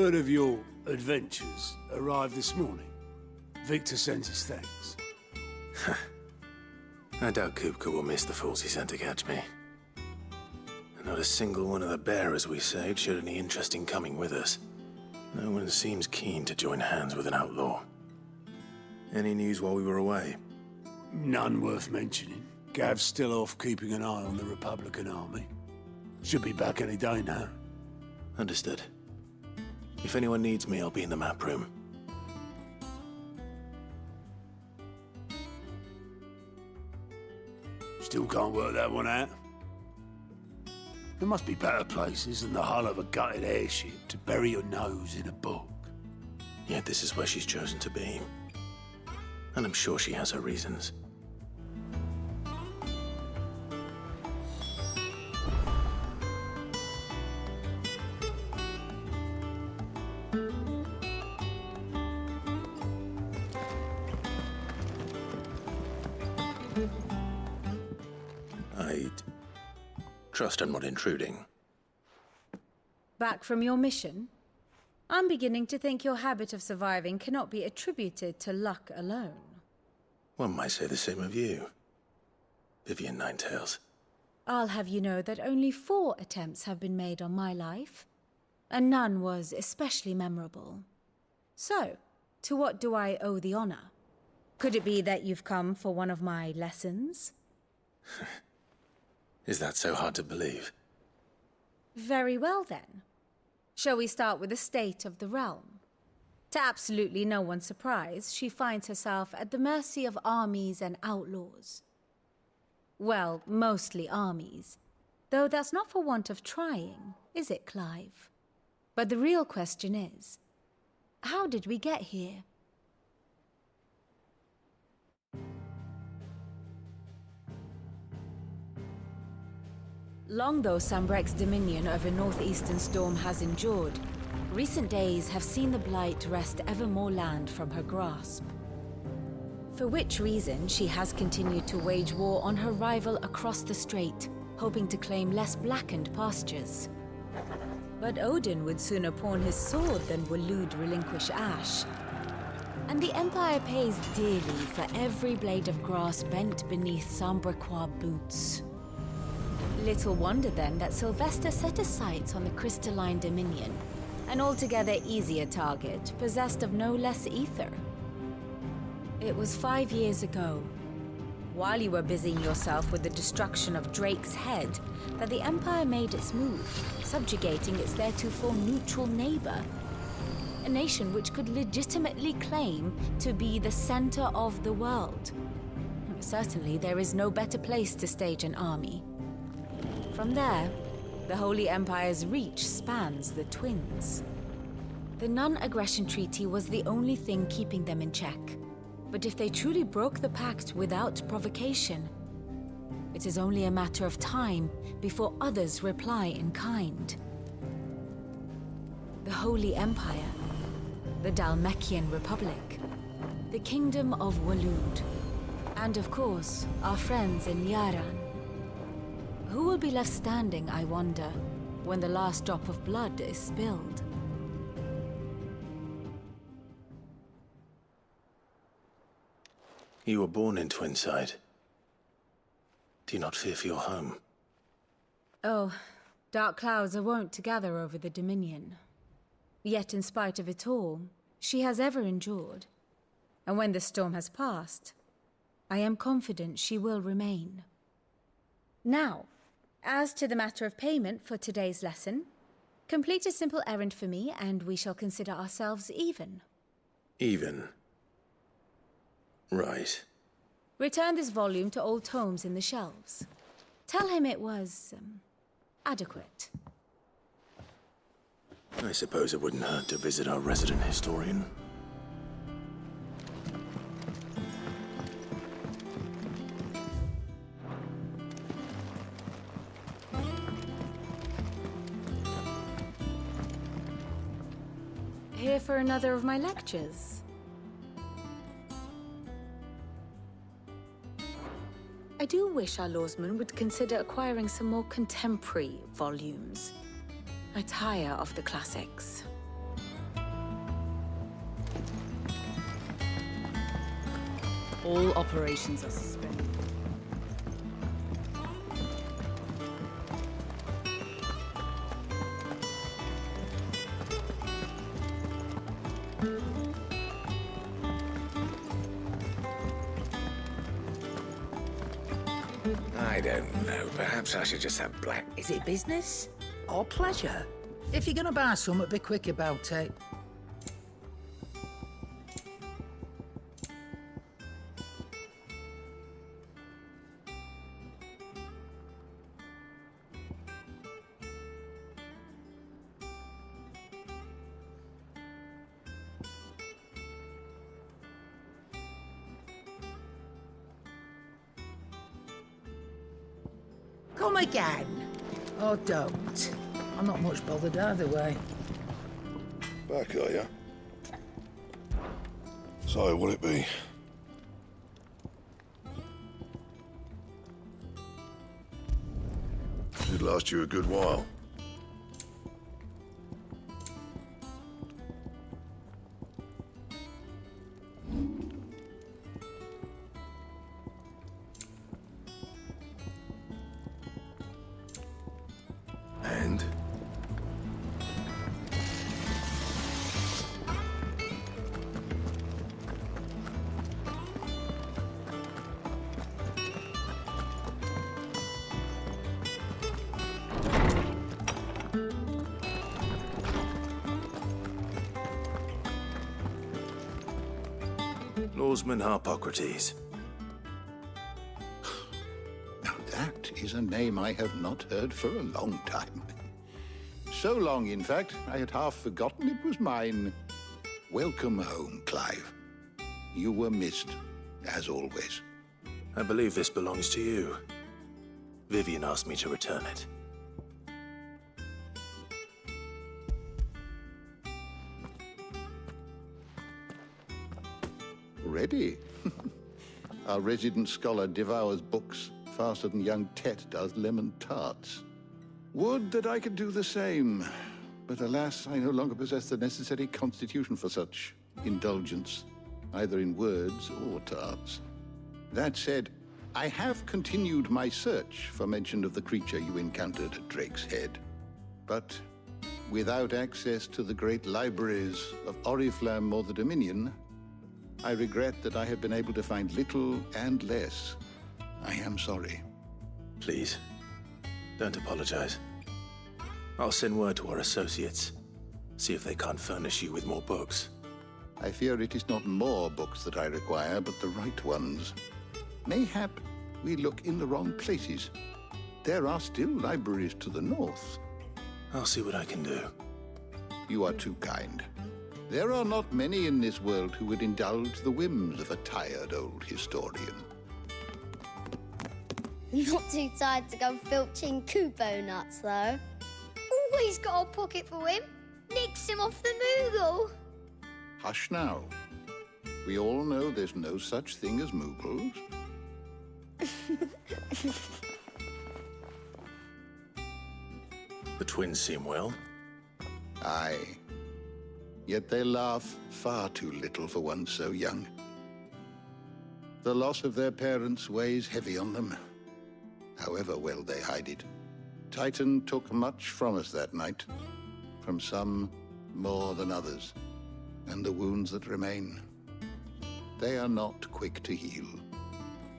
word of your adventures arrived this morning. Victor sends his thanks. I doubt Kupka will miss the fools he sent to catch me. Not a single one of the bearers we saved showed any interest in coming with us. No one seems keen to join hands with an outlaw. Any news while we were away? None worth mentioning. Gav's still off keeping an eye on the Republican army. Should be back any day now. Understood. If anyone needs me, I'll be in the map room. Still can't work that one out. There must be better places than the hull of a gutted airship to bury your nose in a book. Yet this is where she's chosen to be. And I'm sure she has her reasons. I trust I'm not intruding. Back from your mission? I'm beginning to think your habit of surviving cannot be attributed to luck alone. One might say the same of you, Vivian Ninetails. I'll have you know that only 4 attempts have been made on my life, and none was especially memorable. So, to what do I owe the honor? Could it be that you've come for one of my lessons? Is that so hard to believe? Very well then. Shall we start with the state of the realm? To absolutely no one's surprise, she finds herself at the mercy of armies and outlaws. Well, mostly armies. Though that's not for want of trying, is it, Clive? But the real question is, how did we get here? Long though Sambrek's dominion over northeastern storm has endured, recent days have seen the Blight wrest ever more land from her grasp. For which reason she has continued to wage war on her rival across the strait, hoping to claim less blackened pastures. But Odin would sooner pawn his sword than Waloed relinquish Ash. And the Empire pays dearly for every blade of grass bent beneath Sambrequois boots. Little wonder then that Sylvester set his sights on the crystalline dominion, an altogether easier target, possessed of no less ether. It was 5 years ago, while you were busying yourself with the destruction of Drake's head, that the Empire made its move, subjugating its theretofore neutral neighbor. A nation which could legitimately claim to be the center of the world. Certainly there is no better place to stage an army. From there, the Holy Empire's reach spans the Twins. The non-aggression treaty was the only thing keeping them in check. But if they truly broke the pact without provocation, it is only a matter of time before others reply in kind. The Holy Empire, the Dhalmekian Republic, the Kingdom of Waloed, and of course, our friends in Yaran. Who will be left standing, I wonder, when the last drop of blood is spilled? You were born in Twinside. Do you not fear for your home? Oh, dark clouds are wont to gather over the Dominion. Yet in spite of it all, she has ever endured. And when the storm has passed, I am confident she will remain. Now, as to the matter of payment for today's lesson, complete a simple errand for me and we shall consider ourselves even. Even? Right. Return this volume to old tomes in the shelves. Tell him it was, adequate. I suppose it wouldn't hurt to visit our resident historian. Here for another of my lectures. I do wish our lawsman would consider acquiring some more contemporary volumes. I tire of the classics. All operations are suspended. I don't know. Perhaps I should just have black. Is it business or pleasure? If you're gonna buy something, be quick about it. Come again. Or don't. I'm not much bothered either way. Back, are you? So, what'll it be? Should last you a good while. And? Lawsman Harpocrates. Now that is a name I have not heard for a long time. So long, in fact, I had half forgotten it was mine. Welcome home, Clive. You were missed, as always. I believe this belongs to you. Vivian asked me to return it. Ready? Our resident scholar devours books faster than young Tet does lemon tarts. Would that I could do the same, but alas, I no longer possess the necessary constitution for such indulgence, either in words or tarts. That said, I have continued my search for mention of the creature you encountered at Drake's Head. But without access to the great libraries of Oriflamme or the Dominion, I regret that I have been able to find little and less. I am sorry. Please, don't apologize. I'll send word to our associates. See if they can't furnish you with more books. I fear it is not more books that I require, but the right ones. Mayhap we look in the wrong places. There are still libraries to the north. I'll see what I can do. You are too kind. There are not many in this world who would indulge the whims of a tired old historian. Not too tired to go filching Kupo nuts, though. Always got a pocket for him. Nicks him off the Moogle. Hush now. We all know there's no such thing as Moogles. The twins seem well. Aye. Yet they laugh far too little for one so young. The loss of their parents weighs heavy on them, however well they hide it. Titan took much from us that night, from some more than others, and the wounds that remain, they are not quick to heal.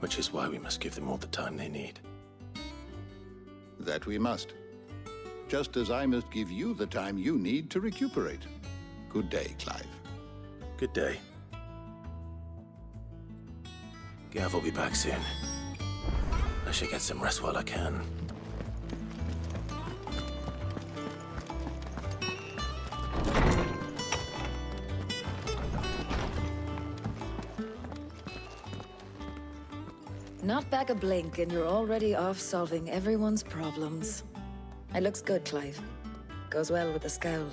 Which is why we must give them all the time they need. That we must. Just as I must give you the time you need to recuperate. Good day, Clive. Good day. Gav will be back soon. I should get some rest while I can. Not back a blink and you're already off solving everyone's problems. It looks good, Clive. Goes well with the scowl.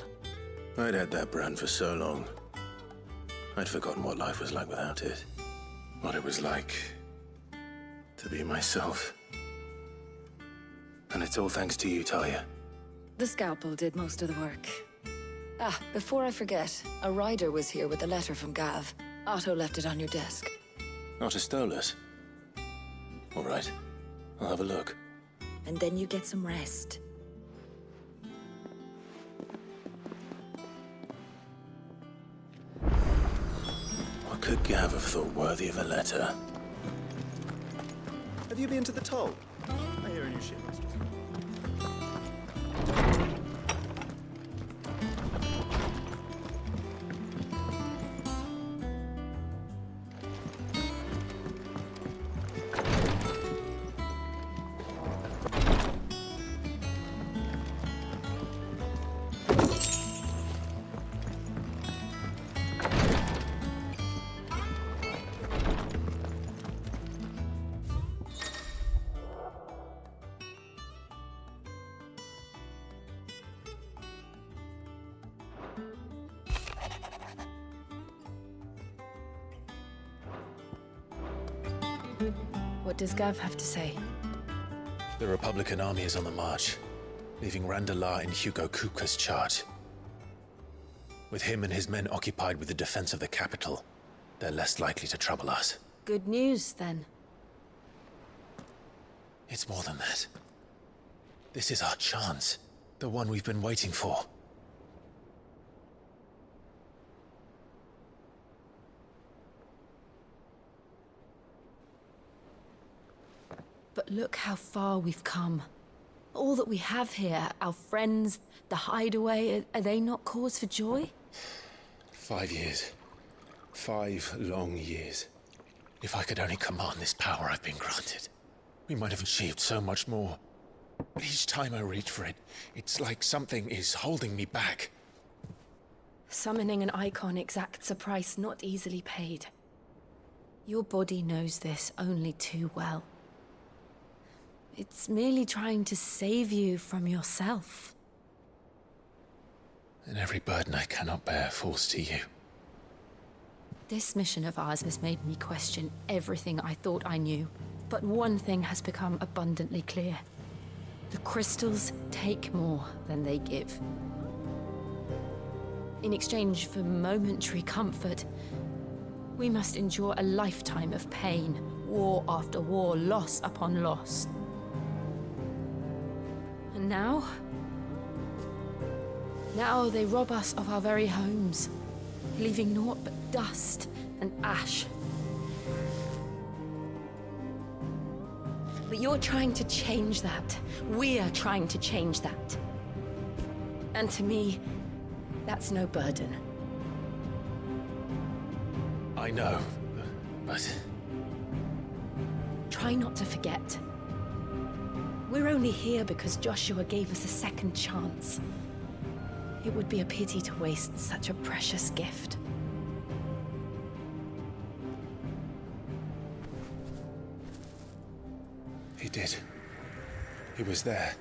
I'd had that brand for so long. I'd forgotten what life was like without it. What it was like to be myself. And it's all thanks to you, Talia. The scalpel did most of the work. Ah, before I forget, a rider was here with a letter from Gav. Otto left it on your desk. Not a Stolas. All right. I'll have a look. And then you get some rest. What could Gav have thought worthy of a letter? Have you been to the toll? I hear a new ship has just... What does Gav have to say? The Republican army is on the march, leaving Randalar in Hugo Kuka's charge. With him and his men occupied with the defense of the capital, they're less likely to trouble us. Good news, then. It's more than that. This is our chance. The one we've been waiting for. But look how far we've come. All that we have here, our friends, the hideaway, are they not cause for joy? 5 years. 5 long years. If I could only command this power I've been granted, we might have achieved so much more. But each time I reach for it, it's like something is holding me back. Summoning an icon exacts a price not easily paid. Your body knows this only too well. It's merely trying to save you from yourself. And every burden I cannot bear falls to you. This mission of ours has made me question everything I thought I knew. But one thing has become abundantly clear. The crystals take more than they give. In exchange for momentary comfort, we must endure a lifetime of pain, war after war, loss upon loss. And now they rob us of our very homes, leaving naught but dust and ash. But you're trying to change that. We're trying to change that. And to me, that's no burden. I know, but... Try not to forget. We're only here because Joshua gave us a second chance. It would be a pity to waste such a precious gift. He did. He was there.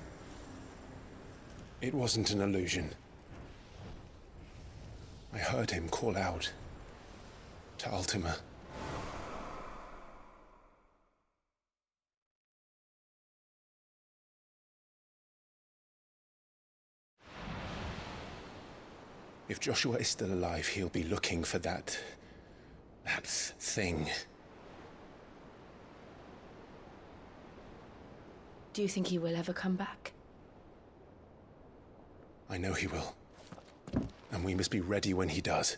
It wasn't an illusion. I heard him call out to Ultima. If Joshua is still alive, he'll be looking for that thing. Do you think he will ever come back? I know he will. And we must be ready when he does.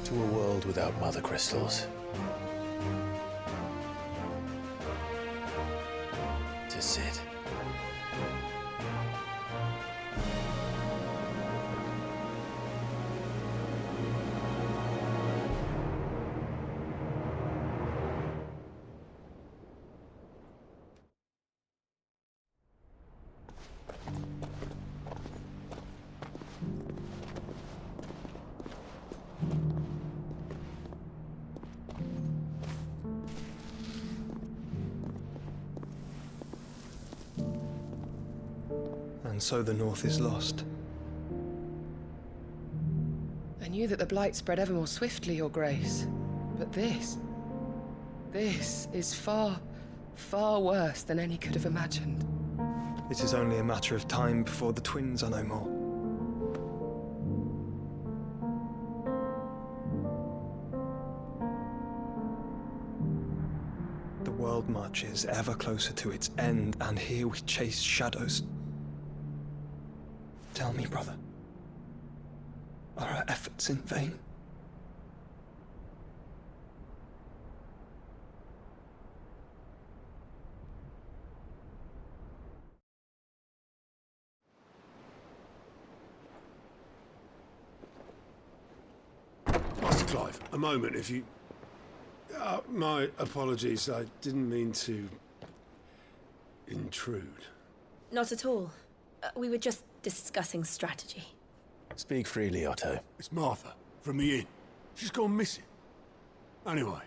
To a world without mother crystals. To Sid. And so the North is lost. I knew that the Blight spread ever more swiftly, Your Grace. But this is far, far worse than any could have imagined. It is only a matter of time before the twins are no more. The world marches ever closer to its end, and here we chase shadows. Tell me, brother, are our efforts in vain? Master Clive, a moment, if you... my apologies, I didn't mean to... intrude. Not at all. We were just discussing strategy. Speak freely, Otto. It's Martha, from the inn. She's gone missing. Anyway,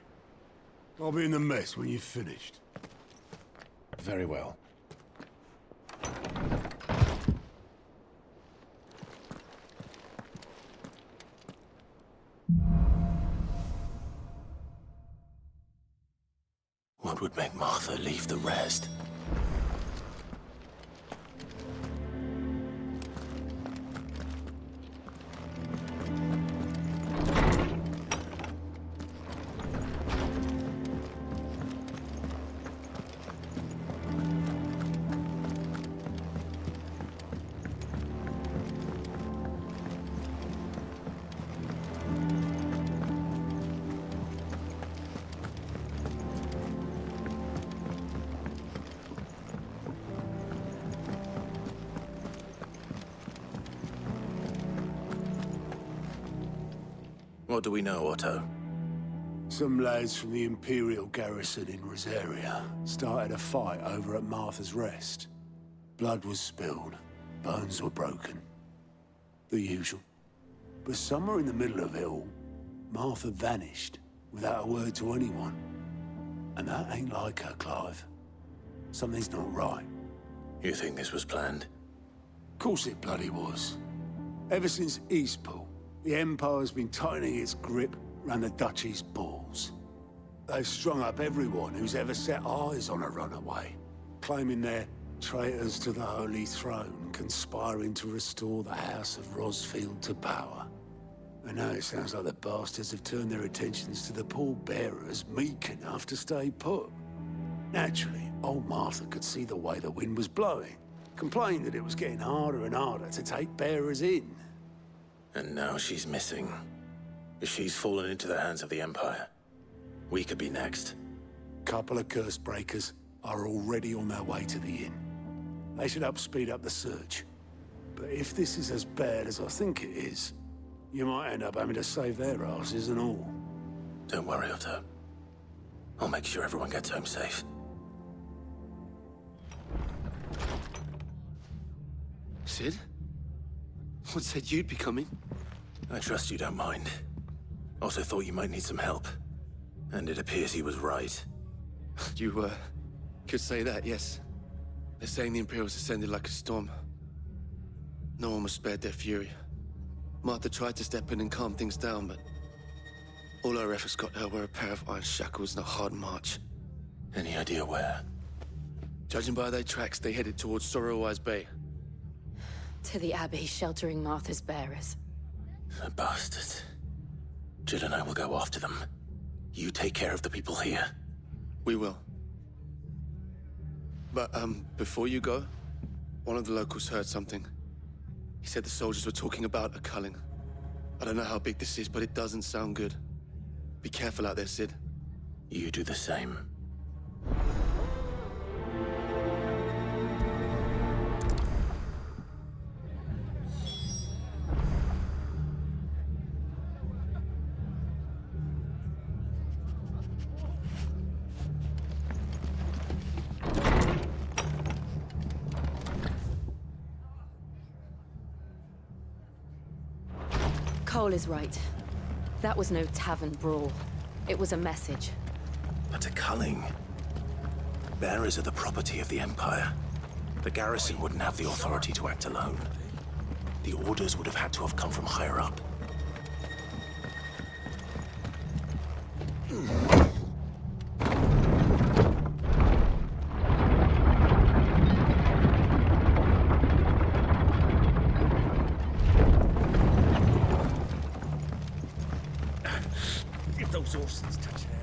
I'll be in the mess when you've finished. Very well. What would make Martha leave the rest? What do we know, Otto? Some lads from the Imperial garrison in Rosaria started a fight over at Martha's Rest. Blood was spilled, bones were broken. The usual. But somewhere in the middle of it all, Martha vanished without a word to anyone. And that ain't like her, Clive. Something's not right. You think this was planned? Of course it bloody was. Ever since Eastpool, the Empire's been tightening its grip around the Duchy's balls. They've strung up everyone who's ever set eyes on a runaway, claiming they're traitors to the Holy Throne, conspiring to restore the House of Rosfield to power. And now it sounds like the bastards have turned their attentions to the pallbearers meek enough to stay put. Naturally, old Martha could see the way the wind was blowing, complained that it was getting harder and harder to take bearers in. And now she's missing. If she's fallen into the hands of the Empire, we could be next. Couple of curse breakers are already on their way to the inn. They should speed up the search. But if this is as bad as I think it is, you might end up having to save their asses and all. Don't worry, Otto. I'll make sure everyone gets home safe. Sid? What said you'd be coming? I trust you don't mind. Also thought you might need some help. And it appears he was right. You, could say that, yes. They're saying the Imperials ascended like a storm. No one was spared their fury. Martha tried to step in and calm things down, but all her efforts got her were a pair of iron shackles and a hard march. Any idea where? Judging by their tracks, they headed towards Sorrowwise Bay. To the Abbey sheltering Martha's bearers. The bastards. Jill and I will go after them. You take care of the people here. We will. But, before you go, one of the locals heard something. He said the soldiers were talking about a culling. I don't know how big this is, but it doesn't sound good. Be careful out there, Sid. You do the same. Cole is right. That was no tavern brawl. It was a message. But a culling. Bearers are the property of the Empire. The garrison wouldn't have the authority to act alone. The orders would have had to have come from higher up. those horses touch there.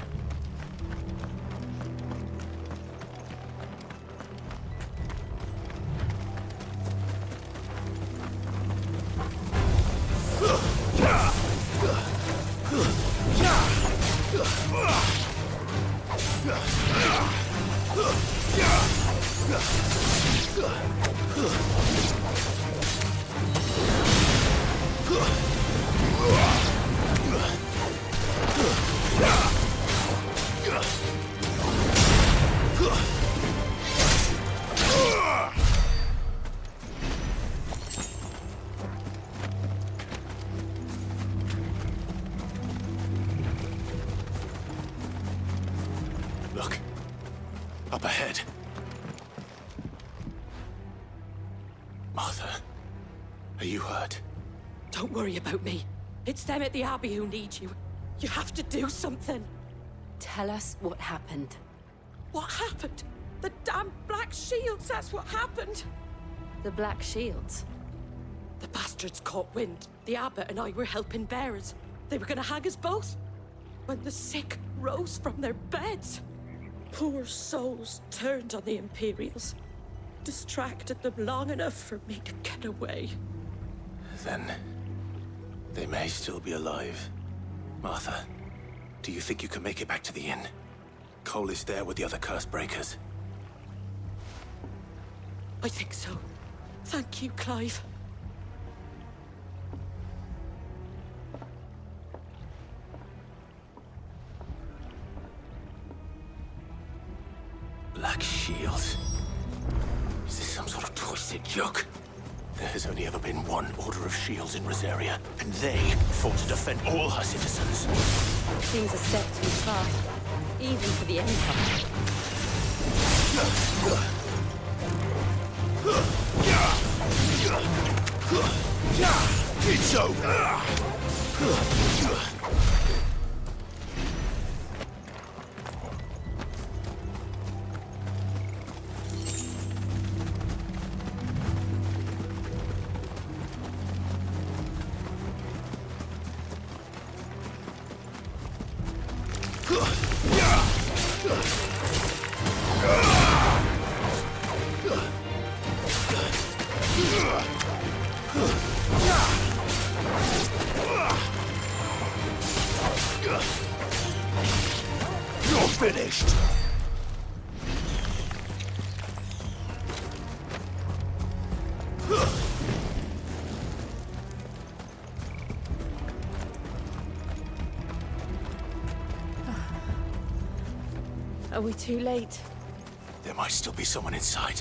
Look. Up ahead. Martha, are you hurt? Don't worry about me. It's them at the Abbey who need you. You have to do something. Tell us what happened. What happened? The damn Black Shields, that's what happened. The Black Shields? The bastards caught wind. The Abbot and I were helping bearers. They were gonna hang us both. When the sick rose from their beds, poor souls turned on the Imperials. Distracted them long enough for me to get away. Then they may still be alive. Martha, do you think you can make it back to the inn? Cole is there with the other curse breakers. I think so. Thank you, Clive. Black Shields. Is this some sort of twisted joke? There has only ever been one Order of Shields in Rosaria, and they fought to defend all her citizens. Seems a step too far, even for the Empire. It's over! You're finished! Are we too late? There might still be someone inside.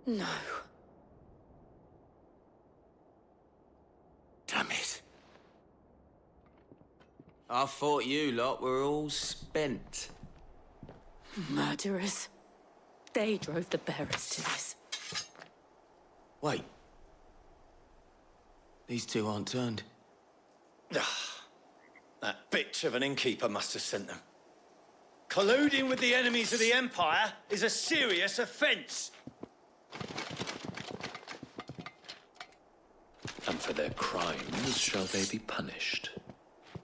No. Damn it. I thought you lot were all spent. Murderers. They drove the bearers to this. Wait. These two aren't turned. That bitch of an innkeeper must have sent them. Colluding with the enemies of the Empire is a serious offence. And for their crimes shall they be punished.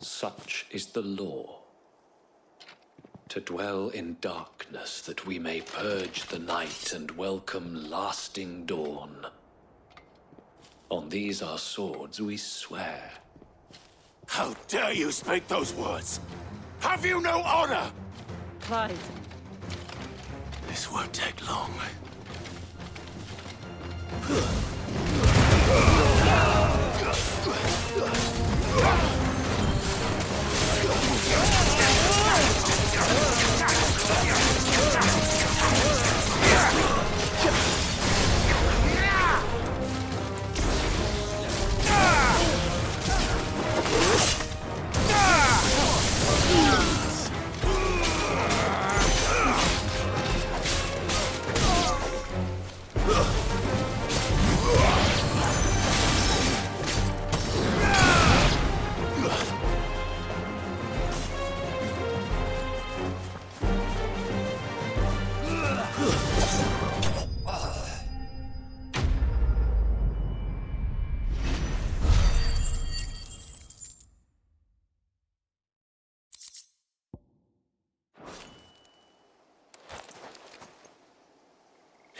Such is the law. To dwell in darkness that we may purge the night and welcome lasting dawn. On these our swords we swear. How dare you speak those words? Have you no honor? Clive. This won't take long.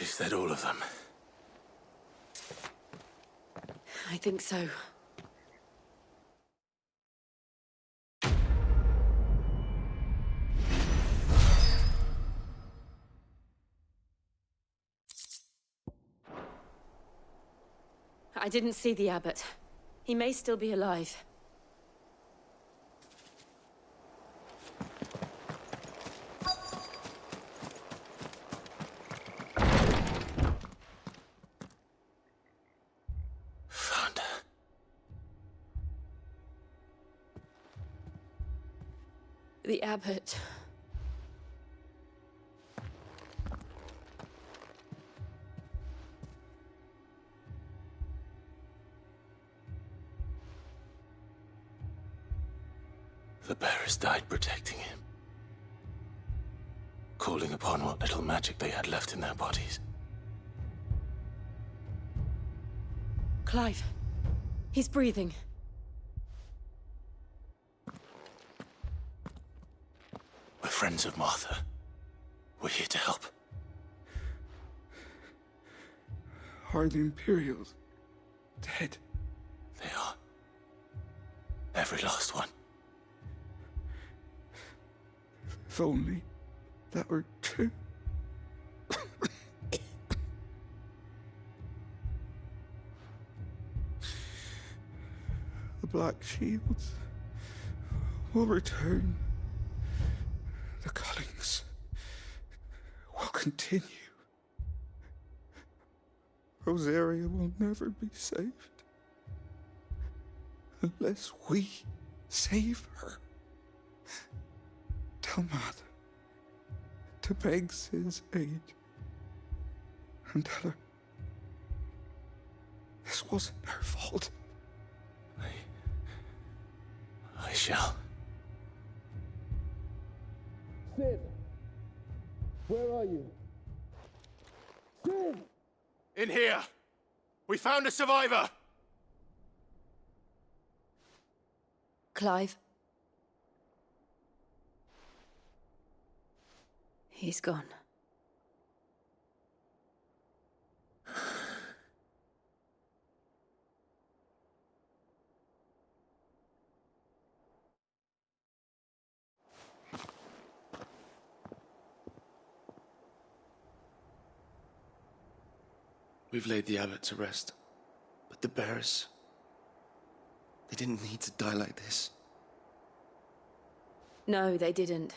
Is that all of them? I think so. I didn't see the abbot. He may still be alive. Found her. The abbot. The bearers died protecting him. Calling upon what little magic they had left in their bodies. Clive. He's breathing. We're friends of Martha. We're here to help. Are the Imperials dead? They are. Every last one. If only that were true. The Black Shields will return. The cullings will continue. Rosaria will never be saved unless we save her. Tell Matt to beg Sid's aid and tell her this wasn't her fault. I shall. Sid! Where are you? Sid! In here! We found a survivor! Clive. He's gone. We've laid the abbot to rest. But the bearers... they didn't need to die like this. No, they didn't.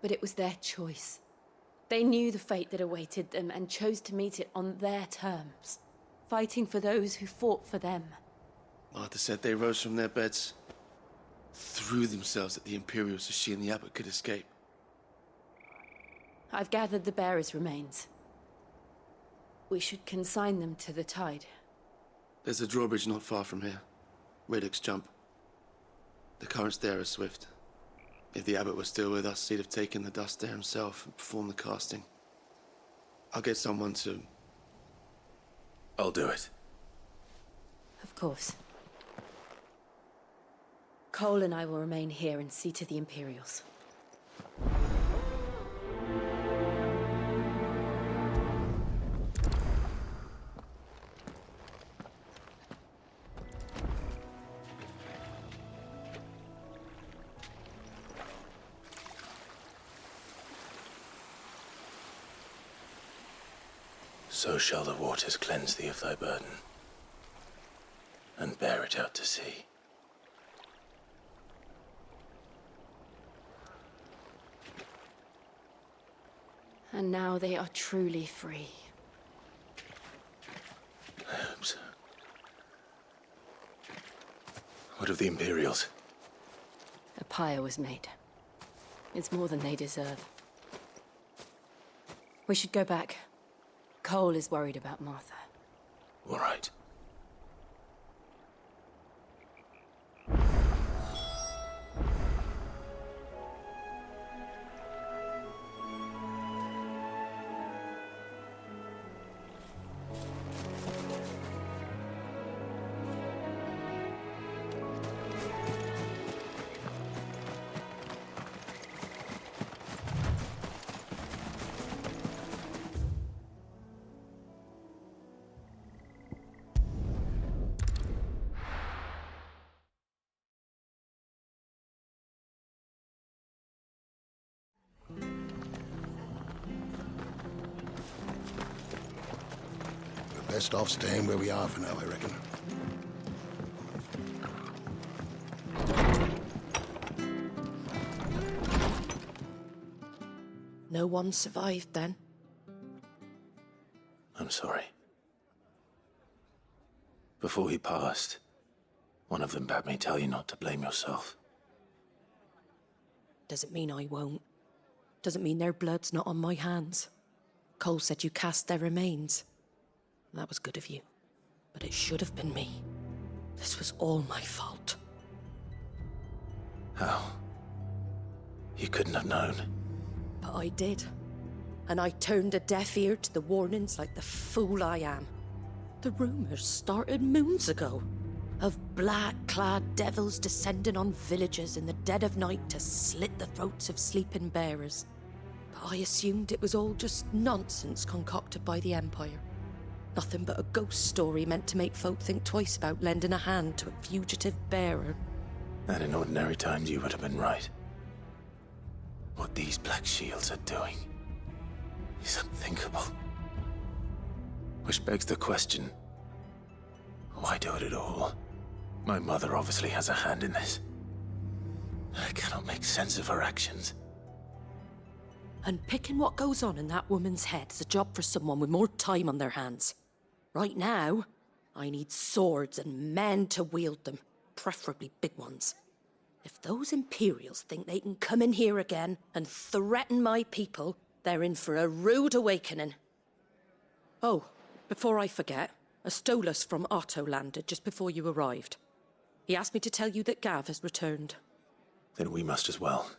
But it was their choice. They knew the fate that awaited them and chose to meet it on their terms, fighting for those who fought for them. Martha said they rose from their beds, threw themselves at the Imperials so she and the abbot could escape. I've gathered the bearers' remains. We should consign them to the tide. There's a drawbridge not far from here. Radix Jump. The currents there are swift. If the abbot was still with us, he'd have taken the dust there himself and performed the casting. I'll get someone to... I'll do it. Of course. Cole and I will remain here and see to the Imperials. So shall the waters cleanse thee of thy burden, and bear it out to sea. And now they are truly free. I hope so. What of the Imperials? A pyre was made. It's more than they deserve. We should go back. Cole is worried about Martha. All right. Best off staying where we are for now, I reckon. No one survived then? I'm sorry. Before he passed, one of them bade me tell you not to blame yourself. Doesn't mean I won't. Doesn't mean their blood's not on my hands. Cole said you cast their remains. That was good of you. But it should have been me. This was all my fault. How? You couldn't have known. But I did. And I turned a deaf ear to the warnings like the fool I am. The rumors started moons ago. Of black-clad devils descending on villages in the dead of night to slit the throats of sleeping bearers. But I assumed it was all just nonsense concocted by the Empire. Nothing but a ghost story meant to make folk think twice about lending a hand to a fugitive bearer. And in ordinary times you would have been right. What these Black Shields are doing is unthinkable. Which begs the question, why do it at all? My mother obviously has a hand in this. I cannot make sense of her actions. And picking what goes on in that woman's head is a job for someone with more time on their hands. Right now, I need swords and men to wield them, preferably big ones. If those Imperials think they can come in here again and threaten my people, they're in for a rude awakening. Oh, before I forget, a Stolas from Otto landed just before you arrived. He asked me to tell you that Gav has returned. Then we must as well.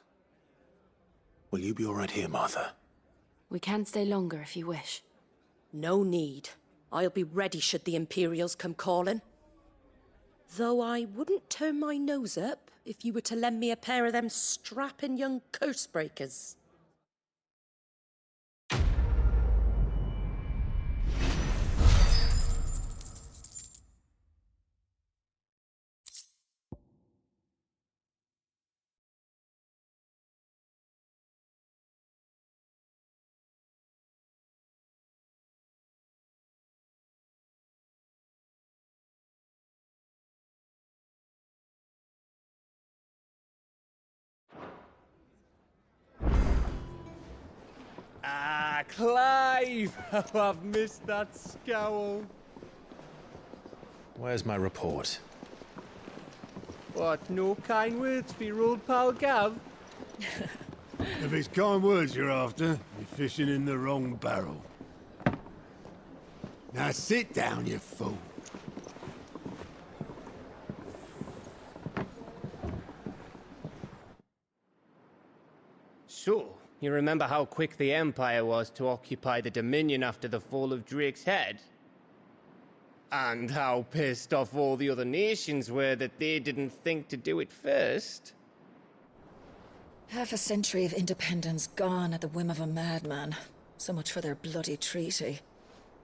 Will you be all right here, Martha? We can stay longer if you wish. No need. I'll be ready should the Imperials come calling. Though I wouldn't turn my nose up if you were to lend me a pair of them strapping young curse breakers. Ah, Clive! Oh, I've missed that scowl. Where's my report? What, no kind words for your old pal Gav? If it's kind words you're after, you're fishing in the wrong barrel. Now sit down, you fool. So, you remember how quick the Empire was to occupy the Dominion after the fall of Drake's head? And how pissed off all the other nations were that they didn't think to do it first? Half a century of independence gone at the whim of a madman. So much for their bloody treaty.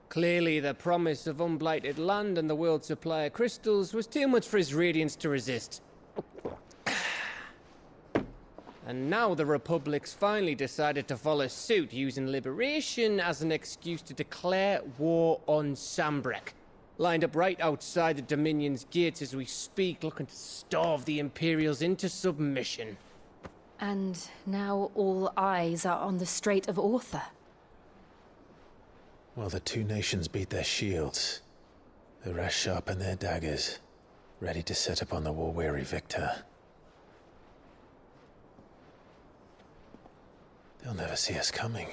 Clearly, the promise of unblighted land and the world's supply of crystals was too much for his radiance to resist. And now the Republic's finally decided to follow suit, using liberation as an excuse to declare war on Sambrek. Lined up right outside the Dominion's gates as we speak, looking to starve the Imperials into submission. And now all eyes are on the Strait of Author. Well, the two nations beat their shields. The rest sharpen their daggers, ready to set upon the war-weary victor. They'll never see us coming.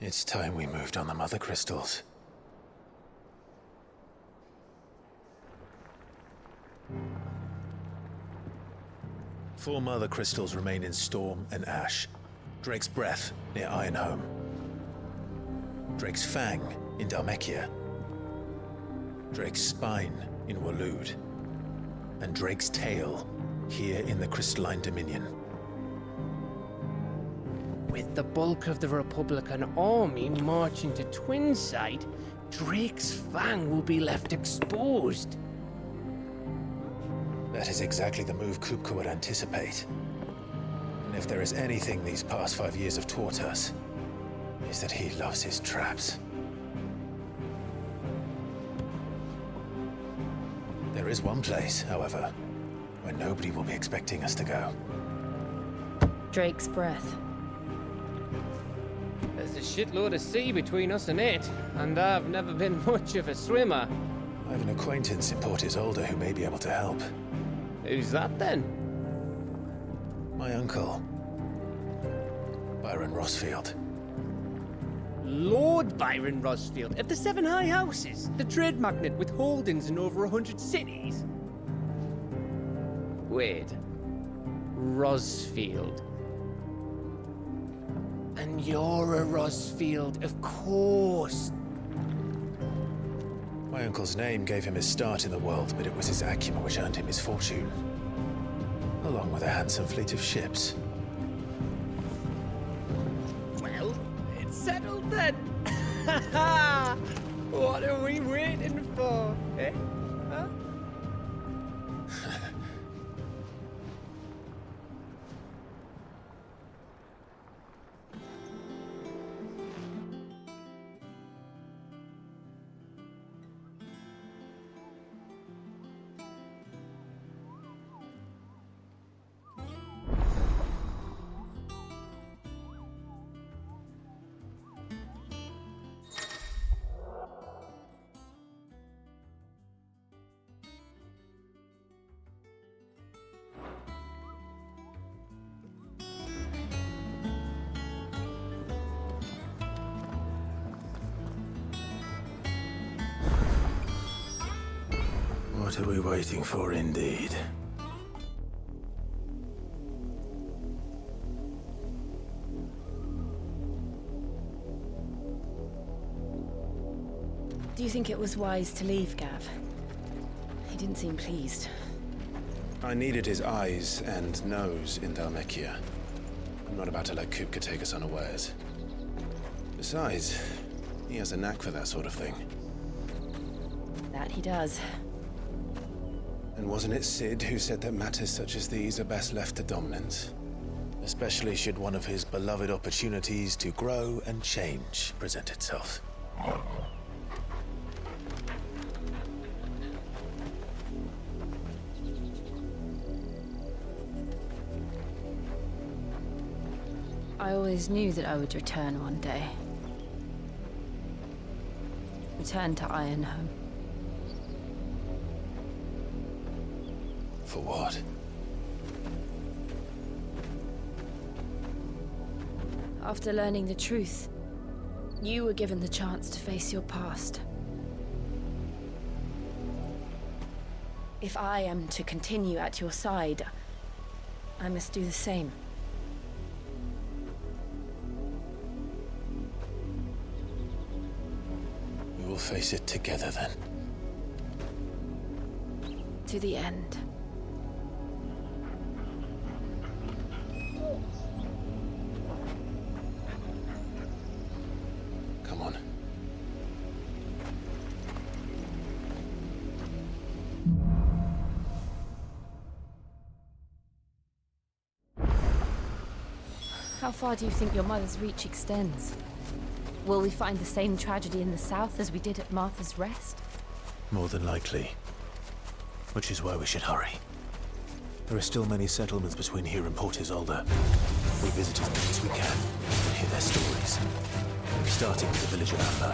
It's time we moved on the Mother Crystals. Four Mother Crystals remain in Storm and Ash. Drake's Breath near Ironhome. Drake's Fang in Dhalmekia. Drake's Spine in Waloed. And Drake's Tail here in the Crystalline Dominion. With the bulk of the Republican army marching to Twinside, Drake's Fang will be left exposed. That is exactly the move Kupka would anticipate. And if there is anything these past 5 years have taught us, is that he loves his traps. There is one place, however, where nobody will be expecting us to go. Drake's breath. There's a shitload of sea between us and it, and I've never been much of a swimmer. I have an acquaintance in Port Isolde who may be able to help. Who's that then? My uncle, Byron Rossfield. Lord Byron Rossfield of the Seven High Houses, the trade magnate with holdings in over 100 cities. Wait, Rossfield. And you're a Rossfield, of course. My uncle's name gave him his start in the world, but it was his acumen which earned him his fortune, along with a handsome fleet of ships. Well, it's settled then. What are we waiting for, eh? Huh? What are we waiting for, indeed? Do you think it was wise to leave, Gav? He didn't seem pleased. I needed his eyes and nose in Dhalmekia. I'm not about to let Kupka take us unawares. Besides, he has a knack for that sort of thing. That he does. And wasn't it Sid who said that matters such as these are best left to dominance? Especially should one of his beloved opportunities to grow and change present itself. I always knew that I would return one day. Return to Ironhome. For what? After learning the truth, you were given the chance to face your past. If I am to continue at your side, I must do the same. We will face it together then. To the end. Come on. How far do you think your mother's reach extends? Will we find the same tragedy in the south as we did at Martha's Rest? More than likely. Which is why we should hurry. There are still many settlements between here and Port Isolde. We visit as many as we can and hear their stories. Starting with the village of Amber.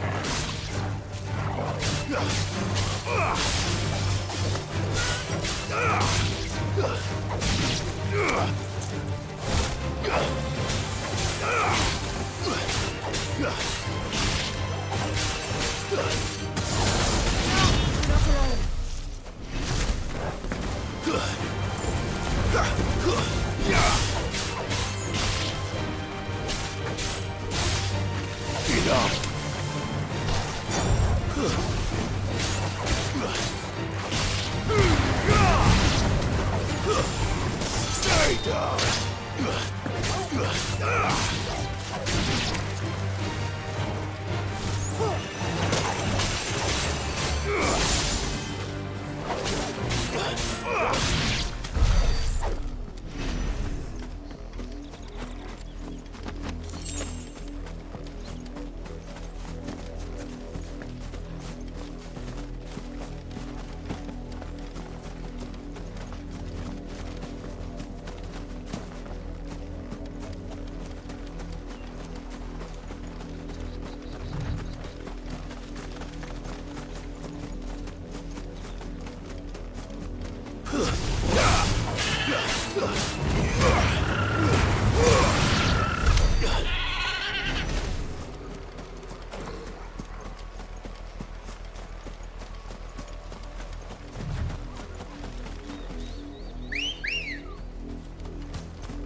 Stay down!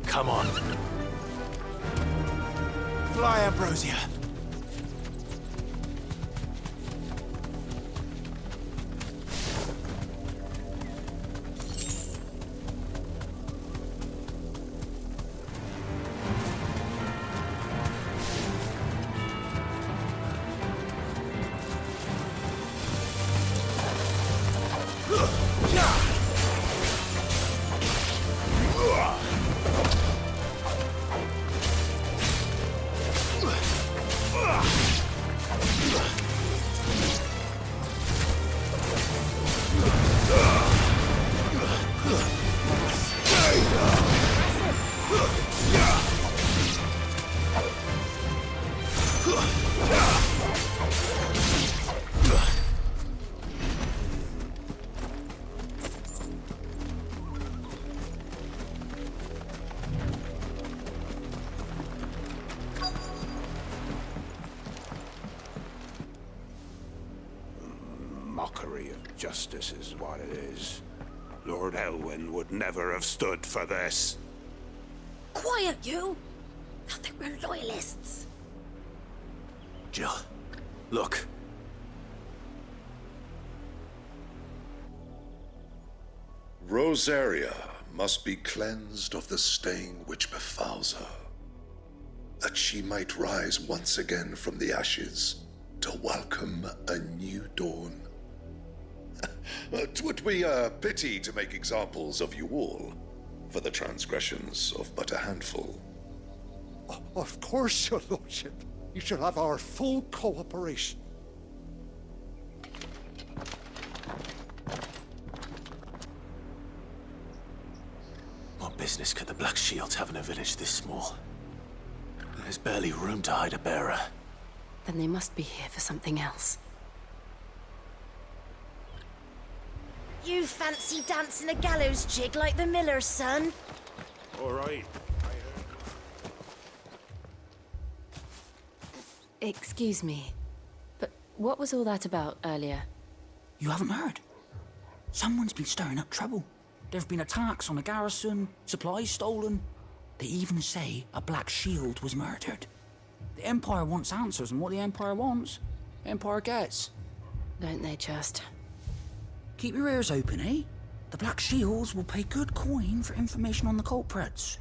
Come on. Fly, Ambrosia. Mockery of justice is what it is. Lord Elwyn would never have stood for this. Quiet, you! Thought they were loyalists. Jill, look. Rosaria must be cleansed of the stain which befouls her, that she might rise once again from the ashes to welcome a new dawn. 'Twould be a pity to make examples of you all for the transgressions of but a handful. Of course, your lordship. You shall have our full cooperation. What business could the Black Shields have in a village this small? There's barely room to hide a bearer. Then they must be here for something else. You fancy dancing a gallows jig like the miller's son? All right. Excuse me, but what was all that about earlier? You haven't heard? Someone's been stirring up trouble. There have been attacks on the garrison, supplies stolen. They even say a Black Shield was murdered. The Empire wants answers, and what the Empire wants, the Empire gets. Don't they just? Keep your ears open, eh? The Black Shields will pay good coin for information on the culprits.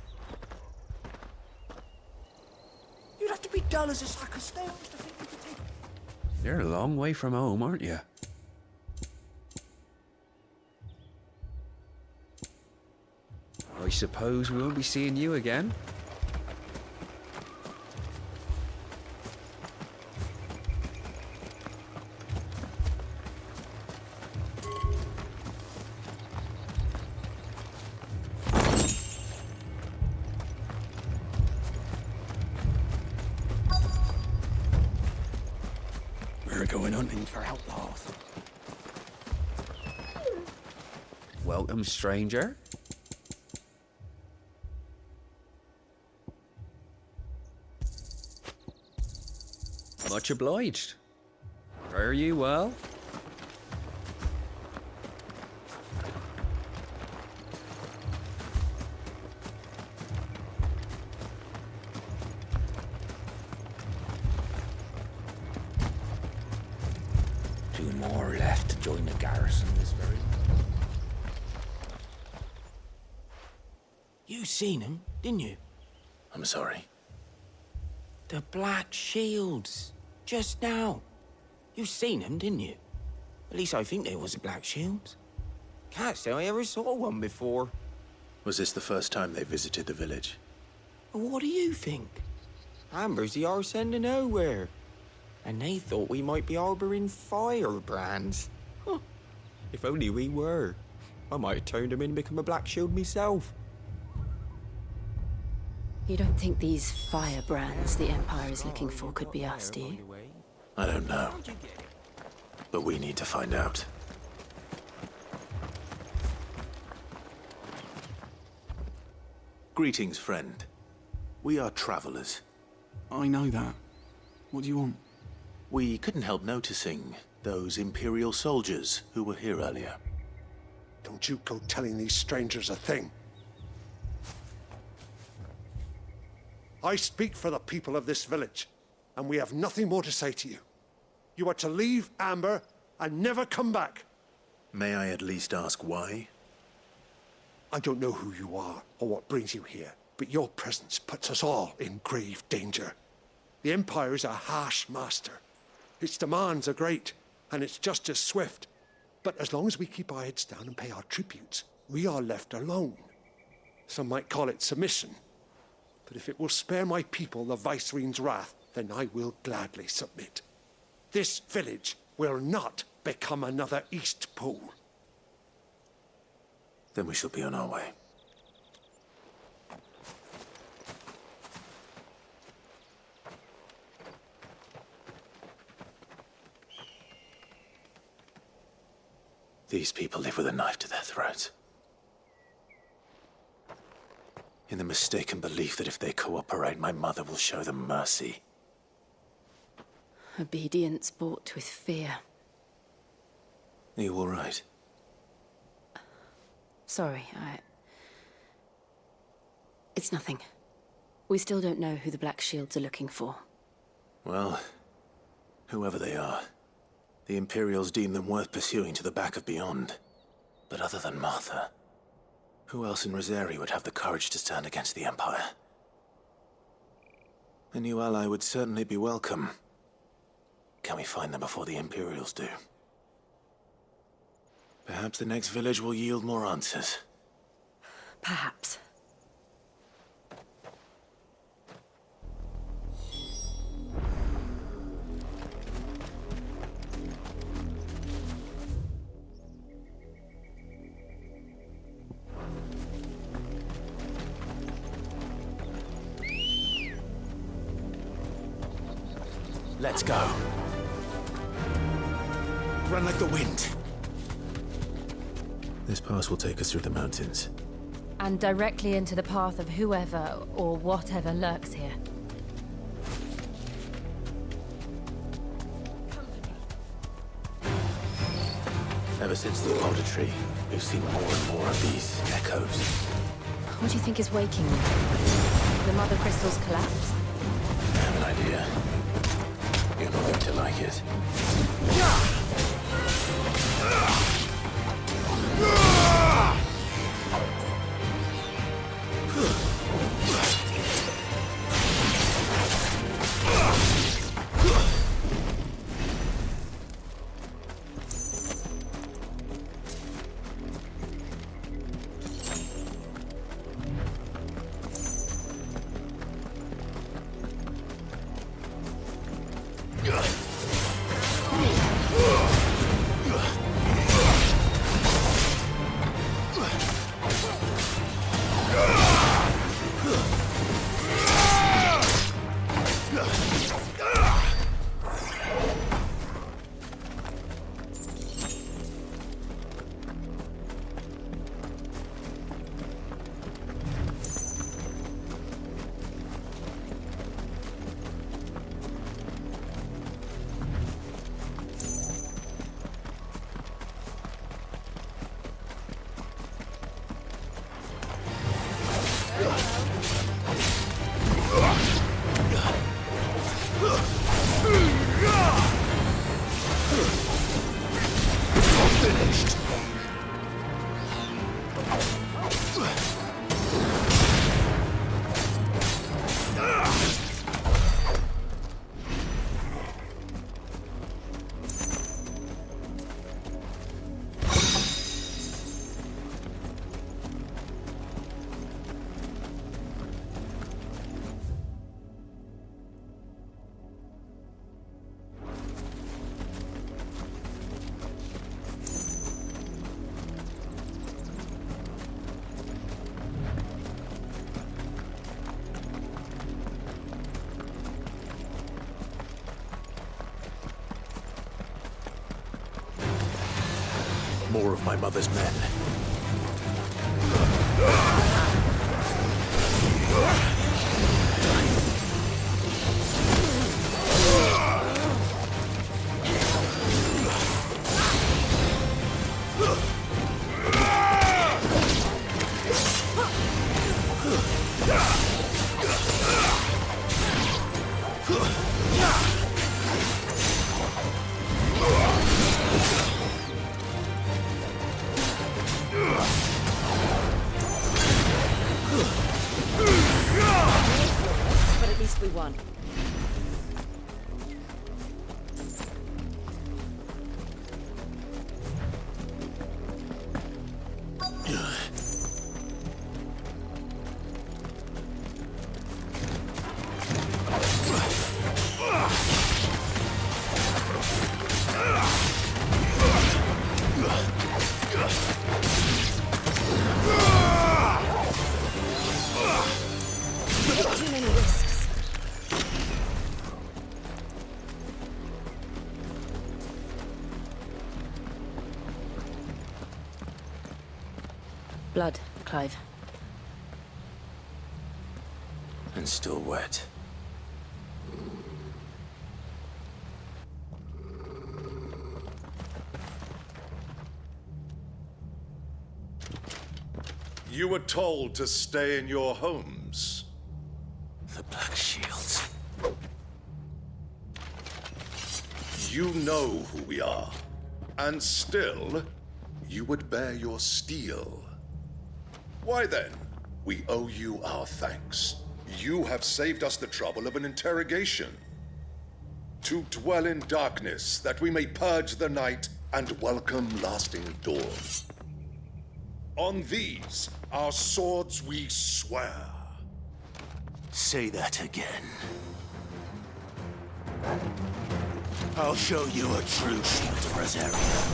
You'd have to be dull as a sack of stones to think you could take... You're a long way from home, aren't you? I suppose we won't be seeing you again. We're going hunting for outlaws. Welcome, stranger. Much obliged. Fare you well? Two more left to join the garrison this very... You seen him, didn't you? I'm sorry. The Black Shields. Just now. You seen them, didn't you? At least I think there was a Black Shields. Can't say I ever saw one before. Was this the first time they visited the village? What do you think? Amber's the arse end of nowhere. And they thought we might be harboring firebrands. Huh. If only we were. I might have turned them in and become a Black Shield myself. You don't think these firebrands the Empire is looking for could be us, do you? I don't know. But we need to find out. Greetings, friend. We are travelers. I know that. What do you want? We couldn't help noticing those Imperial soldiers who were here earlier. Don't you go telling these strangers a thing. I speak for the people of this village, and we have nothing more to say to you. You are to leave Amber and never come back. May I at least ask why? I don't know who you are or what brings you here, but your presence puts us all in grave danger. The Empire is a harsh master. Its demands are great, and its justice swift. But as long as we keep our heads down and pay our tributes, we are left alone. Some might call it submission. But if it will spare my people the Viceroy's wrath, then I will gladly submit. This village will not become another East Pool. Then we shall be on our way. These people live with a knife to their throats. In the mistaken belief that if they cooperate, my mother will show them mercy. Obedience bought with fear. Are you all right? Sorry, It's nothing. We still don't know who the Black Shields are looking for. Well, whoever they are, the Imperials deem them worth pursuing to the back of beyond. But other than Martha, who else in Rosari would have the courage to stand against the Empire? A new ally would certainly be welcome. Can we find them before the Imperials do? Perhaps the next village will yield more answers. Perhaps. Let's go. Run like the wind. This pass will take us through the mountains. And directly into the path of whoever or whatever lurks here. Ever since the powder tree, we've seen more and more of these echoes. What do you think is waking them? The Mother Crystal's collapse? I have an idea. You're not going to like it. More of my mother's men. But at least we won. Too many risks. Blood, Clive. And still wet. You were told to stay in your homes. The Black Shields. You know who we are. And still, you would bear your steel. Why then, we owe you our thanks. You have saved us the trouble of an interrogation. To dwell in darkness, that we may purge the night and welcome lasting dawn. On these, our swords we swear. Say that again. I'll show you a true shield of Rosaria.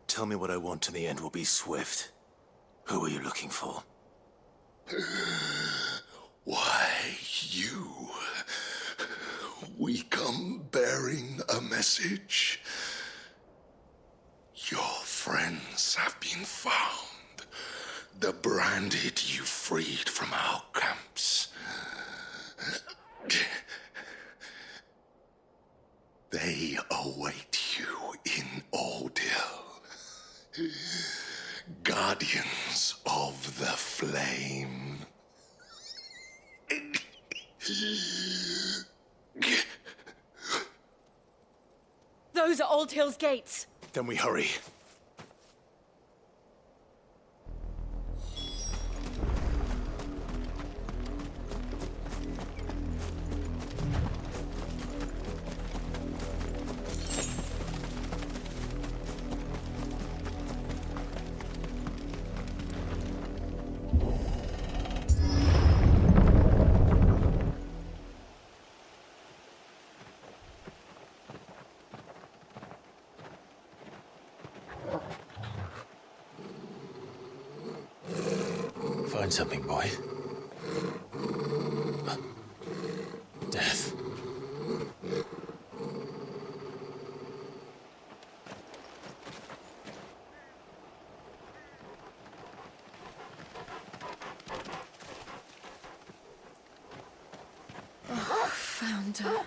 Tell me what I want and the end will be swift. Who are you looking for? Why, you. We come bearing a message. Your friends have been found. The branded you freed from our camps. They await you in Ordeal. Guardians of the Flame. Those are Old Hill's gates. Then we hurry. Find something, boy. Death. Oh, found her.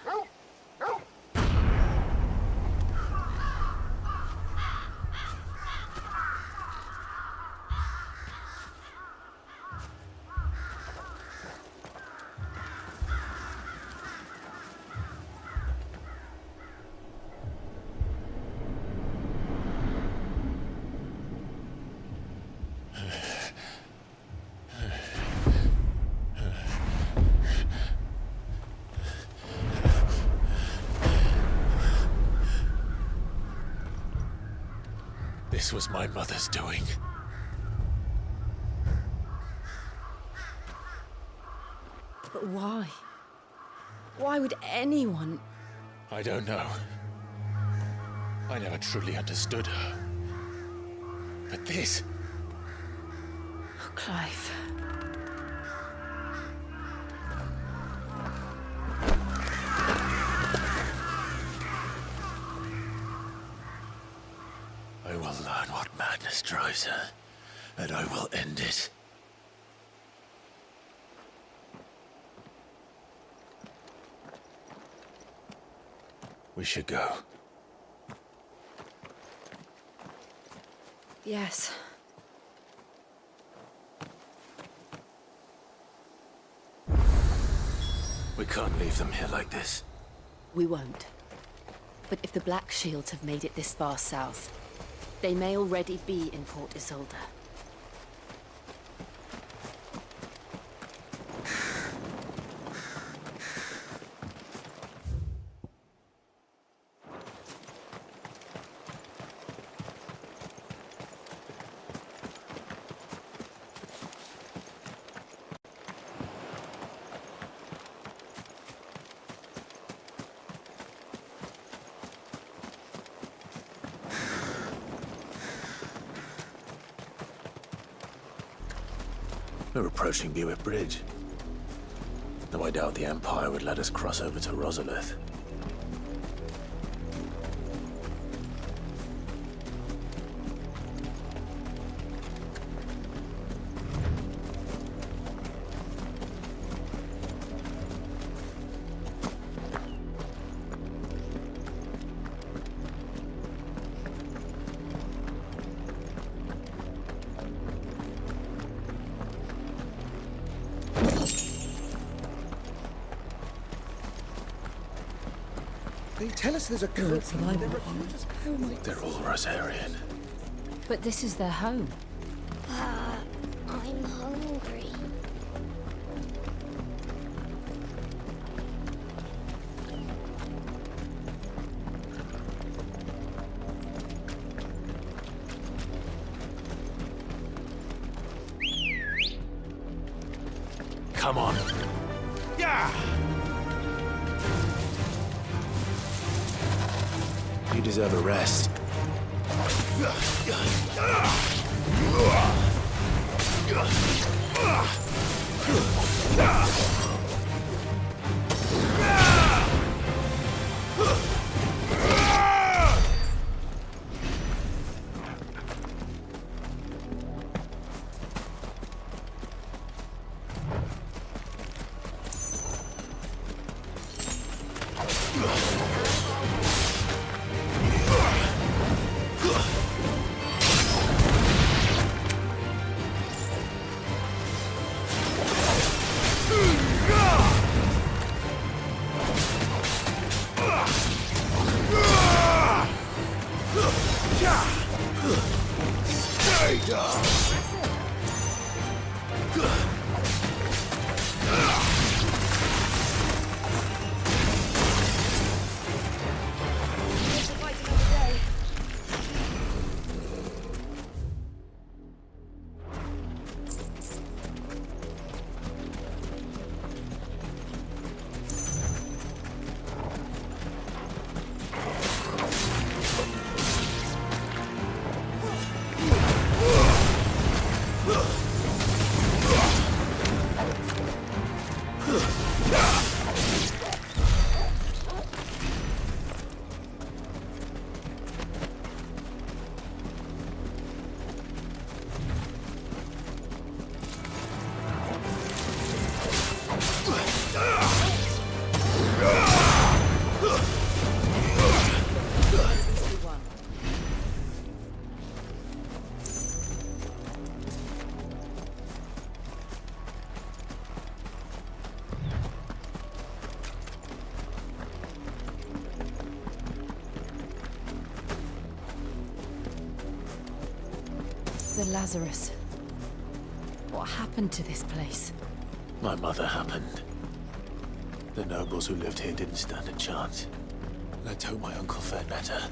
This was my mother's doing. But why? Why would anyone... I don't know. I never truly understood her. But this... Oh, Clive. I will learn what madness drives her, and I will end it. We should go. Yes. We can't leave them here like this. We won't. But if the Black Shields have made it this far south, they may already be in Port Isolde. We're approaching Buick Bridge. Though I doubt the Empire would let us cross over to Rosalith. They tell us there's a cult. They're all Rosarian. But this is their home. I'm hungry. Come on. Yeah! You deserve a rest. The Lazarus. What happened to this place? My mother happened. The nobles who lived here didn't stand a chance. Let's hope my uncle fared better.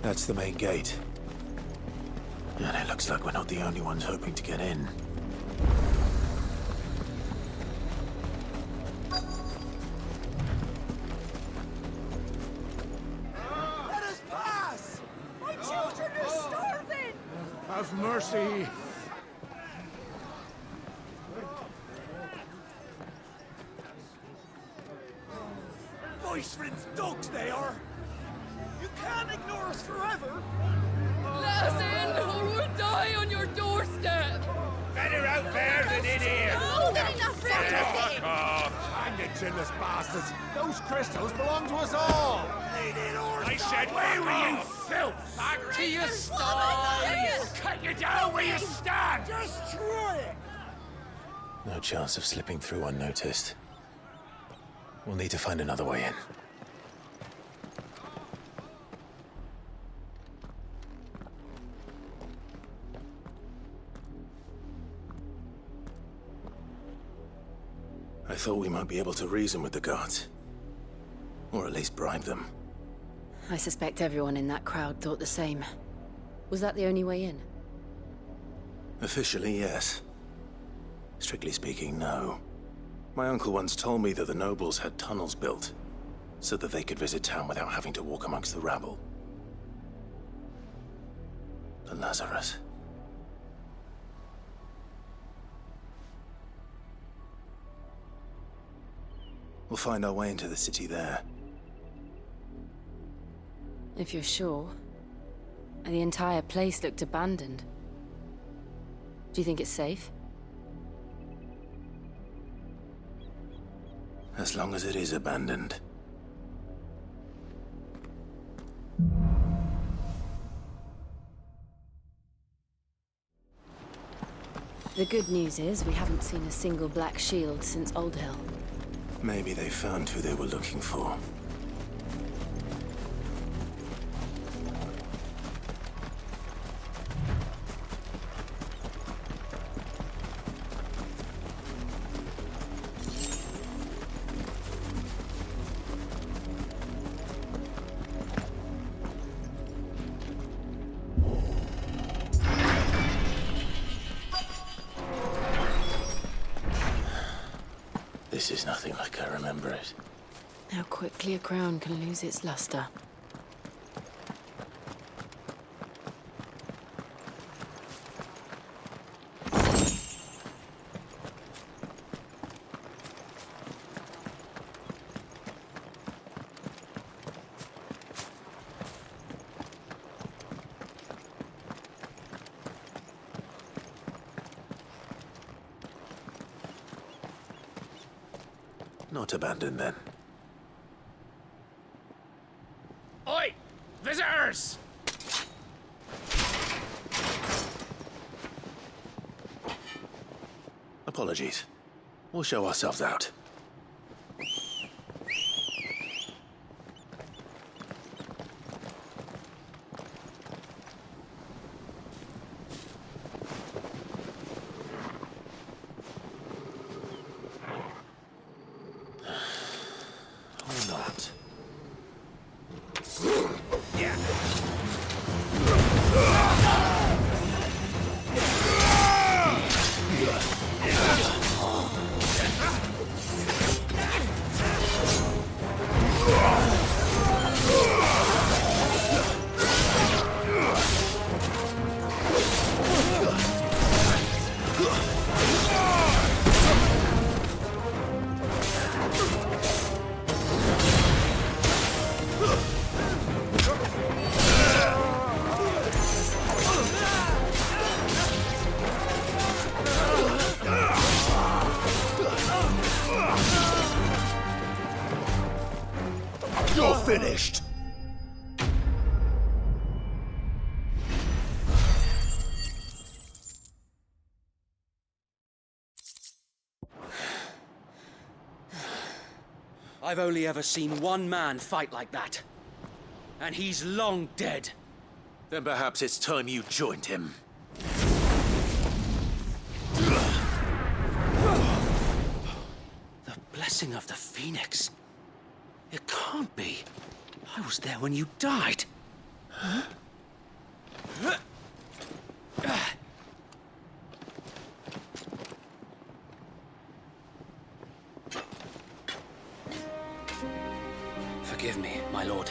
That's the main gate. And it looks like we're not the only ones hoping to get in. Let us pass! My children are starving! Have mercy! Voice-rinsed dogs they are! You can't ignore us forever! Let us in, or we'll die on your doorstep! Better out there than in here! More than enough for Fuck off! Hang it, chinless bastards! Those crystals belong to us all! I said, away with you, filth! Back to your sties! Cut you down where you stand! Destroy it! No chance of slipping through unnoticed. We'll need to find another way in. I thought we might be able to reason with the guards. Or at least bribe them. I suspect everyone in that crowd thought the same. Was that the only way in? Officially, yes. Strictly speaking, no. My uncle once told me that the nobles had tunnels built, so that they could visit town without having to walk amongst the rabble. The Lazarus. We'll find our way into the city there. If you're sure. The entire place looked abandoned. Do you think it's safe? As long as it is abandoned. The good news is we haven't seen a single black shield since Old Hill. Maybe they found who they were looking for. This is nothing like I remember it. How quickly a crown can lose its luster. Not abandoned, then. Oi! Visitors! Apologies. We'll show ourselves out. Or not. finished? I've only ever seen one man fight like that. And he's long dead. Then perhaps it's time you joined him. The blessing of the Phoenix. It can't be. I was there when you died. Huh? Forgive me, my lord.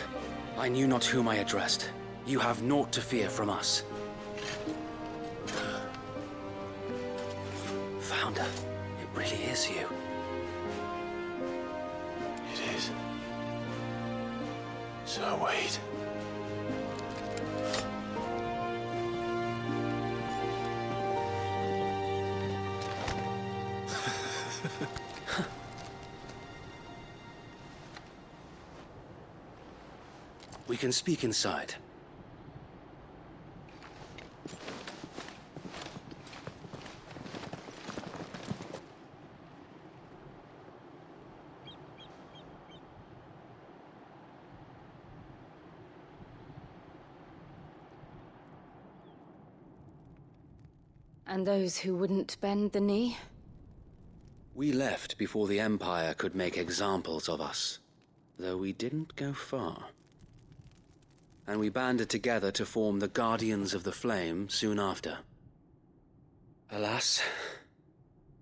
I knew not whom I addressed. You have naught to fear from us. Founder, it really is you. It is. So wait. We can speak inside. And those who wouldn't bend the knee? We left before the Empire could make examples of us, though we didn't go far. And we banded together to form the Guardians of the Flame soon after. Alas,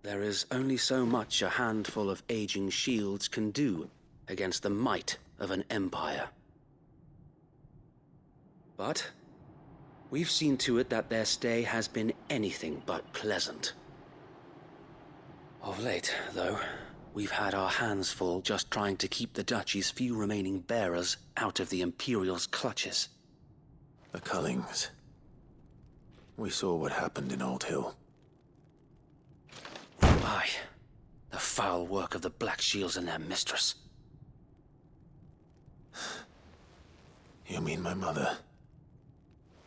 there is only so much a handful of aging shields can do against the might of an empire. But we've seen to it that their stay has been anything but pleasant. Of late, though, we've had our hands full just trying to keep the Duchy's few remaining bearers out of the Imperial's clutches. The Cullings. We saw what happened in Old Hill. Aye. The foul work of the Black Shields and their mistress. You mean my mother?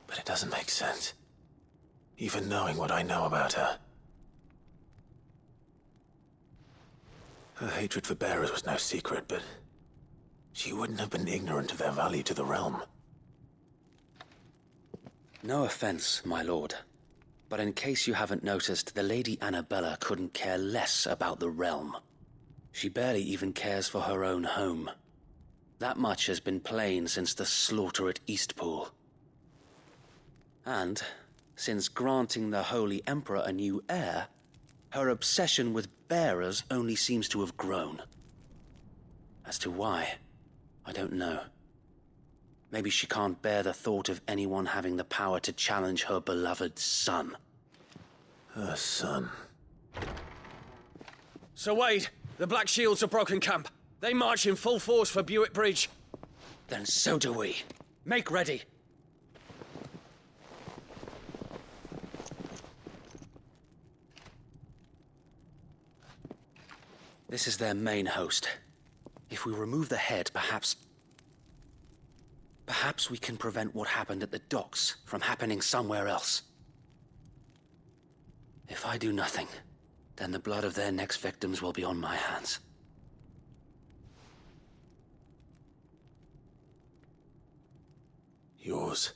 But it doesn't make sense. Even knowing what I know about her. Her hatred for bearers was no secret, but she wouldn't have been ignorant of their value to the realm. No offense, my lord. But in case you haven't noticed, the Lady Annabella couldn't care less about the realm. She barely even cares for her own home. That much has been plain since the slaughter at Eastpool. And, since granting the Holy Emperor a new heir, her obsession with bearers only seems to have grown. As to why, I don't know. Maybe she can't bear the thought of anyone having the power to challenge her beloved son. Her son. Sir Wade, the Black Shields have broken camp. They march in full force for Buick Bridge. Then so do we. Make ready. This is their main host. If we remove the head, perhaps we can prevent what happened at the docks from happening somewhere else. If I do nothing, then the blood of their next victims will be on my hands. Yours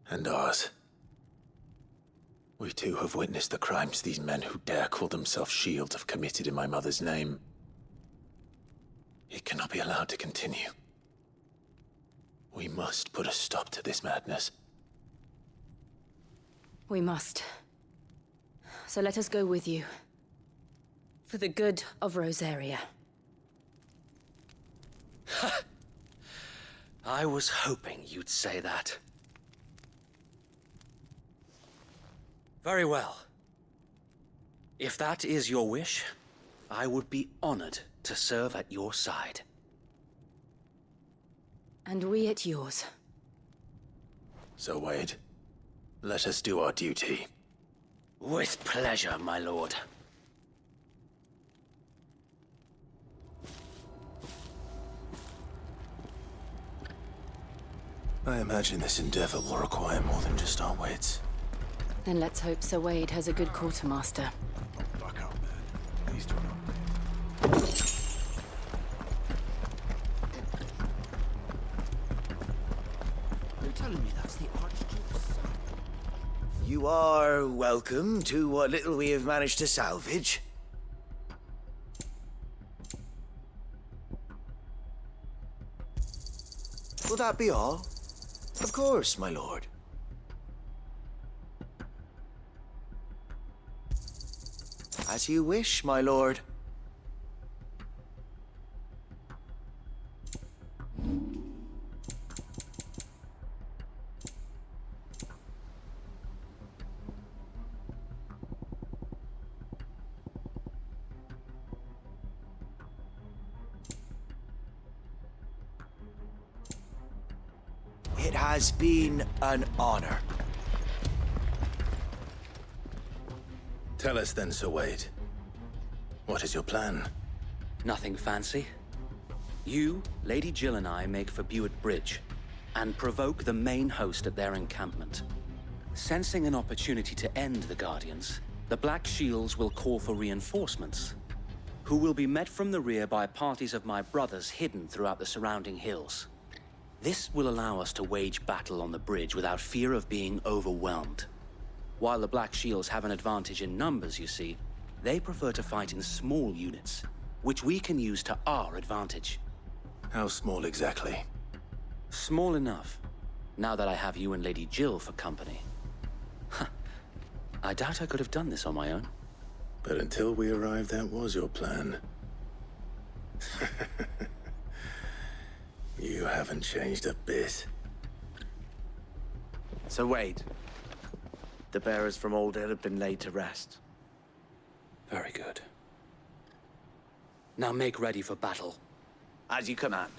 and ours. We too have witnessed the crimes these men who dare call themselves shields have committed in my mother's name. It cannot be allowed to continue. We must put a stop to this madness. We must. So let us go with you. For the good of Rosaria. I was hoping you'd say that. Very well. If that is your wish, I would be honored to serve at your side. And we at yours. So, Wade, let us do our duty. With pleasure, my lord. I imagine this endeavor will require more than just our wits. Then let's hope Sir Wade has a good quartermaster. Back up, man. Please join up. You're telling me that's the Archduke's son? You are welcome to what little we have managed to salvage. Will that be all? Of course, my lord. As you wish, my lord. It has been an honor. Tell us then, Sir Wade. What is your plan? Nothing fancy. You, Lady Jill and I make for Buett Bridge and provoke the main host at their encampment. Sensing an opportunity to end the Guardians, the Black Shields will call for reinforcements, who will be met from the rear by parties of my brothers hidden throughout the surrounding hills. This will allow us to wage battle on the bridge without fear of being overwhelmed. While the Black Shields have an advantage in numbers, you see, they prefer to fight in small units, which we can use to our advantage. How small exactly? Small enough, now that I have you and Lady Jill for company. I doubt I could have done this on my own. But until we arrived, that was your plan. You haven't changed a bit. Sir Wade, the bearers from Oldale have been laid to rest. Very good. Now make ready for battle. As you command.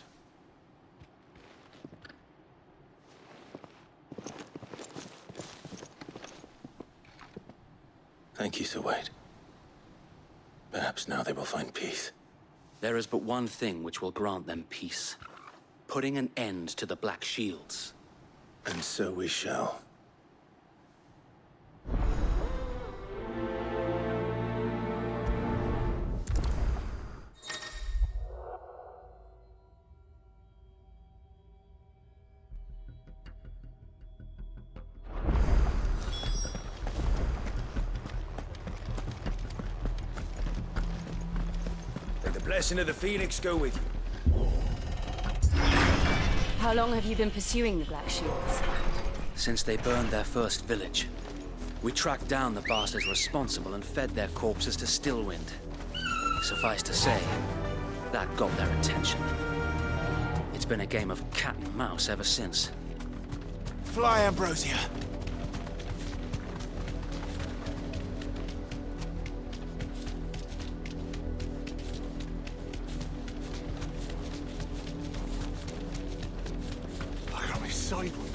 Thank you, Sir Wade. Perhaps now they will find peace. There is but one thing which will grant them peace. Putting an end to the Black Shields. And so we shall. May the blessing of the Phoenix go with you. How long have you been pursuing the Black Shields? Since they burned their first village. We tracked down the bastards responsible and fed their corpses to Stillwind. Suffice to say, that got their attention. It's been a game of cat and mouse ever since. Fly, Ambrosia. Sideways.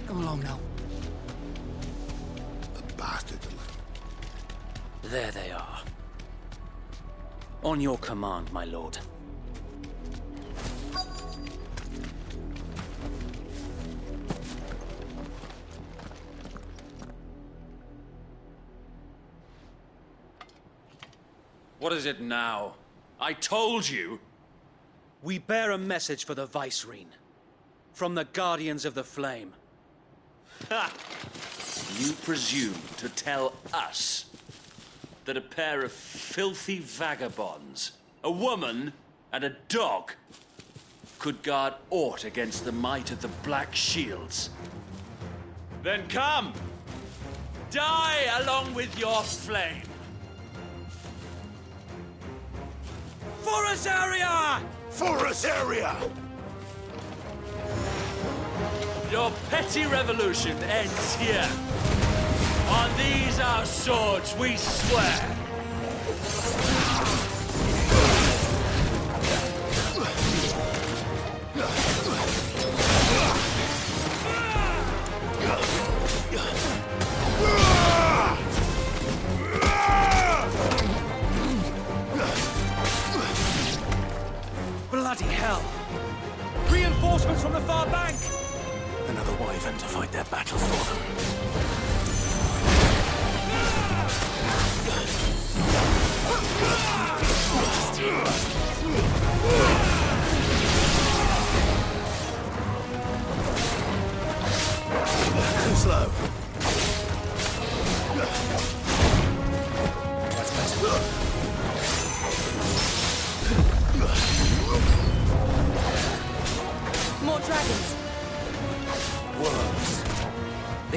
Go along now. The bastards. There they are. On your command, my lord. What is it now? I told you! We bear a message for the Vicereine. From the Guardians of the Flame. Ha! You presume to tell us that a pair of filthy vagabonds, a woman and a dog, could guard aught against the might of the Black Shields? Then come! Die along with your flame! For Azaria! For Azaria! Your petty revolution ends here. On these our swords we swear. Bloody hell! Reinforcements from the far bank!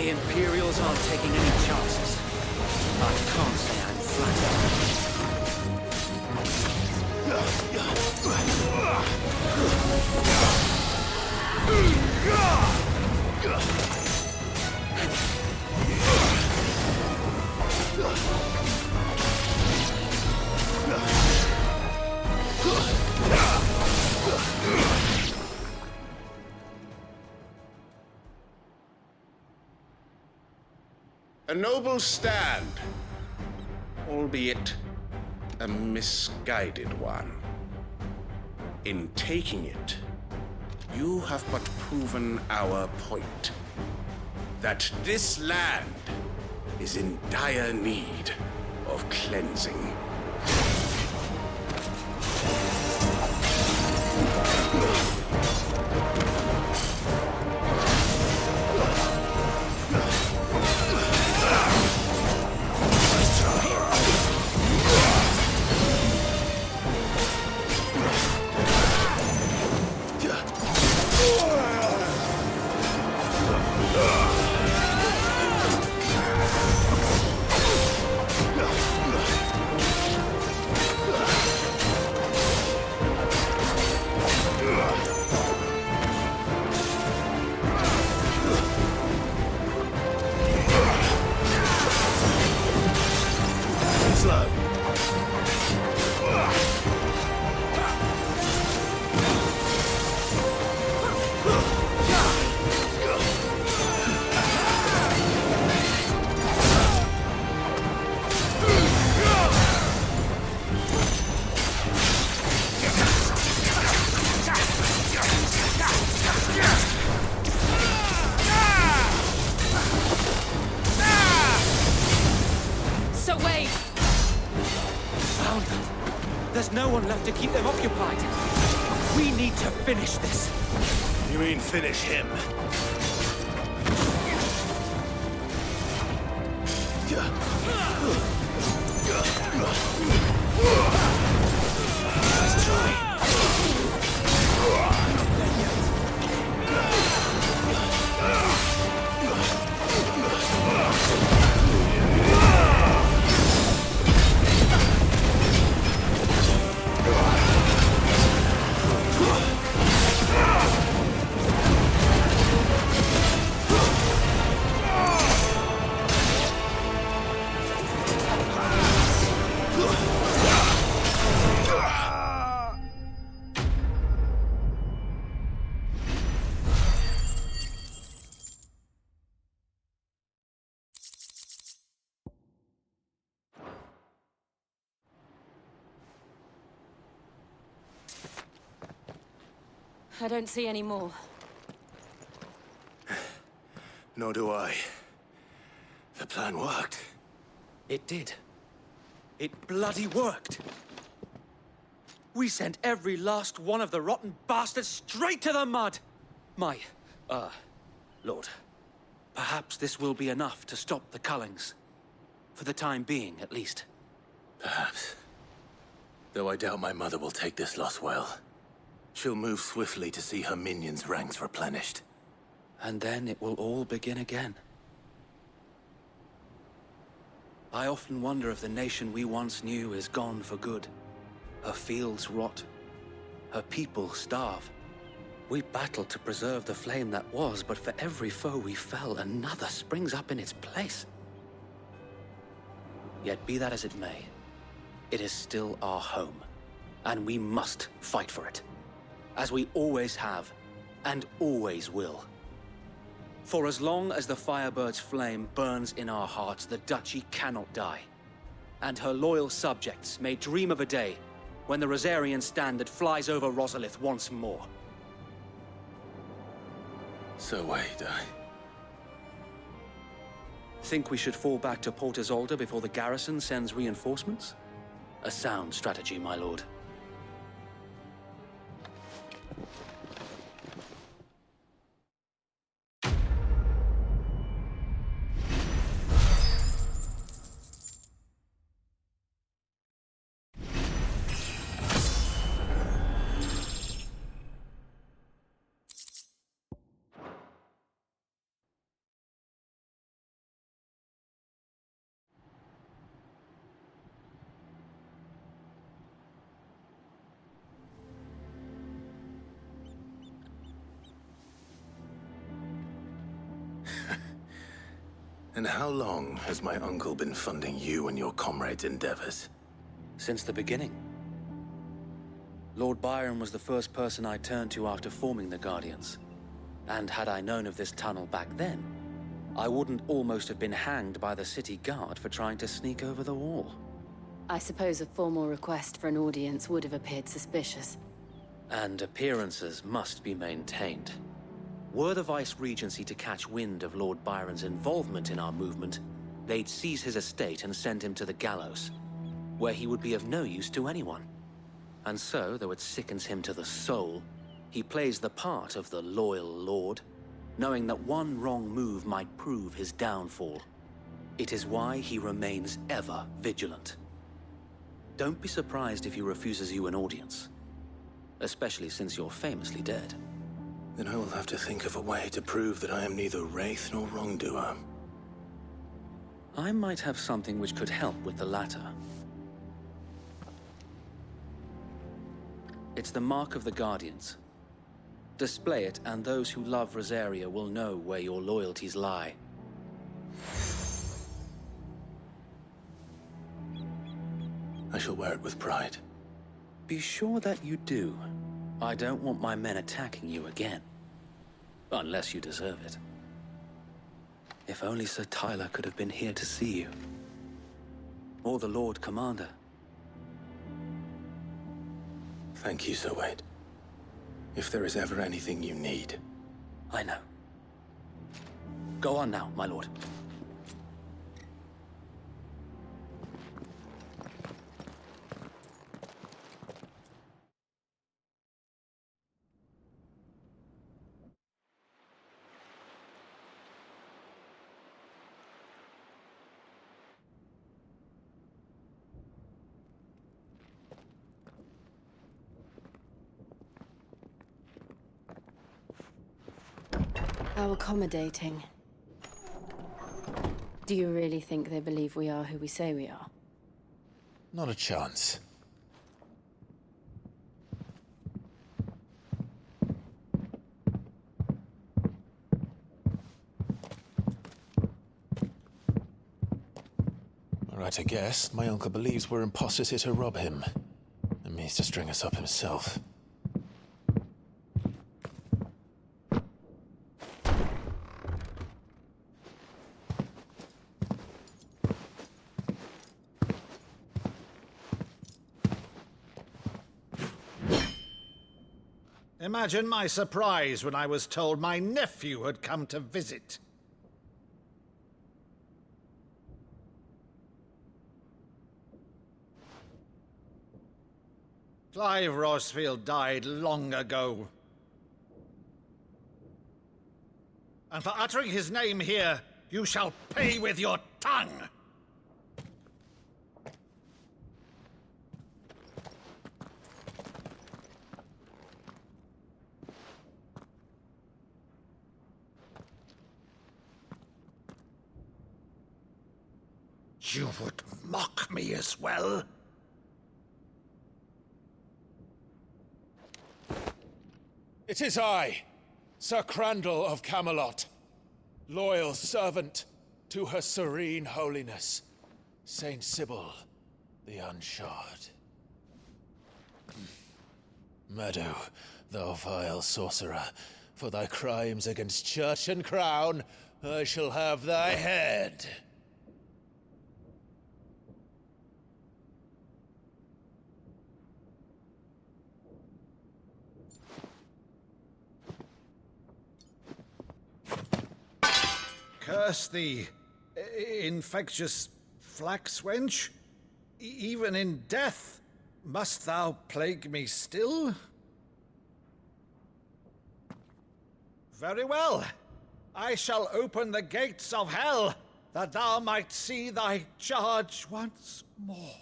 The Imperials aren't taking any chances. I can't say I'm flattered. A noble stand, albeit a misguided one. In taking it, you have but proven our point, that this land is in dire need of cleansing. No one left to keep them occupied. We need to finish this. You mean finish him? Nice try. I don't see any more. Nor do I. The plan worked. It did. It bloody worked. We sent every last one of the rotten bastards straight to the mud! My, Lord, perhaps this will be enough to stop the Cullings. For the time being, at least. Perhaps. Though I doubt my mother will take this loss well. She'll move swiftly to see her minions' ranks replenished. And then it will all begin again. I often wonder if the nation we once knew is gone for good. Her fields rot. Her people starve. We battled to preserve the flame that was, but for every foe we fell, another springs up in its place. Yet be that as it may, it is still our home, and we must fight for it. As we always have, and always will. For as long as the Firebird's flame burns in our hearts, the Duchy cannot die. And her loyal subjects may dream of a day when the Rosarian standard flies over Rosalith once more. So wait, Think we should fall back to Port Isolde before the garrison sends reinforcements? A sound strategy, my lord. And how long has my uncle been funding you and your comrades' endeavors? Since the beginning. Lord Byron was the first person I turned to after forming the Guardians. And had I known of this tunnel back then, I wouldn't almost have been hanged by the city guard for trying to sneak over the wall. I suppose a formal request for an audience would have appeared suspicious. And appearances must be maintained. Were the Vice-Regency to catch wind of Lord Byron's involvement in our movement, they'd seize his estate and send him to the gallows, where he would be of no use to anyone. And so, though it sickens him to the soul, he plays the part of the loyal lord, knowing that one wrong move might prove his downfall. It is why he remains ever vigilant. Don't be surprised if he refuses you an audience, especially since you're famously dead. Then I will have to think of a way to prove that I am neither wraith nor wrongdoer. I might have something which could help with the latter. It's the mark of the Guardians. Display it, and those who love Rosaria will know where your loyalties lie. I shall wear it with pride. Be sure that you do. I don't want my men attacking you again. Unless you deserve it. If only Sir Tyler could have been here to see you. Or the Lord Commander. Thank you, Sir Wade. If there is ever anything you need. I know. Go on now, my lord. How accommodating. Do you really think they believe we are who we say we are? Not a chance. Right, I guess. My uncle believes we're imposters here to rob him. And means to string us up himself. Imagine my surprise when I was told my nephew had come to visit. Clive Rosfield died long ago. And for uttering his name here, you shall pay with your tongue! You would mock me as well? It is I, Sir Crandall of Camelot, loyal servant to Her Serene Holiness, Saint Sybil the Unshod. Meadow, thou vile sorcerer, for thy crimes against church and crown, I shall have thy head. Curse thee, infectious flax wench. Even in death, must thou plague me still? Very well. I shall open the gates of hell, that thou might see thy charge once more.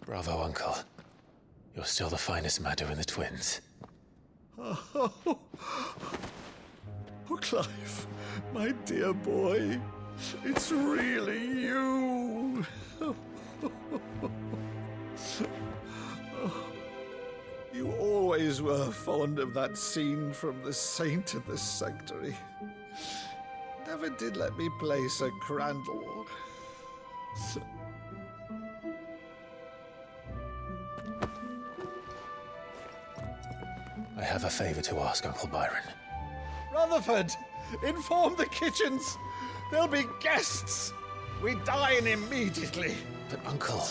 Bravo, Uncle. You're still the finest Maddo in the twins. Oh, Clive, my dear boy, it's really you. You always always were fond of that scene from The Saint and the Sanctuary. Never did let me play Sir Crandall. I have a favor to ask, Uncle Byron. Rutherford, inform the kitchens. There'll be guests. We dine immediately. But, Uncle...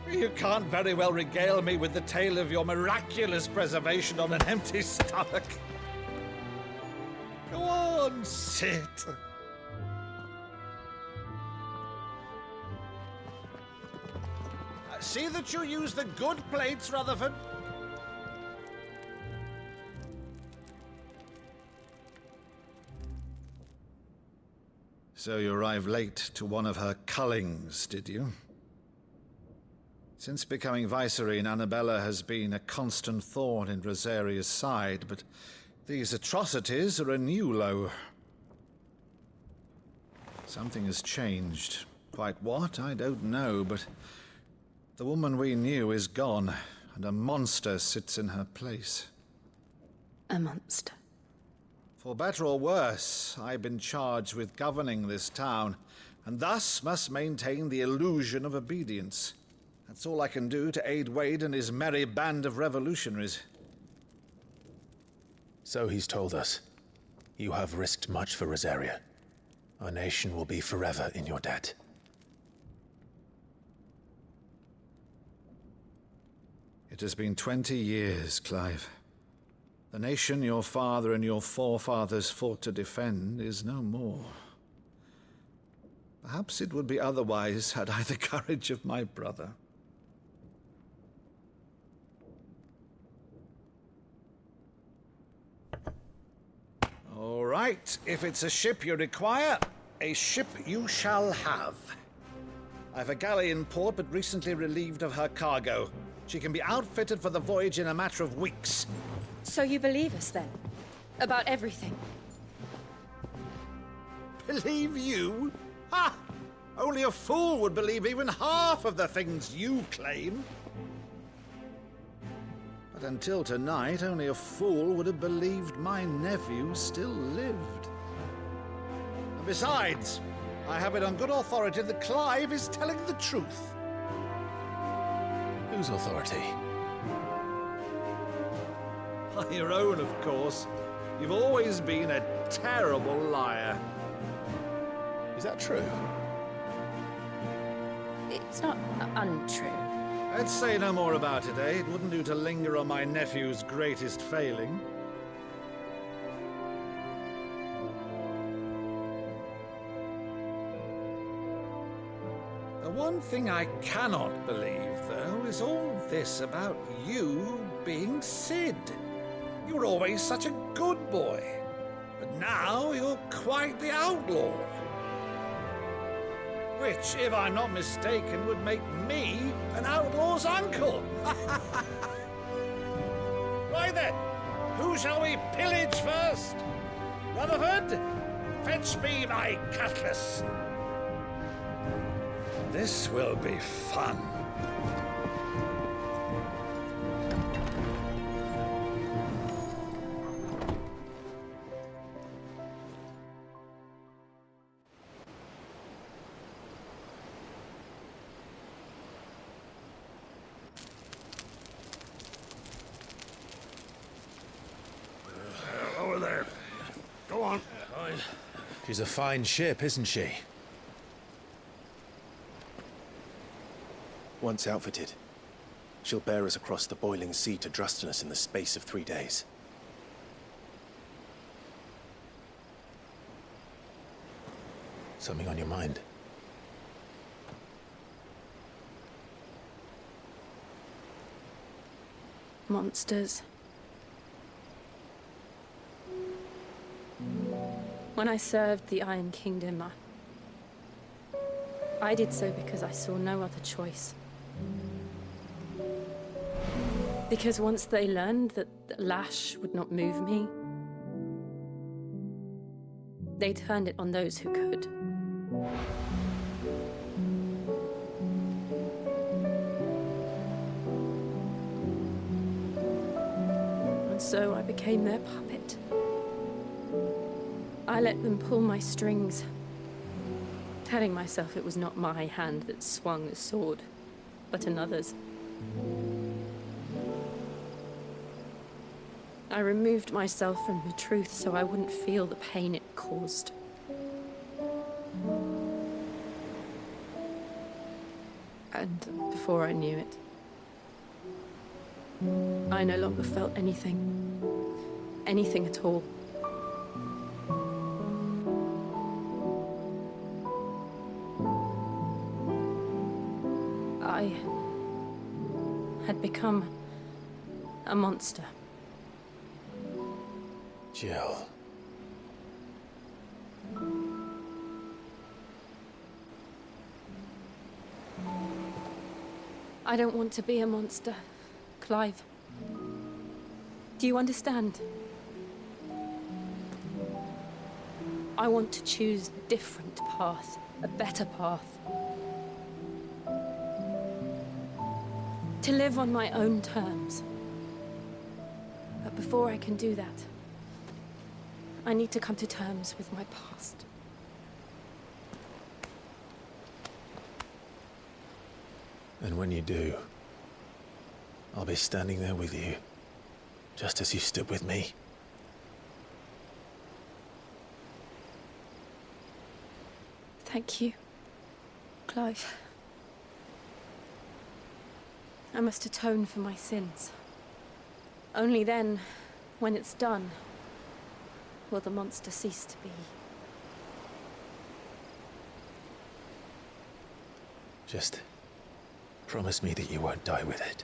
You can't very well regale me with the tale of your miraculous preservation on an empty stomach. Go on, sit. See that you use the good plates, Rutherford. So you arrived late to one of her cullings, did you? Since becoming Vicereine, Annabella has been a constant thorn in Rosaria's side, but these atrocities are a new low. Something has changed. Quite what, I don't know, but the woman we knew is gone, and a monster sits in her place. A monster? For better or worse, I've been charged with governing this town, and thus must maintain the illusion of obedience. That's all I can do to aid Wade and his merry band of revolutionaries. So he's told us. You have risked much for Rosaria. Our nation will be forever in your debt. It has been 20 years, Clive. The nation your father and your forefathers fought to defend is no more. Perhaps it would be otherwise had I the courage of my brother. All right, if it's a ship you require, a ship you shall have. I've a galley in port, but recently relieved of her cargo. She can be outfitted for the voyage in a matter of weeks. So you believe us, then? About everything? Believe you? Ha! Only a fool would believe even half of the things you claim. But until tonight, only a fool would have believed my nephew still lived. And besides, I have it on good authority that Clive is telling the truth. Whose authority? By your own, of course. You've always been a terrible liar. Is that true? It's not untrue. Let's say no more about it, eh? It wouldn't do to linger on my nephew's greatest failing. The one thing I cannot believe, though, is all this about you being Sid. You were always such a good boy, but now you're quite the outlaw. Which, if I'm not mistaken, would make me an outlaw's uncle. Right then, who shall we pillage first? Rutherford, fetch me my cutlass. This will be fun. Over there. Go on. She's a fine ship, isn't she? Once outfitted, she'll bear us across the boiling sea to Drustinus in the space of 3 days. Something on your mind? Monsters. When I served the Iron Kingdom, I did so because I saw no other choice. Because once they learned that Lash would not move me, they turned it on those who could. so I became their puppet. I let them pull my strings, telling myself it was not my hand that swung the sword, but another's. I removed myself from the truth so I wouldn't feel the pain it caused. And before I knew it, I no longer felt anything. Anything at all. I had become a monster. Jill. I don't want to be a monster, Clive. Do you understand? I want to choose a different path, a better path. To live on my own terms. But before I can do that, I need to come to terms with my past. And when you do, I'll be standing there with you, just as you stood with me. Thank you, Clive. I must atone for my sins. Only then, when it's done, will the monster cease to be. Just promise me that you won't die with it.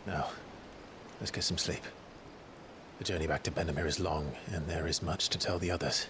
Now, let's get some sleep. The journey back to Benamir is long, and there is much to tell the others.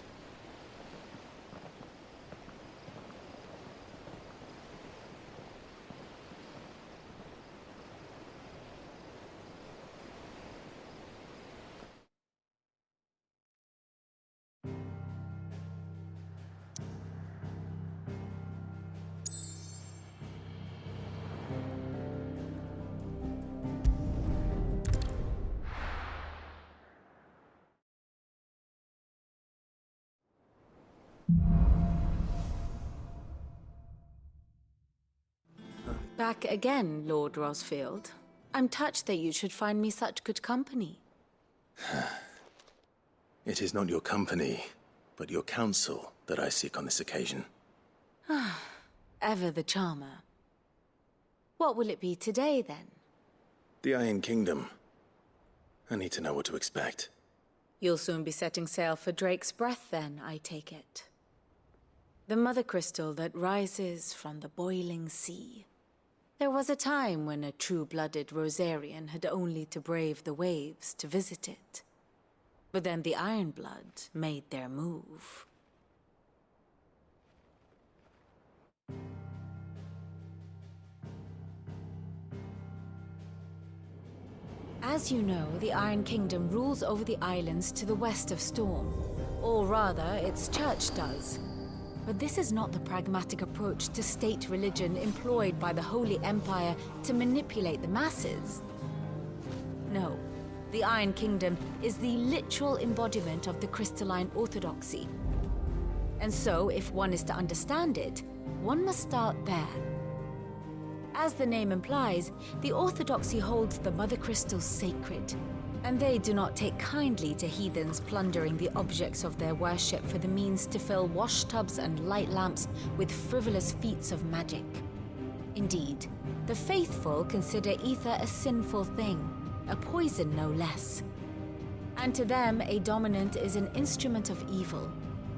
Back again, Lord Rosfield. I'm touched that you should find me such good company. It is not your company, but your counsel that I seek on this occasion. Ever the charmer. What will it be today, then? The Iron Kingdom. I need to know what to expect. You'll soon be setting sail for Drake's Breath, then, I take it. The mother crystal that rises from the boiling sea. There was a time when a true-blooded Rosarian had only to brave the waves to visit it. But then the Ironblood made their move. As you know, the Iron Kingdom rules over the islands to the west of Storm. Or rather, its church does. But this is not the pragmatic approach to state religion employed by the Holy Empire to manipulate the masses. No, the Iron Kingdom is the literal embodiment of the crystalline orthodoxy. And so, if one is to understand it, one must start there. As the name implies, the orthodoxy holds the Mother Crystals sacred, and they do not take kindly to heathens plundering the objects of their worship for the means to fill washtubs and light lamps with frivolous feats of magic. Indeed, the faithful consider ether a sinful thing, a poison no less. And to them, a dominant is an instrument of evil,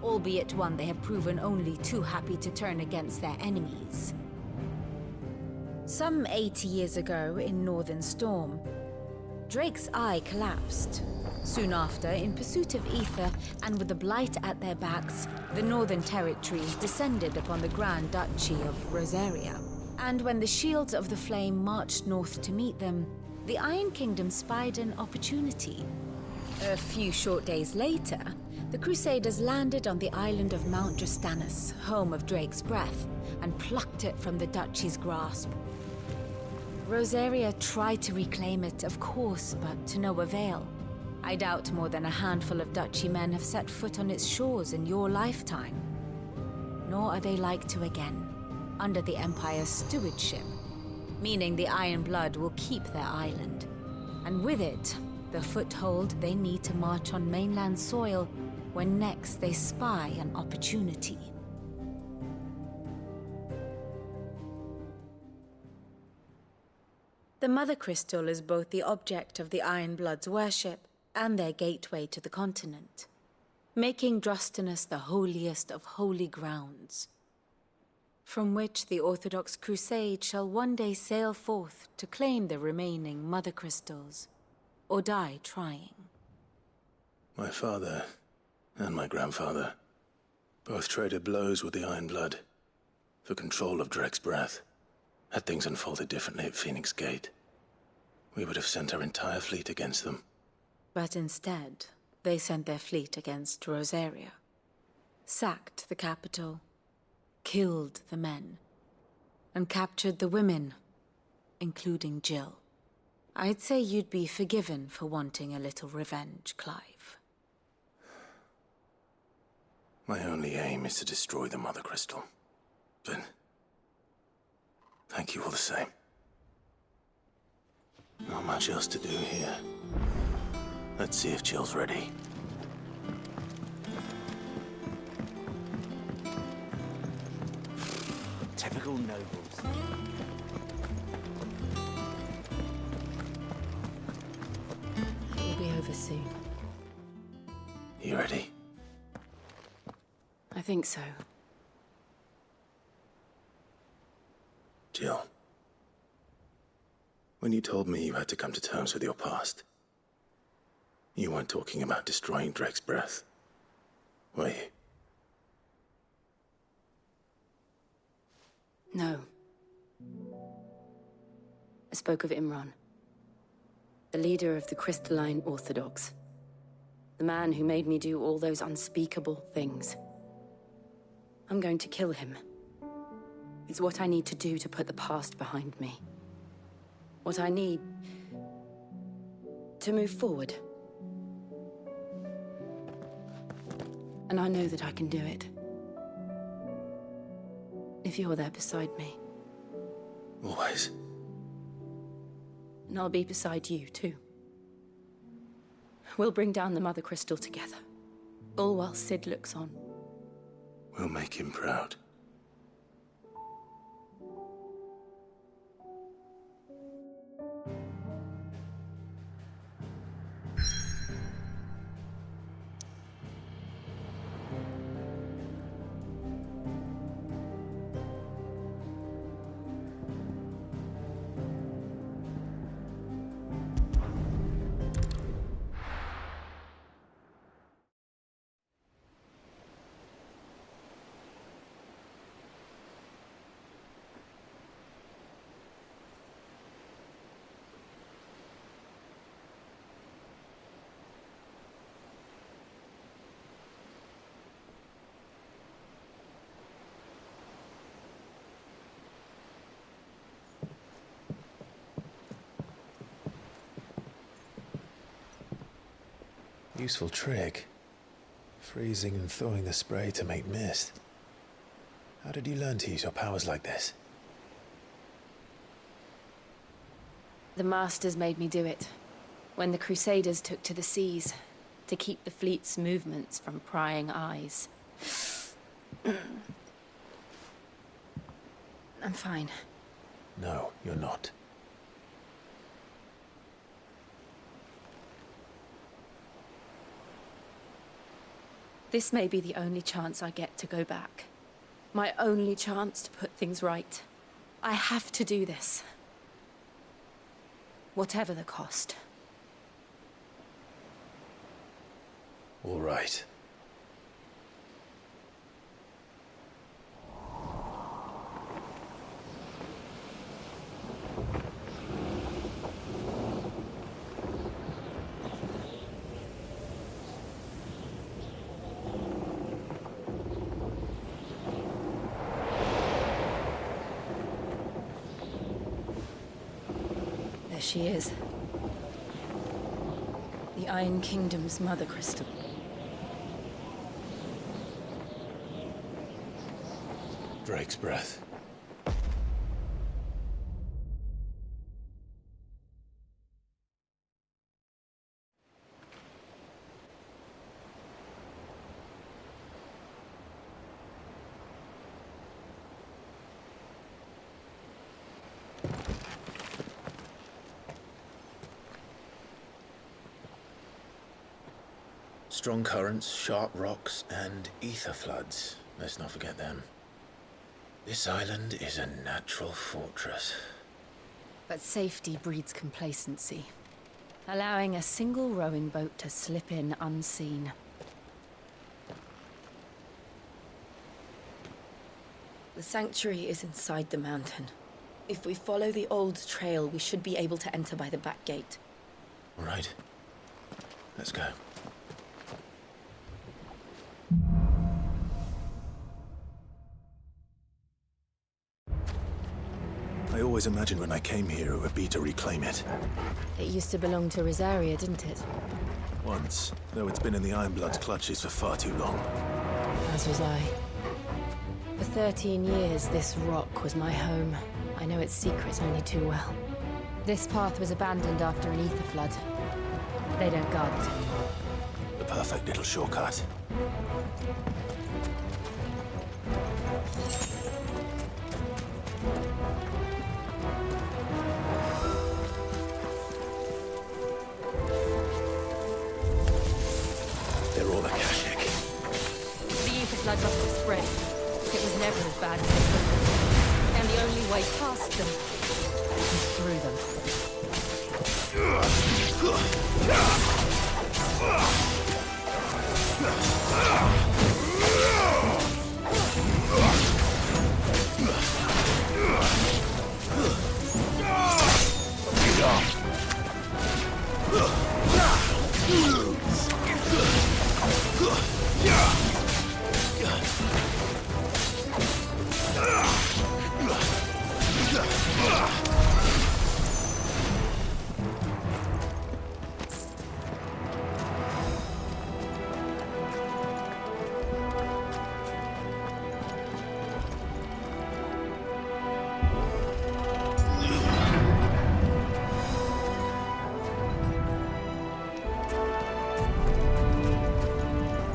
albeit one they have proven only too happy to turn against their enemies. Some 80 years ago in Northern Storm, Drake's eye collapsed. Soon after, in pursuit of ether and with the Blight at their backs, the Northern Territories descended upon the Grand Duchy of Rosaria. And when the Shields of the Flame marched north to meet them, the Iron Kingdom spied an opportunity. A few short days later, the Crusaders landed on the island of Mount Drastanus, home of Drake's Breath, and plucked it from the Duchy's grasp. Rosaria tried to reclaim it, of course, but to no avail. I doubt more than a handful of duchy men have set foot on its shores in your lifetime. Nor are they like to again, under the Empire's stewardship, meaning the Iron Blood will keep their island. And with it, the foothold they need to march on mainland soil when next they spy an opportunity. The Mother Crystal is both the object of the Iron Blood's worship and their gateway to the continent, making Drostanus the holiest of holy grounds, from which the Orthodox Crusade shall one day sail forth to claim the remaining Mother Crystals, or die trying. My father and my grandfather both traded blows with the Iron Blood for control of Drek's breath. Had things unfolded differently at Phoenix Gate, we would have sent our entire fleet against them. But instead, they sent their fleet against Rosaria, sacked the capital, killed the men, and captured the women, including Jill. I'd say you'd be forgiven for wanting a little revenge, Clive. My only aim is to destroy the Mother Crystal. But thank you all the same. Not much else to do here. Let's see if Jill's ready. Typical nobles. It will be over soon. You ready? I think so. Jill, when you told me you had to come to terms with your past, you weren't talking about destroying Drek's breath, were you? No. I spoke of Imran, the leader of the Crystalline Orthodox. The man who made me do all those unspeakable things. I'm going to kill him. It's what I need to do to put the past behind me. What I need to move forward. And I know that I can do it. If you're there beside me. Always. And I'll be beside you, too. We'll bring down the Mother Crystal together. All while Sid looks on. We'll make him proud. Useful trick. Freezing and thawing the spray to make mist. How did you learn to use your powers like this? The Masters made me do it. When the Crusaders took to the seas, to keep the fleet's movements from prying eyes. I'm fine. No, you're not. This may be the only chance I get to go back. My only chance to put things right. I have to do this. Whatever the cost. All right. she is. The Iron Kingdom's mother crystal. Drake's breath. Strong currents, sharp rocks, and ether floods. Let's not forget them. This island is a natural fortress. But safety breeds complacency, allowing a single rowing boat to slip in unseen. The sanctuary is inside the mountain. If we follow the old trail, we should be able to enter by the back gate. All right. Let's go. I always imagined when I came here it would be to reclaim it. It used to belong to Rosaria, didn't it? Once, though it's been in the Ironblood's clutches for far too long. As was I. For 13 years, this rock was my home. I know its secrets only too well. This path was abandoned after an ether flood. They don't guard it anymore. The perfect little shortcut. They're all Akashic. The ether flood must have spread. It was never as bad as this one. And the only way past them is through them.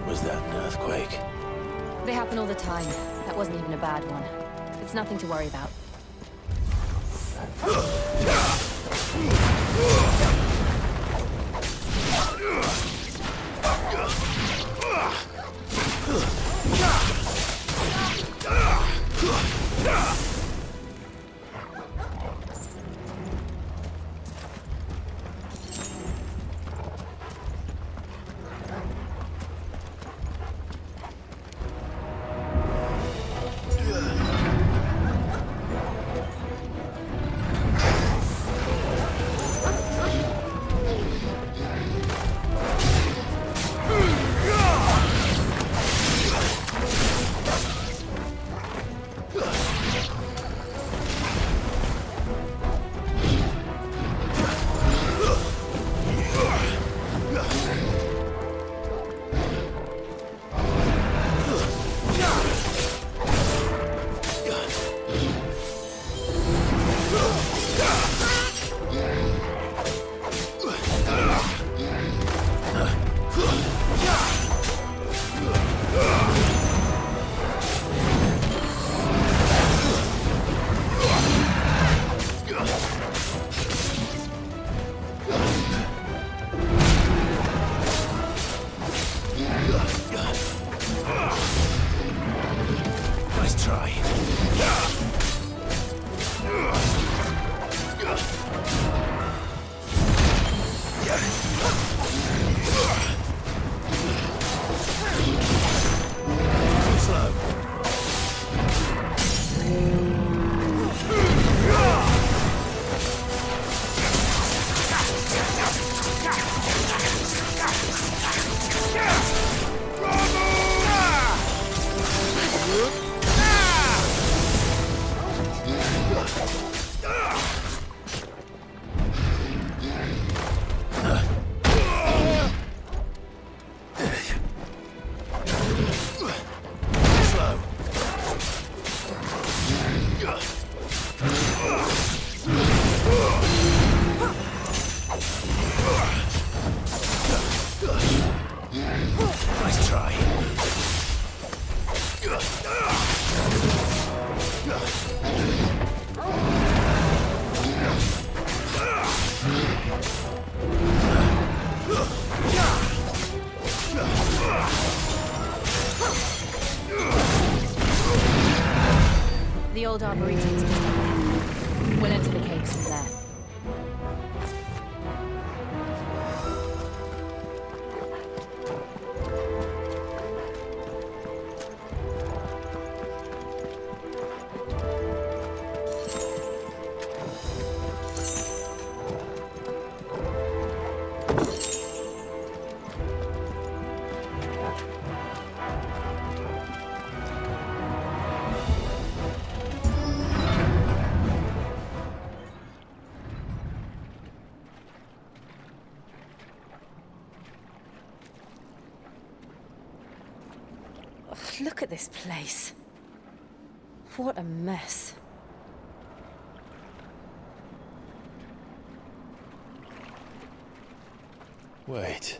Was that an earthquake? They happen all the time. That wasn't even a bad one. It's nothing to worry about. old arboretum's just up ahead. We'll enter the caves from there. Look at this place. What a mess. Wait.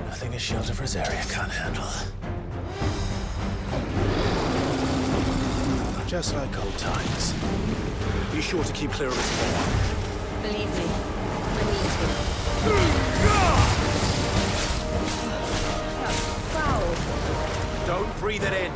Nothing a shield of Rosaria can't handle. Just like old times. Be sure to keep clear of his paw. Believe me, I mean to. That's foul. Don't breathe it in.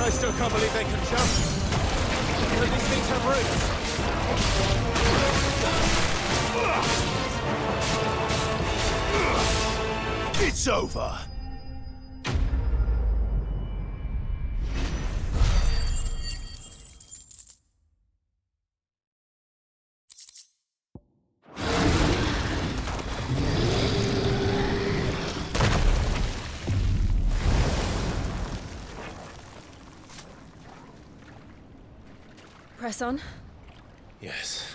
I still can't believe they can jump. Could these things have roots? It's over. Press on. Yes.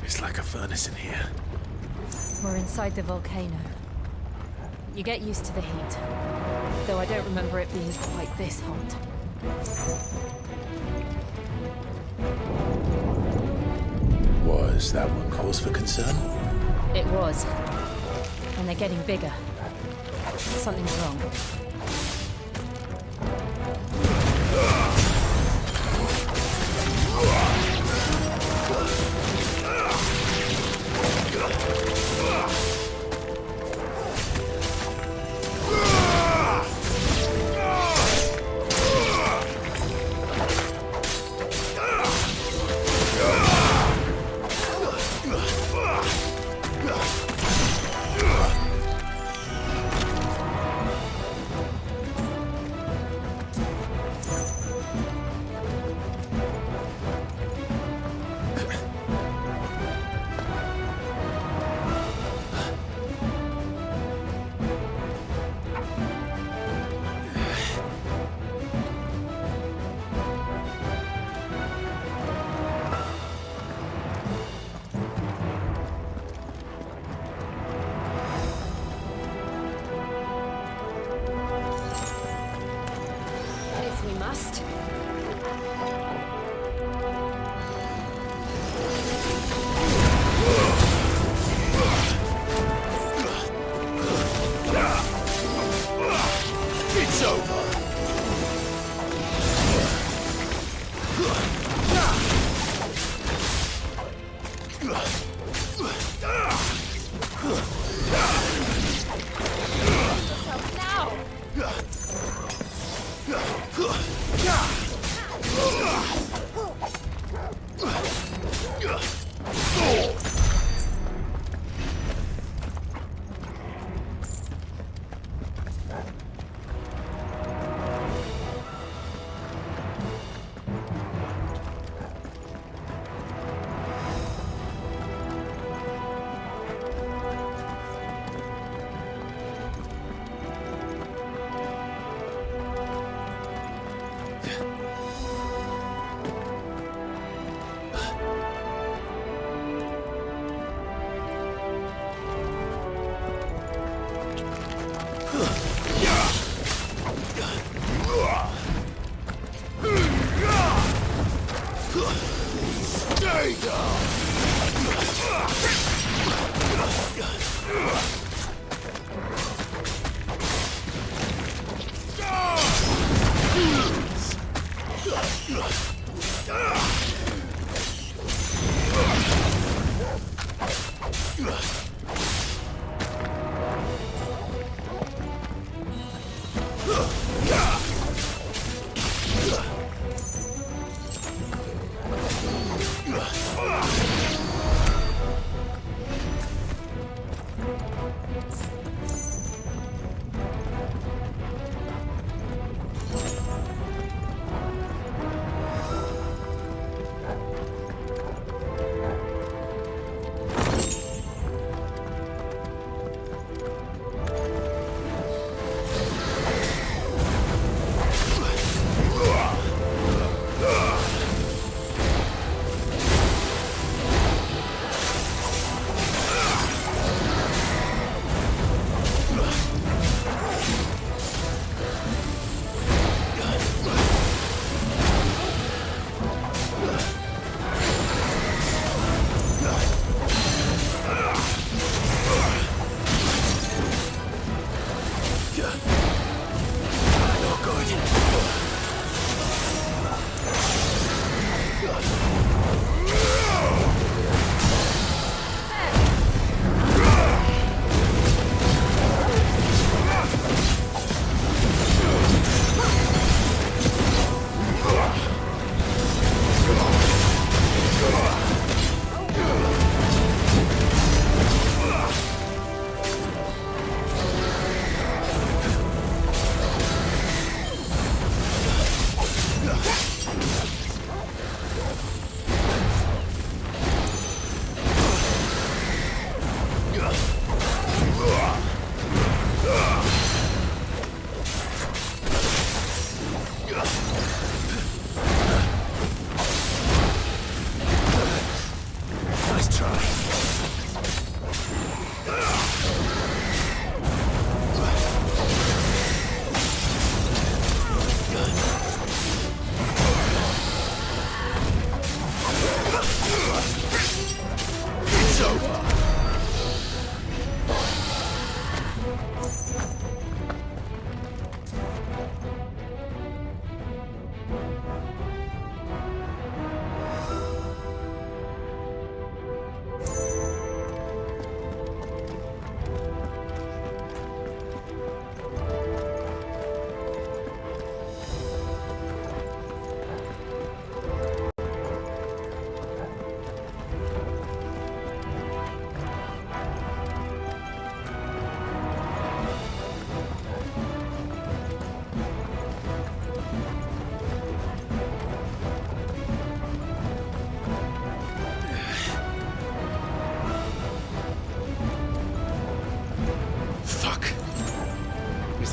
It's like a furnace in here. We're inside the volcano. You get used to the heat, though I don't remember it being quite this hot. Was that one cause for concern? It was. And they're getting bigger. Something's wrong.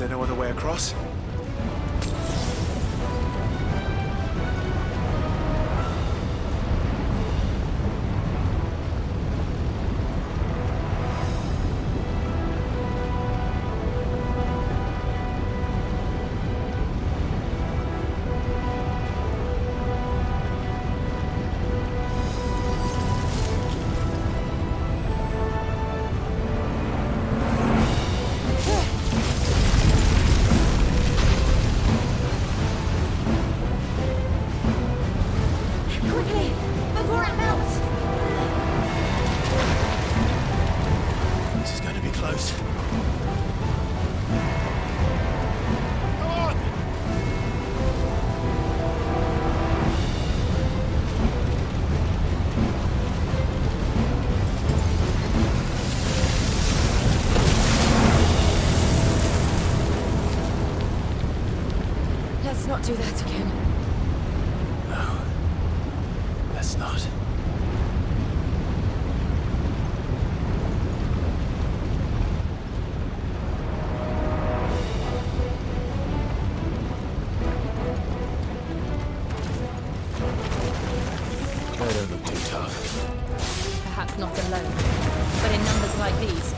there no other way across? Let's not do that again. No. Let's not. They don't look too tough. Perhaps not alone, but in numbers like these.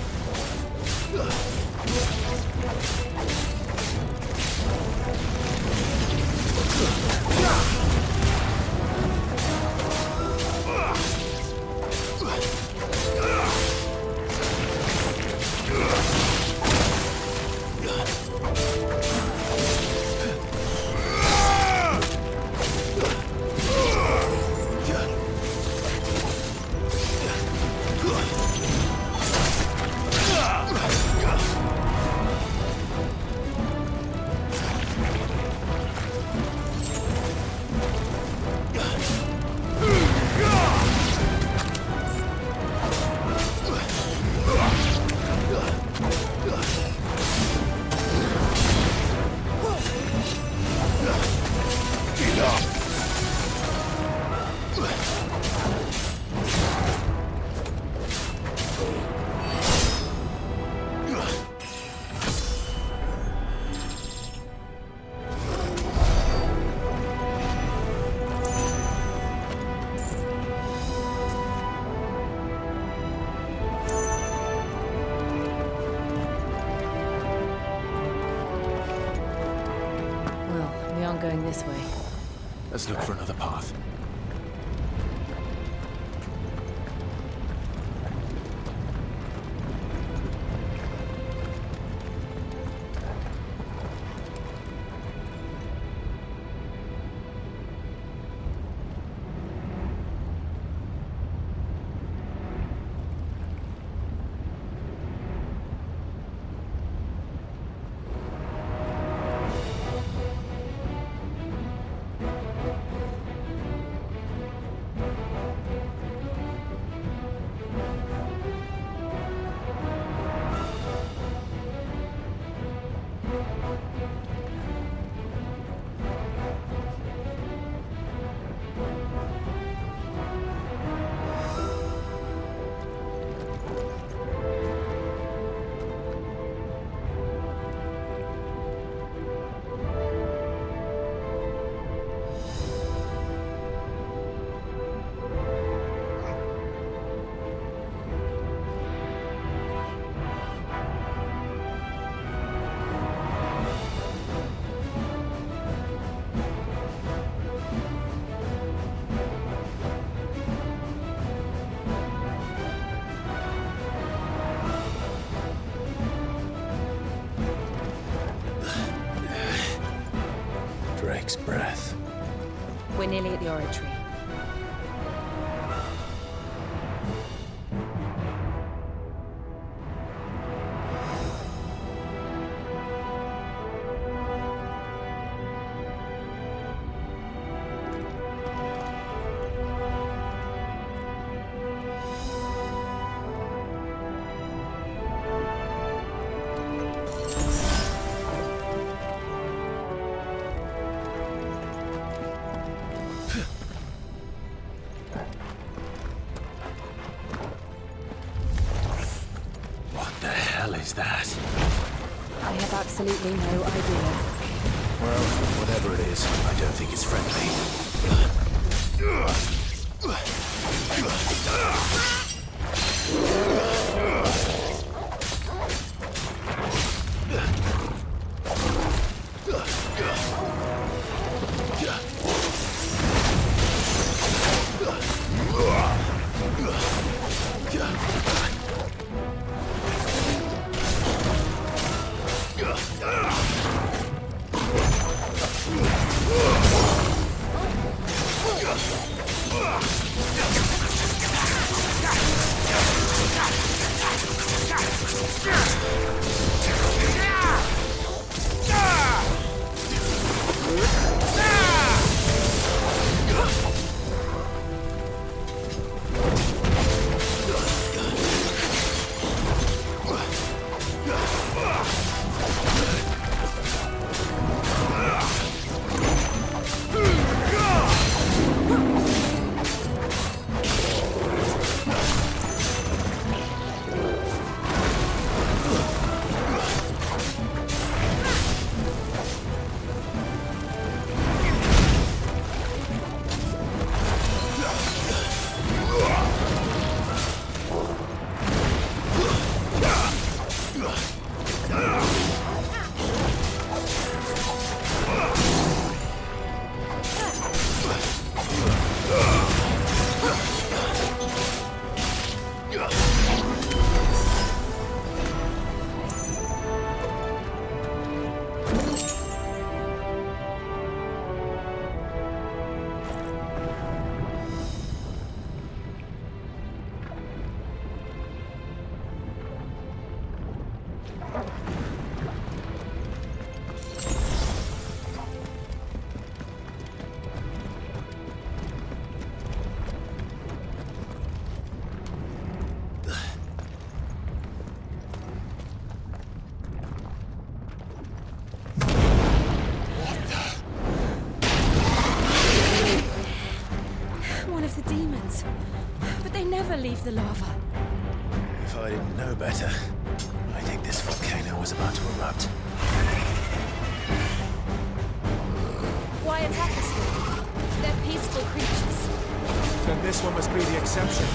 Going this way. Let's look for another path. Drake's breath. We're nearly at the oratory. What the hell is that? I have absolutely no idea. Well, whatever it is, I don't think it's friendly. Leave the lava. If I didn't know better, I think this volcano was about to erupt. Why attack us then? They're peaceful creatures. Then this one must be the exception.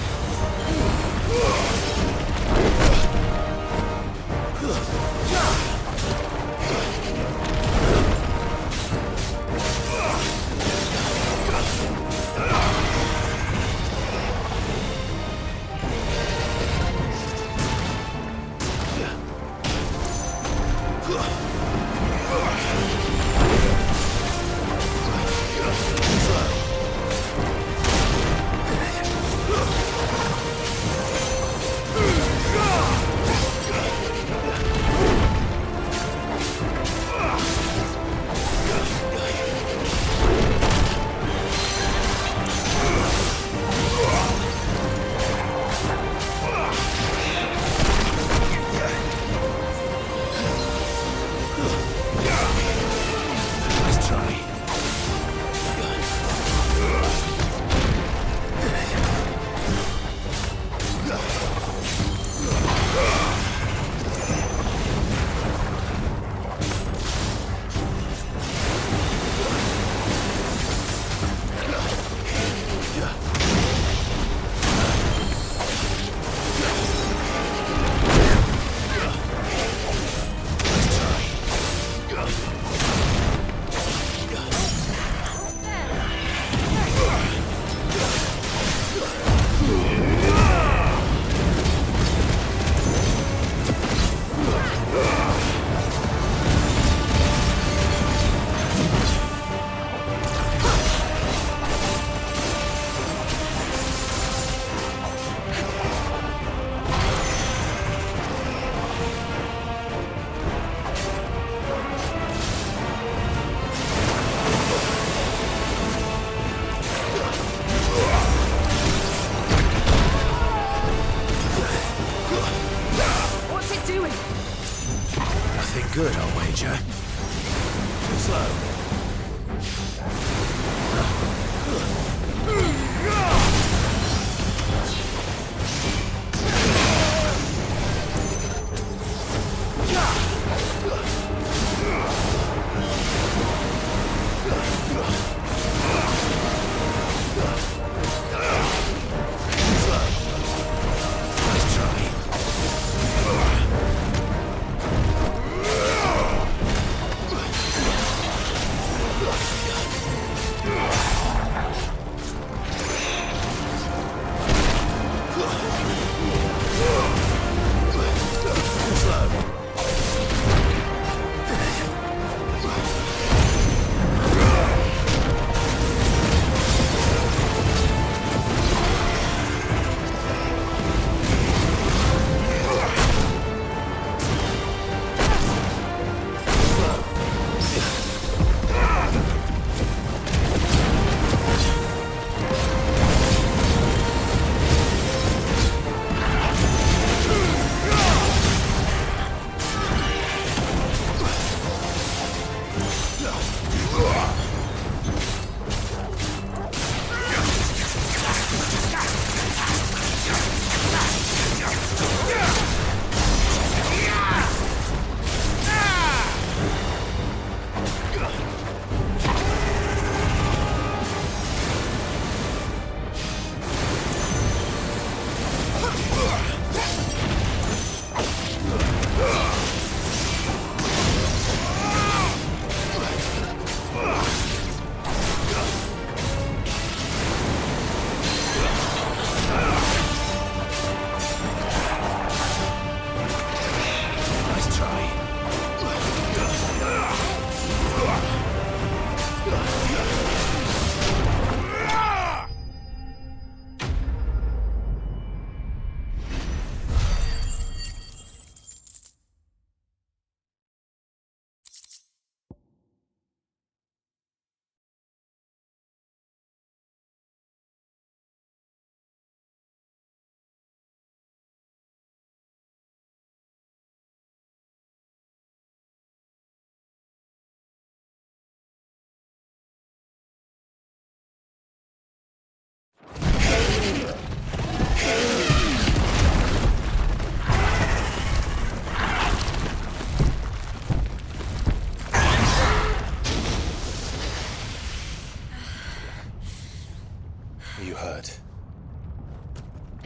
Good, I'll wager. Too slow.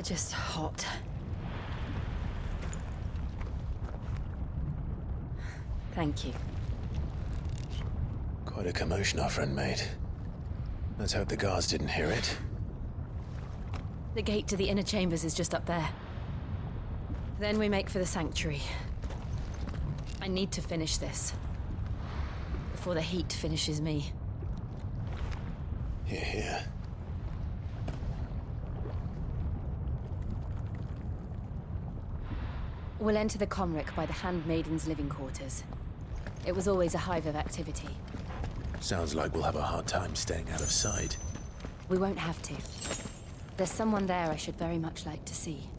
Just hot. Thank you. Quite a commotion our friend made. Let's hope the guards didn't hear it. The gate to the inner chambers is just up there. Then we make for the sanctuary. I need to finish this. Before the heat finishes me. Hear, hear. We'll enter the Comric by the Handmaiden's living quarters. It was always a hive of activity. Sounds like we'll have a hard time staying out of sight. We won't have to. There's someone there I should very much like to see.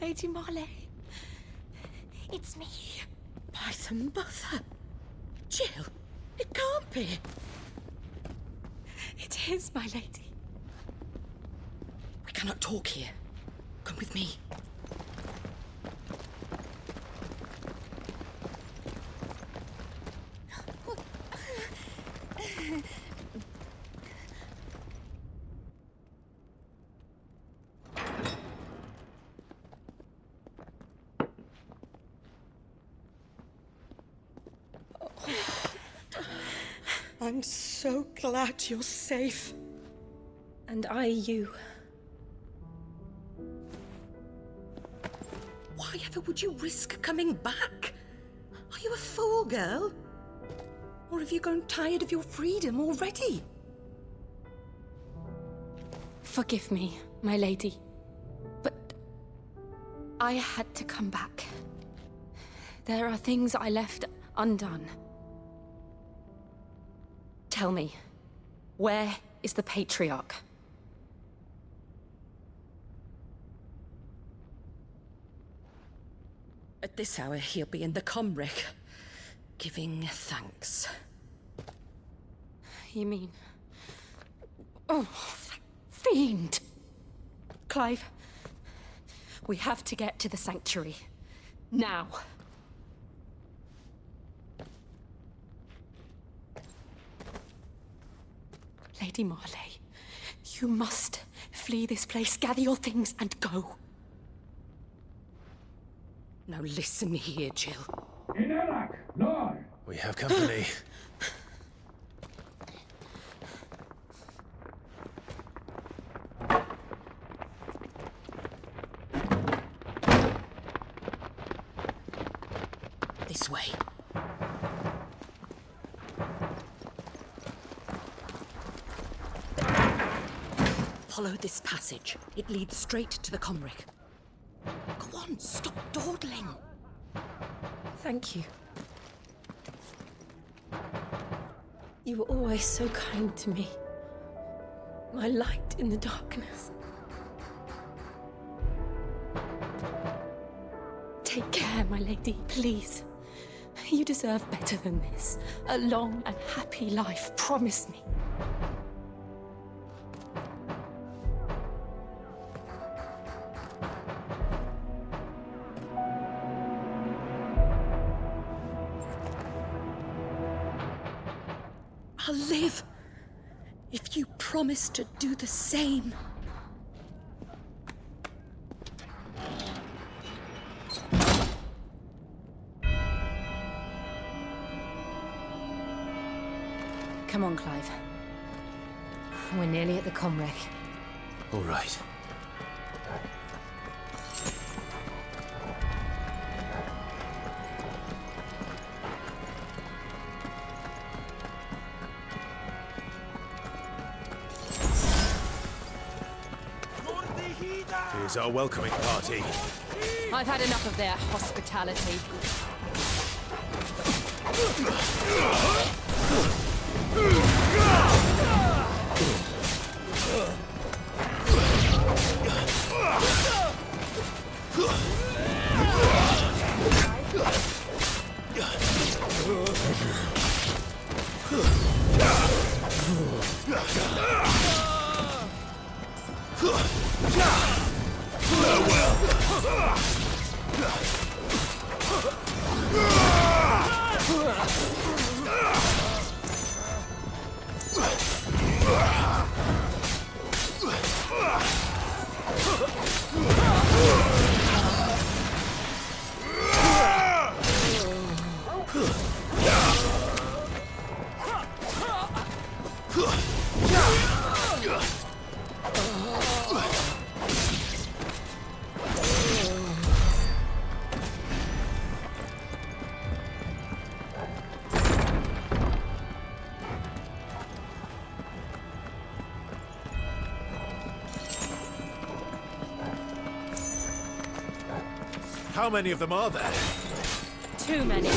Lady Marley. It's me. By the mother. Jill, it can't be. It is, my lady. We cannot talk here. Come with me. I'm so glad you're safe. And I you. Why ever would you risk coming back? Are you a fool, girl? Or have you grown tired of your freedom already? Forgive me, my lady. But I had to come back. There are things I left undone. Tell me, where is the Patriarch? At this hour, he'll be in the Comric, giving thanks. You mean... Oh, fiend! Clive, we have to get to the sanctuary. Now. Lady Marley, you must flee this place, gather your things, and go. Now listen here, Jill. We have company. This way. Follow this passage. It leads straight to the Comric. Go on, stop dawdling. Thank you. You were always so kind to me. My light in the darkness. Take care, my lady, please. You deserve better than this. A long and happy life, promise me. I'll live if you promise to do the same. Come on, Clive. We're nearly at the comwreck. All right. Here's our welcoming party. I've had enough of their hospitality. How many of them are there? Too many.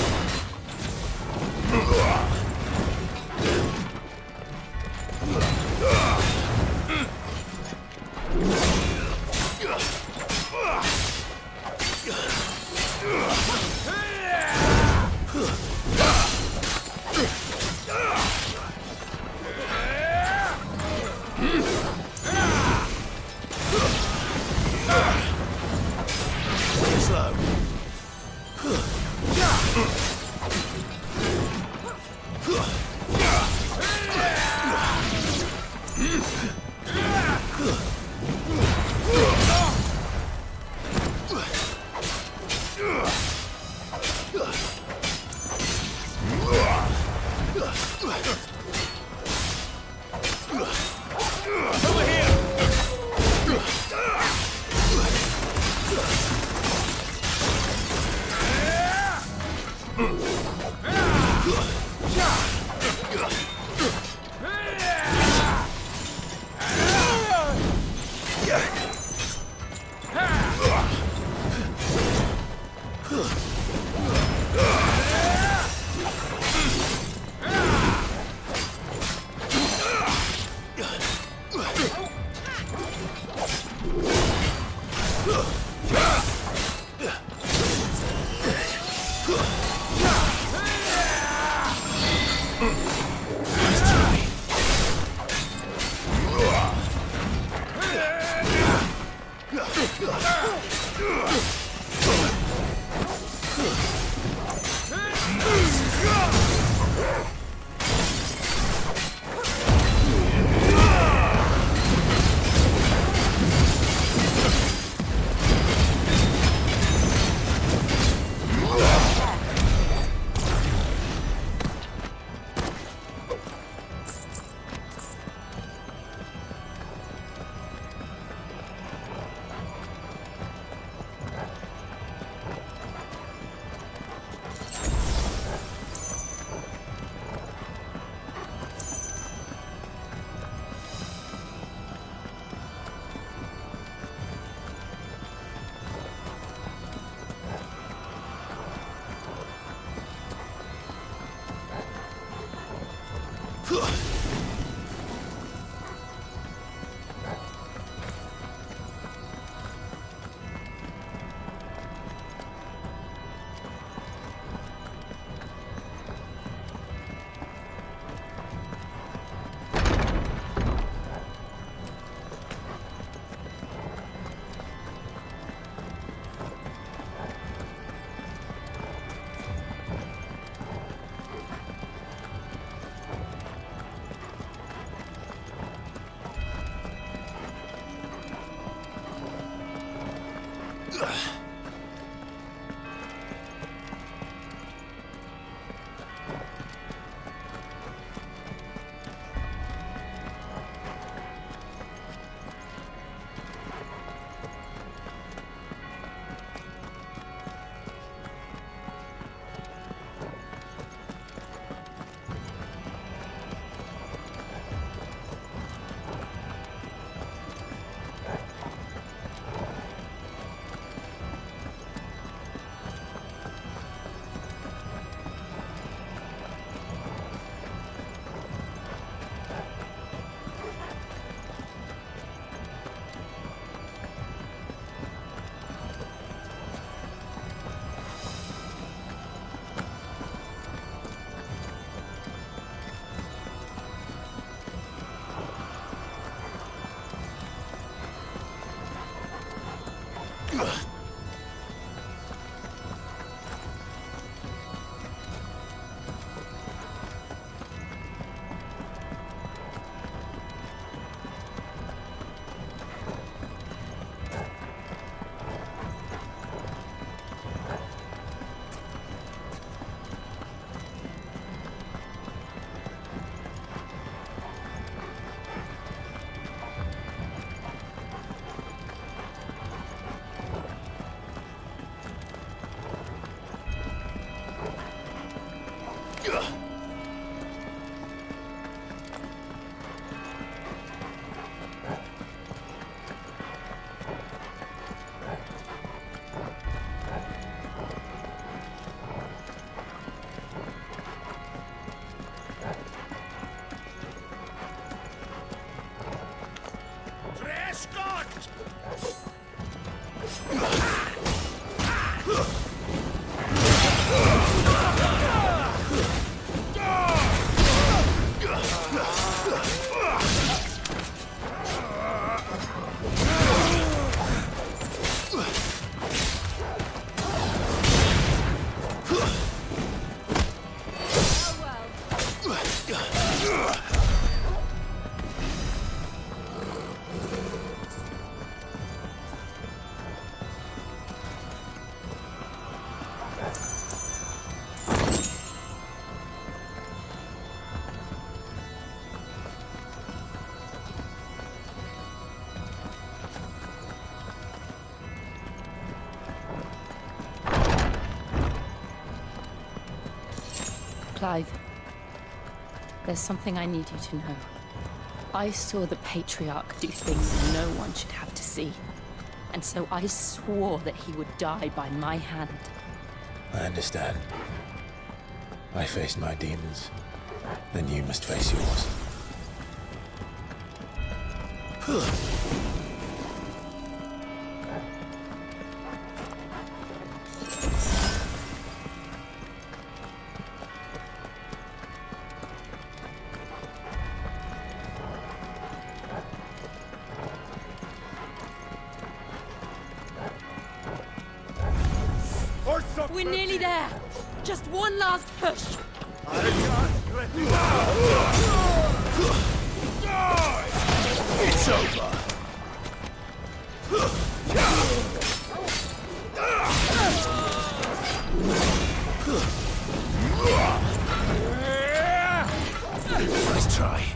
Clive, there's something I need you to know. I saw the Patriarch do things no one should have to see. And so I swore that he would die by my hand. I understand. I faced my demons. Then you must face yours. We're nearly there. Just one last push. It's over. Nice try.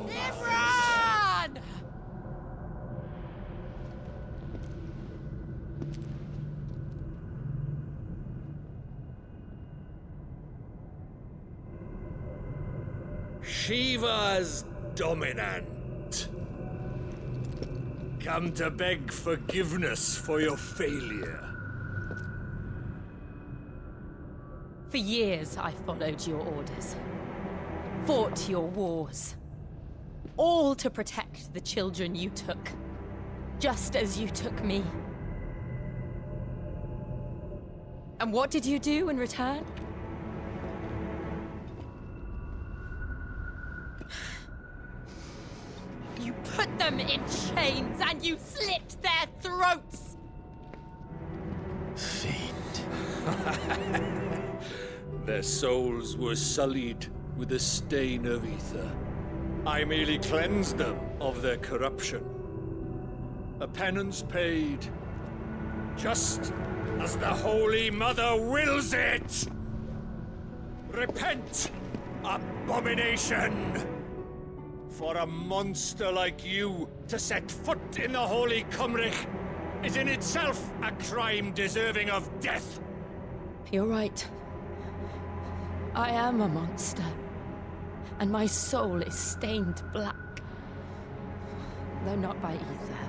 Imran! Shiva's dominant. Come to beg forgiveness for your failure. For years, I followed your orders. Fought your wars. All to protect the children you took. Just as you took me. And what did you do in return? You put them in chains and you slit their throats! Their souls were sullied with a stain of ether. I merely cleansed them of their corruption. A penance paid, just as the Holy Mother wills it! Repent, abomination! For a monster like you to set foot in the Holy Cymric is in itself a crime deserving of death. You're right. I am a monster. And my soul is stained black. Though not by ether.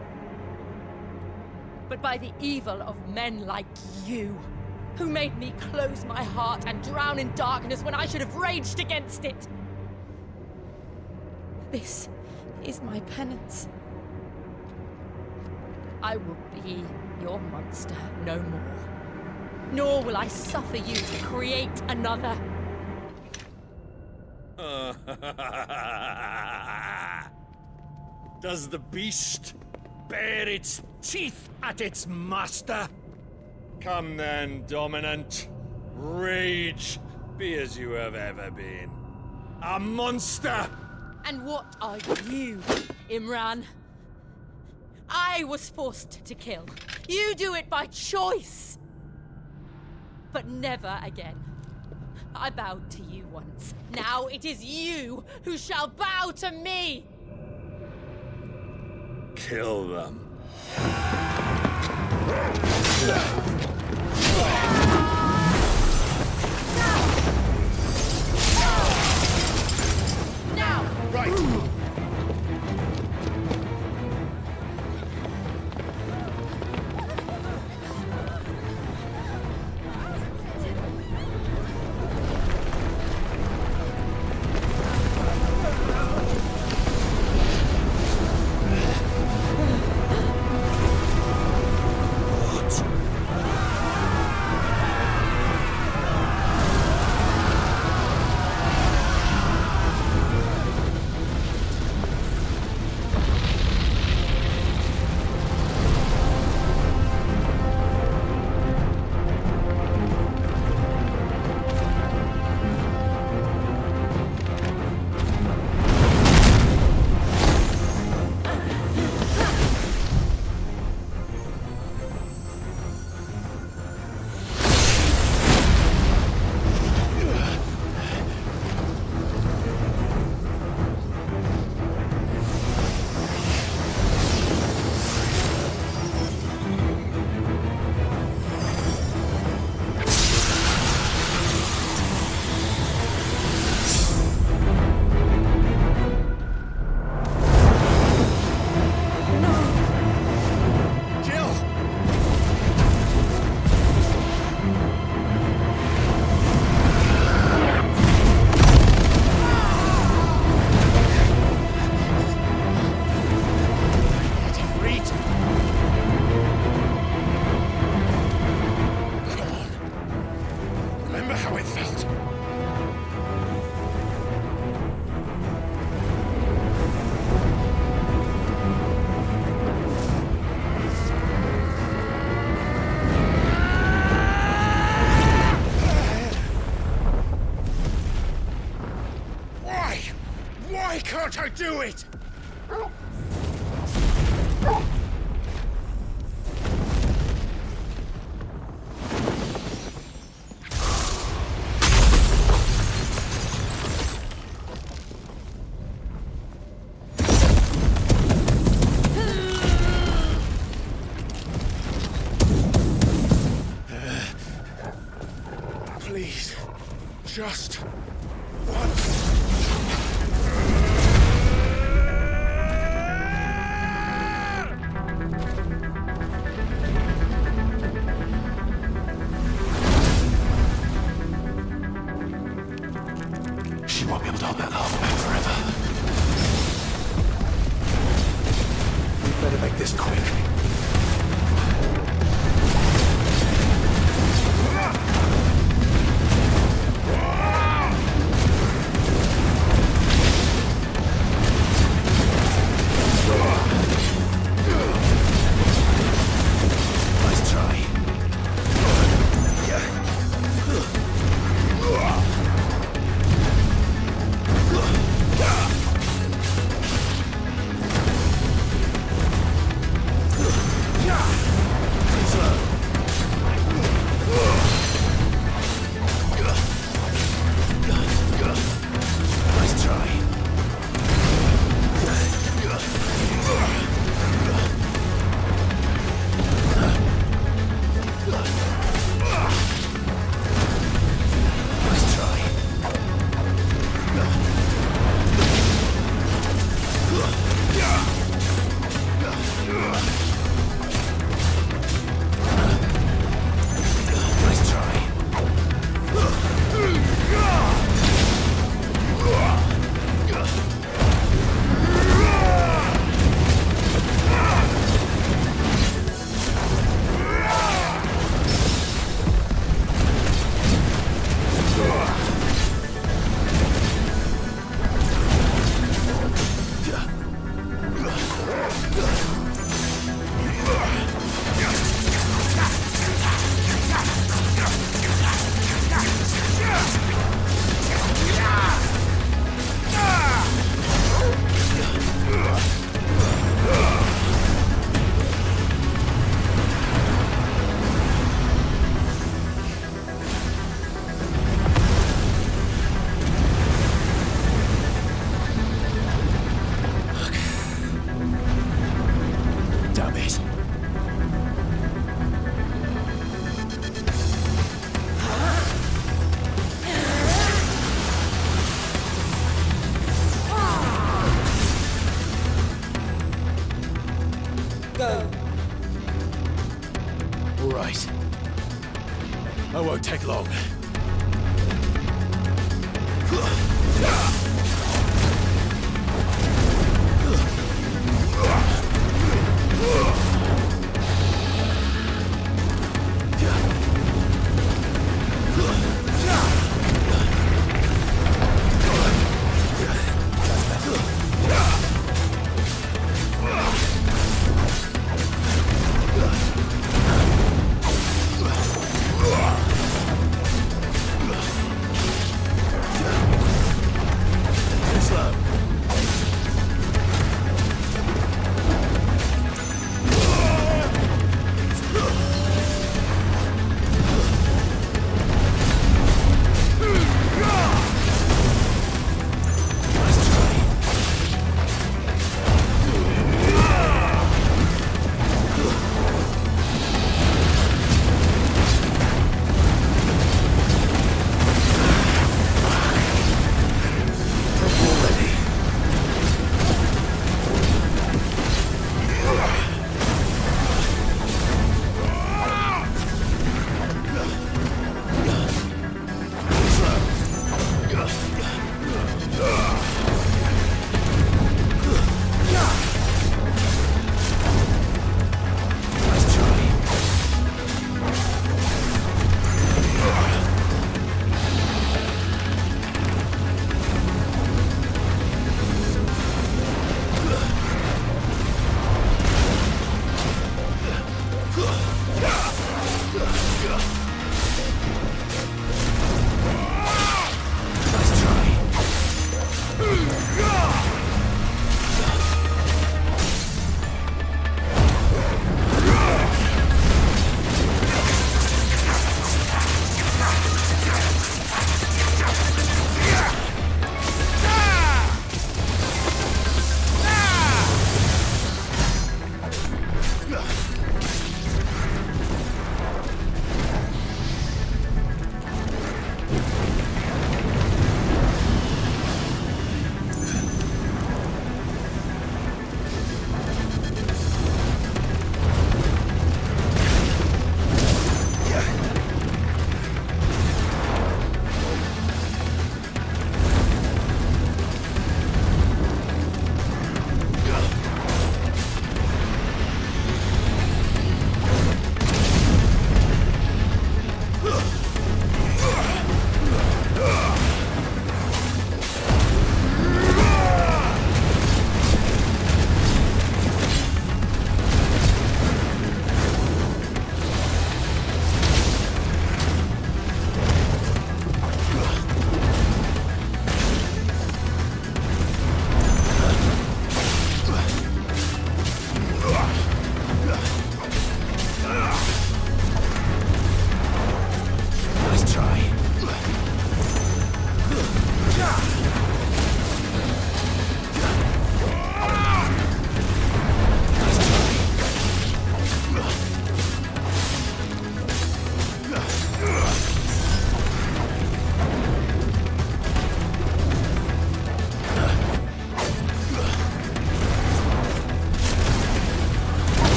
But by the evil of men like you, who made me close my heart and drown in darkness when I should have raged against it. This is my penance. I will be your monster no more. Nor will I suffer you to create another. Does the beast bare its teeth at its master? Come then, dominant. Rage, be as you have ever been. A monster! And what are you, Imran? I was forced to kill. You do it by choice. But never again. I bowed to you once. Now it is you who shall bow to me! Kill them. Now! Right! Why can't I do it? Just She won't be able to hold that lava back forever. We better make this quick. Nice try. Nice try. Nice try. Nice try. Damn it. Go. All right. I won't take long.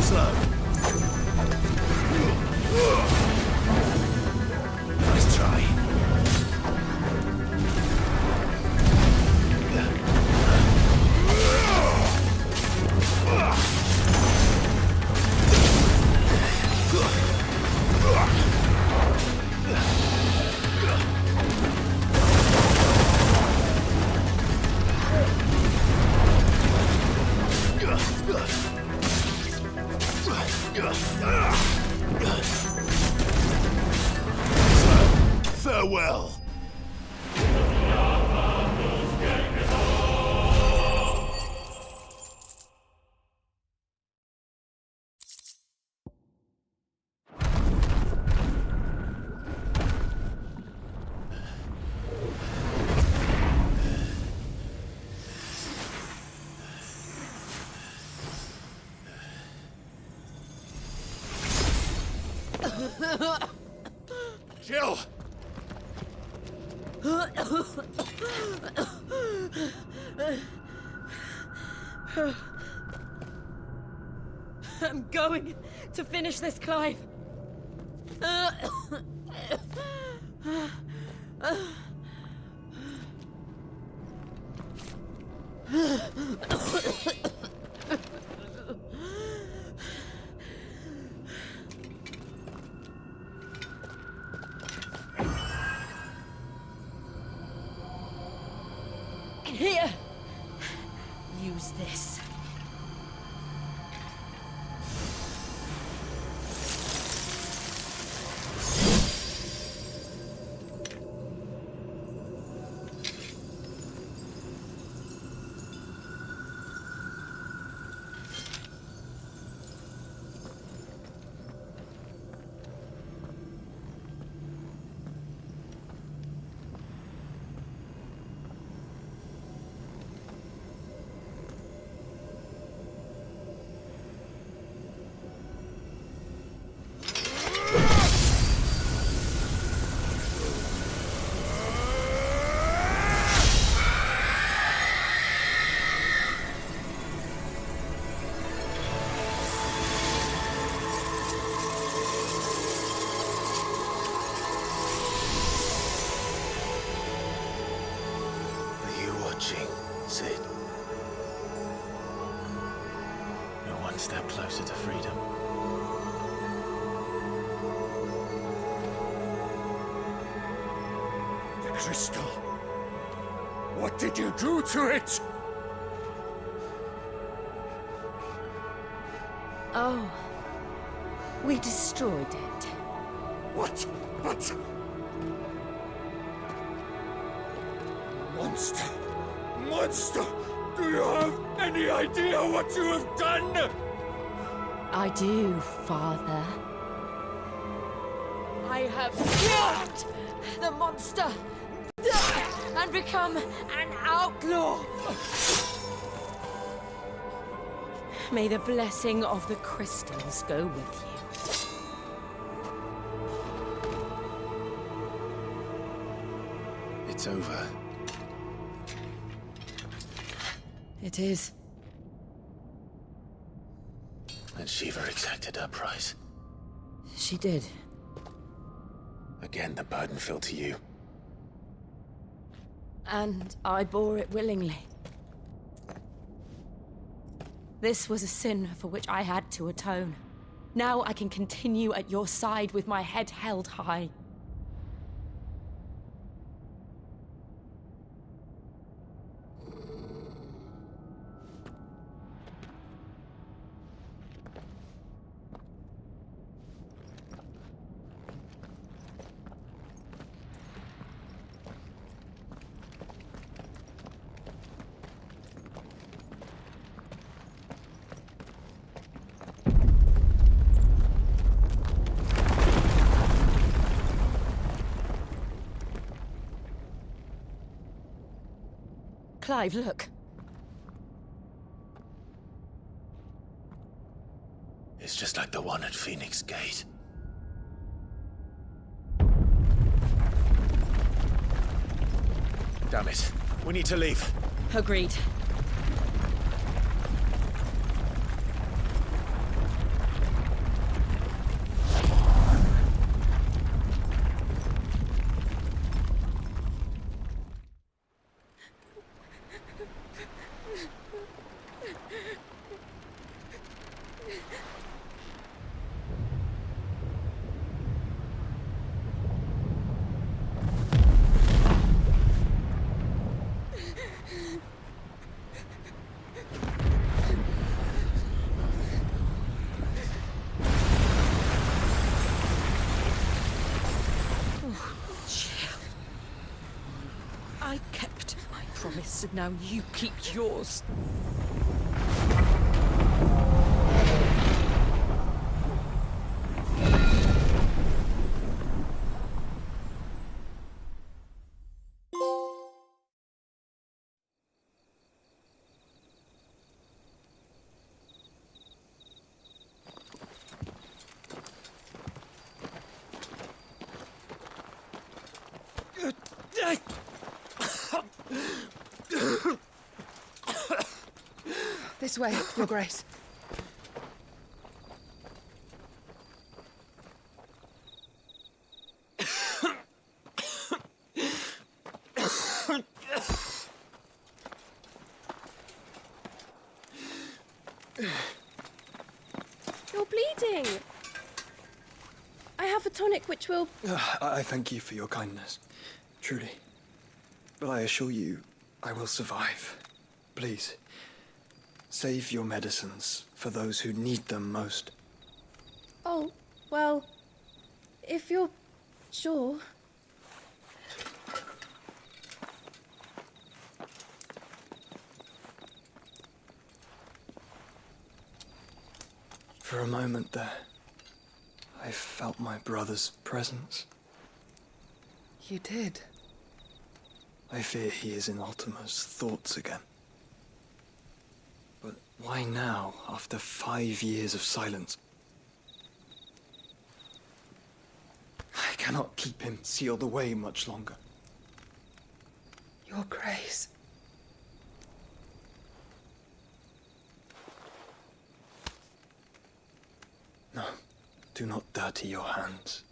slow. Nice try. Farewell. Jill! I'm going to finish this, Clive. Here. Use this. Sid. You're one step closer to freedom. The crystal. What did you do to it? Oh. We destroyed it. What? But... Monster! Monster! Do you have any idea what you have done? I do, Father. I have killed the monster and become an outlaw. May the blessing of the crystals go with you. It's over. It is. And Shiva exacted her price. She did. Again, the burden fell to you. And I bore it willingly. This was a sin for which I had to atone. Now I can continue at your side with my head held high. Clive, look. It's just like the one at Phoenix Gate. Damn it. We need to leave. Agreed. I kept my promise, and now you keep yours. This way, Your Grace. You're bleeding. I have a tonic which will... I thank you for your kindness, truly. But I assure you, I will survive. Please, save your medicines for those who need them most. Oh, well, if you're sure... For a moment there, I felt my brother's presence. You did? I fear he is in Ultima's thoughts again. But why now, after 5 years of silence? I cannot keep him sealed away much longer. Your Grace. No, do not dirty your hands.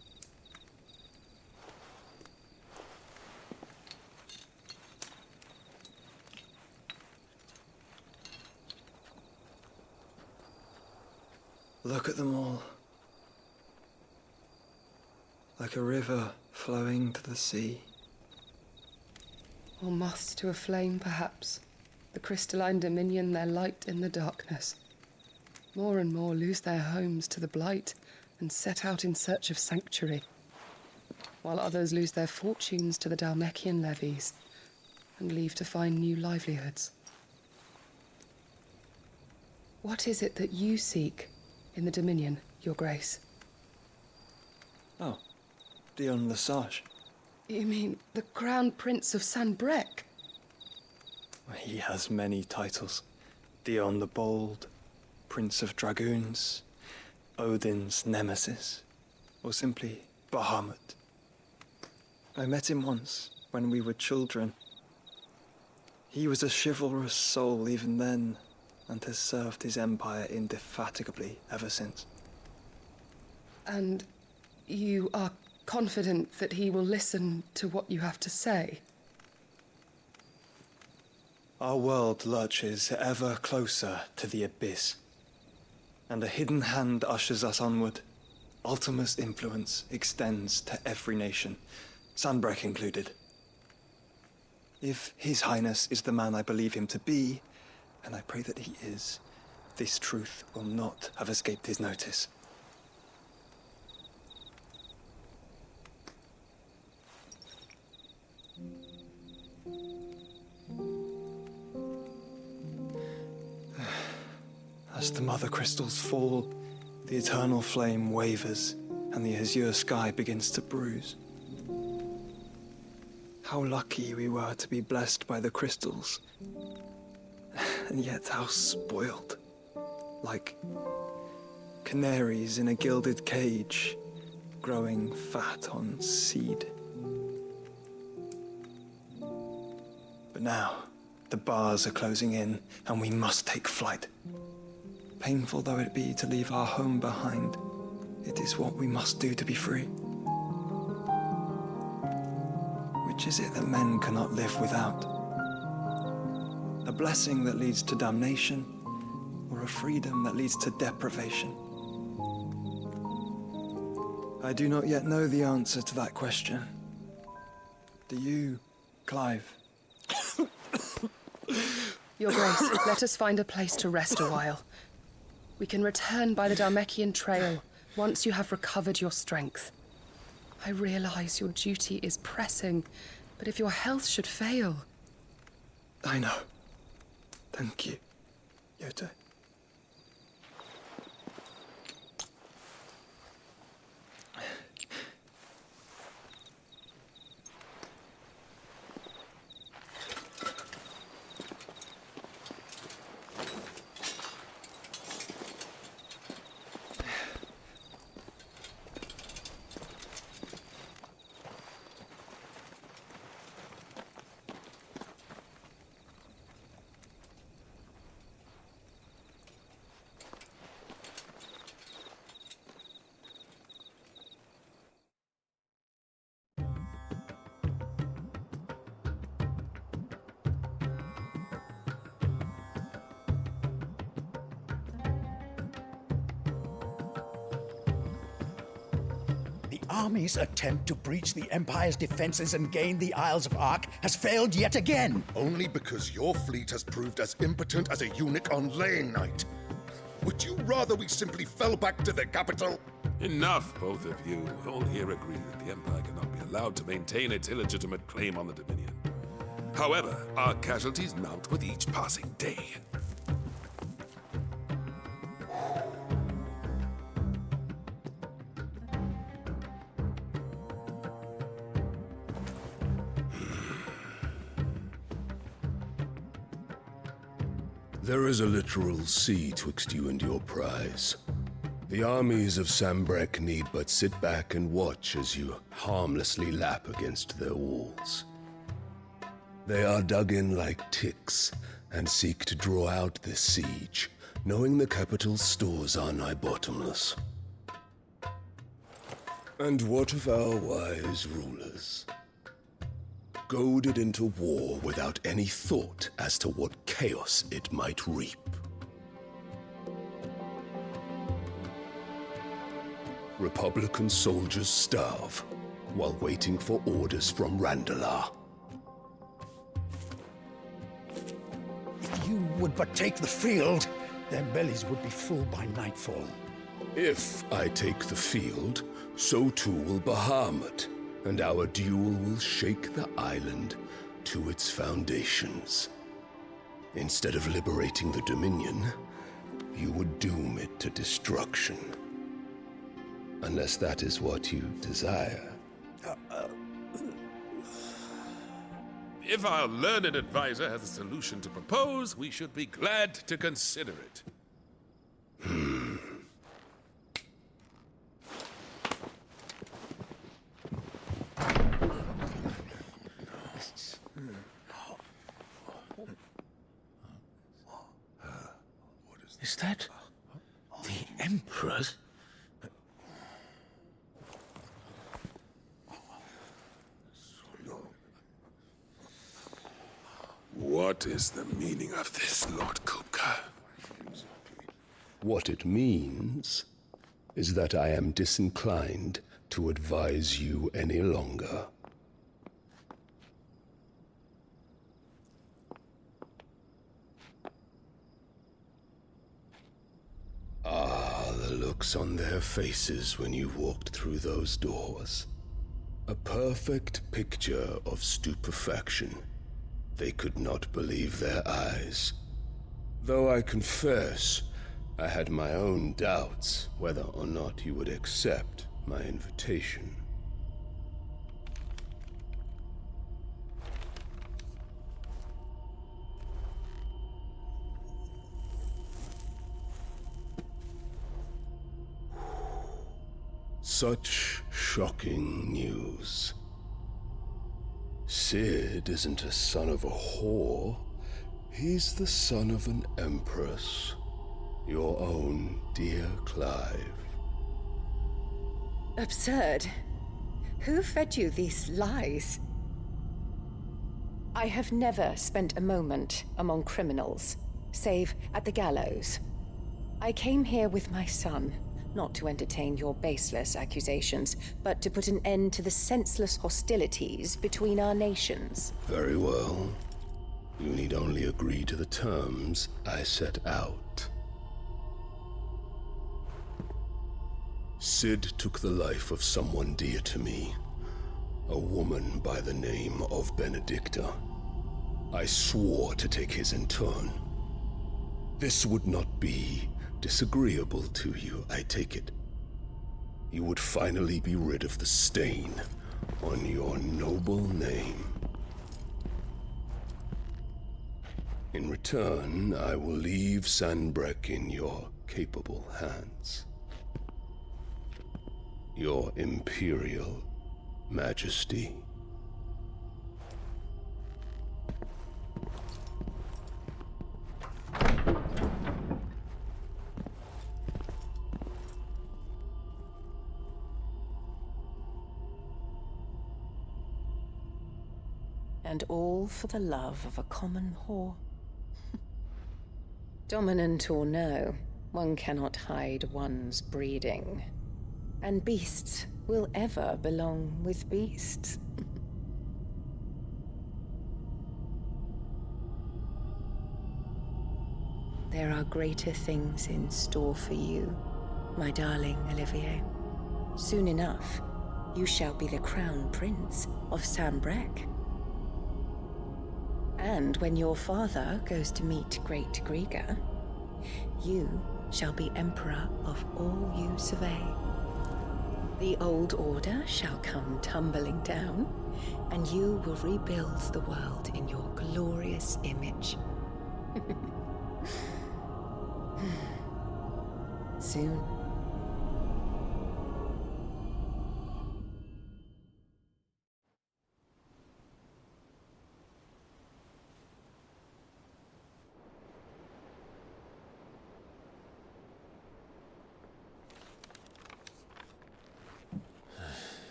Look at them all. Like a river flowing to the sea. Or moths to a flame, perhaps. The crystalline dominion, their light in the darkness. More and more lose their homes to the blight and set out in search of sanctuary, while others lose their fortunes to the Dalmekian levies and leave to find new livelihoods. What is it that you seek in the Dominion, Your Grace? Oh, Dion Lesage. You mean the Crown Prince of Sanbrec? He has many titles. Dion the Bold, Prince of Dragoons, Odin's Nemesis, or simply Bahamut. I met him once, when we were children. He was a chivalrous soul even then, and has served his empire indefatigably ever since. And you are confident that he will listen to what you have to say? Our world lurches ever closer to the abyss, and a hidden hand ushers us onward. Ultima's influence extends to every nation, Sanbrec included. If His Highness is the man I believe him to be, and I pray that he is, this truth will not have escaped his notice. As the mother crystals fall, the eternal flame wavers, and the azure sky begins to bruise. How lucky we were to be blessed by the crystals, and yet how spoiled. Like canaries in a gilded cage, growing fat on seed. But now, the bars are closing in, and we must take flight. Painful though it be to leave our home behind, it is what we must do to be free. Which is it that men cannot live without? A blessing that leads to damnation, or a freedom that leads to deprivation? I do not yet know the answer to that question. Do you, Clive? Your Grace, let us find a place to rest a while. We can return by the Dalmekian trail once you have recovered your strength. I realize your duty is pressing, but if your health should fail... I know. Thank you, Yote. Army's attempt to breach the Empire's defenses and gain the Isles of Ark has failed yet again. Only because your fleet has proved as impotent as a eunuch on laying night. Would you rather we simply fell back to the capital? Enough, both of you. All here agree that the Empire cannot be allowed to maintain its illegitimate claim on the Dominion. However, our casualties mount with each passing day. There is a literal sea twixt you and your prize. The armies of Sambrek need but sit back and watch as you harmlessly lap against their walls. They are dug in like ticks and seek to draw out this siege, knowing the capital's stores are nigh bottomless. And what of our wise rulers? Goaded into war without any thought as to what chaos it might reap. Republican soldiers starve while waiting for orders from Randalar. If you would but take the field, their bellies would be full by nightfall. If I take the field, so too will Bahamut, and our duel will shake the island to its foundations. Instead of liberating the Dominion, you would doom it to destruction. Unless that is what you desire. If our learned advisor has a solution to propose, we should be glad to consider it. Is that the Emperor's? What is the meaning of this, Lord Kupka? What it means is that I am disinclined to advise you any longer. Ah, the looks on their faces when you walked through those doors. A perfect picture of stupefaction. They could not believe their eyes. Though I confess, I had my own doubts whether or not you would accept my invitation. Such shocking news. Sid isn't a son of a whore. He's the son of an empress. Your own dear Clive. Absurd. Who fed you these lies? I have never spent a moment among criminals, save at the gallows. I came here with my son, not to entertain your baseless accusations, but to put an end to the senseless hostilities between our nations. Very well. You need only agree to the terms I set out. Sid took the life of someone dear to me, a woman by the name of Benedicta. I swore to take his in turn. This would not be disagreeable to you, I take it. You would finally be rid of the stain on your noble name. In return, I will leave Sanbreque in your capable hands. Your Imperial Majesty. And all for the love of a common whore. Dominant or no, one cannot hide one's breeding. And beasts will ever belong with beasts. There are greater things in store for you, my darling Olivier. Soon enough, you shall be the crown prince of Sanbreque. And when your father goes to meet Great Grieger, you shall be emperor of all you survey. The old order shall come tumbling down, and you will rebuild the world in your glorious image. Soon.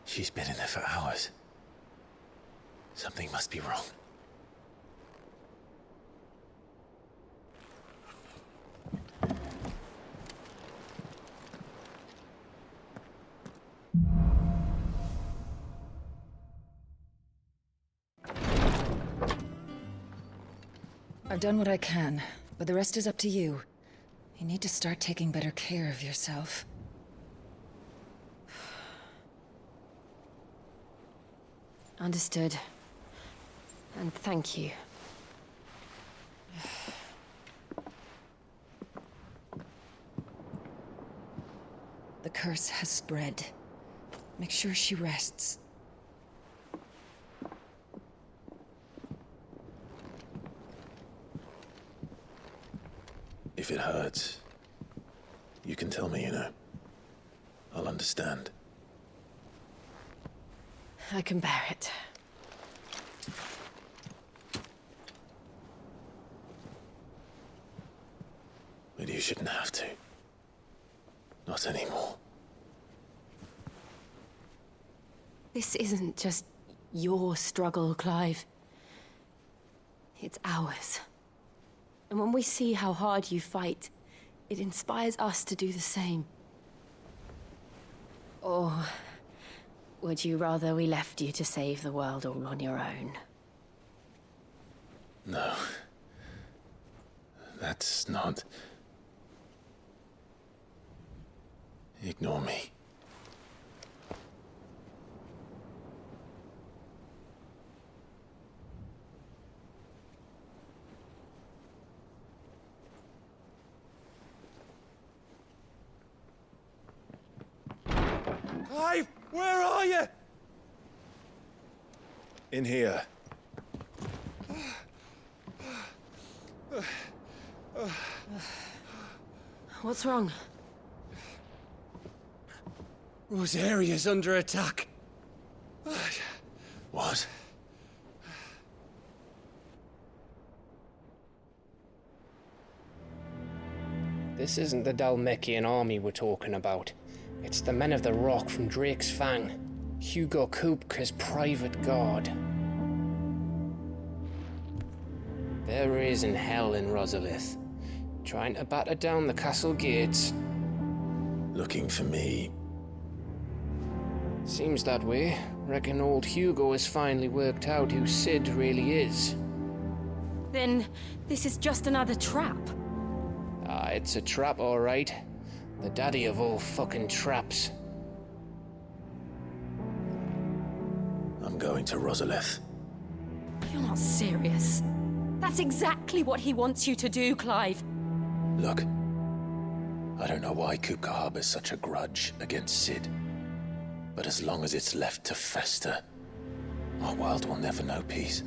She's been in there for hours. Something must be wrong. I've done what I can, but the rest is up to you. You need to start taking better care of yourself. Understood. And thank you. The curse has spread. Make sure she rests. If it hurts, you can tell me, you know. I'll understand. I can bear it. But you shouldn't have to. Not anymore. This isn't just your struggle, Clive. It's ours. And when we see how hard you fight, it inspires us to do the same. Or would you rather we left you to save the world all on your own? No. That's not... Ignore me. Clive, where are you? In here. What's wrong? Rosaria's under attack. What? This isn't the Dalmekian army we're talking about. It's the men of the Rock from Drake's Fang. Hugo Kupka's private guard. There is in hell in Rosalith, trying to batter down the castle gates. Looking for me? Seems that way. Reckon old Hugo has finally worked out who Sid really is. Then this is just another trap. Ah, it's a trap, all right. The daddy of all fucking traps. I'm going to Rosalith. You're not serious. That's exactly what he wants you to do, Clive. Look, I don't know why Kupka harbors such a grudge against Sid. But as long as it's left to fester, our world will never know peace.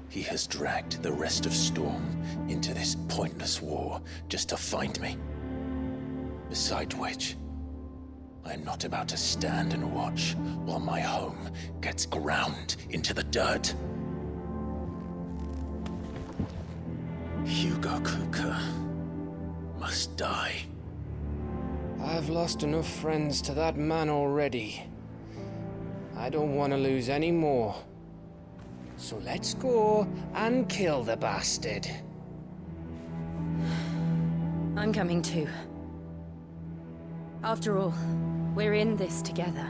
He has dragged the rest of Storm into this pointless war just to find me. Besides which, I am not about to stand and watch while my home gets ground into the dirt. Hugo Kupka must die. I've lost enough friends to that man already. I don't want to lose any more. So let's go and kill the bastard. I'm coming too. After all, we're in this together.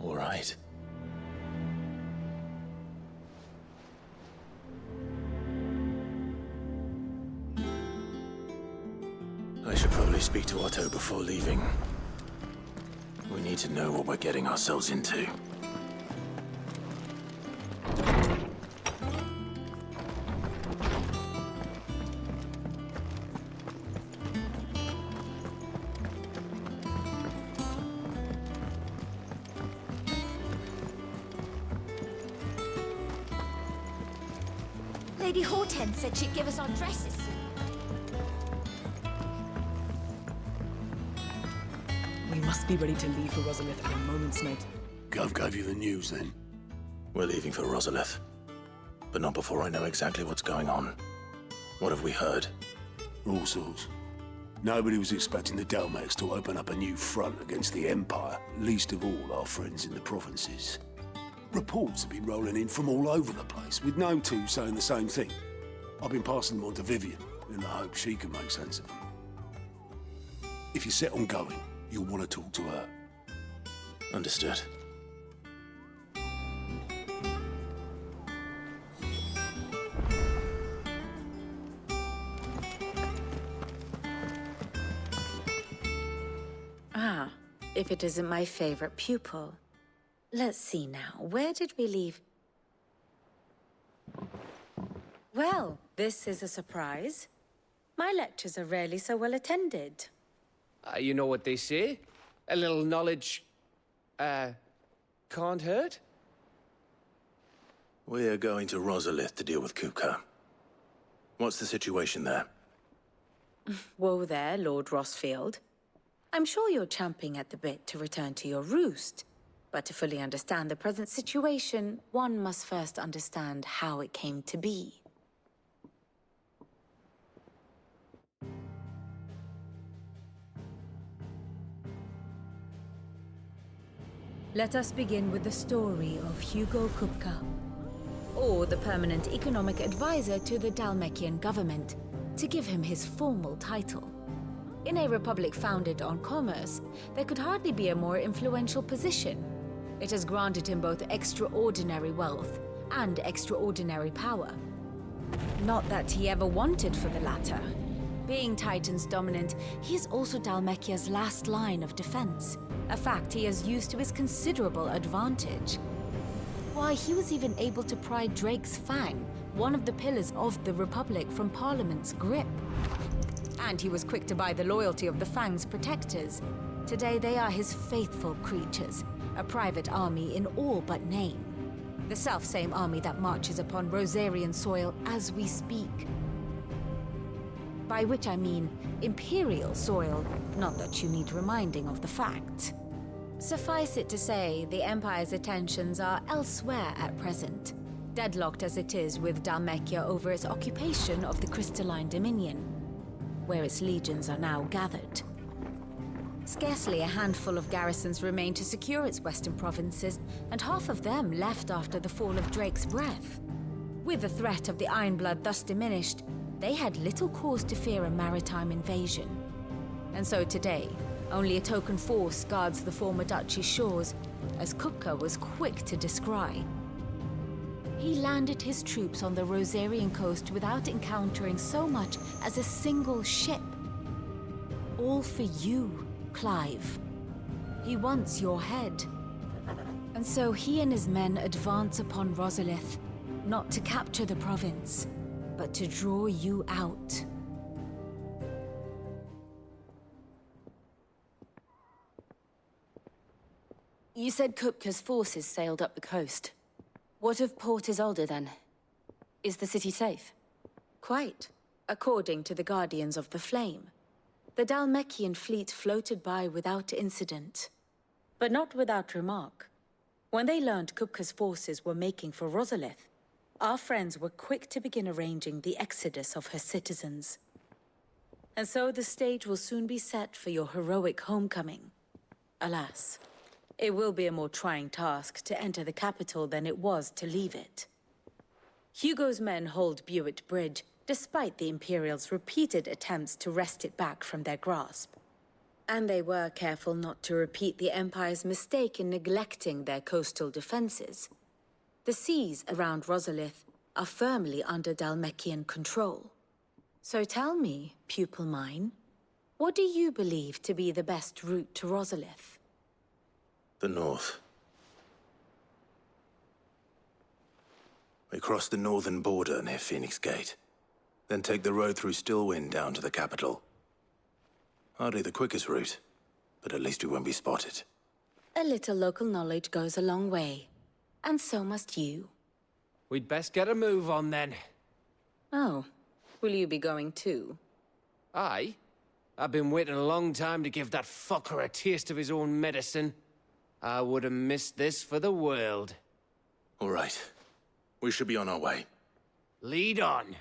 All right. I should probably speak to Otto before leaving. We need to know what we're getting ourselves into. Lady Hortense said she'd give us our dresses soon. We must be ready to leave for Rosalith at a moment's notice. Gov gave you the news, then? We're leaving for Rosalith. But not before I know exactly what's going on. What have we heard? All sorts. Nobody was expecting the Dalmex to open up a new front against the Empire, least of all our friends in the provinces. Reports have been rolling in from all over the place, with no two saying the same thing. I've been passing them on to Vivian, in the hope she can make sense of them. If you're set on going, you'll want to talk to her. Understood. Ah, if it isn't my favorite pupil. Let's see now, where did we leave? Well, this is a surprise. My lectures are rarely so well attended. You know what they say? A little knowledge, can't hurt? We're going to Rosalith to deal with Kupka. What's the situation there? Whoa there, Lord Rossfield. I'm sure you're champing at the bit to return to your roost. But to fully understand the present situation, one must first understand how it came to be. Let us begin with the story of Hugo Kupka, or the permanent economic advisor to the Dalmekian government, to give him his formal title. In a republic founded on commerce, there could hardly be a more influential position. It has granted him both extraordinary wealth and extraordinary power. Not that he ever wanted for the latter. Being Titan's dominant, he is also Dalmekia's last line of defense, a fact he has used to his considerable advantage. Why, he was even able to pry Drake's Fang, one of the pillars of the Republic, from Parliament's grip. And he was quick to buy the loyalty of the Fang's protectors. Today they are his faithful creatures, a private army in all but name. The self-same army that marches upon Rosarian soil as we speak. By which I mean Imperial soil, not that you need reminding of the fact. Suffice it to say, the Empire's attentions are elsewhere at present, deadlocked as it is with Dalmekia over its occupation of the Crystalline Dominion, where its legions are now gathered. Scarcely a handful of garrisons remain to secure its western provinces, and half of them left after the fall of Drake's Breath. With the threat of the Ironblood thus diminished, they had little cause to fear a maritime invasion. And so today, only a token force guards the former duchy's shores, as Kupka was quick to descry. He landed his troops on the Rosarian coast without encountering so much as a single ship. All for you, Clive. He wants your head. And so he and his men advance upon Rosalith, not to capture the province, but to draw you out. You said Kupka's forces sailed up the coast. What of Port Isolde, then? Is the city safe? Quite, according to the Guardians of the Flame. The Dhalmekian fleet floated by without incident. But not without remark. When they learned Kupka's forces were making for Rosalith, our friends were quick to begin arranging the exodus of her citizens. And so the stage will soon be set for your heroic homecoming. Alas, it will be a more trying task to enter the capital than it was to leave it. Hugo's men hold Buet Bridge, despite the Imperials' repeated attempts to wrest it back from their grasp. And they were careful not to repeat the Empire's mistake in neglecting their coastal defenses. The seas around Rosalith are firmly under Dhalmekian control. So tell me, pupil mine, what do you believe to be the best route to Rosalith? The north. We cross the northern border near Phoenix Gate, then take the road through Stillwind down to the capital. Hardly the quickest route, but at least we won't be spotted. A little local knowledge goes a long way, and so must you. We'd best get a move on then. Oh, will you be going too? Aye. I've been waiting a long time to give that fucker a taste of his own medicine. I would have missed this for the world. All right. We should be on our way. Lead on.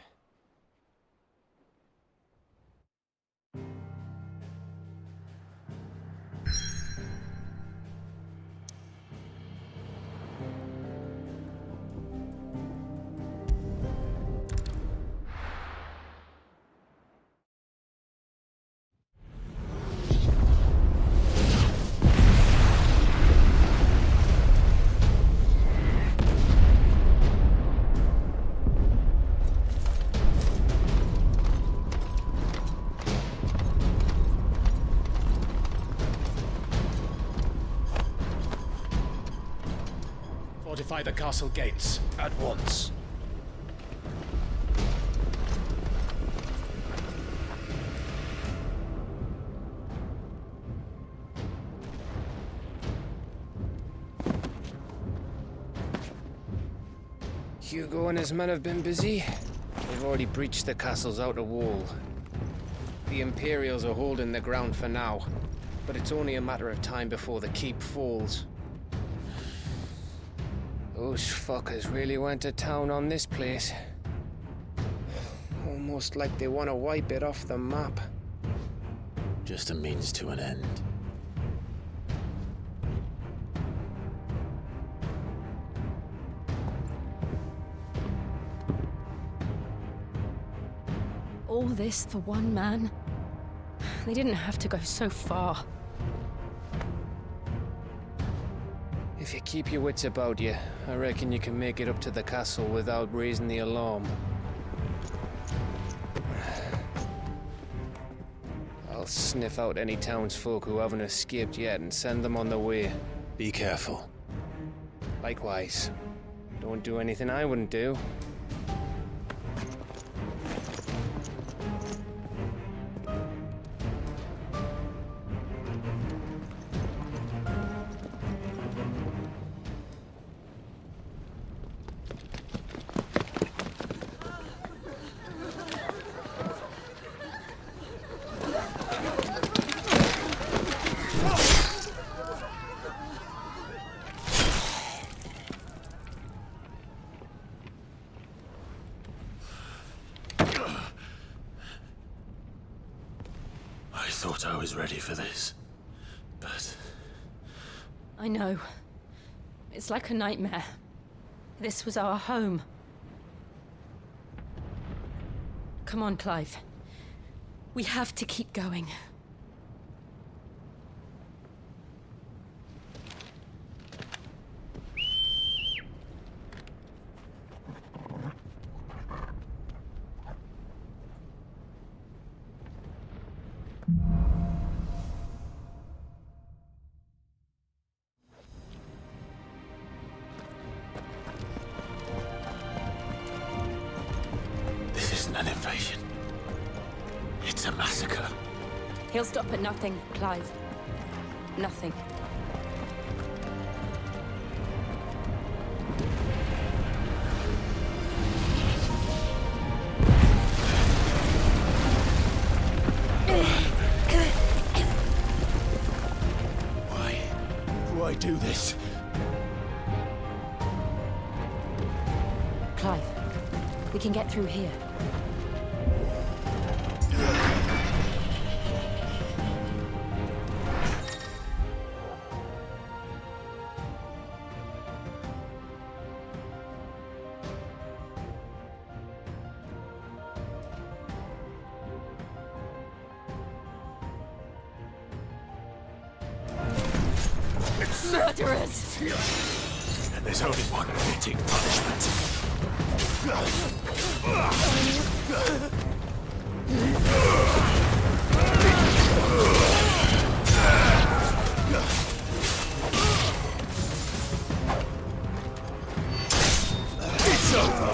Fortify the castle gates at once. Hugo and his men have been busy. They've already breached the castle's outer wall. The Imperials are holding the ground for now, but it's only a matter of time before the keep falls. Those fuckers really went to town on this place. Almost like they want to wipe it off the map. Just a means to an end. All this for one man? They didn't have to go so far. If you keep your wits about you, I reckon you can make it up to the castle without raising the alarm. I'll sniff out any townsfolk who haven't escaped yet and send them on their way. Be careful. Likewise. Don't do anything I wouldn't do. I thought I was ready for this, but... I know. It's like a nightmare. This was our home. Come Come on, Clive. We have to keep going. This isn't an invasion. It's a massacre. He'll stop at nothing, Clive. Nothing. Why do this? Clive, we can get through here. Murderers! And there's only one fitting punishment. It's over.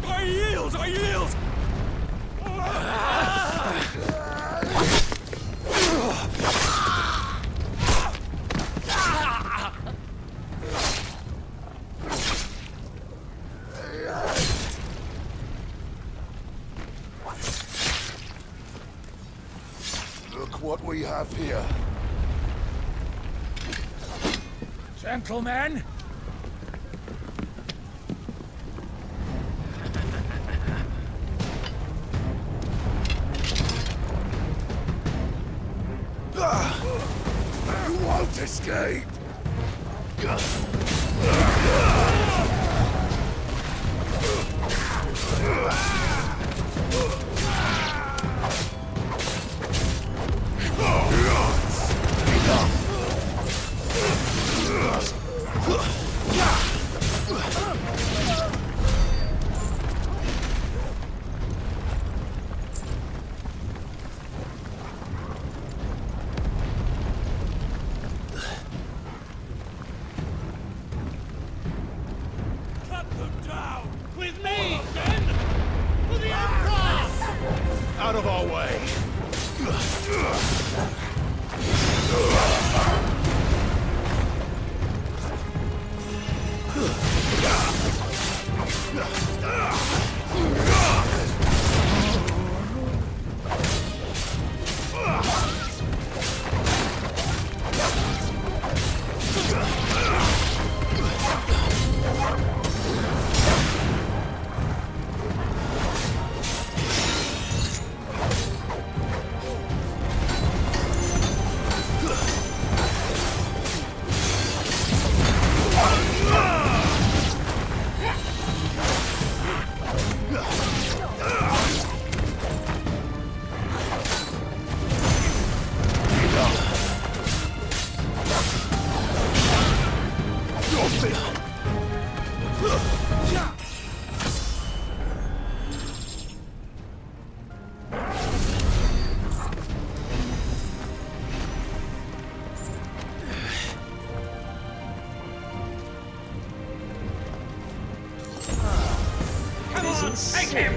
I yield! I yield! Look what we have here. Gentlemen! You won't escape! Cut them down! With me, then! For the Emperor! Out of our way! Come on, take him!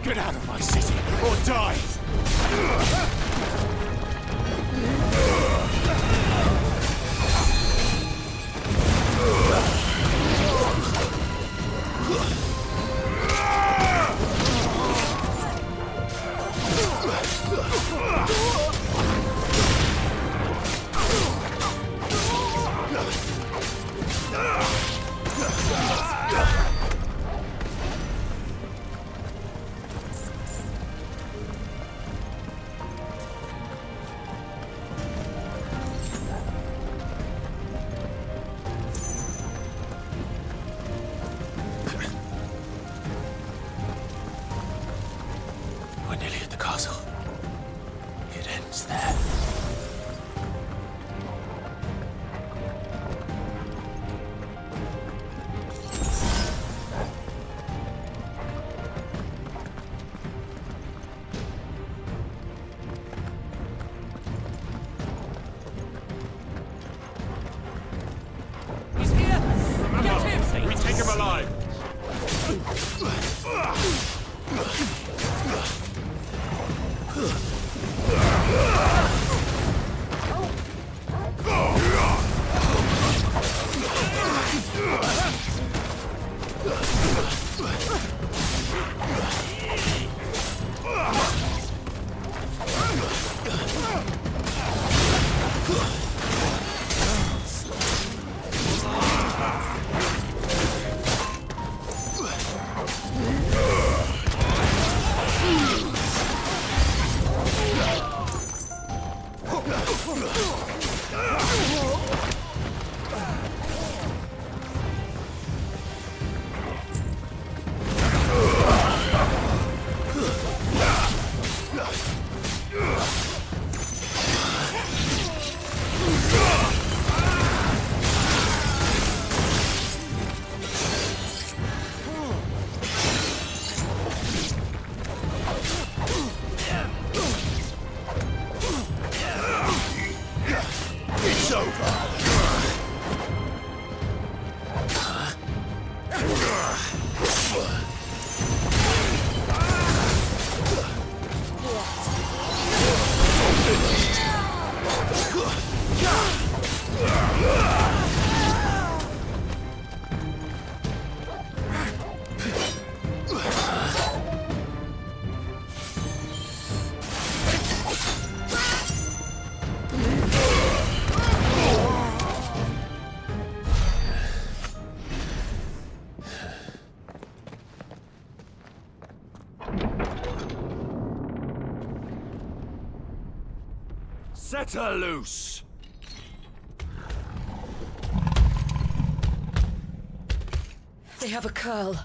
Get out of my city, or die! We're nearly at the castle. It ends there. He's here! Get him! We take him alive! It's over! Set her loose! They have a curl.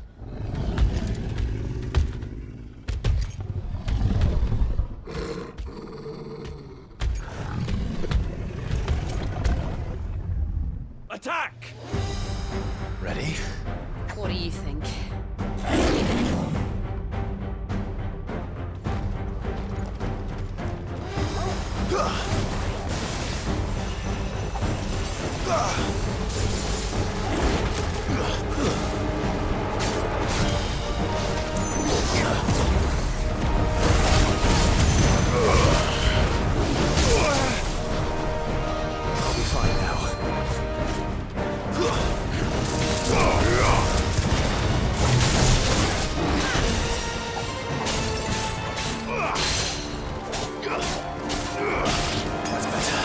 Attack! Ready? What do you think? I'll be fine now. That's better.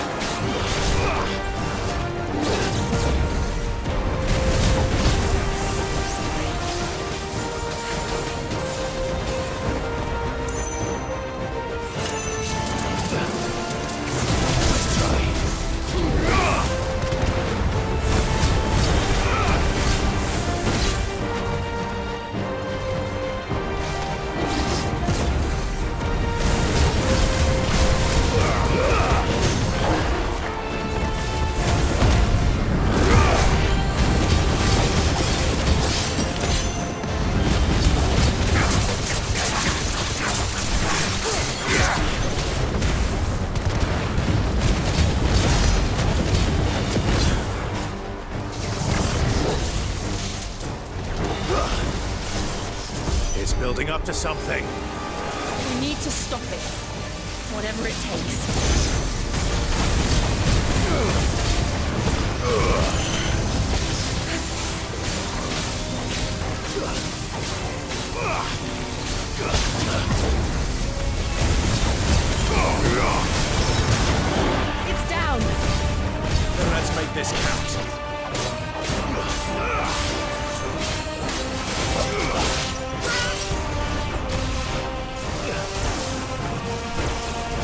It's building up to something. to stop it. Whatever it takes. It's down! Then let's make this count.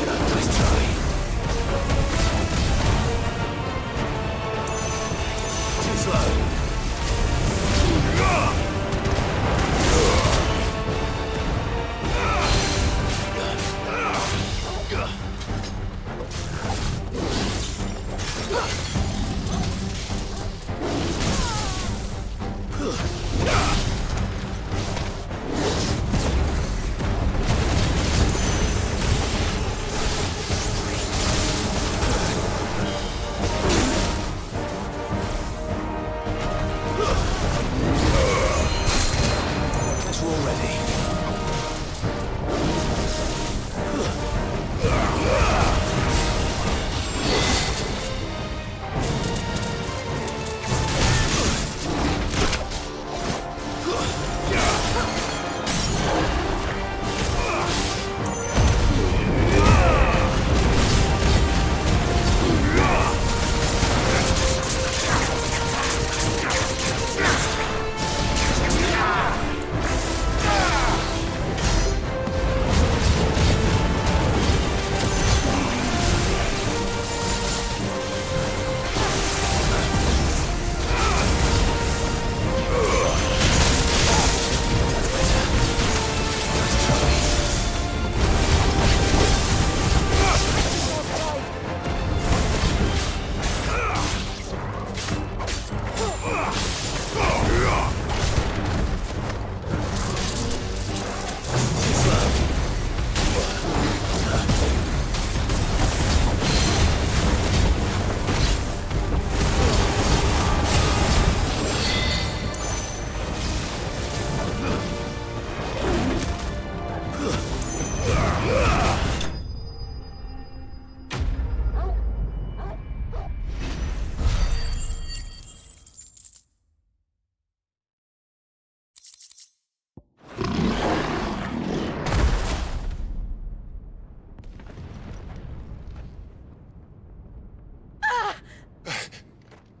Nice try. Too slow.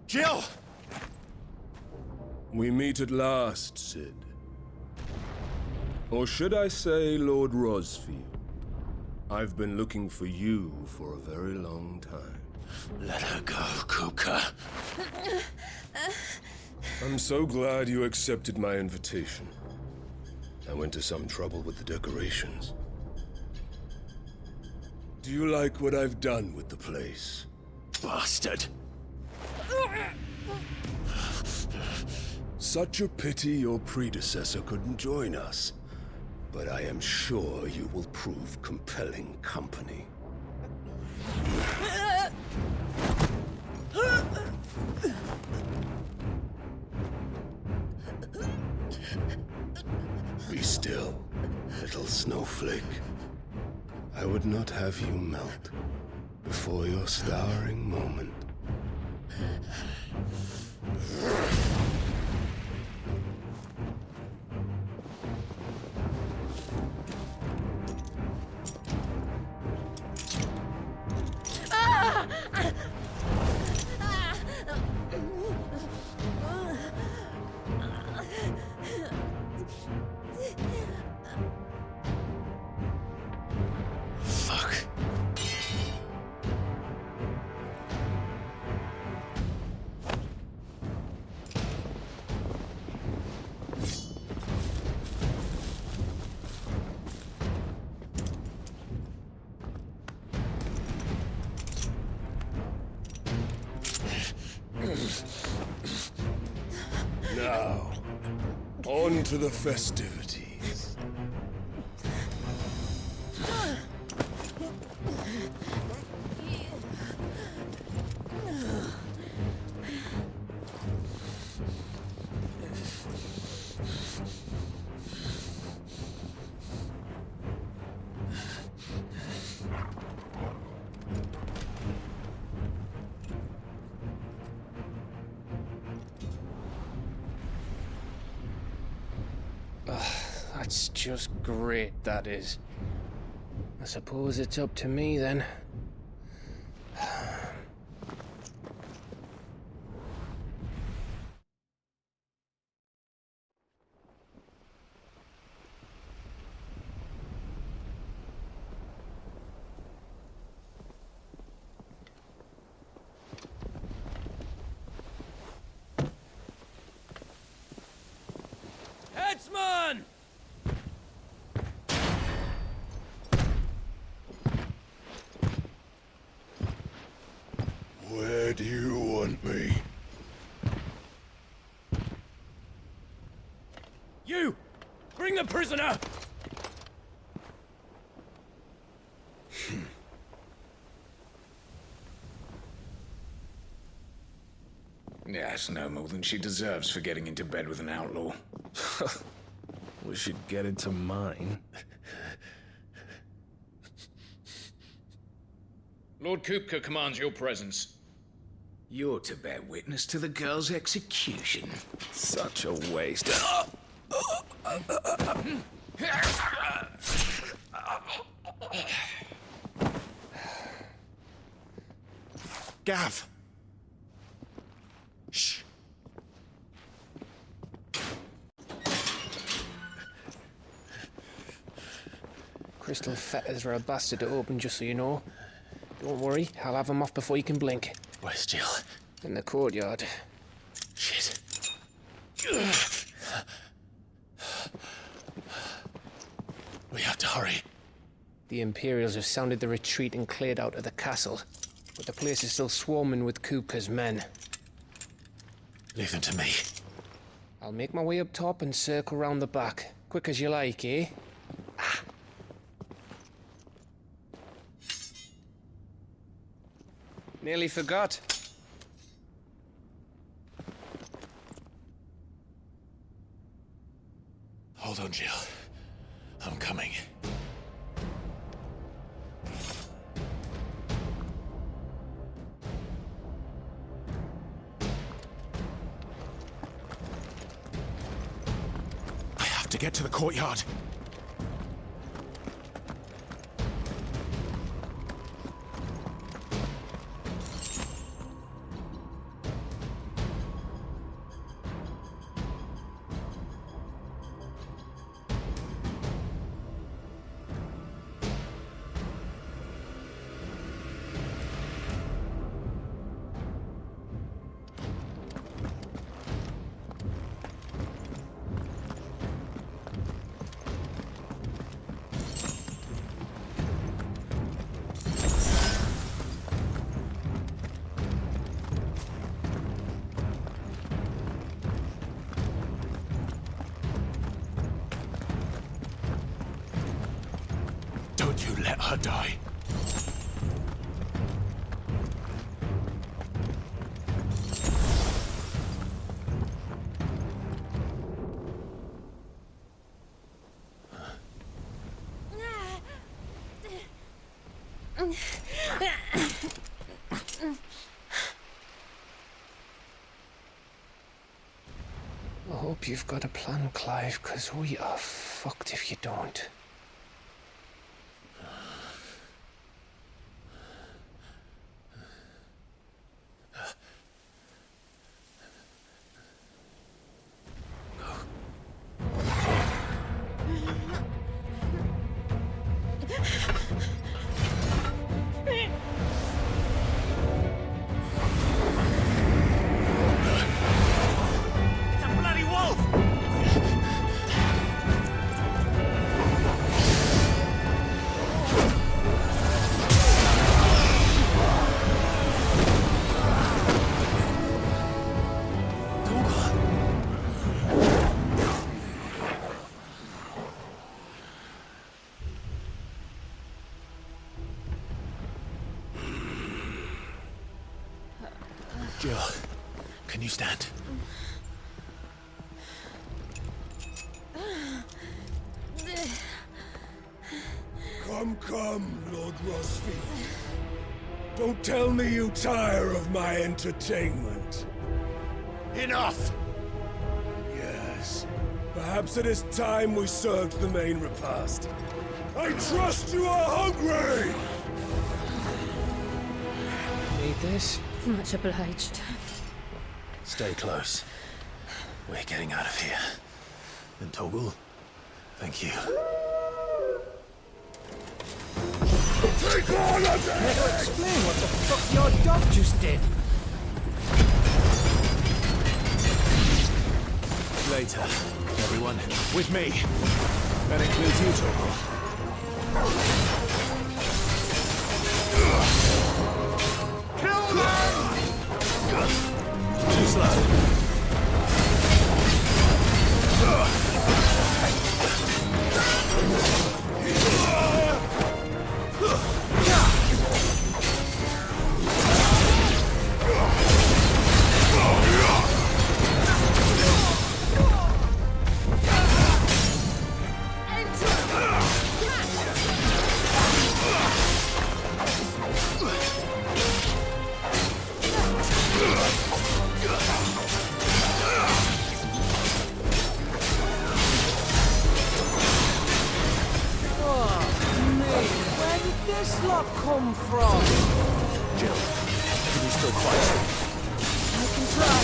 Jill! We meet at last, Sid. Or should I say, Lord Rosfield? I've been looking for you for a very long time. Let her go, Kuka. I'm so glad you accepted my invitation. I went to some trouble with the decorations. Do you like what I've done with the place? Bastard! Such a pity your predecessor couldn't join us. But I am sure you will prove compelling company. Be still, little snowflake. I would not have you melt before your starring moment. Now, on to the festivities. That's just great, that is. I suppose it's up to me then. Headsman! Where do you want me? You! Bring the prisoner! Yes, no more than she deserves for getting into bed with an outlaw. We should get into mine. Lord Kupka commands your presence. You're to bear witness to the girl's execution. Such a waste. Gav! Shh. Crystal fetters are a bastard to open, just so you know. Don't worry, I'll have them off before you can blink. Where's Jill? In the courtyard. Shit. We have to hurry. The Imperials have sounded the retreat and cleared out of the castle, but the place is still swarming with Kupka's men. Leave them to me. I'll make my way up top and circle round the back. Quick as you like, eh? Nearly forgot. Hold on, Jill. I'm coming. I have to get to the courtyard. Don't you let her die. I hope you've got a plan, Clive, because we are fucked if you don't. Jill, can you stand? Come, Lord Rosfield. Don't tell me you tire of my entertainment. Enough! Yes, Perhaps it is time we served the main repast. I trust you are hungry! Need this? Much obliged. Stay close. We're getting out of here. And Toggle, thank you. Take all of them! Never explain what the fuck your dog just did. Later, everyone. With me. That includes you, Toggle. Kill them! Too slow. This lot come from? Jill, can you still fight? I can try.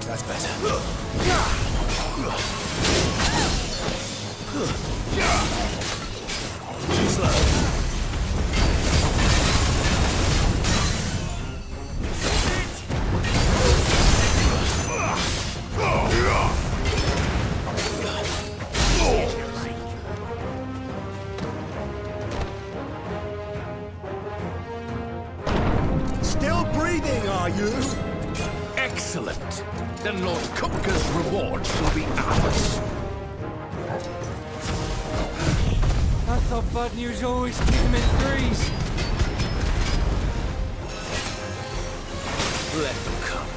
That's better. Too slow. Still breathing, are you? Excellent. Then Lord Kupka's reward shall be ours. I thought bad news always came in threes. Let them come.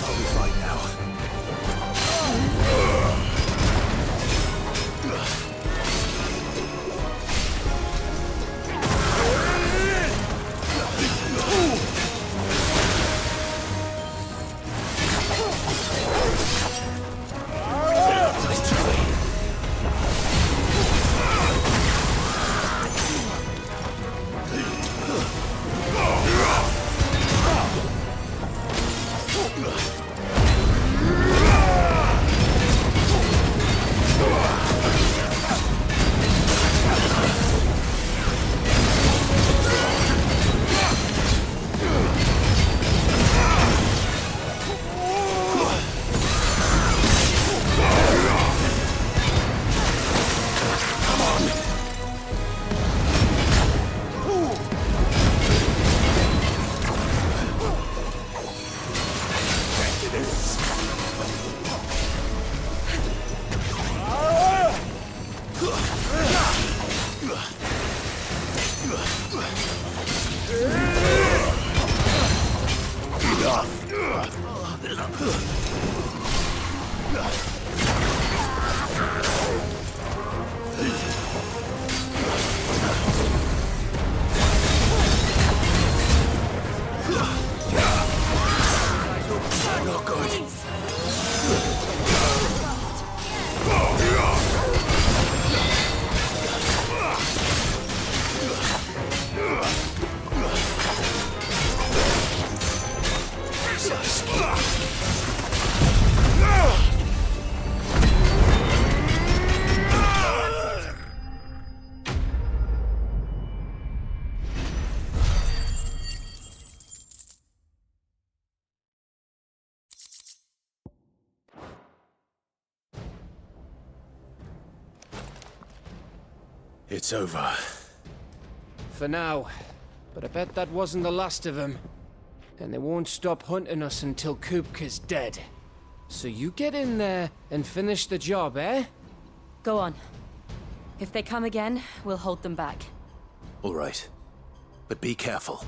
I'll be fine now. Not good. It's over. For now. But I bet that wasn't the last of them. And they won't stop hunting us until Kupka's dead. So you get in there and finish the job, eh? Go on. If they come again, we'll hold them back. All right. But be careful.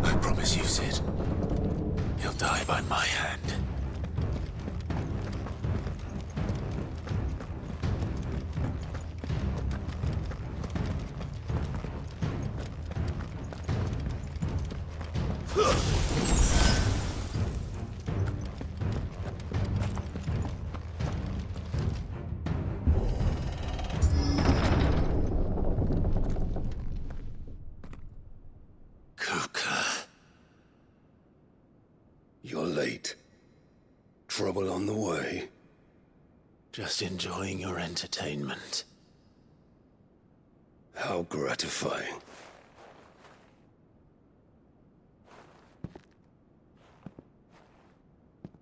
I promise you, Sid. He'll die by my hand. You're late. Trouble on the way? Just enjoying your entertainment. How gratifying.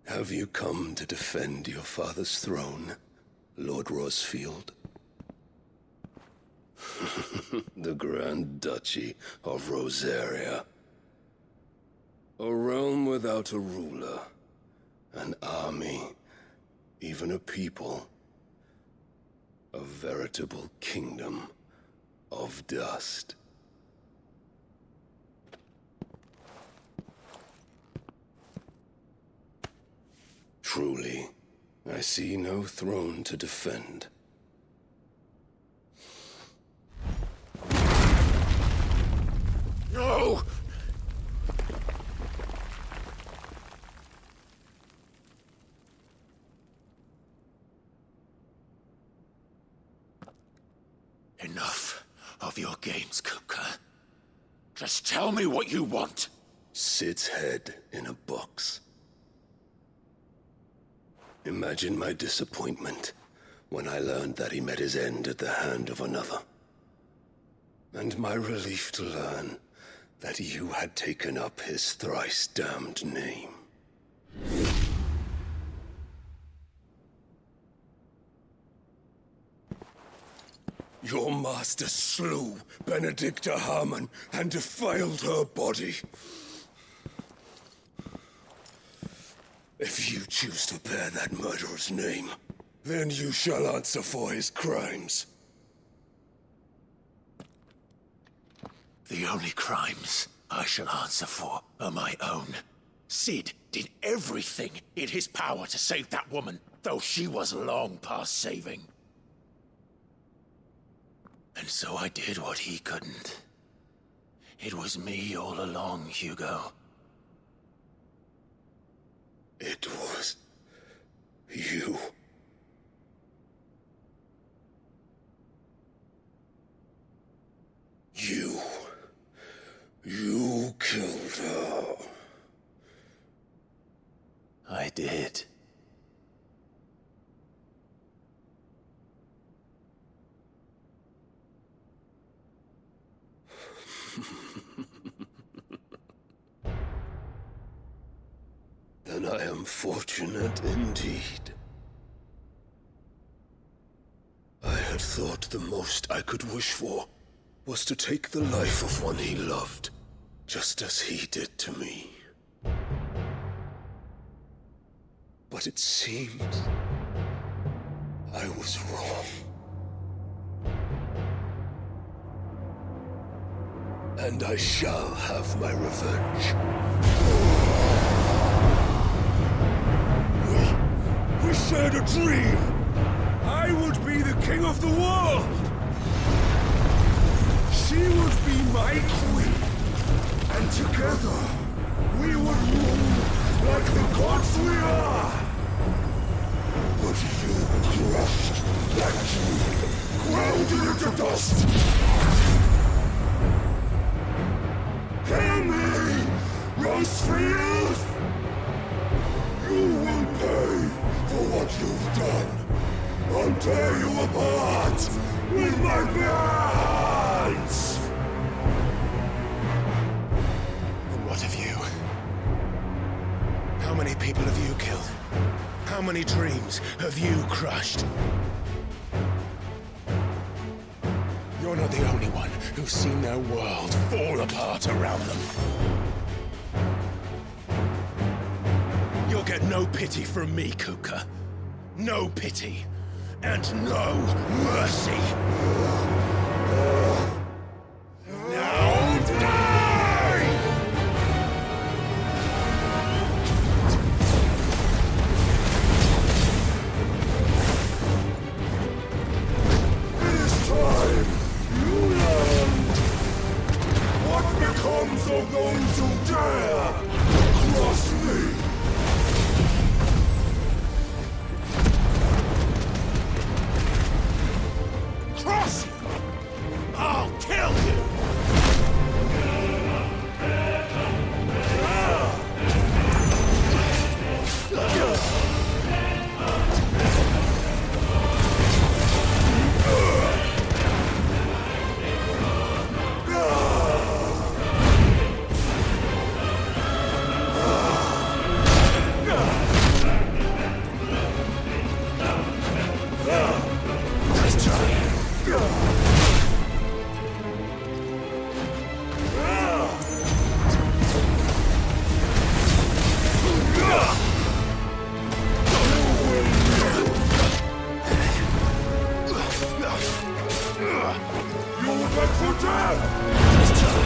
Have you come to defend your father's throne, Lord Rosfield? The Grand Duchy of Rosaria. A realm without a ruler, an army, even a people. A veritable kingdom of dust. Truly, I see no throne to defend. No! Enough of your games, Kupka. Just tell me what you want. Sid's head in a box. Imagine my disappointment when I learned that he met his end at the hand of another. And my relief to learn that you had taken up his thrice damned name. Your master slew Benedicta Harmon and defiled her body. If you choose to bear that murderer's name, then you shall answer for his crimes. The only crimes I shall answer for are my own. Sid did everything in his power to save that woman, though she was long past saving. And so I did what he couldn't. It was me all along, Hugo. It was you. You killed her. I did. Then I am fortunate indeed. I had thought the most I could wish for was to take the life of one he loved, just as he did to me. But it seems I was wrong. And I shall have my revenge. We shared a dream. I would be the king of the world. She would be my queen. And together, we would rule like the gods we are. But you crushed that dream, ground it into dust. Hear me, Rosefield! You will pay for what you've done. I tear you apart with my bare hands! And what of you? How many people have you killed? How many dreams have you crushed? You're not the only one who's seen their world fall apart around them. You'll get no pity from me, Kuka. No pity. And no mercy. Now die! It is time you learned what becomes of those who dare cross me. Cross! I'll kill you! Let's try. You beg for death! Let's try.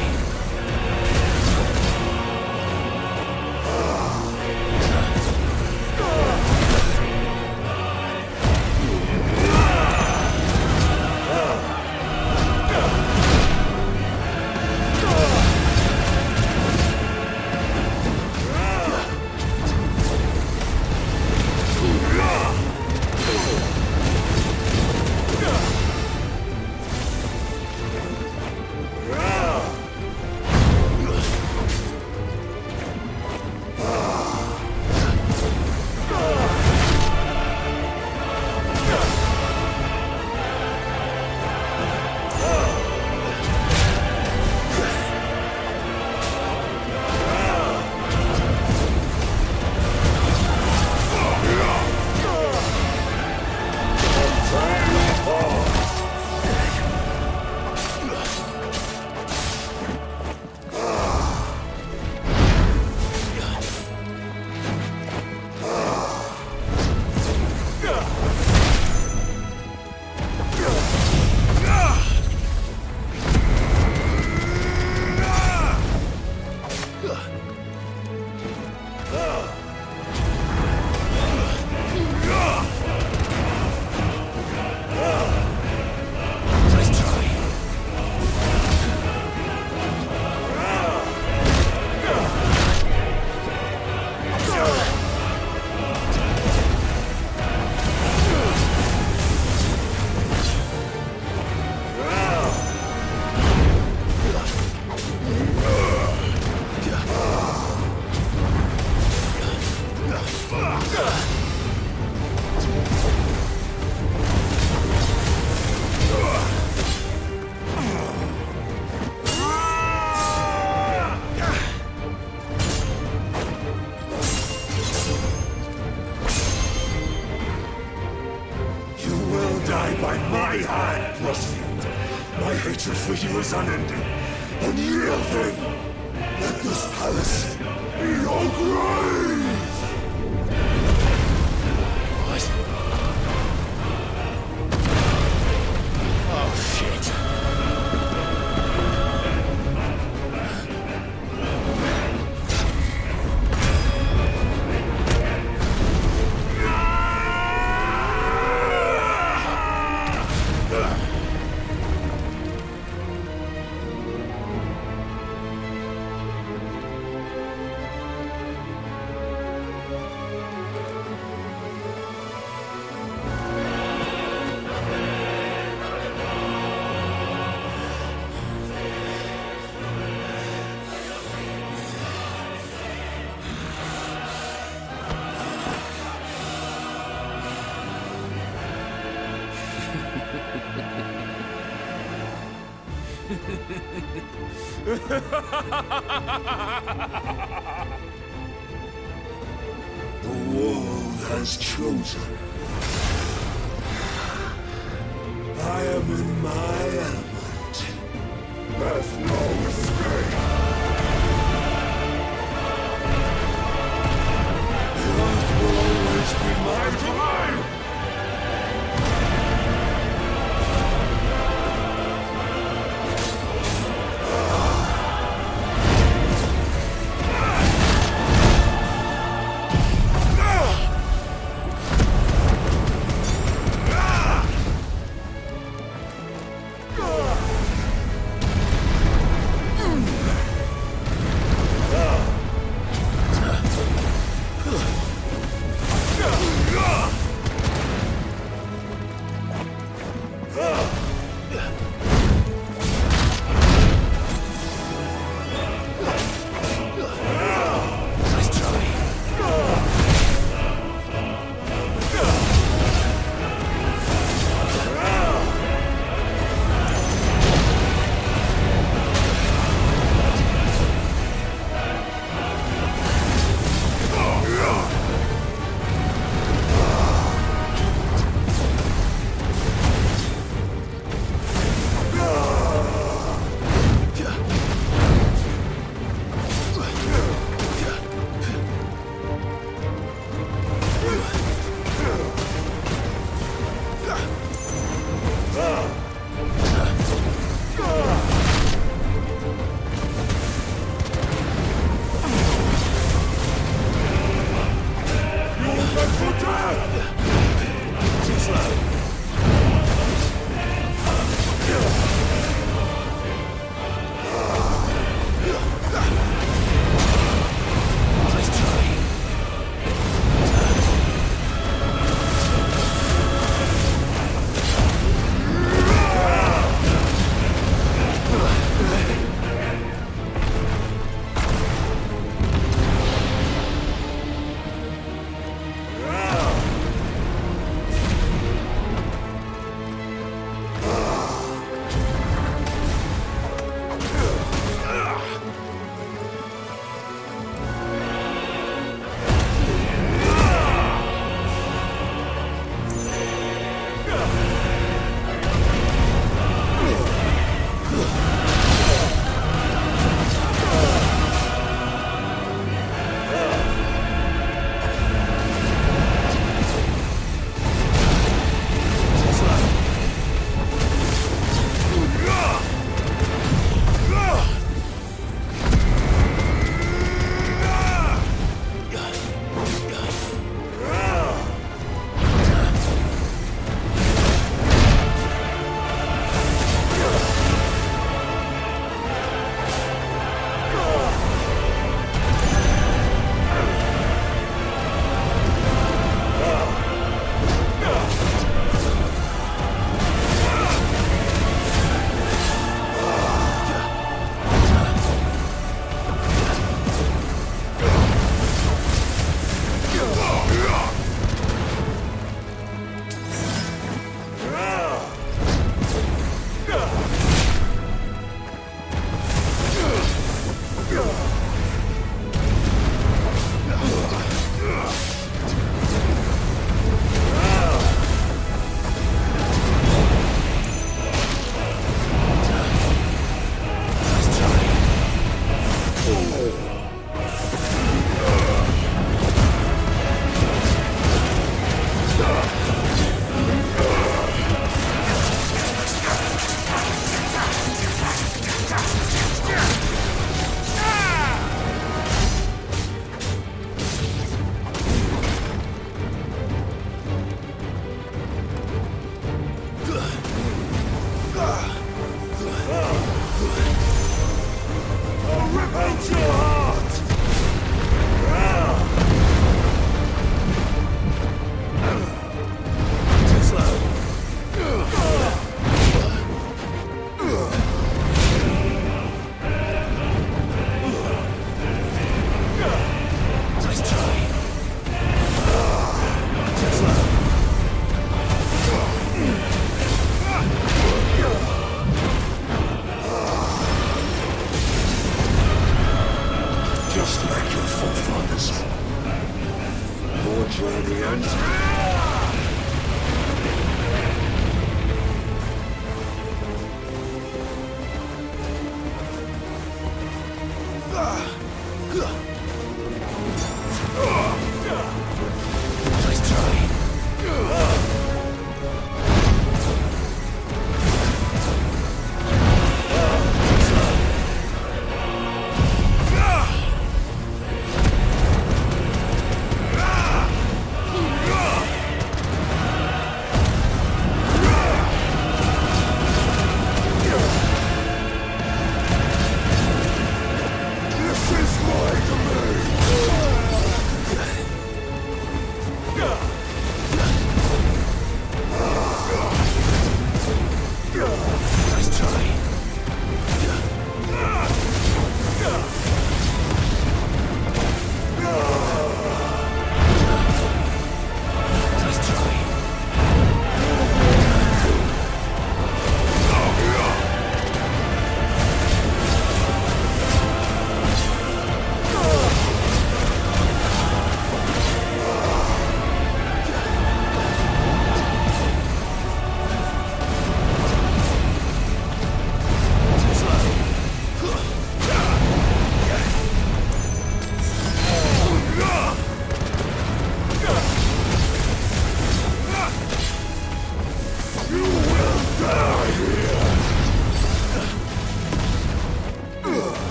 My hatred for you is unending, unyielding. Let this palace be your grave! What? Oh, shit. The world has chosen. I am in my element. There's no escape. The earth will always be my domain. Ugh!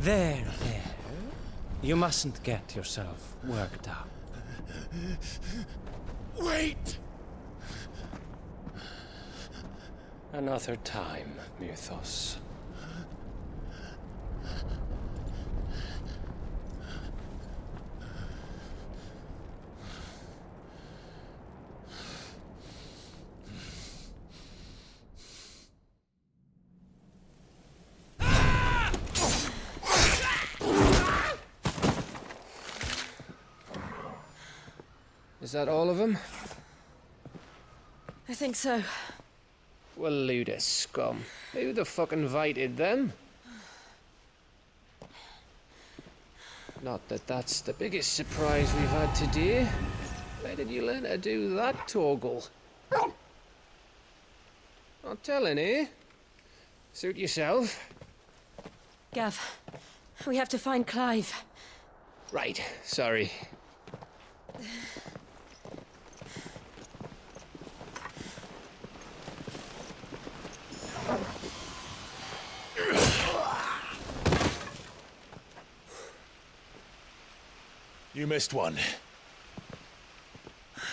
There. You mustn't get yourself worked up. Wait! Another time, Mythos. Is that all of them? I think so. Well, load of scum. Who the fuck invited them? Not that that's the biggest surprise we've had today. Where did you learn to do that, Torgal? Not telling, eh? Suit yourself. Gav, we have to find Clive. Right, sorry. You missed one.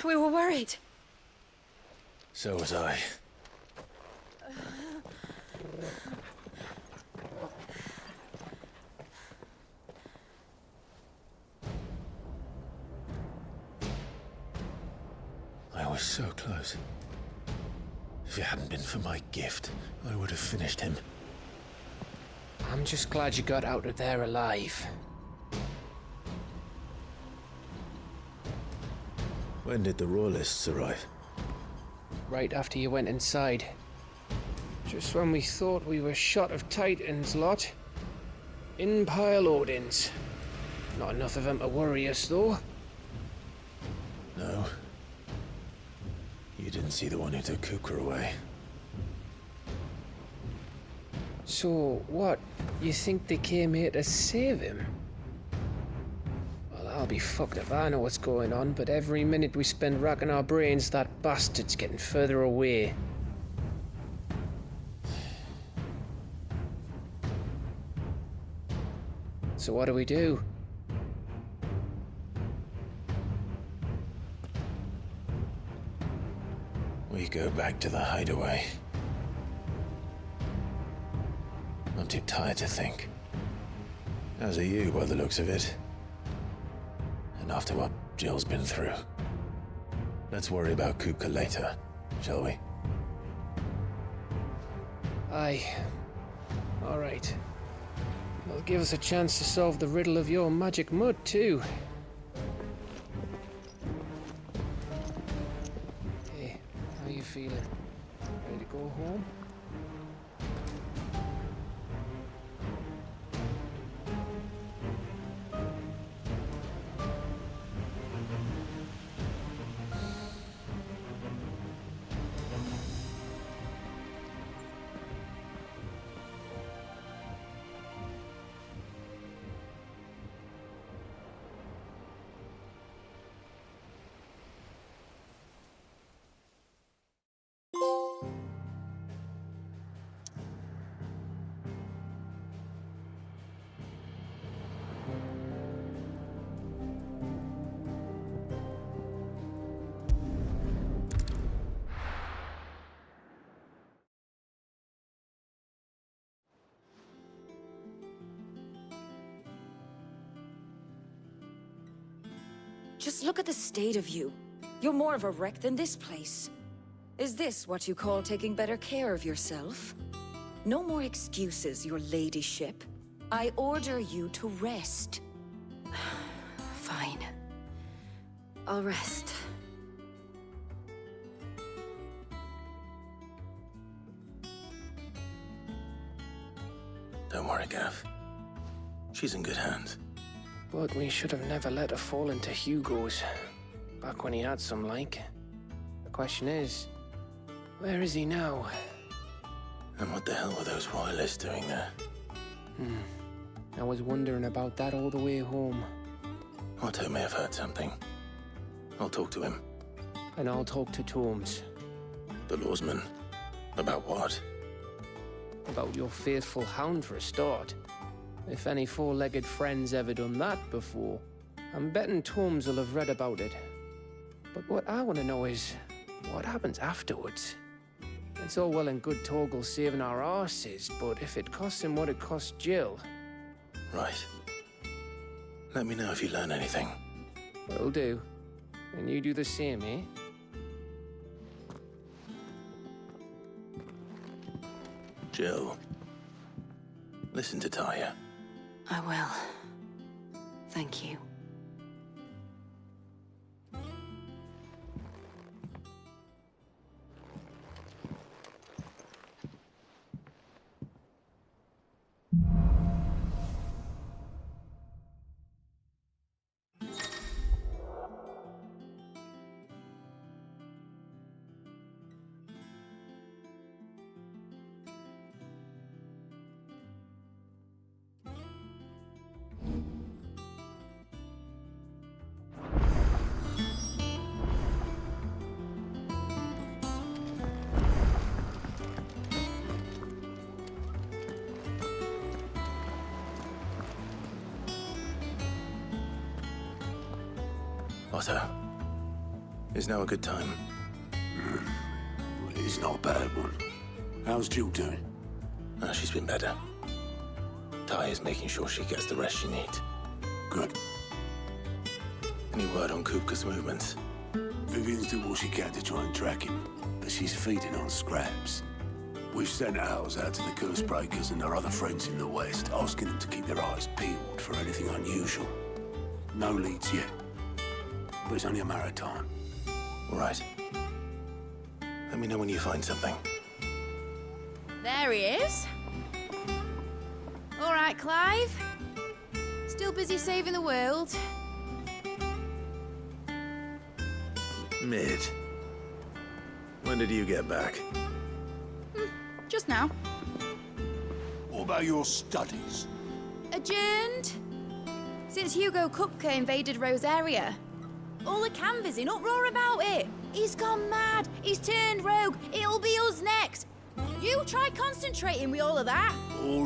We were worried. So was I. I was so close. If it hadn't been for my gift, I would have finished him. I'm just glad you got out of there alive. When did the Royalists arrive? Right after you went inside. Just when we thought we were shot of Titans lot. In pile Odins. Not enough of them to worry us, though. No. You didn't see the one who took Kukra away. So, what? You think they came here to save him? Well, I'll be fucked if I know what's going on, but every minute we spend racking our brains, that bastard's getting further away. So what do we do? We go back to the hideaway. I'm too tired to think. As are you, by the looks of it. And after what Jill's been through. Let's worry about Kupka later, shall we? Aye. All right. It'll give us a chance to solve the riddle of your magic mud, too. Hey, how you feeling? Ready to go home? Just look at the state of you. You're more of a wreck than this place. Is this what you call taking better care of yourself? No more excuses, your ladyship. I order you to rest. Fine. I'll rest. Don't worry, Gav. She's in good hands. But we should have never let her fall into Hugo's. Back when he had some like. The question is, where is he now? And what the hell were those royalists doing there? I was wondering about that all the way home. Otto may have heard something. I'll talk to him. And I'll talk to Tomes. The lawsman. About what? About your faithful hound for a start. If any four-legged friend's ever done that before, I'm betting Tomes will have read about it. But what I want to know is, what happens afterwards? It's all well and good Torgal saving our arses, but if it costs him what it cost Jill... Right. Let me know if you learn anything. Will do. And you do the same, eh? Jill, listen to Taya. I will. Thank you. Otto, is now a good time? It's not a bad one. How's Jill doing? She's been better. Taya's making sure she gets the rest she needs. Good. Any word on Kupka's movements? Vivian's doing what she can to try and track him, but she's feeding on scraps. We've sent ours out to the Curse Breakers and our other friends in the West, asking them to keep their eyes peeled for anything unusual. No leads yet. But it's only a matter of time. All right. Let me know when you find something. There he is. All right, Clive. Still busy saving the world. Mid. When did you get back? Just now. What about your studies? Adjourned. Since Hugo Kupka invaded Rosaria. All the canvas in uproar about it. He's gone mad. He's turned rogue. It'll be us next. You try concentrating with all of that. All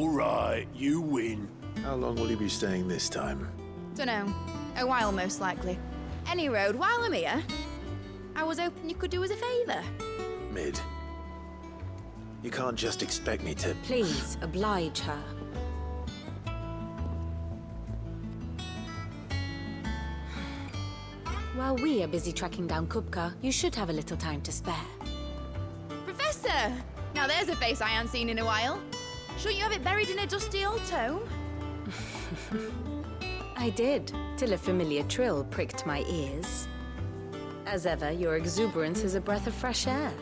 right. You win. How long will you be staying this time? Dunno. A while, most likely. Any road, while I'm here, I was hoping you could do us a favour. Mid. You can't just expect me to... Please, oblige her. While we are busy tracking down Kupka, you should have a little time to spare. Professor! Now there's a face I haven't seen in a while. Shouldn't you have it buried in a dusty old tome? I did, till a familiar trill pricked my ears. As ever, your exuberance is a breath of fresh air,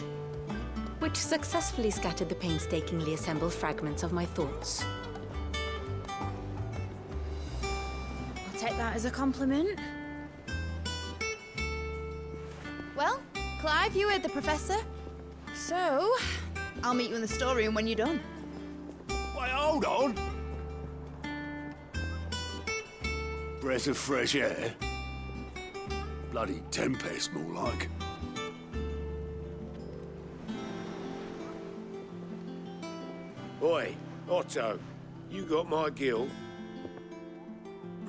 which successfully scattered the painstakingly assembled fragments of my thoughts. I'll take that as a compliment. Well, Clive, you heard the professor. So, I'll meet you in the storeroom when you're done. Wait, hold on. Breath of fresh air. Bloody tempest, more like. Oi, Otto, you got my gill?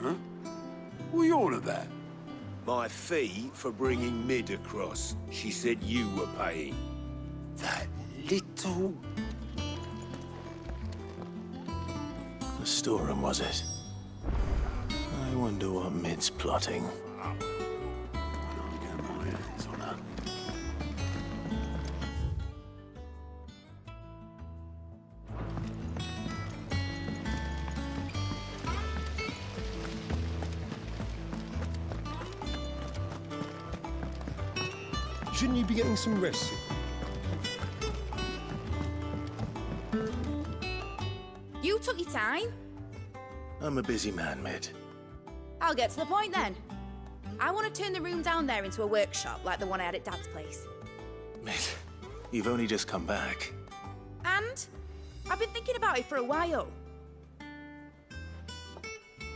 Huh? What are you on about? My fee for bringing Mid across. She said you were paying. That little... The storeroom, was it? I wonder what Mid's plotting. Shouldn't you be getting some rest? You took your time. I'm a busy man, Mid. I'll get to the point then. I want to turn the room down there into a workshop like the one I had at Dad's place. Mid, you've only just come back. And I've been thinking about it for a while.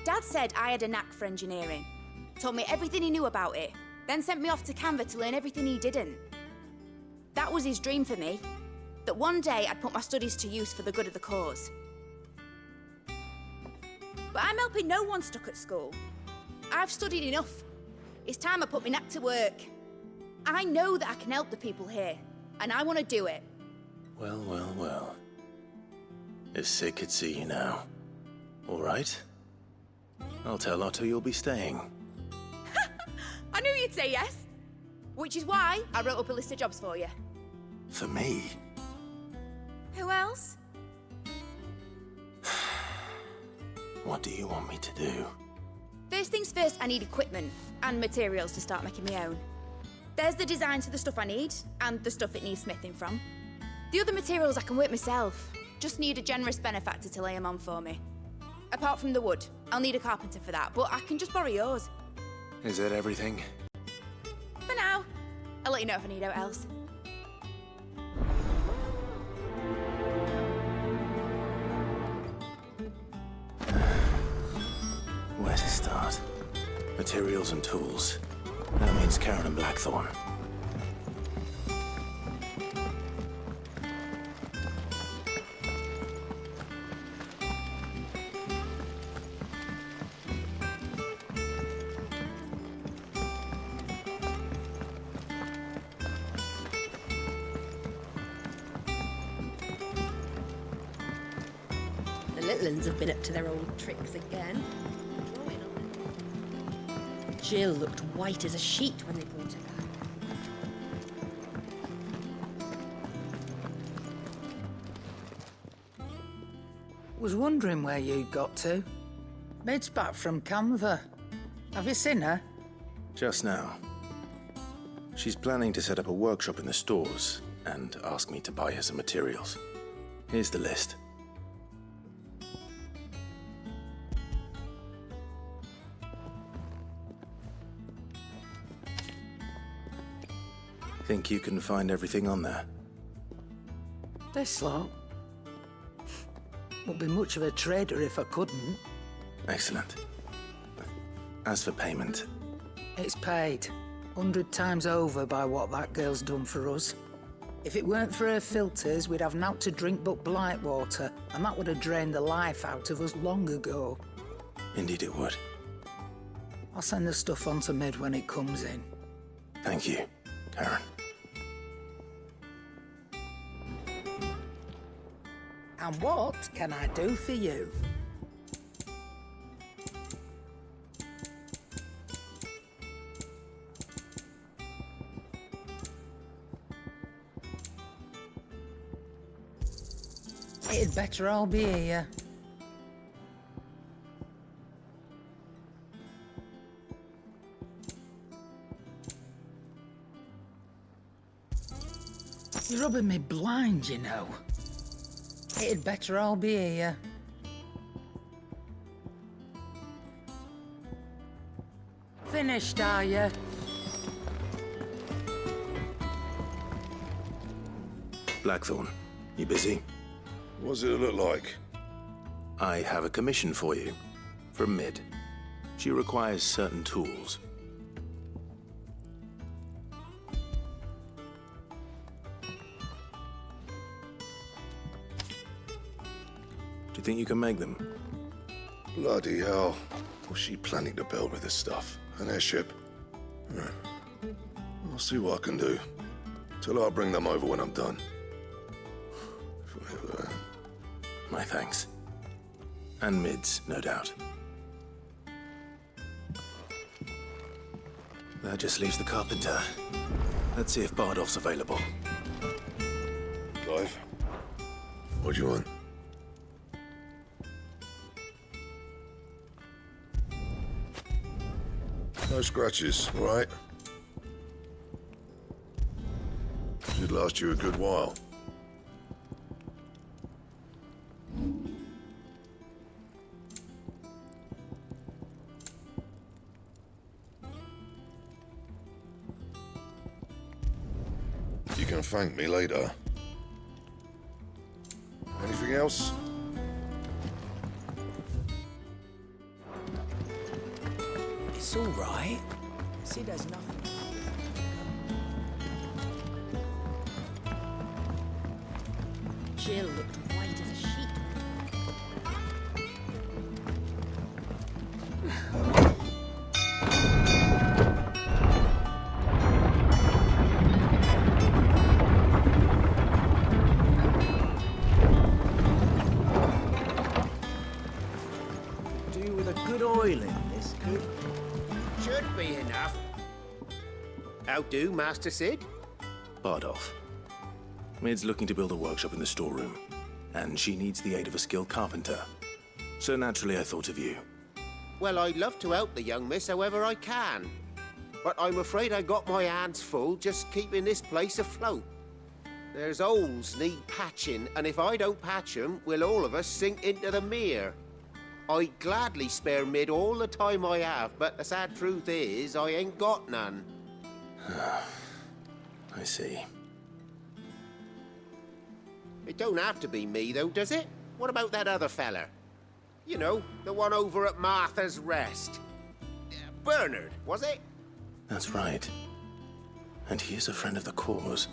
Dad said I had a knack for engineering. Told me everything he knew about it. Then sent me off to Canva to learn everything he didn't. That was his dream for me. That one day I'd put my studies to use for the good of the cause. But I'm helping no one stuck at school. I've studied enough. It's time I put my neck to work. I know that I can help the people here, and I want to do it. Well, well, well. If Sid could see you now. All right. I'll tell Otto you'll be staying. I knew you'd say yes. Which is why I wrote up a list of jobs for you. For me? Who else? What do you want me to do? First things first, I need equipment and materials to start making my own. There's the designs for the stuff I need, and the stuff it needs smithing from. The other materials I can work myself. Just need a generous benefactor to lay them on for me. Apart from the wood, I'll need a carpenter for that, but I can just borrow yours. Is that everything? For now. I'll let you know if I need out else. Where to start? Materials and tools. That means Karen and Blackthorn. The little uns have been up to their old tricks again. Jill looked white as a sheet when they brought her back. Was wondering where you got to. Mid's back from Canva. Have you seen her? Just now. She's planning to set up a workshop in the stores and ask me to buy her some materials. Here's the list. Think you can find everything on there? This lot. Wouldn't be much of a trader if I couldn't. Excellent. As for payment... It's paid. 100 times over by what that girl's done for us. If it weren't for her filters, we'd have naught to drink but blight water, and that would have drained the life out of us long ago. Indeed it would. I'll send the stuff on to Mid when it comes in. Thank you, Karen. And what can I do for you? It'd better all be here. You're rubbing me blind, you know. It'd better all be here. Finished, are you? Blackthorn, you busy? What's it look like? I have a commission for you. From Mid. She requires certain tools. Do you think you can make them? Bloody hell. What's she planning to build with this stuff? An airship? I'll see what I can do. Till I'll bring them over when I'm done. My thanks. And Mid's, no doubt. That just leaves the carpenter. Let's see if Bardolph's available. Clive, what do you want? No scratches, all right? Should last you a good while. You can thank me later. Anything else? It's all right. Sid has nothing. Jill looked white as a sheet. How do, Master Sid? Bardolph. Mid's looking to build a workshop in the storeroom, and she needs the aid of a skilled carpenter. So naturally I thought of you. Well, I'd love to help the young miss however I can. But I'm afraid I got my hands full just keeping this place afloat. There's holes need patching, and if I don't patch them, we'll all of us sink into the mere. I'd gladly spare Mid all the time I have, but the sad truth is, I ain't got none. I see. It don't have to be me, though, does it? What about that other fella? You know, the one over at Martha's Rest. Bernard, was it? That's right. And he is a friend of the cause.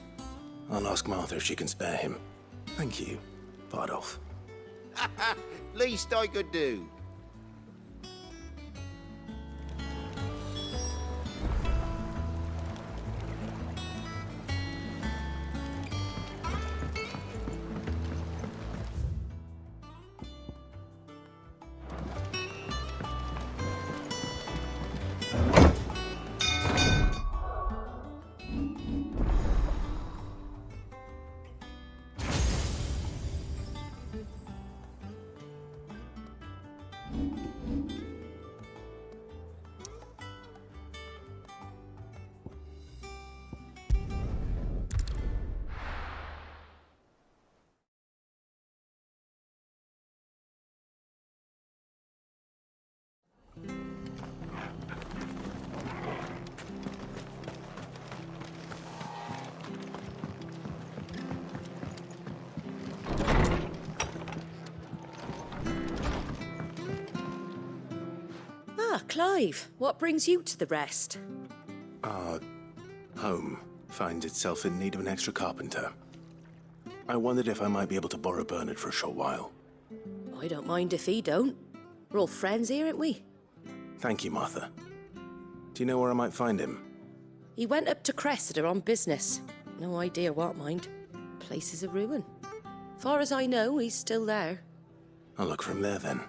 I'll ask Martha if she can spare him. Thank you, Bardolph. Least I could do. Ah, Clive, what brings you to the Rest? Our home finds itself in need of an extra carpenter. I wondered if I might be able to borrow Bernard for a short while. I don't mind if he don't. We're all friends here, aren't we? Thank you, Martha. Do you know where I might find him? He went up to Cressida on business. No idea what, mind. Place is a ruin. Far as I know, he's still there. I'll look for him there, then.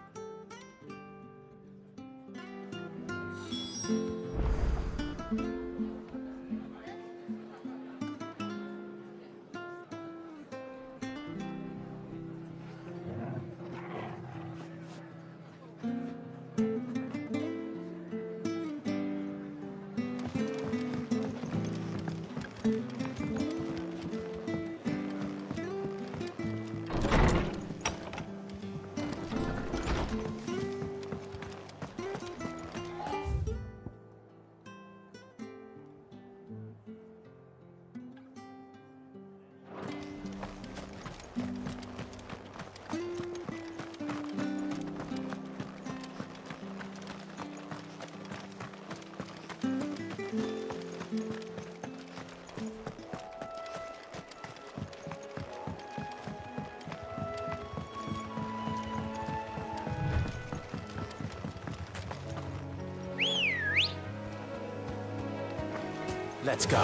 Let's go.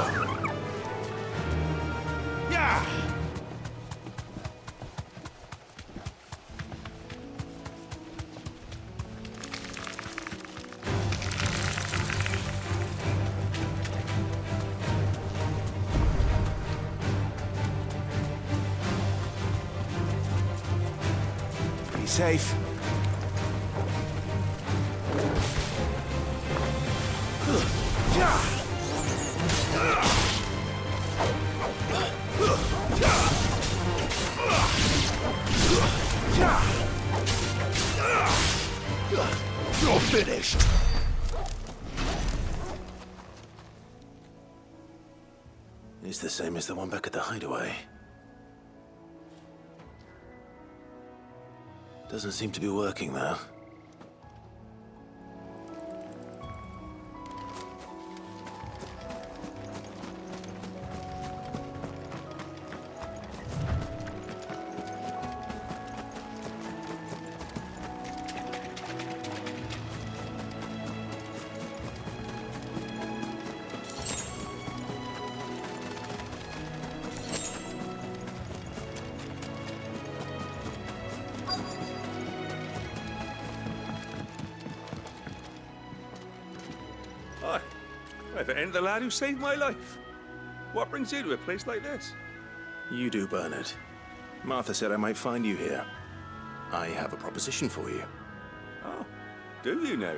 Yeah! Be safe. You're finished! It's the same as the one back at the hideaway. Doesn't seem to be working, though. never end the lad who saved my life. What brings you to a place like this? You do, Bernard. Martha said I might find you here. I have a proposition for you. Oh, do you now?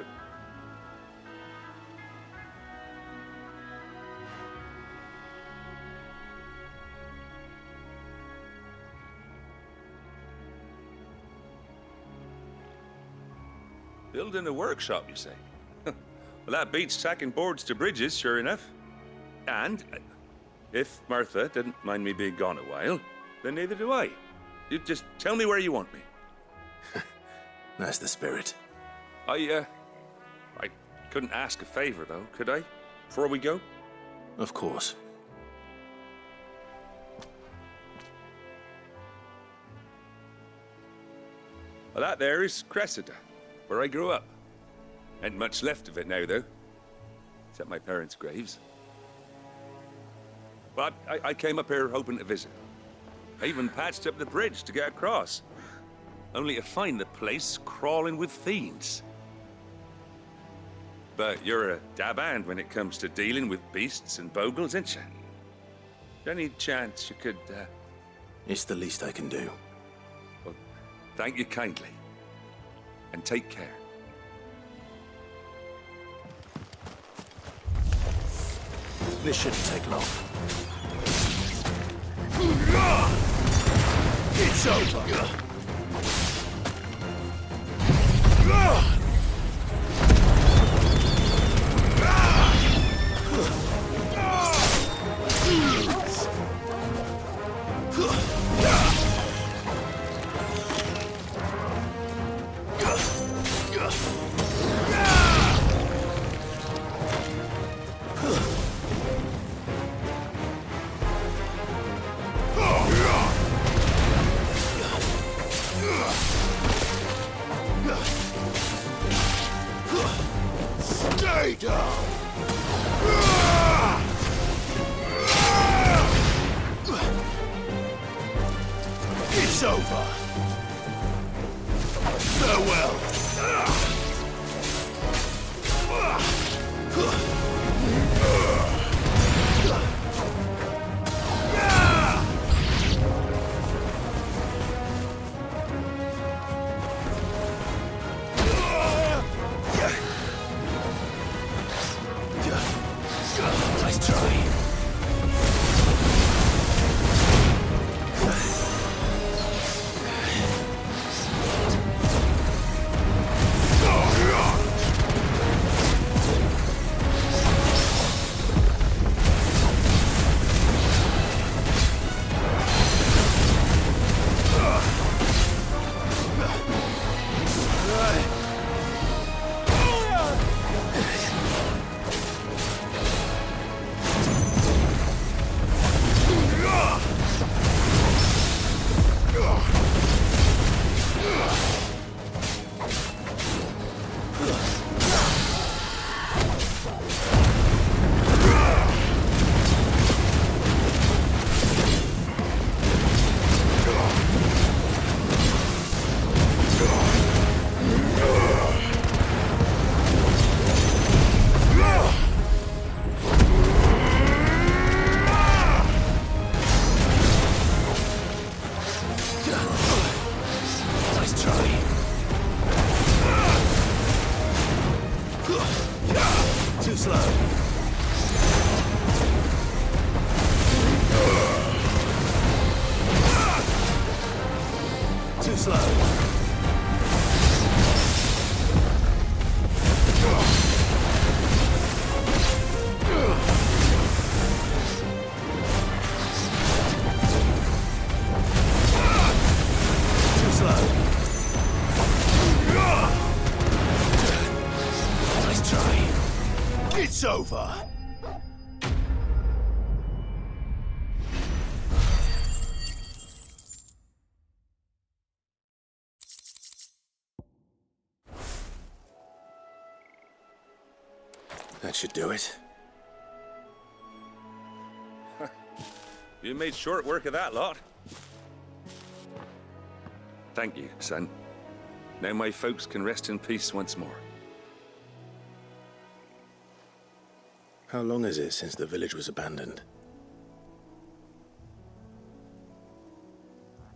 Building a workshop, you say? Well, that beats tacking boards to bridges, sure enough. And if Martha didn't mind me being gone a while, then neither do I. You just tell me where you want me. That's the spirit. I couldn't ask a favor, though, could I? Before we go? Of course. Well, that there is Cressida, where I grew up. Ain't much left of it now, though. Except my parents' graves. But I came up here hoping to visit. I even patched up the bridge to get across. Only to find the place crawling with fiends. But you're a dab hand when it comes to dealing with beasts and bogles, ain't you? Any chance you could, It's the least I can do. Well, thank you kindly. And take care. This shouldn't take long. It's over! Stay down! It's over! Farewell! Nice try. Too slow. Too slow. It's over! That should do it. You made short work of that lot. Thank you, son. Now my folks can rest in peace once more. How long is it since the village was abandoned?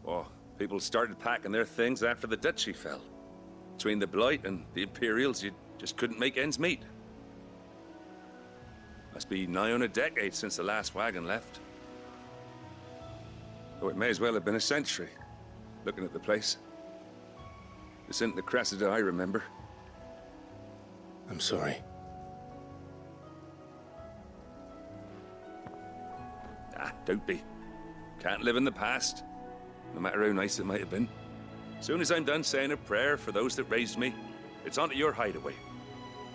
Oh, people started packing their things after the duchy fell. Between the Blight and the Imperials, you just couldn't make ends meet. Must be nigh on a decade since the last wagon left. Oh, it may as well have been a century, looking at the place. This isn't the Cressida I remember. I'm sorry. Ah, don't be. Can't live in the past, no matter how nice it might have been. Soon as I'm done saying a prayer for those that raised me, it's onto your hideaway.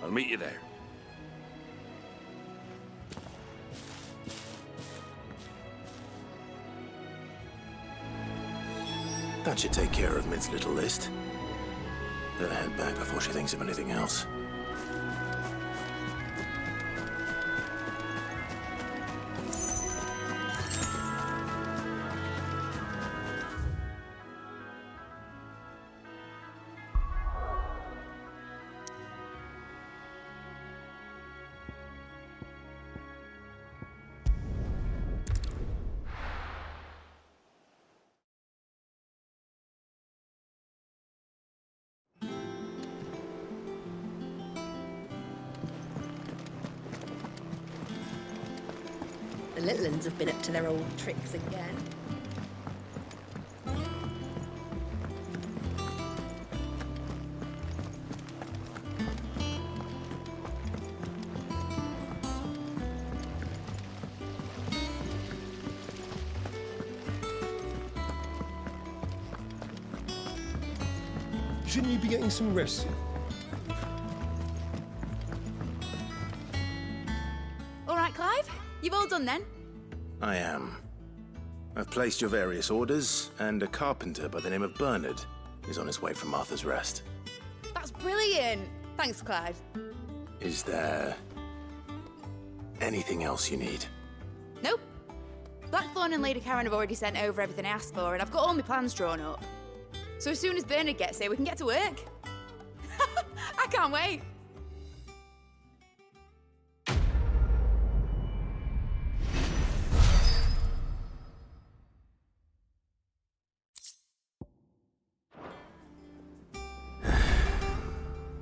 I'll meet you there. That should take care of Mid's little list. Better head back before she thinks of anything else. The little uns have been up to their old tricks again. Shouldn't you be getting some rest? All right, Clive. You've all done then? I am. I've placed your various orders, and a carpenter by the name of Bernard is on his way from Martha's Rest. That's brilliant. Thanks, Clive. Is there anything else you need? Nope. Blackthorn and Lady Karen have already sent over everything I asked for, and I've got all my plans drawn up. So as soon as Bernard gets here, we can get to work. I can't wait.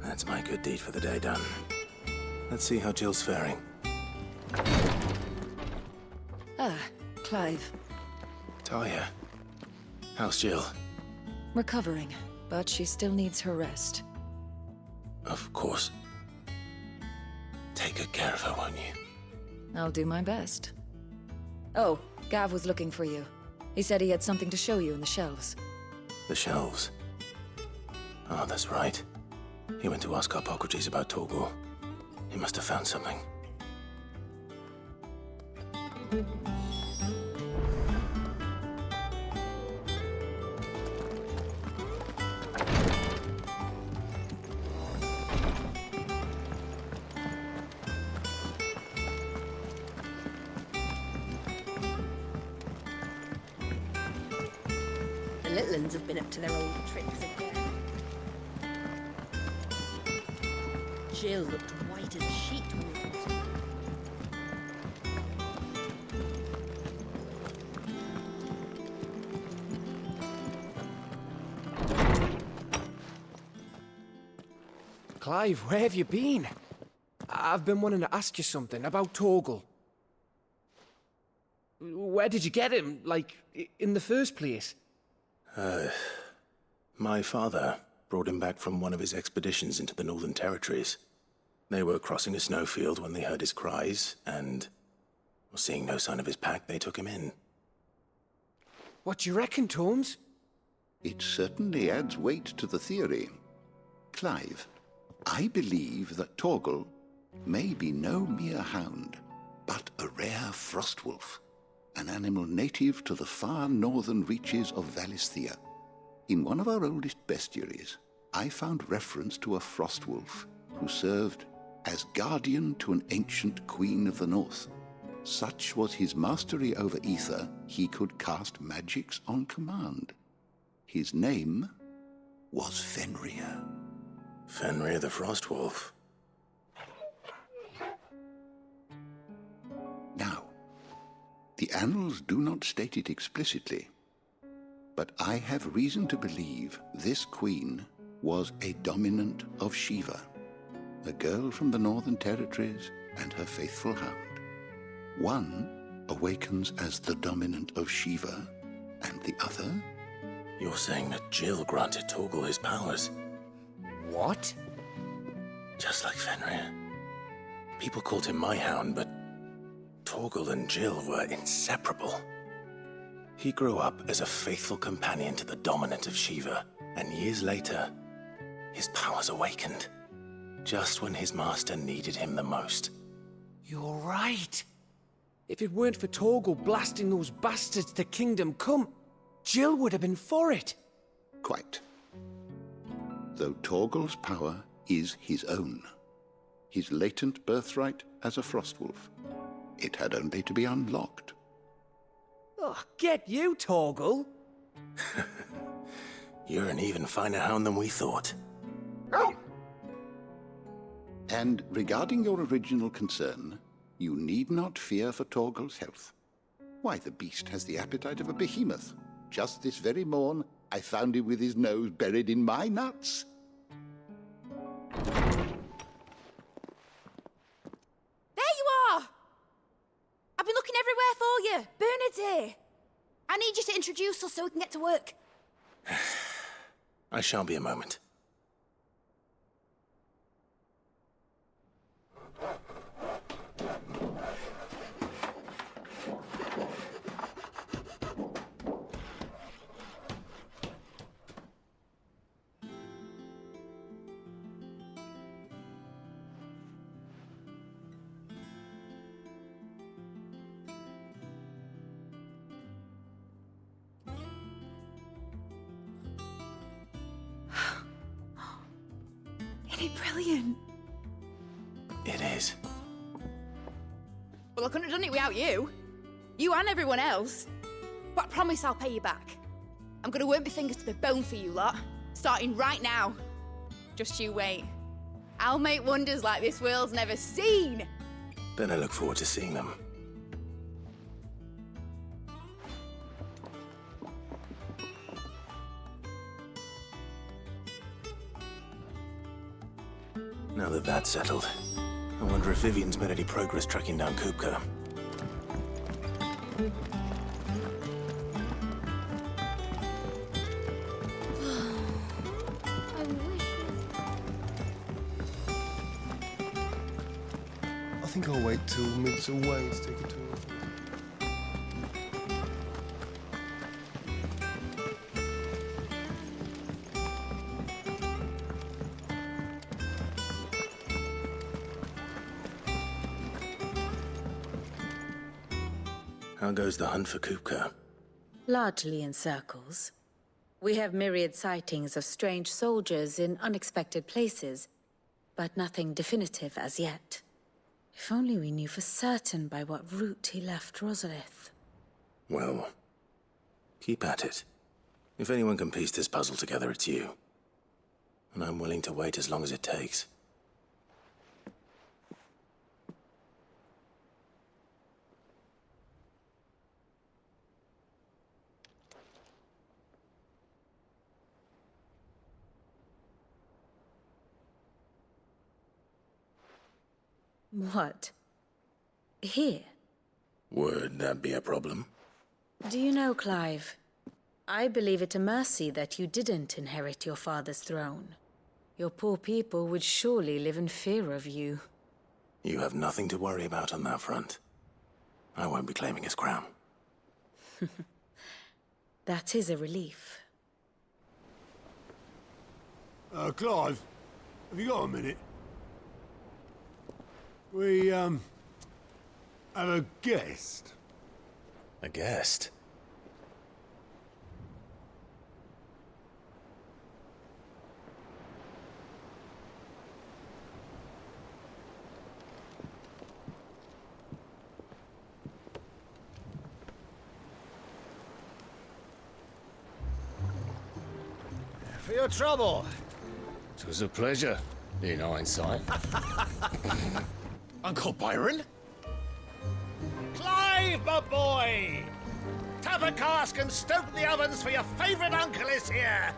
That's my good deed for the day done. Let's see how Jill's faring. Ah, Clive. Talia, how's Jill? Recovering, but she still needs her rest. Of course. Take good care of her, won't you? I'll do my best. Oh, Gav was looking for you. He said he had something to show you in the shelves. The shelves. Oh, that's right. He went to ask Harpocrates about Torgor. He must have found something. The little uns have been up to their old tricks again. Jill looked white as a sheet when we got her. Clive, where have you been? I've been wanting to ask you something about Torgal. Where did you get him, like, in the first place? My father brought him back from one of his expeditions into the Northern Territories. They were crossing a snowfield when they heard his cries, and seeing no sign of his pack, they took him in. What do you reckon, Tomes? It certainly adds weight to the theory. Clive, I believe that Torgal may be no mere hound, but a rare frostwolf, an animal native to the far northern reaches of Valisthea. In one of our oldest bestiaries, I found reference to a frostwolf who served as guardian to an ancient queen of the north. Such was his mastery over ether, he could cast magics on command. His name was Fenrir. Fenrir the Frostwolf. The annals do not state it explicitly, but I have reason to believe this queen was a dominant of Shiva, a girl from the Northern Territories and her faithful hound. One awakens as the dominant of Shiva, and the other? You're saying that Jill granted Torgal his powers? What? Just like Fenrir. People called him my hound, but Torgal and Jill were inseparable. He grew up as a faithful companion to the dominant of Shiva, and years later, his powers awakened, just when his master needed him the most. You're right. If it weren't for Torgal blasting those bastards to Kingdom Come, Jill would have been for it. Quite. Though Torgal's power is his own, his latent birthright as a Frostwolf, it had only to be unlocked. Oh, get you, Torgal! You're an even finer hound than we thought. And regarding your original concern, you need not fear for Torgal's health. Why, the beast has the appetite of a behemoth. Just this very morn, I found him with his nose buried in my nuts. There you are! I've been looking everywhere for you. Bernard's here. I need you to introduce us so we can get to work. I shan't be a moment. Isn't it brilliant? It is. Well, I couldn't have done it without you. You and everyone else. But I promise I'll pay you back. I'm gonna work my fingers to the bone for you lot, starting right now. Just you wait. I'll make wonders like this world's never seen. Then I look forward to seeing them. Now that that's settled, I wonder if Vivian's made any progress tracking down Kupka. I think I'll wait till Mid's away to take a tour. How goes the hunt for Kupka? Largely in circles. We have myriad sightings of strange soldiers in unexpected places, but nothing definitive as yet. If only we knew for certain by what route he left Rosalith. Well, keep at it. If anyone can piece this puzzle together, it's you. And I'm willing to wait as long as it takes. What? Here? Would that be a problem? Do you know, Clive? I believe it a mercy that you didn't inherit your father's throne. Your poor people would surely live in fear of you. You have nothing to worry about on that front. I won't be claiming his crown. That is a relief. Clive, have you got a minute? We, have a guest. A guest? For your trouble. It was a pleasure, in hindsight. Uncle Byron? Clive! Clive, my boy! Tap a cask and stoke the ovens, for your favourite uncle is here!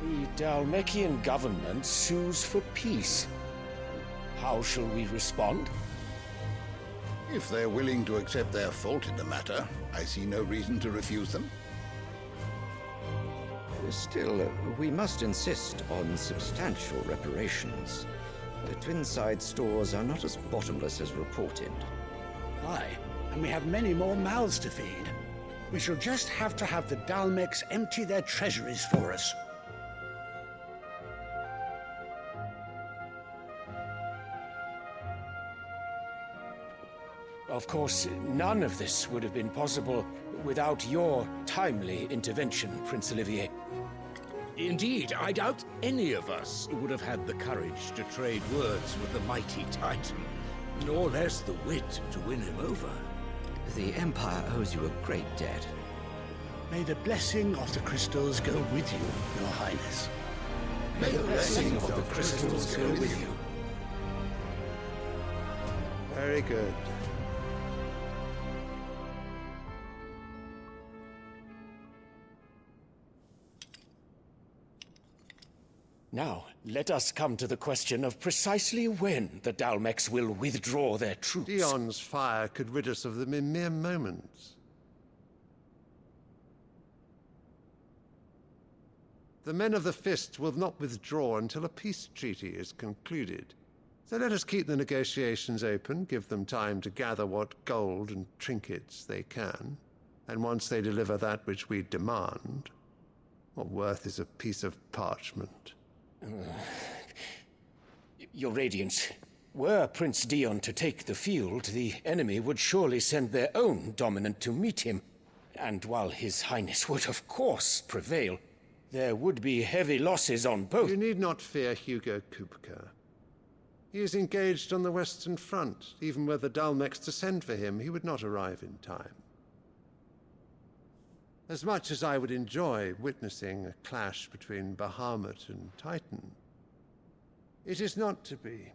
The Dalmekian government sues for peace. How shall we respond? If they're willing to accept their fault in the matter, I see no reason to refuse them. Still, we must insist on substantial reparations. The Twinside stores are not as bottomless as reported. Aye, and we have many more mouths to feed. We shall just have to have the Dalmecs empty their treasuries for us. Of course, none of this would have been possible without your timely intervention, Prince Olivier. Indeed, I doubt any of us would have had the courage to trade words with the mighty Titan, nor less the wit to win him over. The Empire owes you a great debt. May the blessing of the crystals go with you, Your Highness. May the blessing of the crystals go with you. Very good. Now, let us come to the question of precisely when the Dalmecs will withdraw their troops. Dion's fire could rid us of them in mere moments. The men of the Fist will not withdraw until a peace treaty is concluded. So let us keep the negotiations open, give them time to gather what gold and trinkets they can, and once they deliver that which we demand, what worth is a piece of parchment? Your Radiance, were Prince Dion to take the field, the enemy would surely send their own dominant to meet him. And while His Highness would of course prevail, there would be heavy losses on both. You need not fear Hugo Kupka. He is engaged on the Western Front. Even were the Dalmecs to send for him, he would not arrive in time. As much as I would enjoy witnessing a clash between Bahamut and Titan, it is not to be.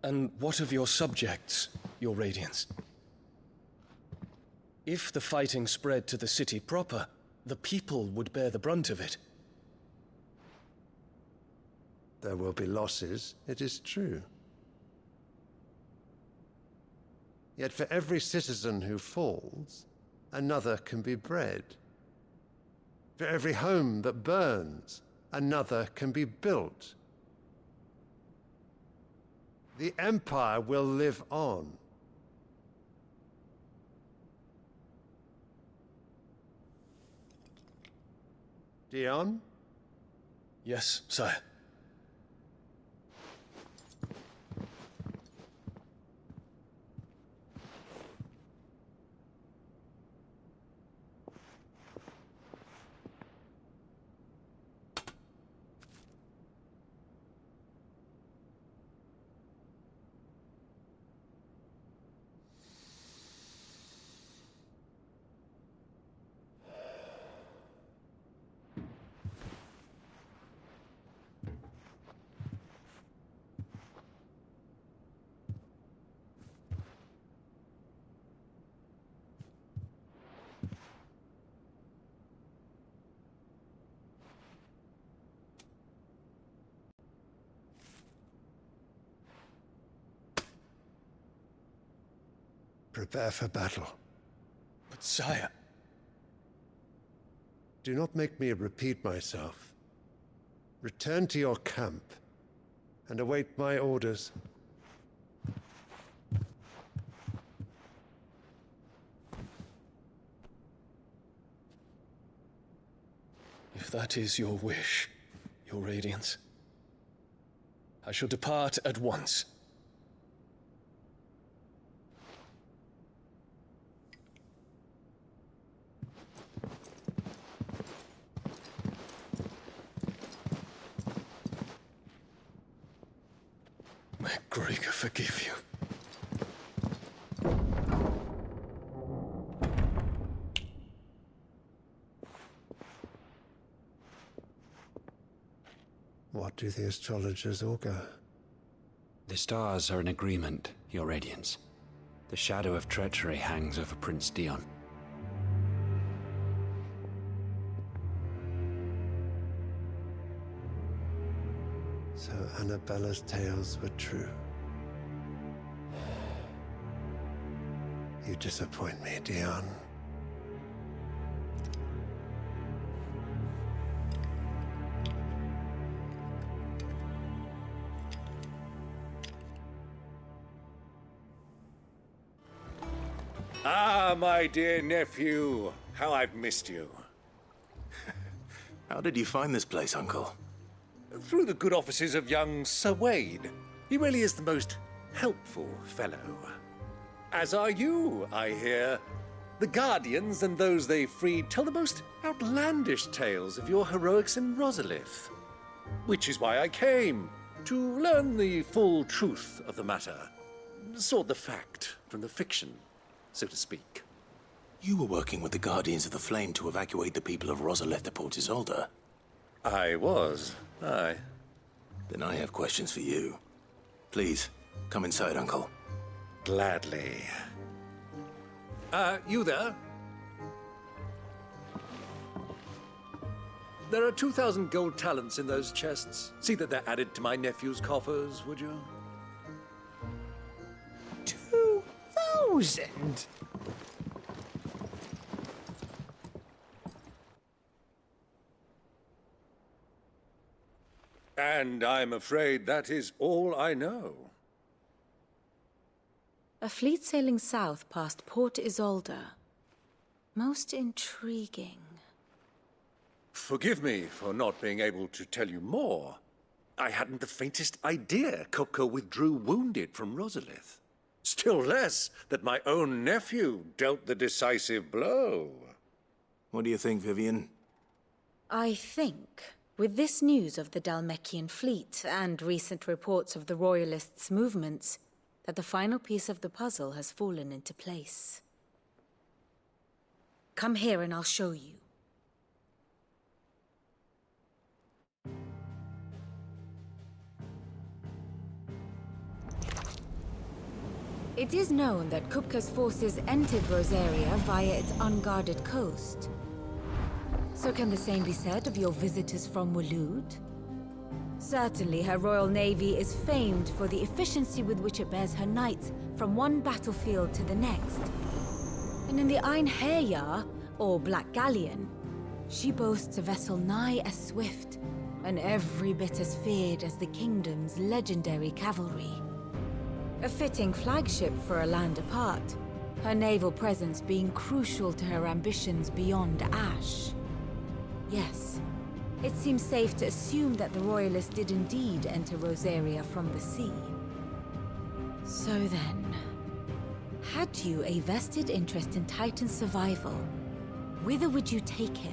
And what of your subjects, Your Radiance? If the fighting spread to the city proper, the people would bear the brunt of it. There will be losses, it is true. Yet for every citizen who falls, another can be bred. For every home that burns, another can be built. The Empire will live on. Dion? Yes, sire. Prepare for battle. But sire... Do not make me repeat myself. Return to your camp and await my orders. If that is your wish, Your Radiance, I shall depart at once. Ulrika forgive you. What do the astrologers augur? The stars are in agreement, Your Radiance. The shadow of treachery hangs over Prince Dion. So Annabella's tales were true. You disappoint me, Dion. Ah, my dear nephew. How I've missed you. How did you find this place, Uncle? Through the good offices of young Sir Wade. He really is the most helpful fellow. As are you, I hear. The Guardians and those they freed tell the most outlandish tales of your heroics in Rosalith. Which is why I came, to learn the full truth of the matter. Sort the fact from the fiction, so to speak. You were working with the Guardians of the Flame to evacuate the people of Rosalith to Port Isolde. I was, aye. Then I have questions for you. Please, come inside, Uncle. Gladly. You there? There are 2,000 gold talents in those chests. See that they're added to my nephew's coffers, would you? 2,000? And I'm afraid that is all I know. A fleet sailing south past Port Isolde. Most intriguing. Forgive me for not being able to tell you more. I hadn't the faintest idea Kopko withdrew wounded from Rosalith. Still less that my own nephew dealt the decisive blow. What do you think, Vivian? I think, with this news of the Dalmekian fleet and recent reports of the Royalists' movements, that the final piece of the puzzle has fallen into place. Come here and I'll show you. It is known that Kupka's forces entered Rosaria via its unguarded coast. So can the same be said of your visitors from Waloed? Certainly, her royal navy is famed for the efficiency with which it bears her knights from one battlefield to the next. And in the Einherjar, or Black Galleon, she boasts a vessel nigh as swift and every bit as feared as the kingdom's legendary cavalry. A fitting flagship for a land apart, her naval presence being crucial to her ambitions beyond Ash. Yes. It seems safe to assume that the Royalists did indeed enter Rosaria from the sea. So then, had you a vested interest in Titan's survival, whither would you take him?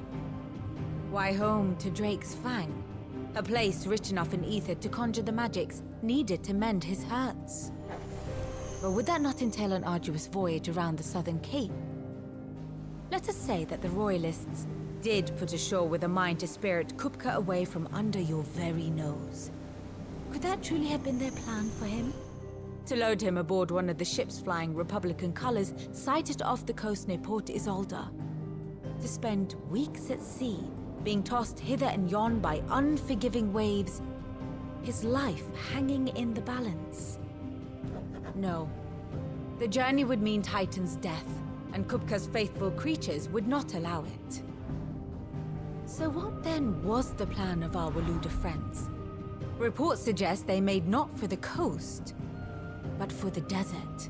Why, home to Drake's Fang, a place rich enough in ether to conjure the magics needed to mend his hurts. But would that not entail an arduous voyage around the southern cape? Let us say that the Royalists did put ashore with a mind to spirit Kupka away from under your very nose. Could that truly have been their plan for him? To load him aboard one of the ships flying Republican colors sighted off the coast near Port Isolde. To spend weeks at sea, being tossed hither and yon by unforgiving waves, his life hanging in the balance. No. The journey would mean Titan's death, and Kupka's faithful creatures would not allow it. So what then was the plan of our Waluda friends? Reports suggest they made not for the coast, but for the desert.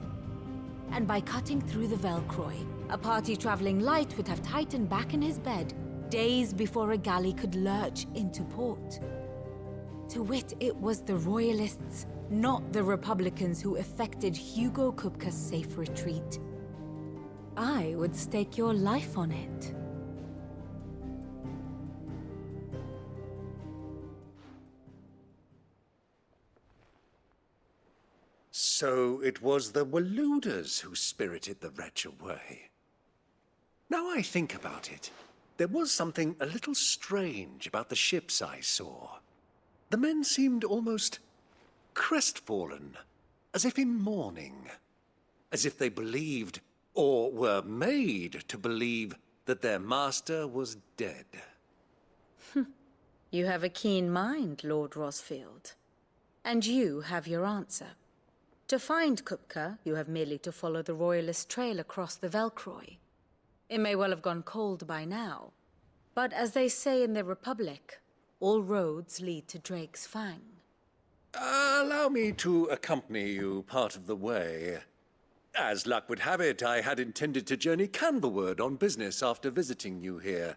And by cutting through the Velcroy, a party traveling light would have Titan back in his bed days before a galley could lurch into port. To wit, it was the Royalists, not the Republicans, who effected Hugo Kupka's safe retreat. I would stake your life on it. So it was the Waluders who spirited the wretch away. Now I think about it, there was something a little strange about the ships I saw. The men seemed almost crestfallen, as if in mourning, as if they believed, or were made to believe, that their master was dead. You have a keen mind, Lord Rosfield. And you have your answer. To find Kupka, you have merely to follow the Royalist trail across the Velcroy. It may well have gone cold by now, but as they say in the Republic, all roads lead to Drake's Fang. Allow me to accompany you part of the way. As luck would have it, I had intended to journey Canverward on business after visiting you here.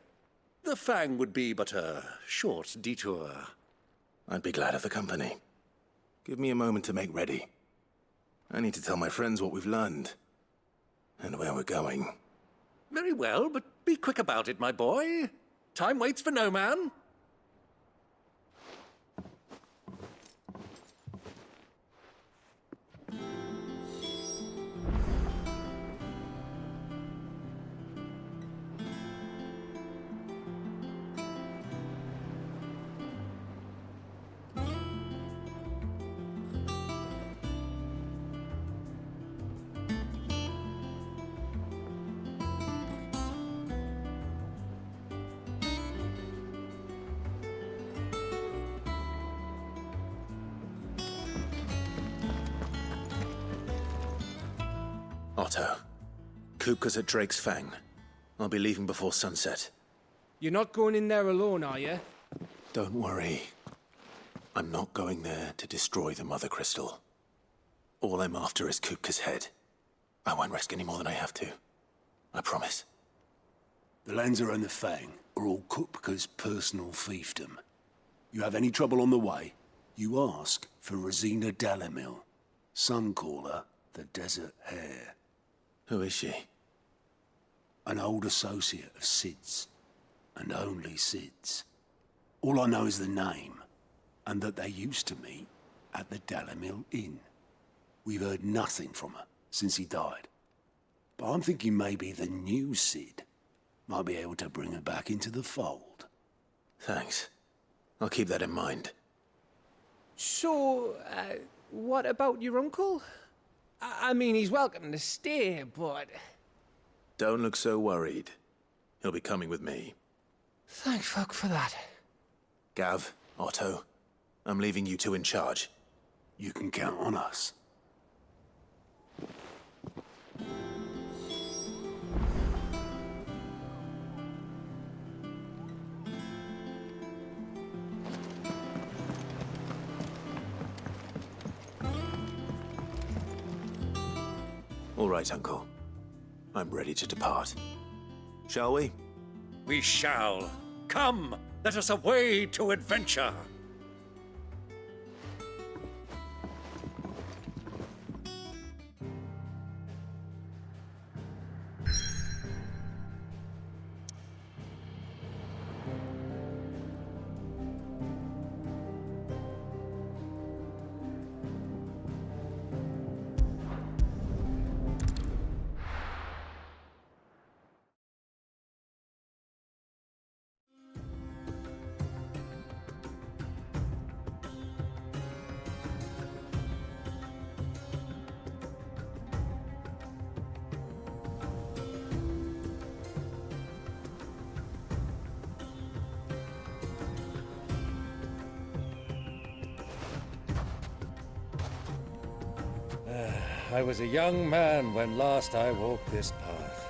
The Fang would be but a short detour. I'd be glad of the company. Give me a moment to make ready. I need to tell my friends what we've learned, and where we're going. Very well, but be quick about it, my boy. Time waits for no man. Otto, Kupka's at Drake's Fang. I'll be leaving before sunset. You're not going in there alone, are you? Don't worry. I'm not going there to destroy the Mother Crystal. All I'm after is Kupka's head. I won't risk any more than I have to. I promise. The lands around the Fang are all Kupka's personal fiefdom. You have any trouble on the way, you ask for Rosina Dalamil. Some call her the Desert Hare. Who is she? An old associate of Sid's, and only Sid's. All I know is the name, and that they used to meet at the Dalamil Inn. We've heard nothing from her since he died. But I'm thinking maybe the new Sid might be able to bring her back into the fold. Thanks. I'll keep that in mind. So, what about your uncle? I mean, he's welcome to stay, but... Don't look so worried. He'll be coming with me. Thank fuck for that. Gav, Otto, I'm leaving you two in charge. You can count on us. All right, Uncle. I'm ready to depart. Shall we? We shall. Come, let us away to adventure. I was a young man when last I walked this path.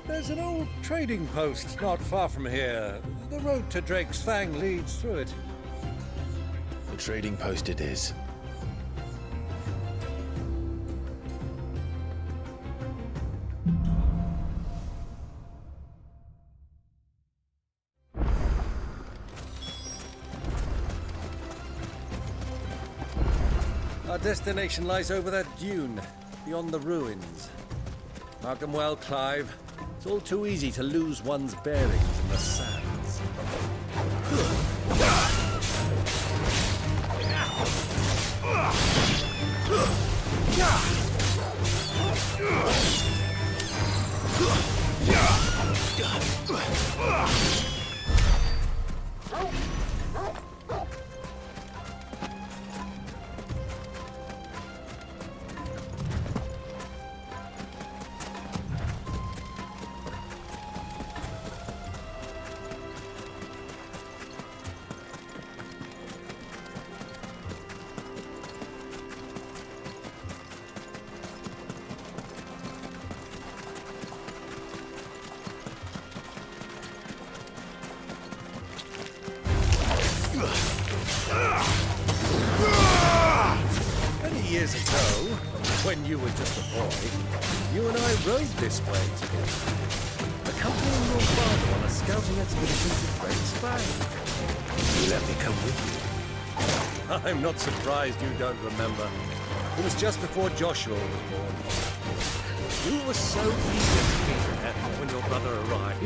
There's an old trading post not far from here. The road to Drake's Fang leads through it. The trading post it is. Our destination lies over that dune, beyond the ruins. Mark 'em well, Clive. It's all too easy to lose one's bearings in the sand. Many years ago, when you were just a boy, you and I rode this way together, accompanying your father on a scouting expedition to Drake's Fang. You let me come with you. I'm not surprised you don't remember. It was just before Joshua was born. You were so eager to be there when your brother arrived.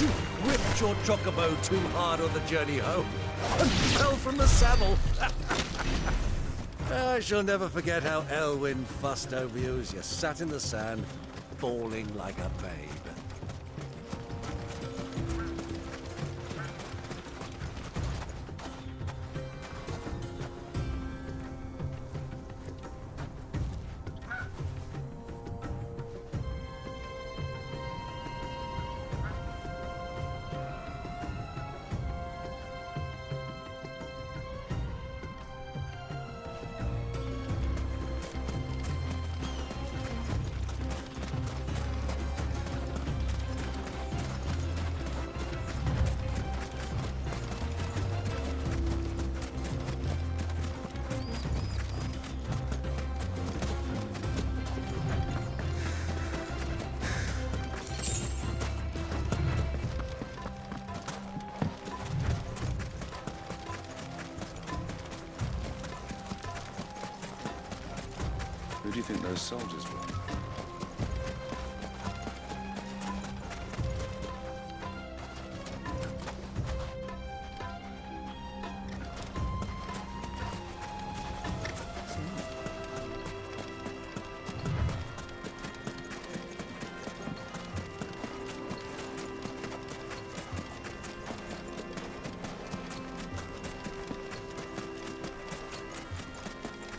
You whipped your chocobo too hard on the journey home and fell from the saddle. I shall never forget how Elwyn fussed over you as you sat in the sand, bawling like a babe. Who do you think those soldiers were?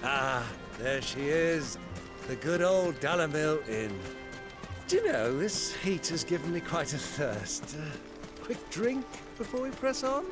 Ah, there she is. The good old Dalamil Inn. Do you know, this heat has given me quite a thirst. Quick drink before we press on?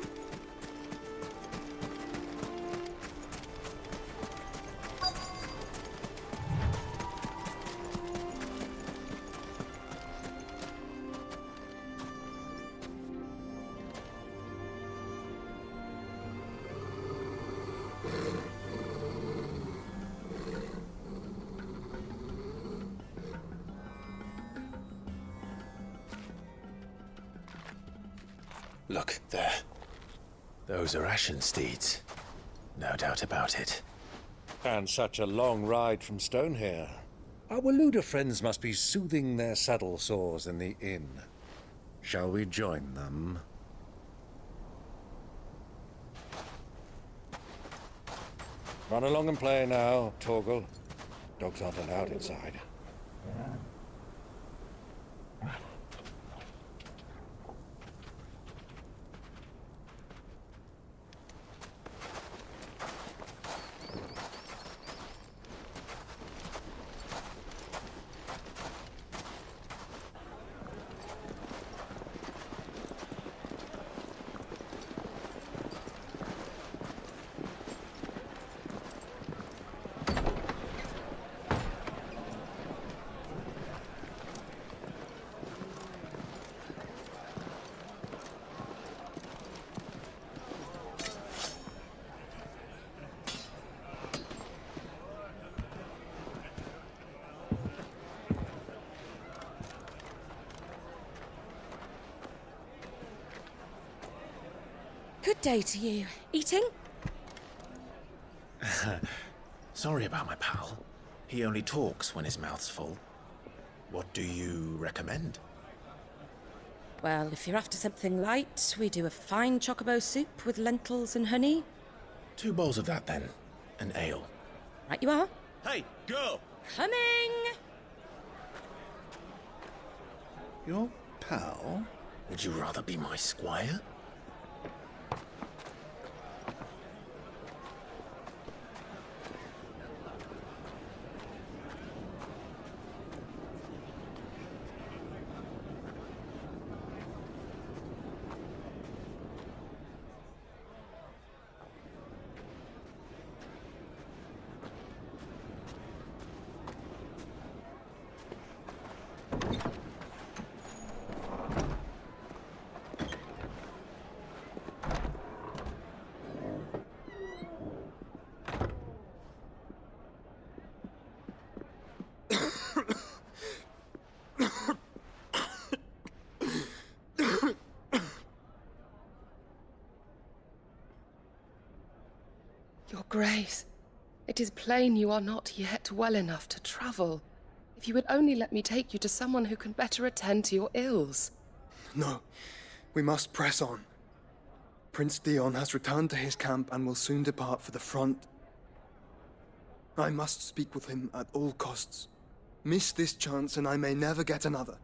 Look, there. Those are Ashen steeds. No doubt about it. And such a long ride from Stonehere. Our Waluda friends must be soothing their saddle sores in the inn. Shall we join them? Run along and play now, Torgal. Dogs aren't allowed inside. Good day to you. Eating? Sorry about my pal. He only talks when his mouth's full. What do you recommend? Well, if you're after something light, we do a fine chocobo soup with lentils and honey. 2 bowls of that, then. An ale. Right you are. Hey, girl! Coming! Your pal? Would you rather be my squire? Your Grace, it is plain you are not yet well enough to travel. If you would only let me take you to someone who can better attend to your ills. No, we must press on. Prince Theon has returned to his camp and will soon depart for the front. I must speak with him at all costs. Miss this chance and I may never get another.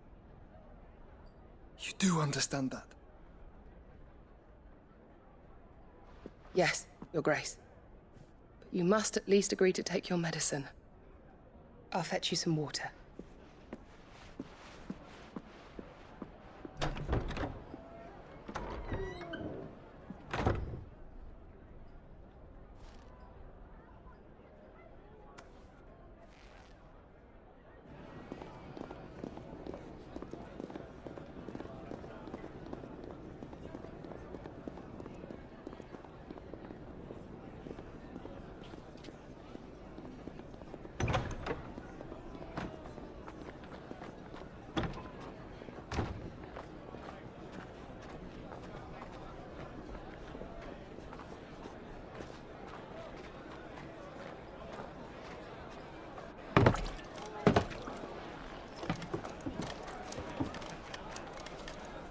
You do understand that? Yes, Your Grace. But you must at least agree to take your medicine. I'll fetch you some water.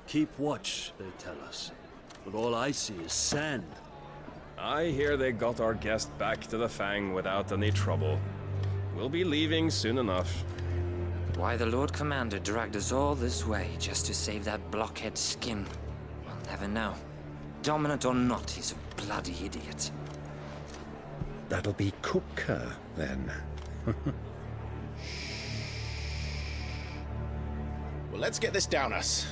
Keep watch, they tell us. But all I see is sand. I hear they got our guest back to the Fang without any trouble. We'll be leaving soon enough. Why the Lord Commander dragged us all this way just to save that blockhead skin, we'll never know. Dominant or not, he's a bloody idiot. That'll be Cooker, then. Well, let's get this down us.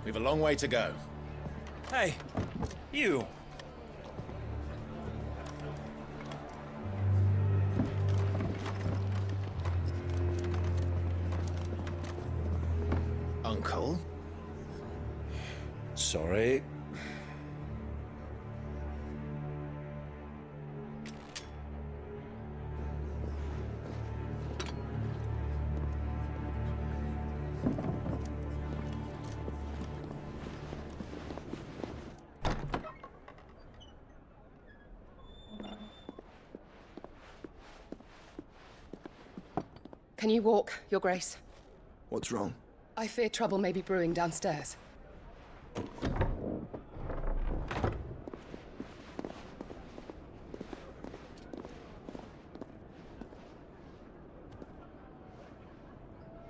We've a long way to go. Hey, you. Uncle? Sorry. Can you walk, Your Grace? What's wrong? I fear trouble may be brewing downstairs.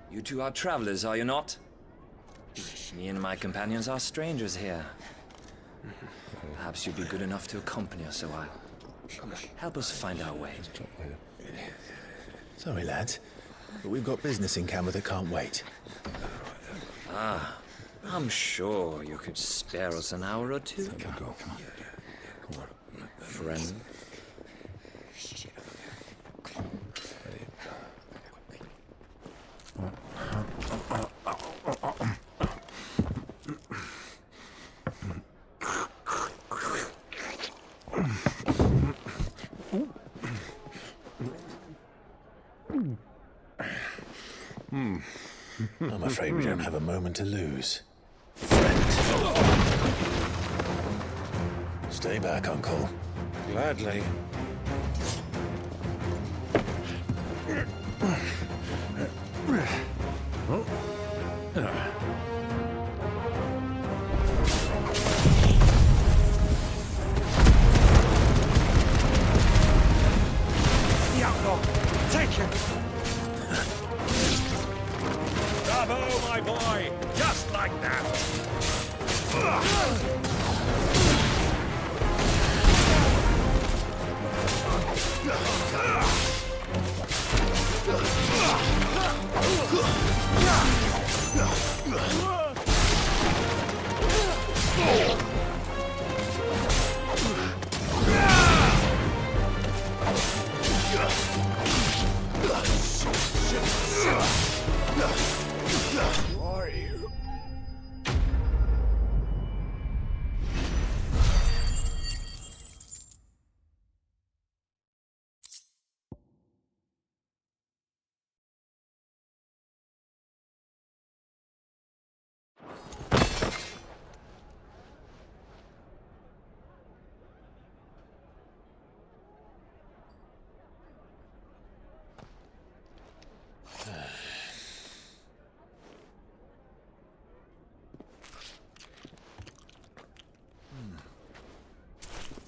You two are travelers, are you not? Me and my companions are strangers here. Perhaps you'd be good enough to accompany us a while. Help us find our way. Sorry, lads, but we've got business in camera that can't wait. Ah, I'm sure you could spare us an hour or two. Come on. Friend. I'm afraid we don't have a moment to lose. Stay back, Uncle. Gladly. The outlaw! Take him! Bravo, my boy! Just like that!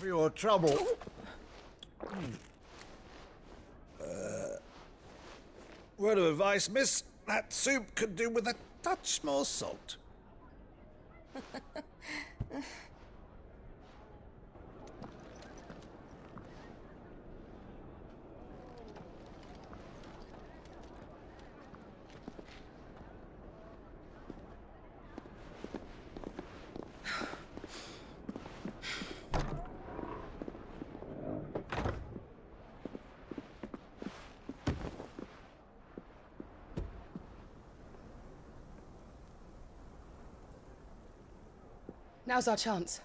for your trouble. Word of advice, miss. That soup could do with a touch more salt. Now's our chance.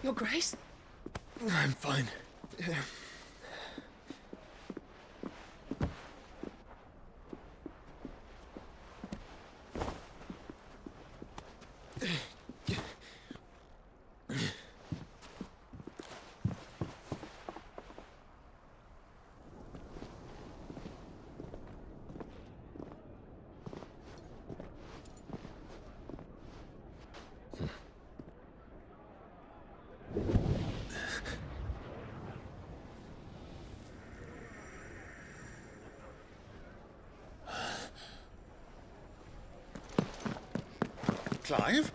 Your Grace? I'm fine. Clive?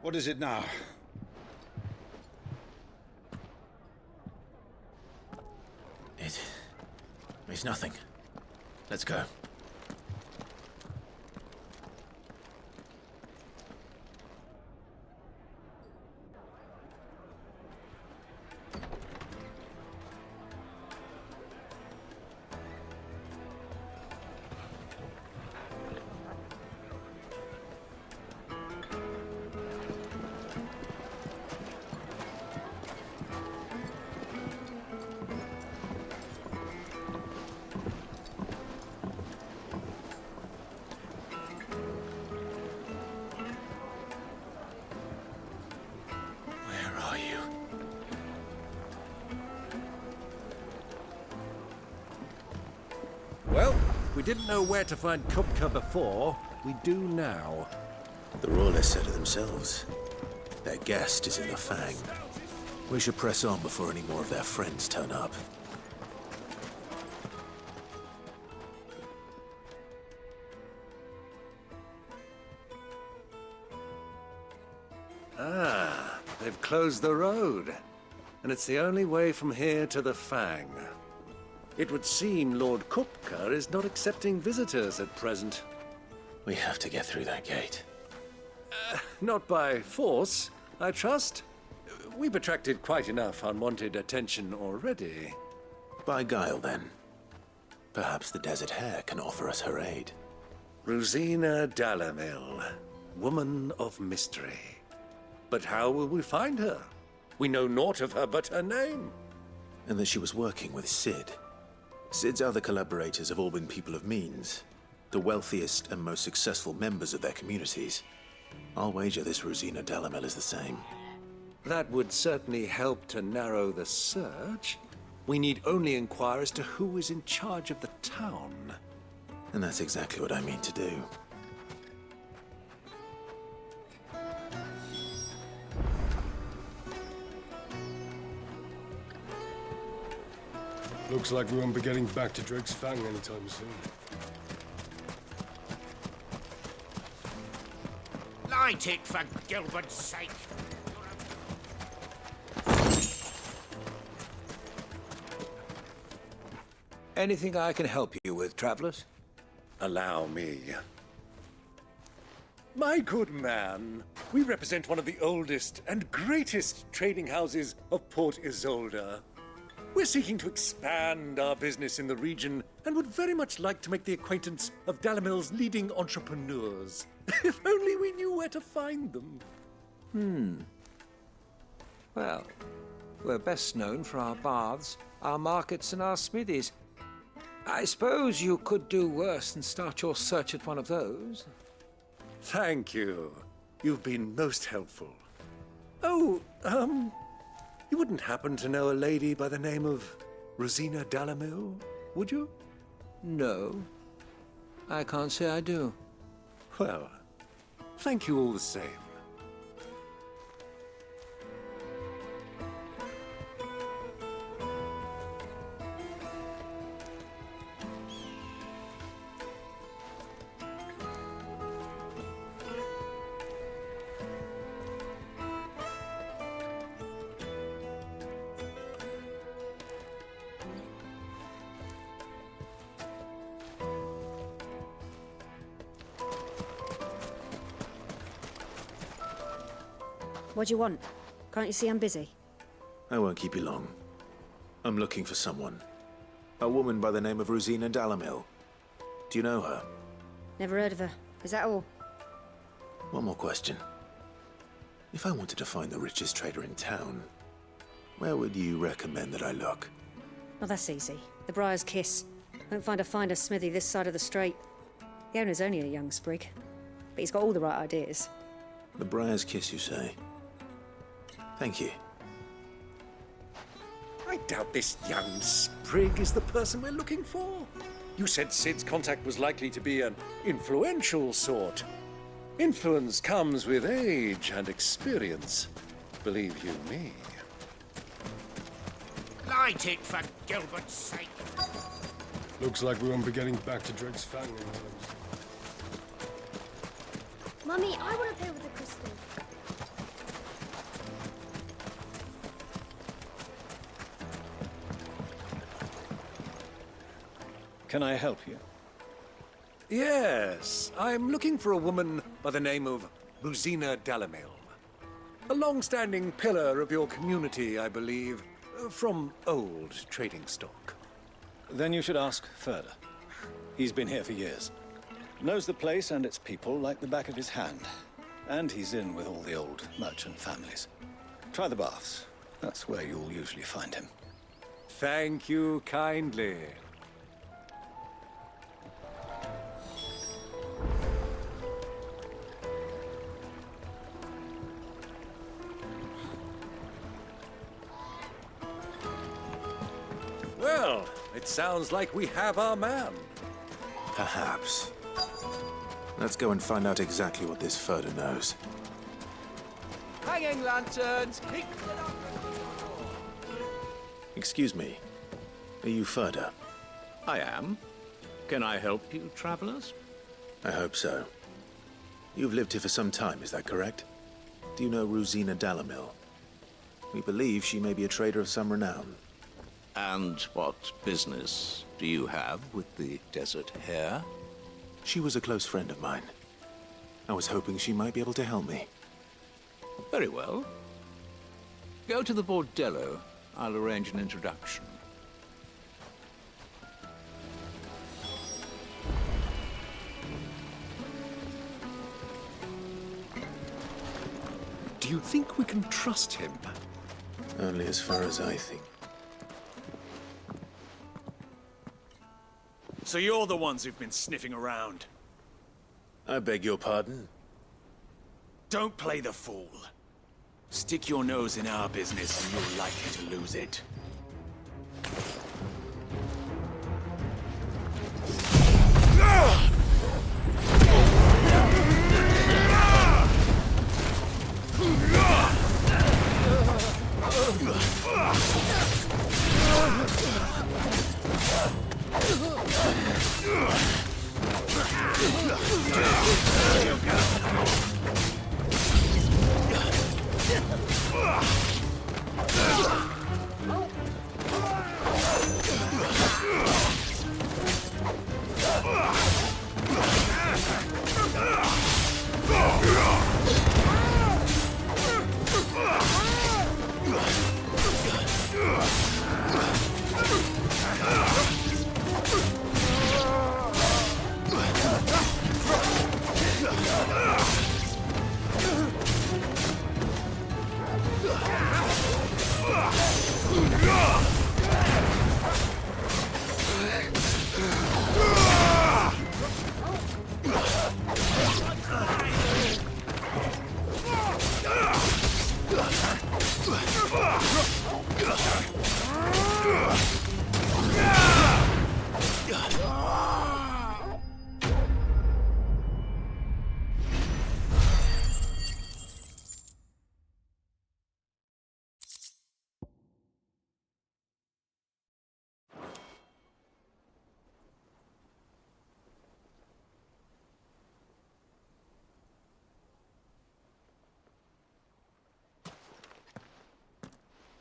What is it now? It's nothing. Let's go. Well, we didn't know where to find Kupka before. We do now. The Royalists said it themselves. Their guest is in the Fang. We should press on before any more of their friends turn up. Ah, they've closed the road. And it's the only way from here to the Fang. It would seem Lord Kupka is not accepting visitors at present. We have to get through that gate. Not by force, I trust. We've attracted quite enough unwanted attention already. By guile, then. Perhaps the Desert Hare can offer us her aid. Rosina Dalamil, woman of mystery. But how will we find her? We know naught of her but her name. And that she was working with Sid. Sid's other collaborators have all been people of means, the wealthiest and most successful members of their communities. I'll wager this Rosina Dalamel is the same. That would certainly help to narrow the search. We need only inquire as to who is in charge of the town. And that's exactly what I mean to do. Looks like we won't be getting back to Drake's Fang anytime soon. Light it, for Gilbert's sake! Anything I can help you with, travelers? Allow me. My good man, we represent one of the oldest and greatest trading houses of Port Isolde. We're seeking to expand our business in the region and would very much like to make the acquaintance of Dalamil's leading entrepreneurs. If only we knew where to find them. Well, we're best known for our baths, our markets, and our smithies. I suppose you could do worse than start your search at one of those. Thank you. You've been most helpful. Oh, you wouldn't happen to know a lady by the name of Rosina Dalamil, would you? No, I can't say I do. Well, thank you all the same. What do you want? Can't you see I'm busy? I won't keep you long. I'm looking for someone. A woman by the name of Rosina Dalamil. Do you know her? Never heard of her. Is that all? One more question. If I wanted to find the richest trader in town, where would you recommend that I look? Oh, that's easy. The Briar's Kiss. Won't find a finer smithy this side of the strait. The owner's only a young sprig, but he's got all the right ideas. The Briar's Kiss, you say? Thank you. I doubt this young sprig is the person we're looking for. You said Sid's contact was likely to be an influential sort. Influence comes with age and experience. Believe you me. Light it, for Gilbert's sake. Looks like we won't be getting back to Drake's Fang in time. Mummy, I want to play with the crystal. Can I help you? Yes, I'm looking for a woman by the name of Rosina Dalamil. A long-standing pillar of your community, I believe, from old trading stock. Then you should ask Further. He's been here for years. Knows the place and its people like the back of his hand. And he's in with all the old merchant families. Try the baths. That's where you'll usually find him. Thank you kindly. Well, it sounds like we have our man. Perhaps. Let's go and find out exactly what this Further knows. Hanging lanterns! Keep it up! Excuse me. Are you Further? I am. Can I help you, travelers? I hope so. You've lived here for some time, is that correct? Do you know Rosina Dalamil? We believe she may be a trader of some renown. And what business do you have with the Desert Hare? She was a close friend of mine. I was hoping she might be able to help me. Very well. Go to the bordello. I'll arrange an introduction. Do you think we can trust him? Only as far as I think. So you're the ones who've been sniffing around? I beg your pardon? Don't play the fool. Stick your nose in our business and you're likely to lose it.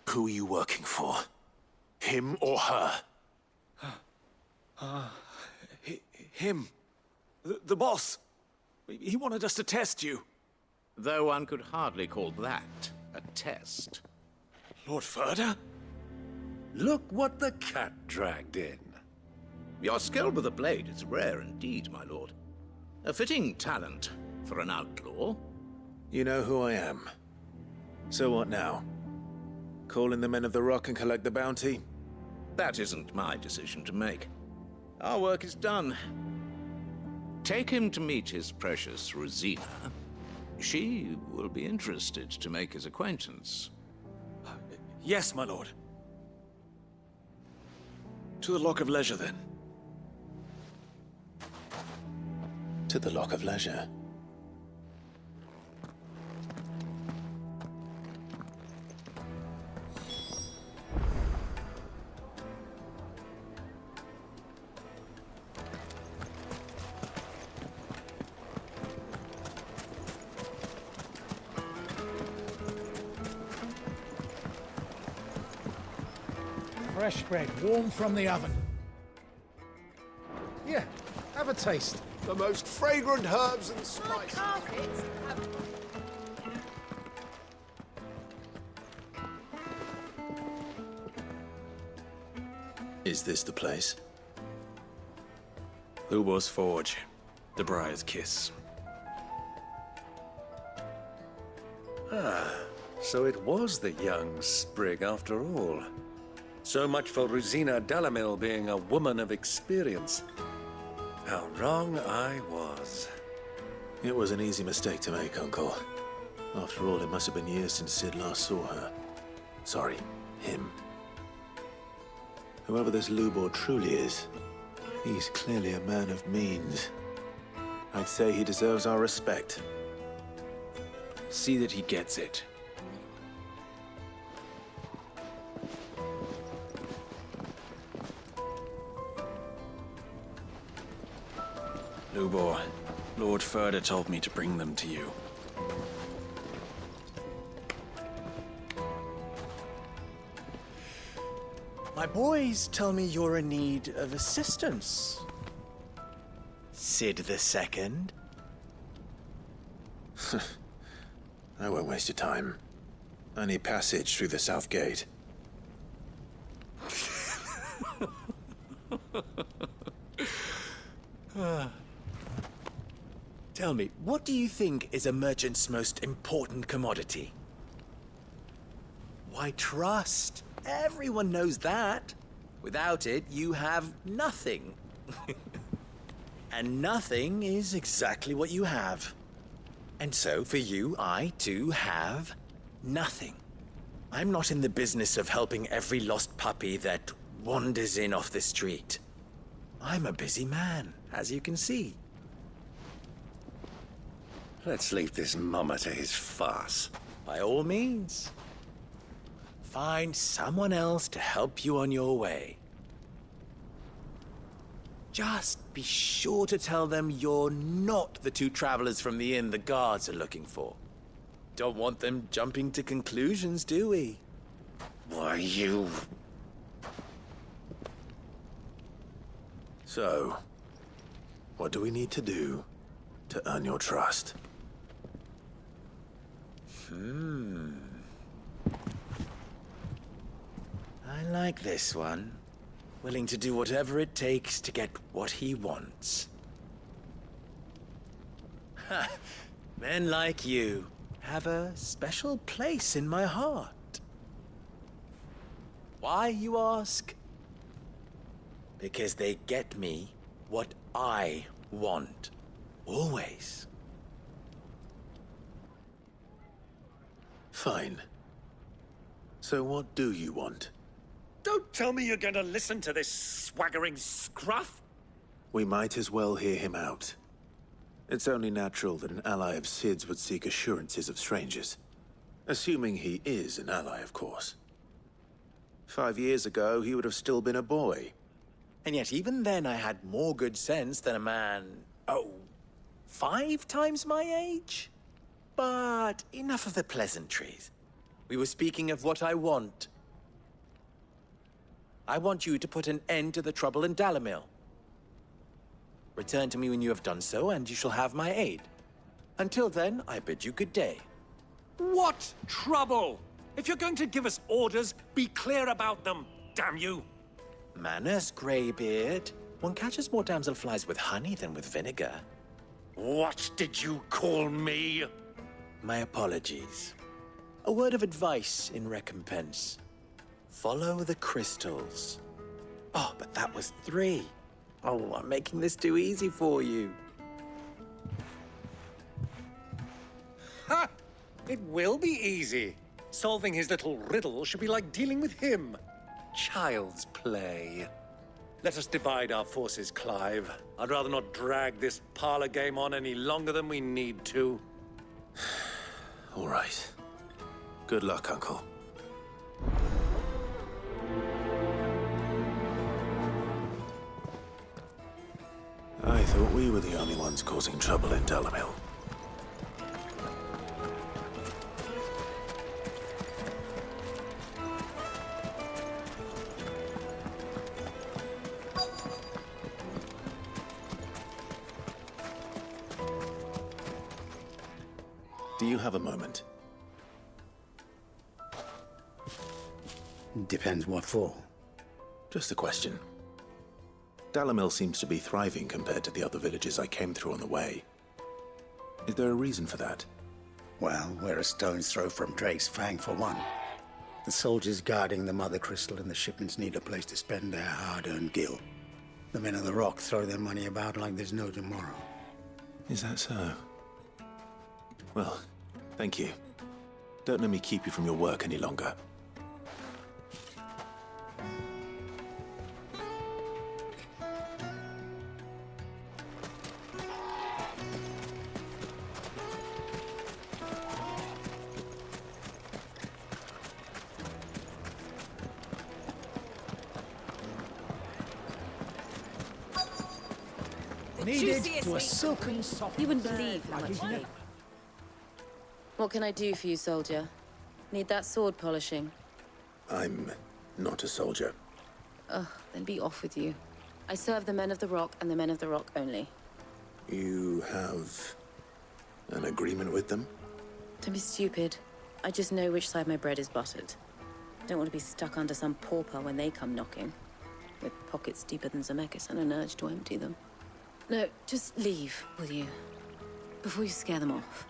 Who are you working for? Him or her? Him. The boss. He wanted us to test you. Though one could hardly call that a test. Lord Ferda? Look what the cat dragged in. Your skill with the blade is rare indeed, my lord. A fitting talent for an outlaw. You know who I am. So what now? Call in the Men of the Rock and collect the bounty? That isn't my decision to make. Our work is done. Take him to meet his precious Rosina. She will be interested to make his acquaintance. Yes, my lord. To the Lock of Leisure, then. To the Lock of Leisure. Fresh bread, warm from the oven. Yeah, have a taste. The most fragrant herbs and spices. Is this the place? Lubo's Forge. The Briar's Kiss. Ah, so it was the young sprig after all. So much for Rosina Dalamil being a woman of experience. How wrong I was. It was an easy mistake to make, Uncle. After all, it must have been years since Sid last saw her. Sorry, him. Whoever this Lubor truly is, he's clearly a man of means. I'd say he deserves our respect. See that he gets it. Lubor, Lord Ferda told me to bring them to you. My boys tell me you're in need of assistance. Sid the Second. I won't waste your time. I need passage through the south gate. Tell me, what do you think is a merchant's most important commodity? Why, trust. Everyone knows that. Without it, you have nothing. And nothing is exactly what you have. And so, for you, I, too, have nothing. I'm not in the business of helping every lost puppy that wanders in off the street. I'm a busy man, as you can see. Let's leave this mummer to his farce. By all means. Find someone else to help you on your way. Just be sure to tell them you're not the two travelers from the inn the guards are looking for. Don't want them jumping to conclusions, do we? Why, you... So, what do we need to do to earn your trust? I like this one. Willing to do whatever it takes to get what he wants. Men like you have a special place in my heart. Why, you ask? Because they get me what I want. Always. Fine. So what do you want? Don't tell me you're going to listen to this swaggering scruff! We might as well hear him out. It's only natural that an ally of Sid's would seek assurances of strangers. Assuming he is an ally, of course. 5 years ago, he would have still been a boy. And yet even then I had more good sense than a man, 5 times my age? But enough of the pleasantries. We were speaking of what I want. I want you to put an end to the trouble in Dalamil. Return to me when you have done so, and you shall have my aid. Until then, I bid you good day. What trouble? If you're going to give us orders, be clear about them, damn you! Manners, Greybeard. One catches more damselflies with honey than with vinegar. What did you call me? My apologies. A word of advice in recompense. Follow the crystals. Oh, but that was 3. Oh, I'm making this too easy for you. Ha! It will be easy. Solving his little riddle should be like dealing with him. Child's play. Let us divide our forces, Clive. I'd rather not drag this parlor game on any longer than we need to. All right. Good luck, Uncle. I thought we were the only ones causing trouble in Dalamil. Do you have a moment? Depends what for. Just a question. Dalamil seems to be thriving compared to the other villages I came through on the way. Is there a reason for that? Well, we're a stone's throw from Drake's Fang, for one. The soldiers guarding the Mother Crystal and the shipments need a place to spend their hard-earned gil. The men of the Rock throw their money about like there's no tomorrow. Is that so? Well, thank you. Don't let me keep you from your work any longer. Needed to a silken soft. You wouldn't believe how much you need. What can I do for you, soldier? Need that sword polishing? I'm not a soldier. Ugh, then be off with you. I serve the men of the Rock and the men of the Rock only. You have an agreement with them? Don't be stupid. I just know which side my bread is buttered. Don't want to be stuck under some pauper when they come knocking. With pockets deeper than Zemeckis and an urge to empty them. No, just leave, will you? Before you scare them off.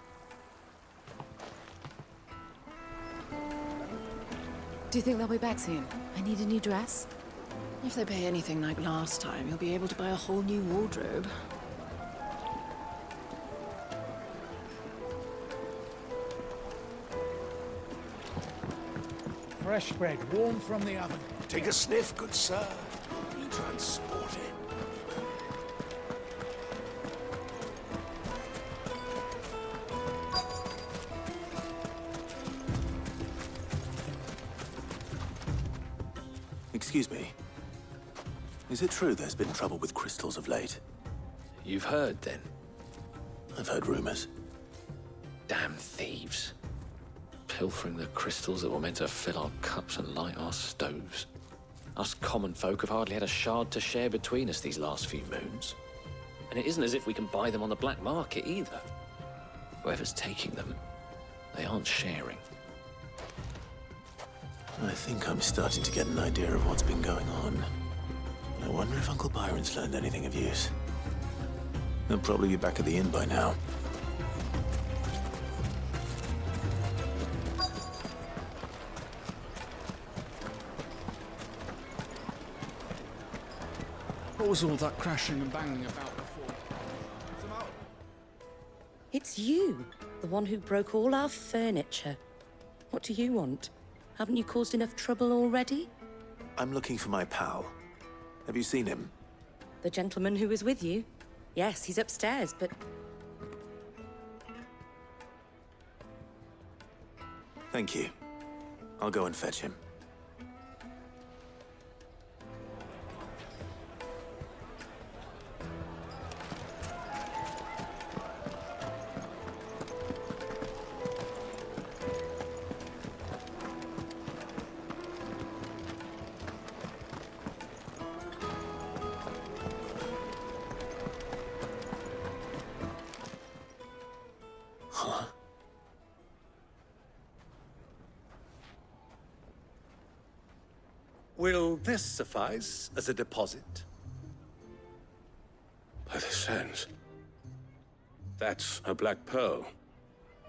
Do you think they'll be back soon? I need a new dress. If they pay anything like last time, you'll be able to buy a whole new wardrobe. Fresh bread, warm from the oven. Take a sniff, good sir. You'll be transported. Excuse me. Is it true there's been trouble with crystals of late? You've heard, then? I've heard rumors. Damn thieves. Pilfering the crystals that were meant to fill our cups and light our stoves. Us common folk have hardly had a shard to share between us these last few moons. And it isn't as if we can buy them on the black market either. Whoever's taking them, they aren't sharing. I think I'm starting to get an idea of what's been going on. I wonder if Uncle Byron's learned anything of use. He'll probably be back at the inn by now. What was all that crashing and banging about before? It's you, the one who broke all our furniture. What do you want? Haven't you caused enough trouble already? I'm looking for my pal. Have you seen him? The gentleman who was with you? Yes, he's upstairs, but... Thank you. I'll go and fetch him. Will this suffice as a deposit? By the sands. That's a black pearl.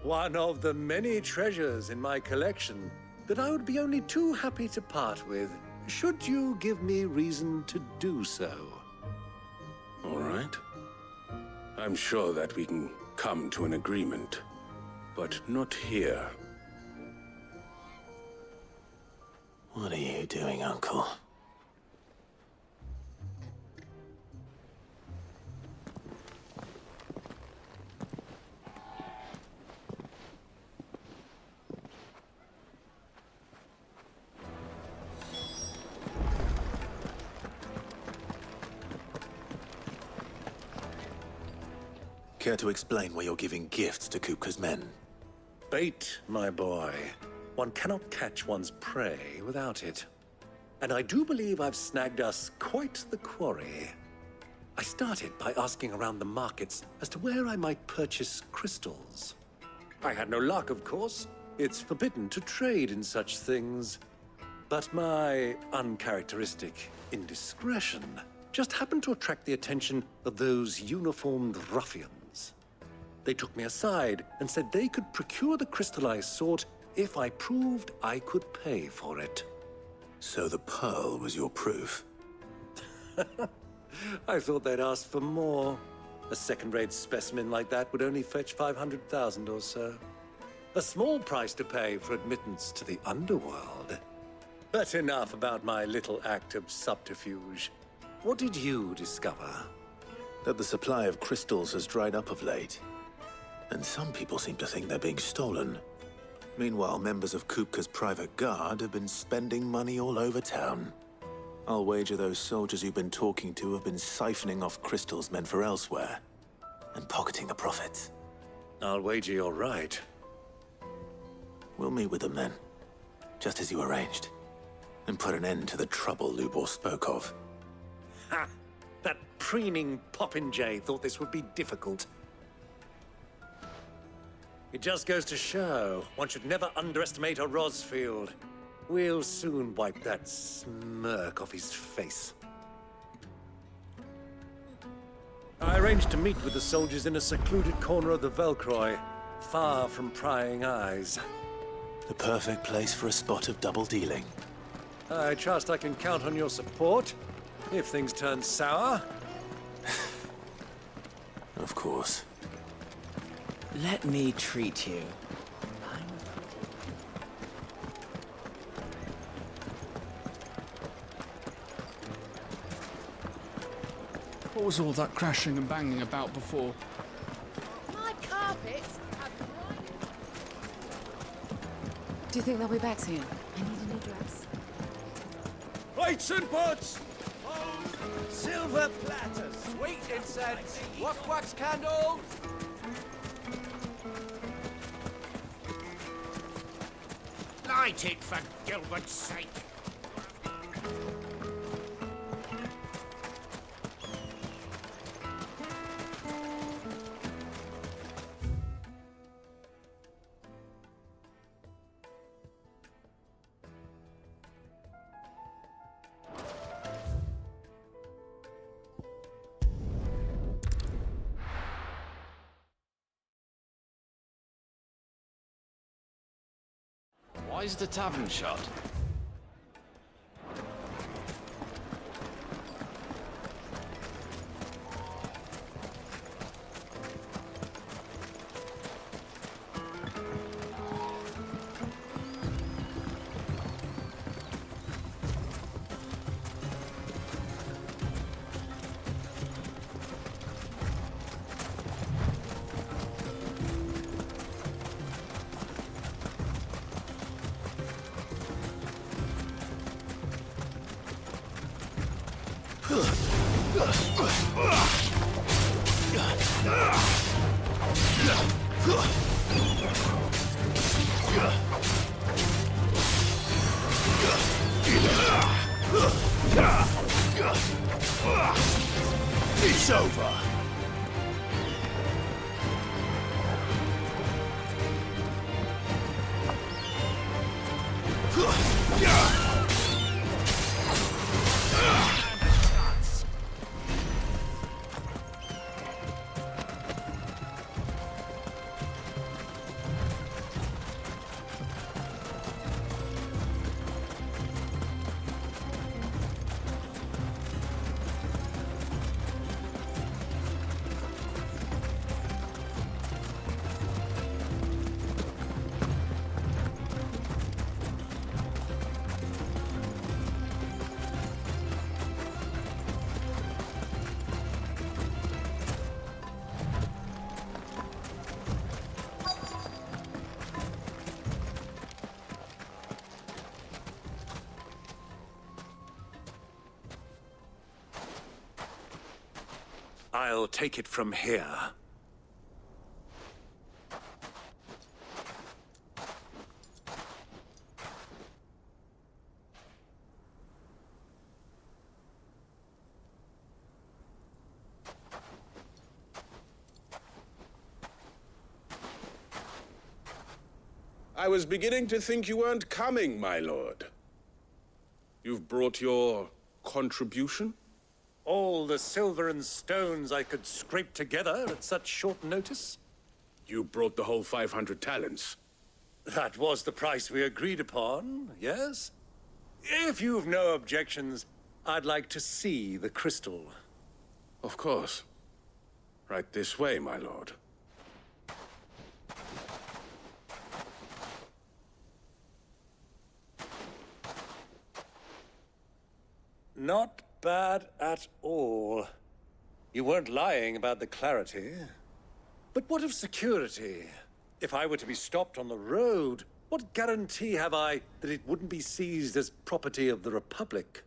One of the many treasures in my collection that I would be only too happy to part with, should you give me reason to do so. All right. I'm sure that we can come to an agreement, but not here. What are you doing, Uncle? Care to explain why you're giving gifts to Kupka's men? Bait, my boy. One cannot catch one's prey without it. And I do believe I've snagged us quite the quarry. I started by asking around the markets as to where I might purchase crystals. I had no luck, of course. It's forbidden to trade in such things. But my uncharacteristic indiscretion just happened to attract the attention of those uniformed ruffians. They took me aside and said they could procure the crystal I sought if I proved I could pay for it. So the pearl was your proof? I thought they'd ask for more. A second-rate specimen like that would only fetch 500,000 or so. A small price to pay for admittance to the underworld. But enough about my little act of subterfuge. What did you discover? That the supply of crystals has dried up of late. And some people seem to think they're being stolen. Meanwhile, members of Kupka's private guard have been spending money all over town. I'll wager those soldiers you've been talking to have been siphoning off crystals meant for elsewhere, and pocketing the profits. I'll wager you're right. We'll meet with them then, just as you arranged, and put an end to the trouble Lubor spoke of. Ha! That preening popinjay thought this would be difficult. It just goes to show, one should never underestimate a Rosfield. We'll soon wipe that smirk off his face. I arranged to meet with the soldiers in a secluded corner of the Velcroy, far from prying eyes. The perfect place for a spot of double dealing. I trust I can count on your support, if things turn sour. Of course. Let me treat you. What was all that crashing and banging about before? My carpets have Do you think they'll be back soon? I need a new dress. Plates and pots! Silver platters, sweet incense, wax candles! Light it for Gilbert's sake! Why is the tavern shut? It's over. I'll take it from here. I was beginning to think you weren't coming, my lord. You've brought your contribution? All the silver and stones I could scrape together at such short notice? You brought the whole 500 talents. That was the price we agreed upon, yes? If you've no objections, I'd like to see the crystal. Of course. Right this way, my lord. Not bad at all. You weren't lying about the clarity. But what of security? If I were to be stopped on the road, what guarantee have I that it wouldn't be seized as property of the Republic?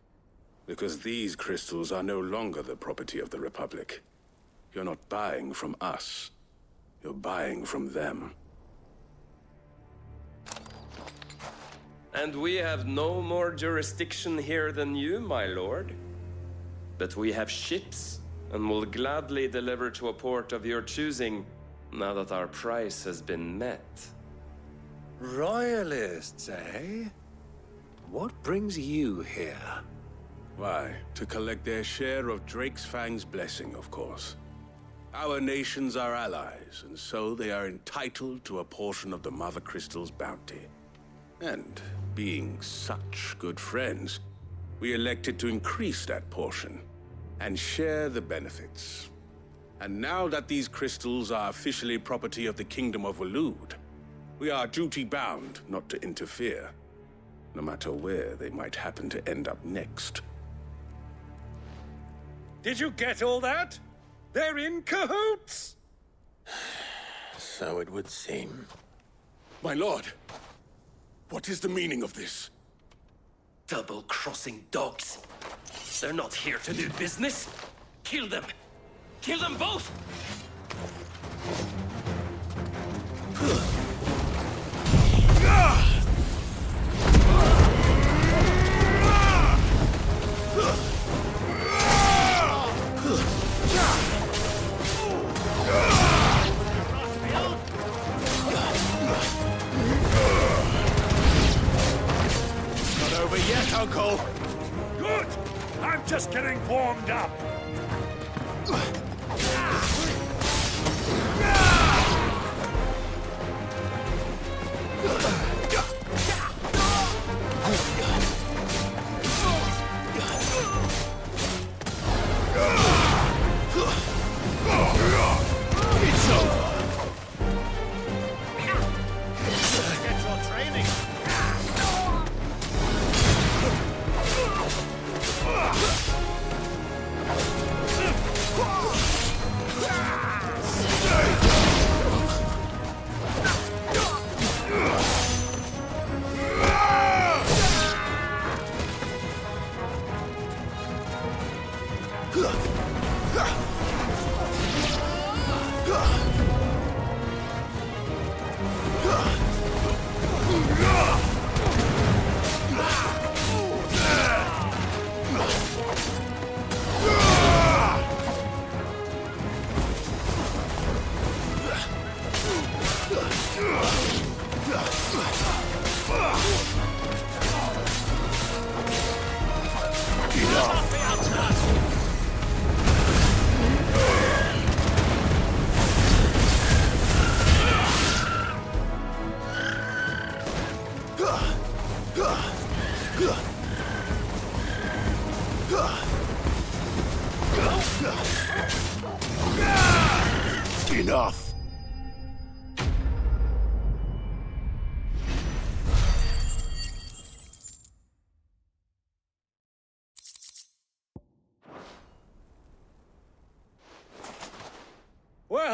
Because these crystals are no longer the property of the Republic. You're not buying from us. You're buying from them. And we have no more jurisdiction here than you, my lord. But we have ships, and will gladly deliver to a port of your choosing, now that our price has been met. Royalists, eh? What brings you here? Why, to collect their share of Drake's Fang's blessing, of course. Our nations are allies, and so they are entitled to a portion of the Mother Crystal's bounty. And, being such good friends, we elected to increase that portion and share the benefits. And now that these crystals are officially property of the Kingdom of Waloed, we are duty-bound not to interfere, no matter where they might happen to end up next. Did you get all that? They're in cahoots! So it would seem. My lord, what is the meaning of this? Double-crossing dogs. They're not here to do business. Kill them. Kill them both! Not over yet, Uncle. Good! I'm just getting warmed up. It's over. Get your training.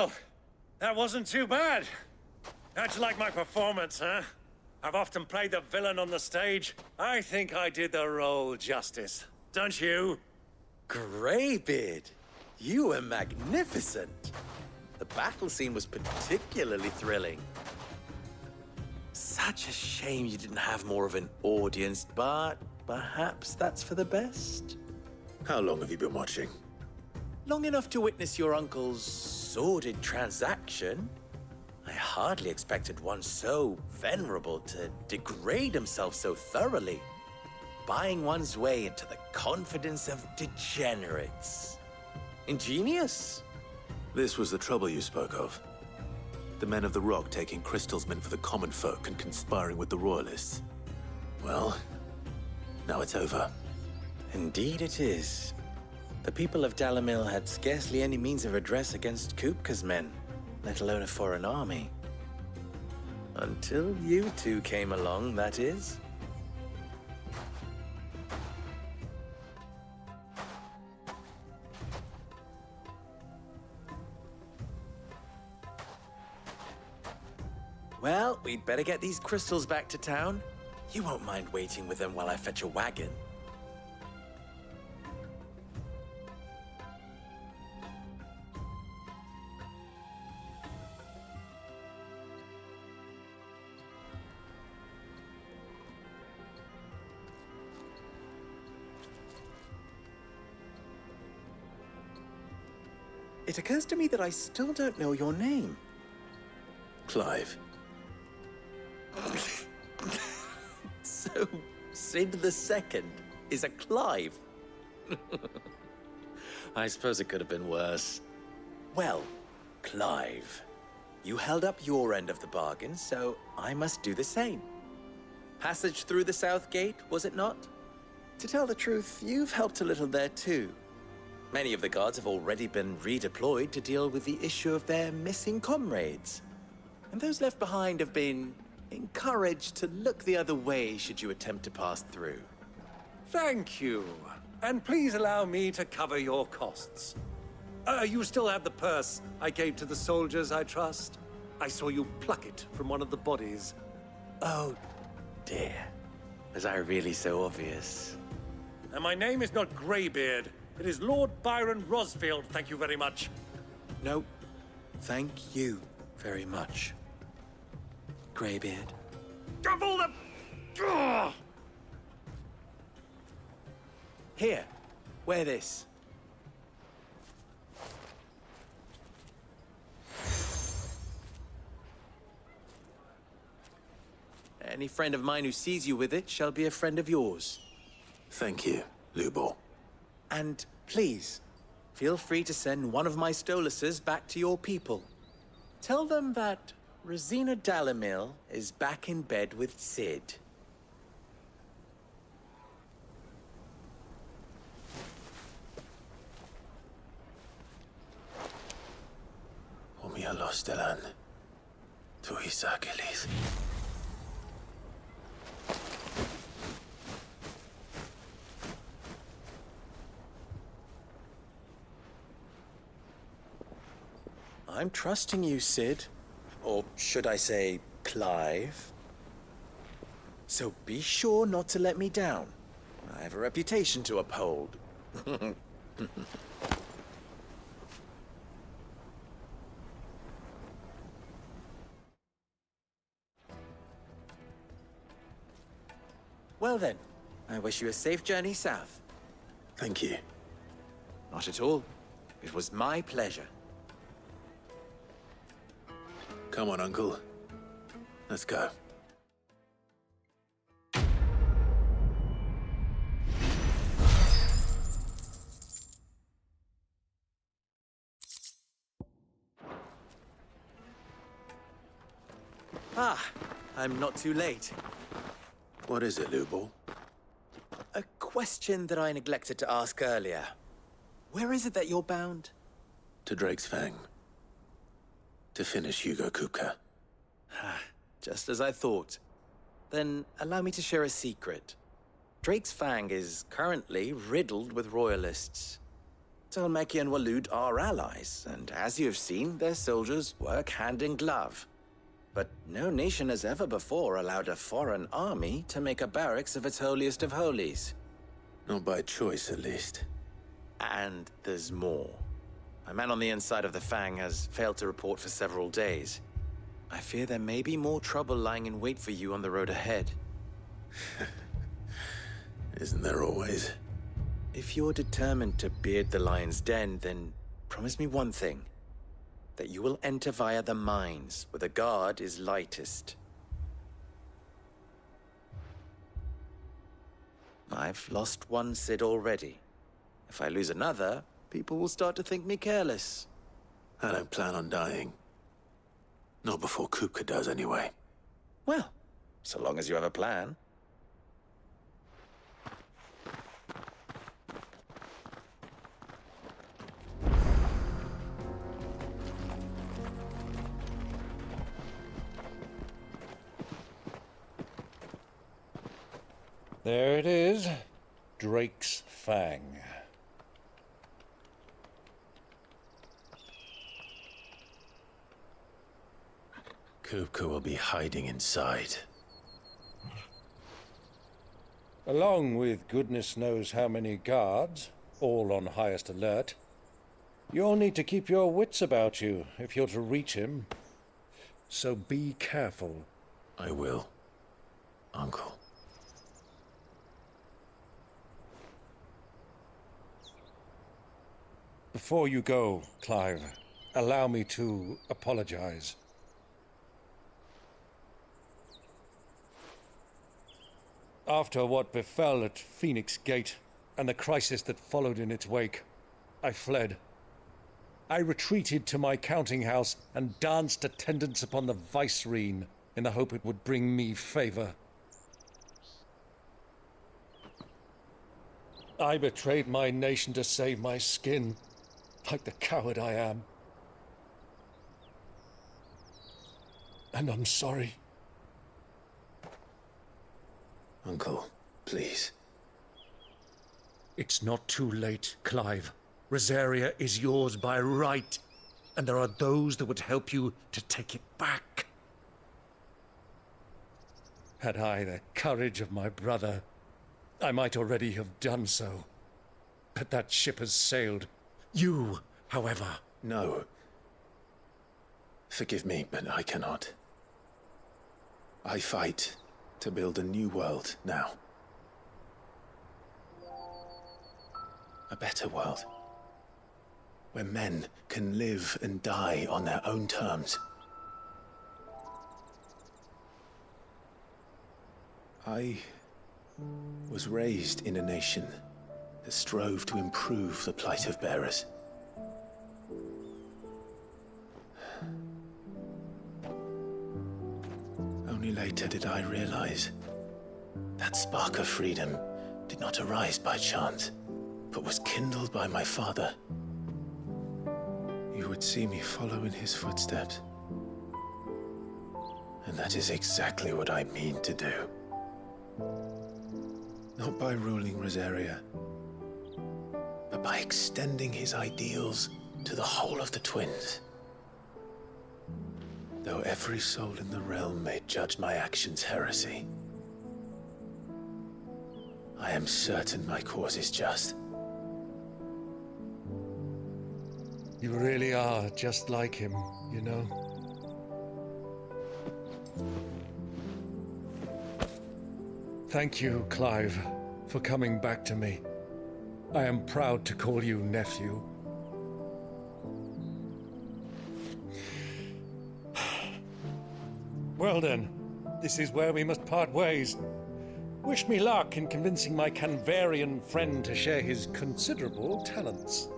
Well, that wasn't too bad. How'd you like my performance, huh? I've often played the villain on the stage. I think I did the role justice. Don't you? Greybeard, you were magnificent. The battle scene was particularly thrilling. Such a shame you didn't have more of an audience, but perhaps that's for the best. How long have you been watching? Long enough to witness your uncle's sordid transaction. I hardly expected one so venerable to degrade himself so thoroughly, buying one's way into the confidence of degenerates. Ingenious. This was the trouble you spoke of. The men of the Rock taking crystals meant for the common folk and conspiring with the Royalists. Well, now it's over. Indeed it is. The people of Dalamil had scarcely any means of redress against Kupka's men, let alone a foreign army. Until you two came along, that is. Well, we'd better get these crystals back to town. You won't mind waiting with them while I fetch a wagon. It occurs to me that I still don't know your name. Clive. So, Sid the Second is a Clive? I suppose it could have been worse. Well, Clive, you held up your end of the bargain, so I must do the same. Passage through the South Gate, was it not? To tell the truth, you've helped a little there too. Many of the guards have already been redeployed to deal with the issue of their missing comrades. And those left behind have been encouraged to look the other way should you attempt to pass through. Thank you. And please allow me to cover your costs. You still have the purse I gave to the soldiers, I trust? I saw you pluck it from one of the bodies. Oh, dear. Was I really so obvious? And my name is not Greybeard. It is Lord Byron Rosfield, thank you very much. No, thank you very much, Greybeard. Of all the... Ugh! Here, wear this. Any friend of mine who sees you with it shall be a friend of yours. Thank you, Lubor. And please, feel free to send one of my Stoluses back to your people. Tell them that Rosina Dalamil is back in bed with Sid. Omia Lostelan. Tu Isakelis. I'm trusting you, Sid. Or should I say, Clive. So be sure not to let me down. I have a reputation to uphold. Well then, I wish you a safe journey south. Thank you. Not at all. It was my pleasure. Come on, Uncle. Let's go. Ah, I'm not too late. What is it, Lubor? A question that I neglected to ask earlier. Where is it that you're bound? To Drake's Fang. To finish Hugo Kupka. Just as I thought. Then allow me to share a secret. Drake's Fang is currently riddled with royalists. Tolmeki and Waloed are allies, and as you have seen, their soldiers work hand in glove. But no nation has ever before allowed a foreign army to make a barracks of its holiest of holies. Not by choice, at least. And there's more. A man on the inside of the Fang has failed to report for several days. I fear there may be more trouble lying in wait for you on the road ahead. Isn't there always? If you're determined to beard the lion's den, then promise me one thing. That you will enter via the mines, where the guard is lightest. I've lost one Cid already. If I lose another, people will start to think me careless. I don't plan on dying. Not before Kupka does, anyway. Well, so long as you have a plan. There it is. Drake's Fang. Kupka will be hiding inside. Along with goodness knows how many guards, all on highest alert. You'll need to keep your wits about you if you're to reach him. So be careful. I will, Uncle. Before you go, Clive, allow me to apologize. After what befell at Phoenix Gate and the crisis that followed in its wake, I fled. I retreated to my counting house and danced attendance upon the vicereine in the hope it would bring me favor. I betrayed my nation to save my skin, like the coward I am. And I'm sorry. Uncle, please. It's not too late, Clive. Rosaria is yours by right, and there are those that would help you to take it back. Had I the courage of my brother, I might already have done so. But that ship has sailed. You, however... No. Forgive me, but I cannot. I fight to build a new world now. A better world. Where men can live and die on their own terms. I was raised in a nation that strove to improve the plight of bearers. Only later did I realize that spark of freedom did not arise by chance, but was kindled by my father. You would see me follow in his footsteps. And that is exactly what I mean to do. Not by ruling Rosaria, but by extending his ideals to the whole of the twins. Though every soul in the realm may judge my actions heresy, I am certain my cause is just. You really are just like him, you know? Thank you, Clive, for coming back to me. I am proud to call you nephew. Well then, this is where we must part ways. Wish me luck in convincing my Canvarian friend to share his considerable talents.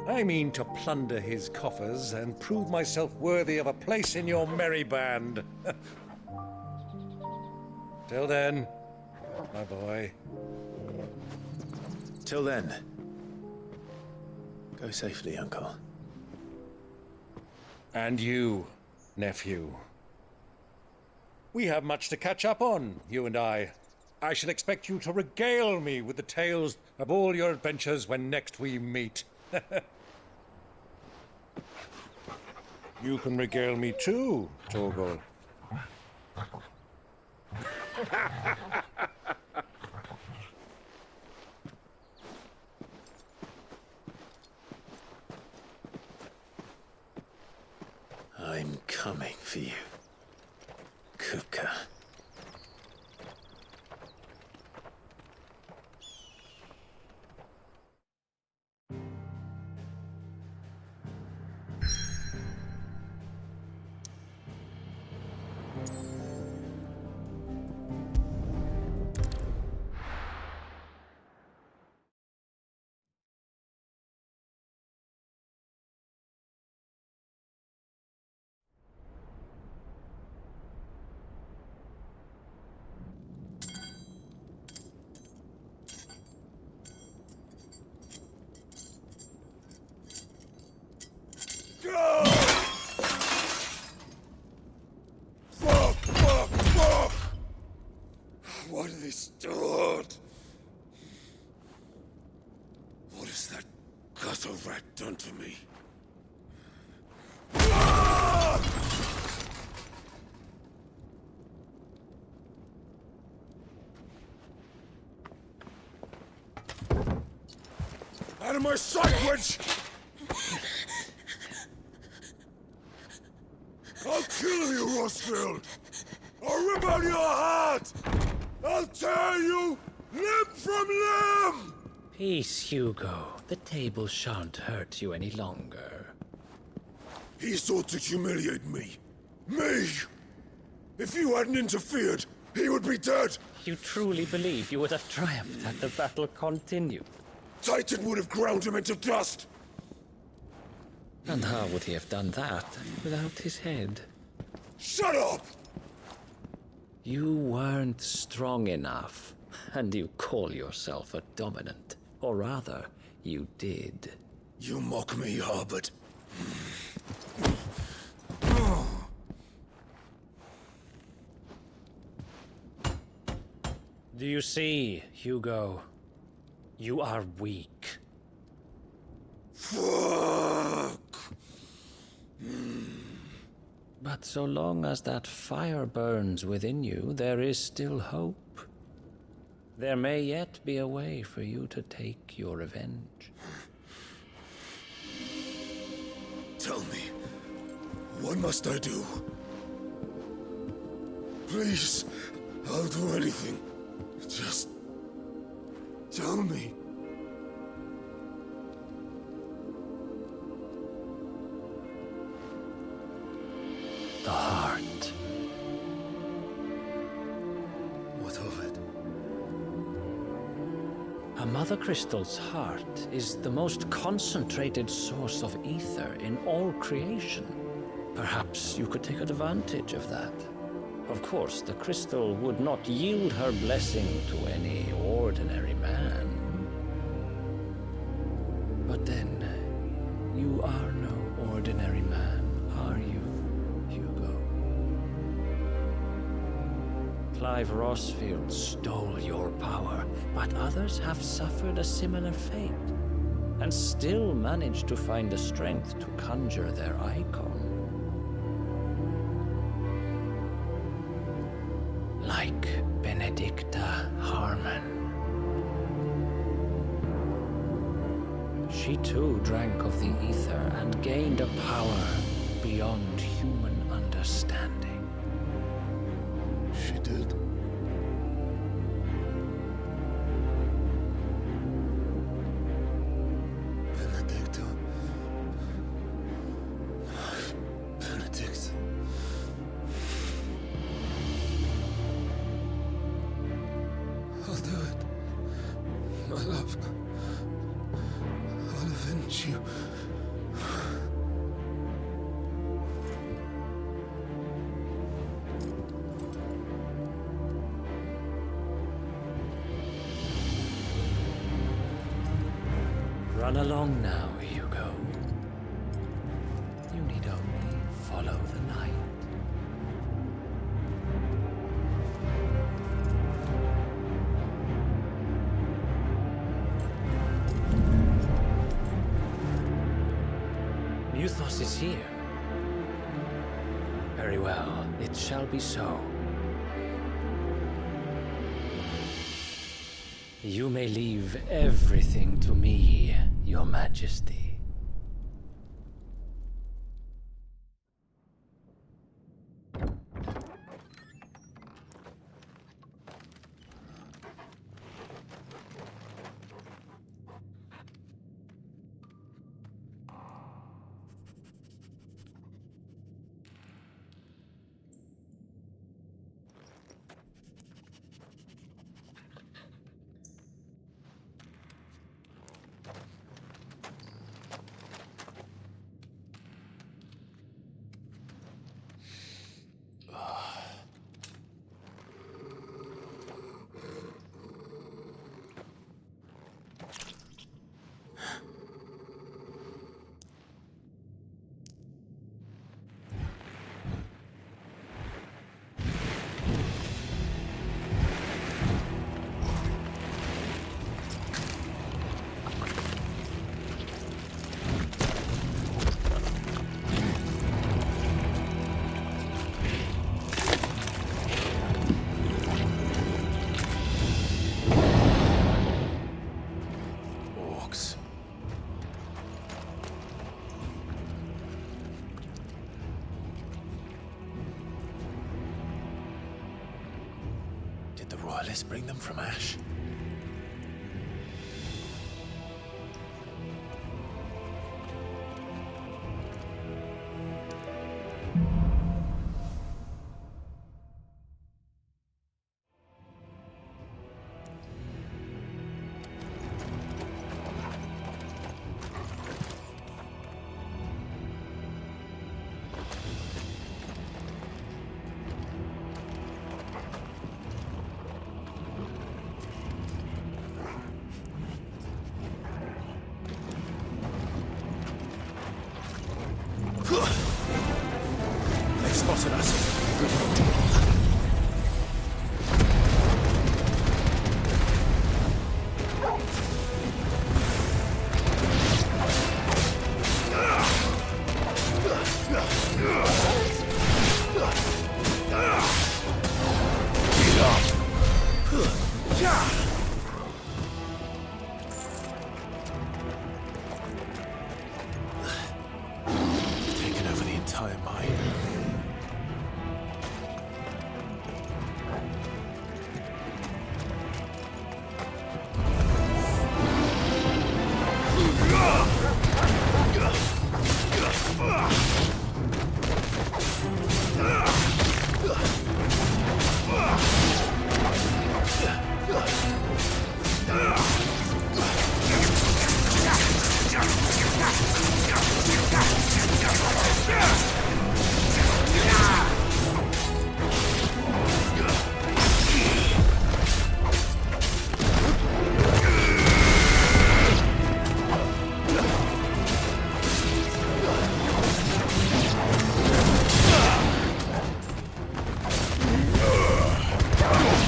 I mean to plunder his coffers and prove myself worthy of a place in your merry band. Till then, my boy. Till then, go safely, Uncle. And you, nephew. We have much to catch up on, you and I. I shall expect you to regale me with the tales of all your adventures when next we meet. You can regale me too, Torgal. I'm coming for you, Kupka. Fuck! What have they stored? What has that gutter rat done to me? Out of my sight, witch! I'll kill you, Rosfield! I'll rip out your heart! I'll tear you limb from limb! Peace, Hugo. The table shan't hurt you any longer. He sought to humiliate me. Me! If you hadn't interfered, he would be dead! You truly believe you would have triumphed had the battle continued? Titan would have ground him into dust! And how would he have done that without his head? Shut up! You weren't strong enough, and you call yourself a dominant. Or rather, you did. You mock me, Harbert. Do you see, Hugo? You are weak. Fuck! But so long as that fire burns within you, there is still hope. There may yet be a way for you to take your revenge. Tell me, what must I do? Please, I'll do anything. Just tell me. The heart. What of it? A mother crystal's heart is the most concentrated source of ether in all creation. Perhaps you could take advantage of that. Of course, the crystal would not yield her blessing to any ordinary man. But then, you are no ordinary man, are you, Hugo? Clive Rosfield stole your power, but others have suffered a similar fate, and still managed to find the strength to conjure their icon. Like Benedicta Harmon. She too drank of the ether and gained a power beyond human understanding. She did. Benedicta. Benedict. I'll do it. My love. I'll avenge you. Run along now, Hugo. You need only follow the night. here. Very well, it shall be so. You may leave everything to me, Your Majesty. Did the royalists bring them from Ash? They spotted us. Taken over the entire mine.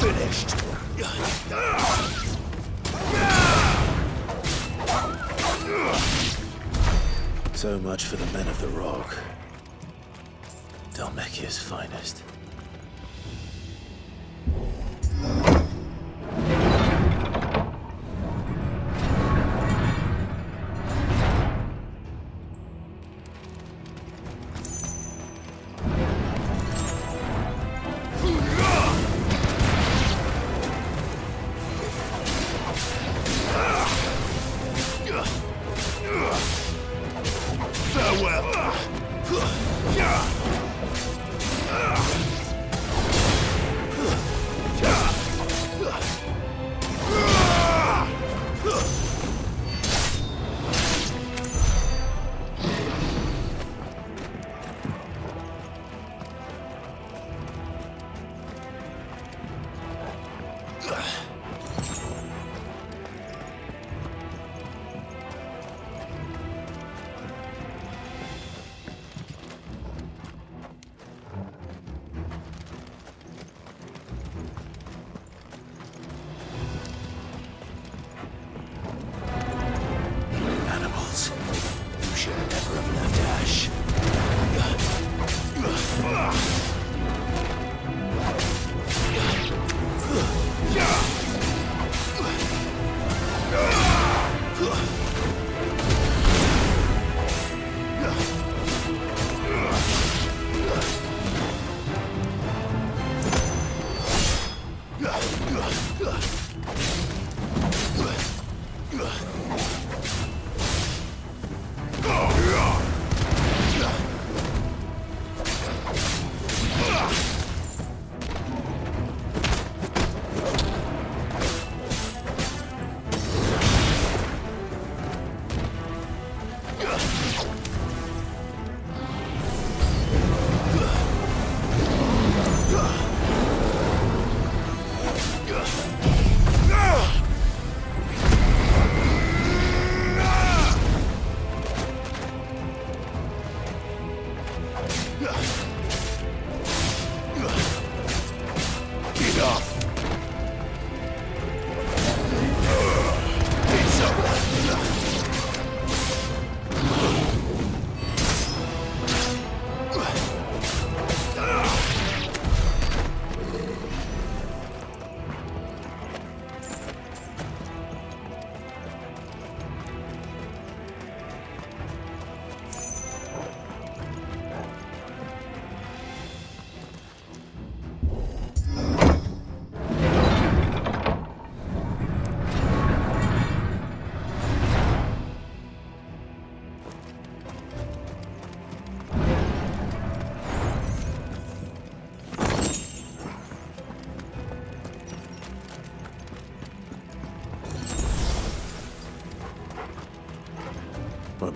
Finished. So much for the men of the rock. Dalmekia's finest. Farewell.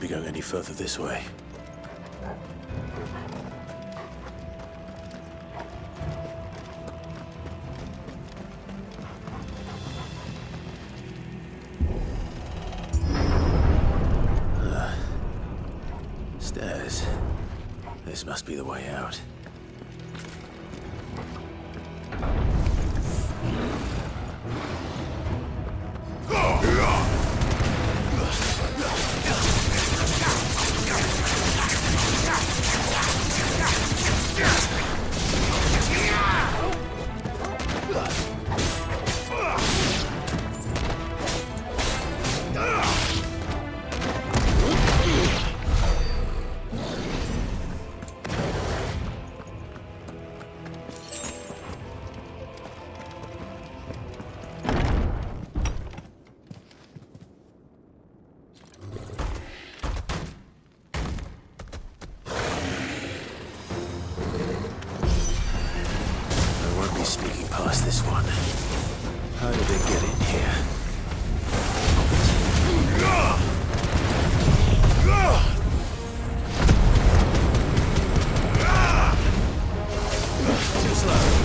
be going any further this way. Stairs. This must be the way out. Sneaking past this one. How did they get in here? Too slow.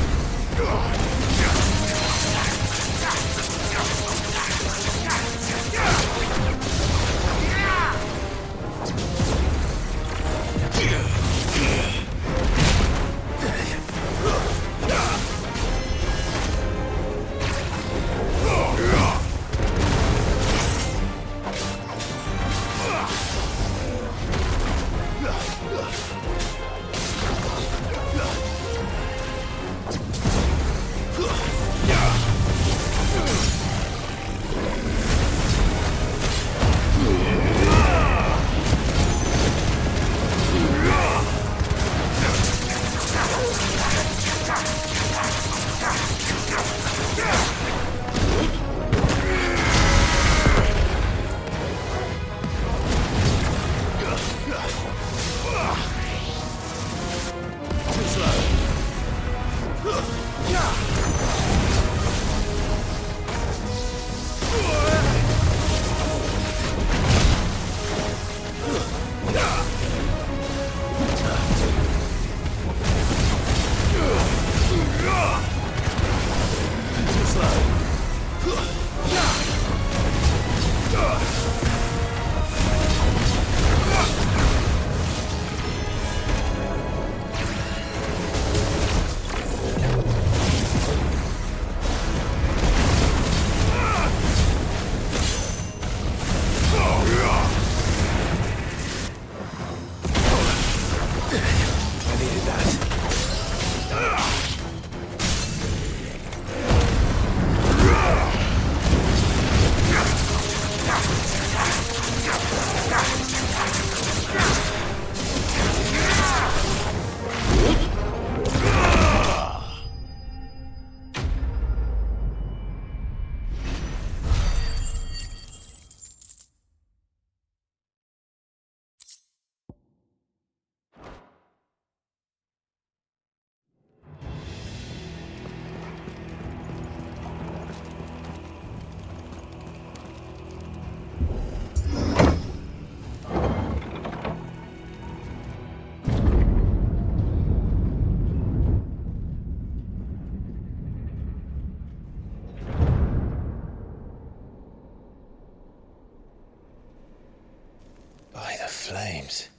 By the flames.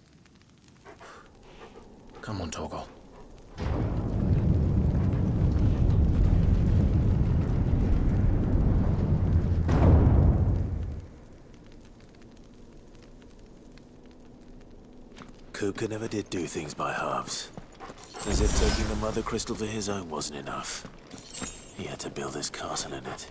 Come on, Torgal. Kupka never did do things by halves. As if taking the Mother Crystal for his own wasn't enough. He had to build his castle in it.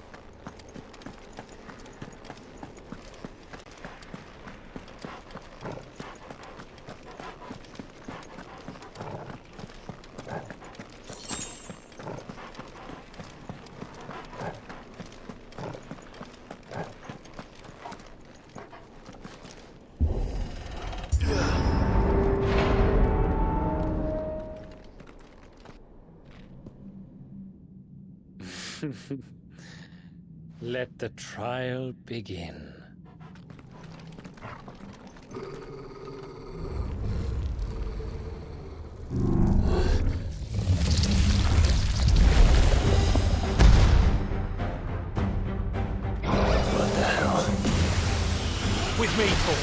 Let the trial begin. What the hell? With me, Paul.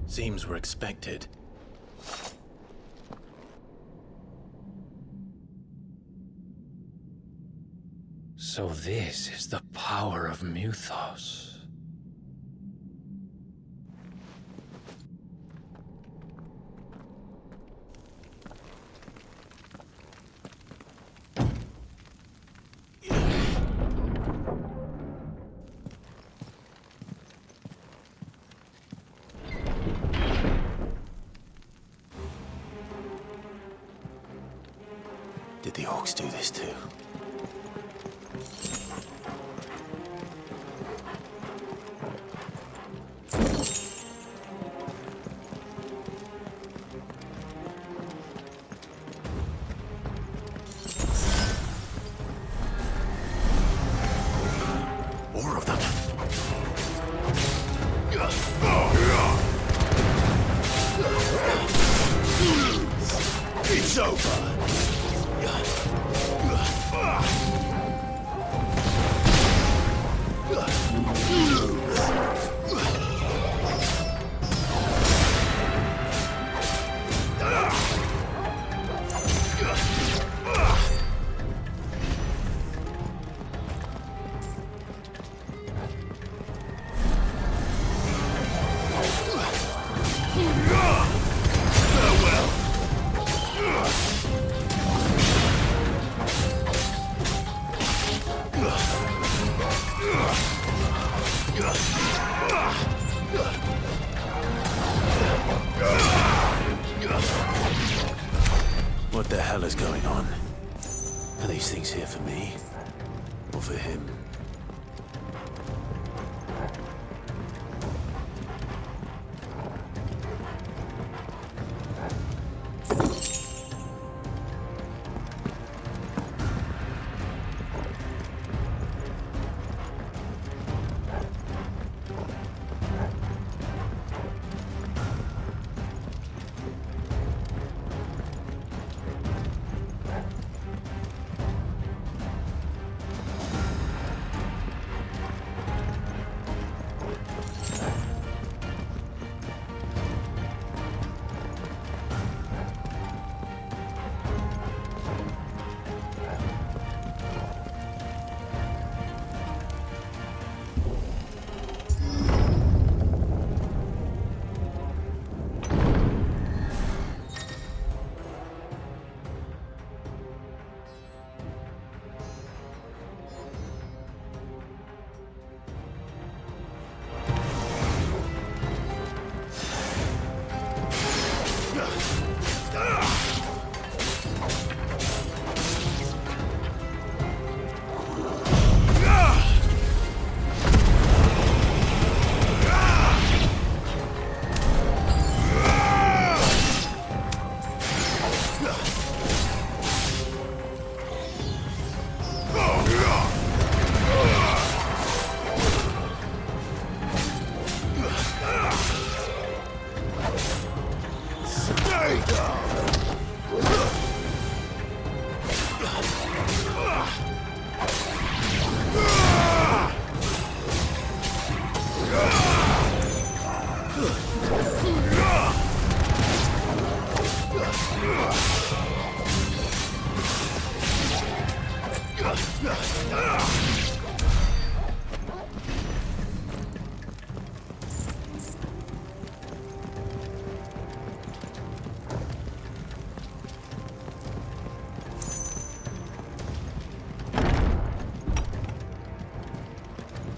Seems we're expected. So this is the power of Mythos. Did the orcs do this too? More of them. It's over. What the hell is going on? Are these things here for me? Or for him?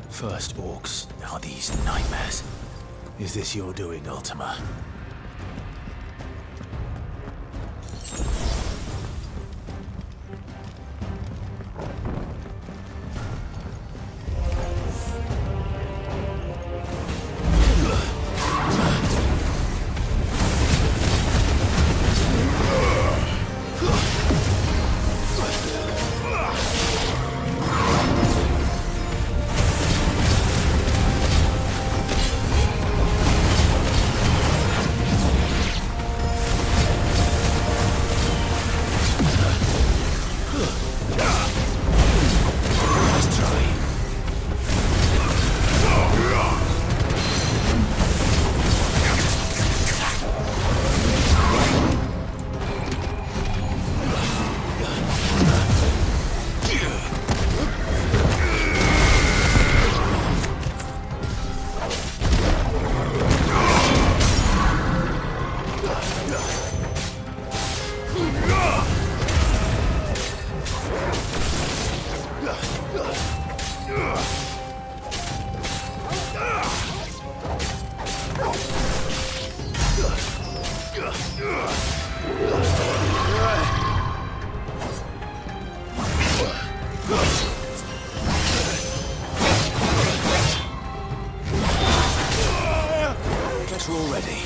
First orcs, are these nightmares? Is this your doing, Ultima? Guess we're all ready.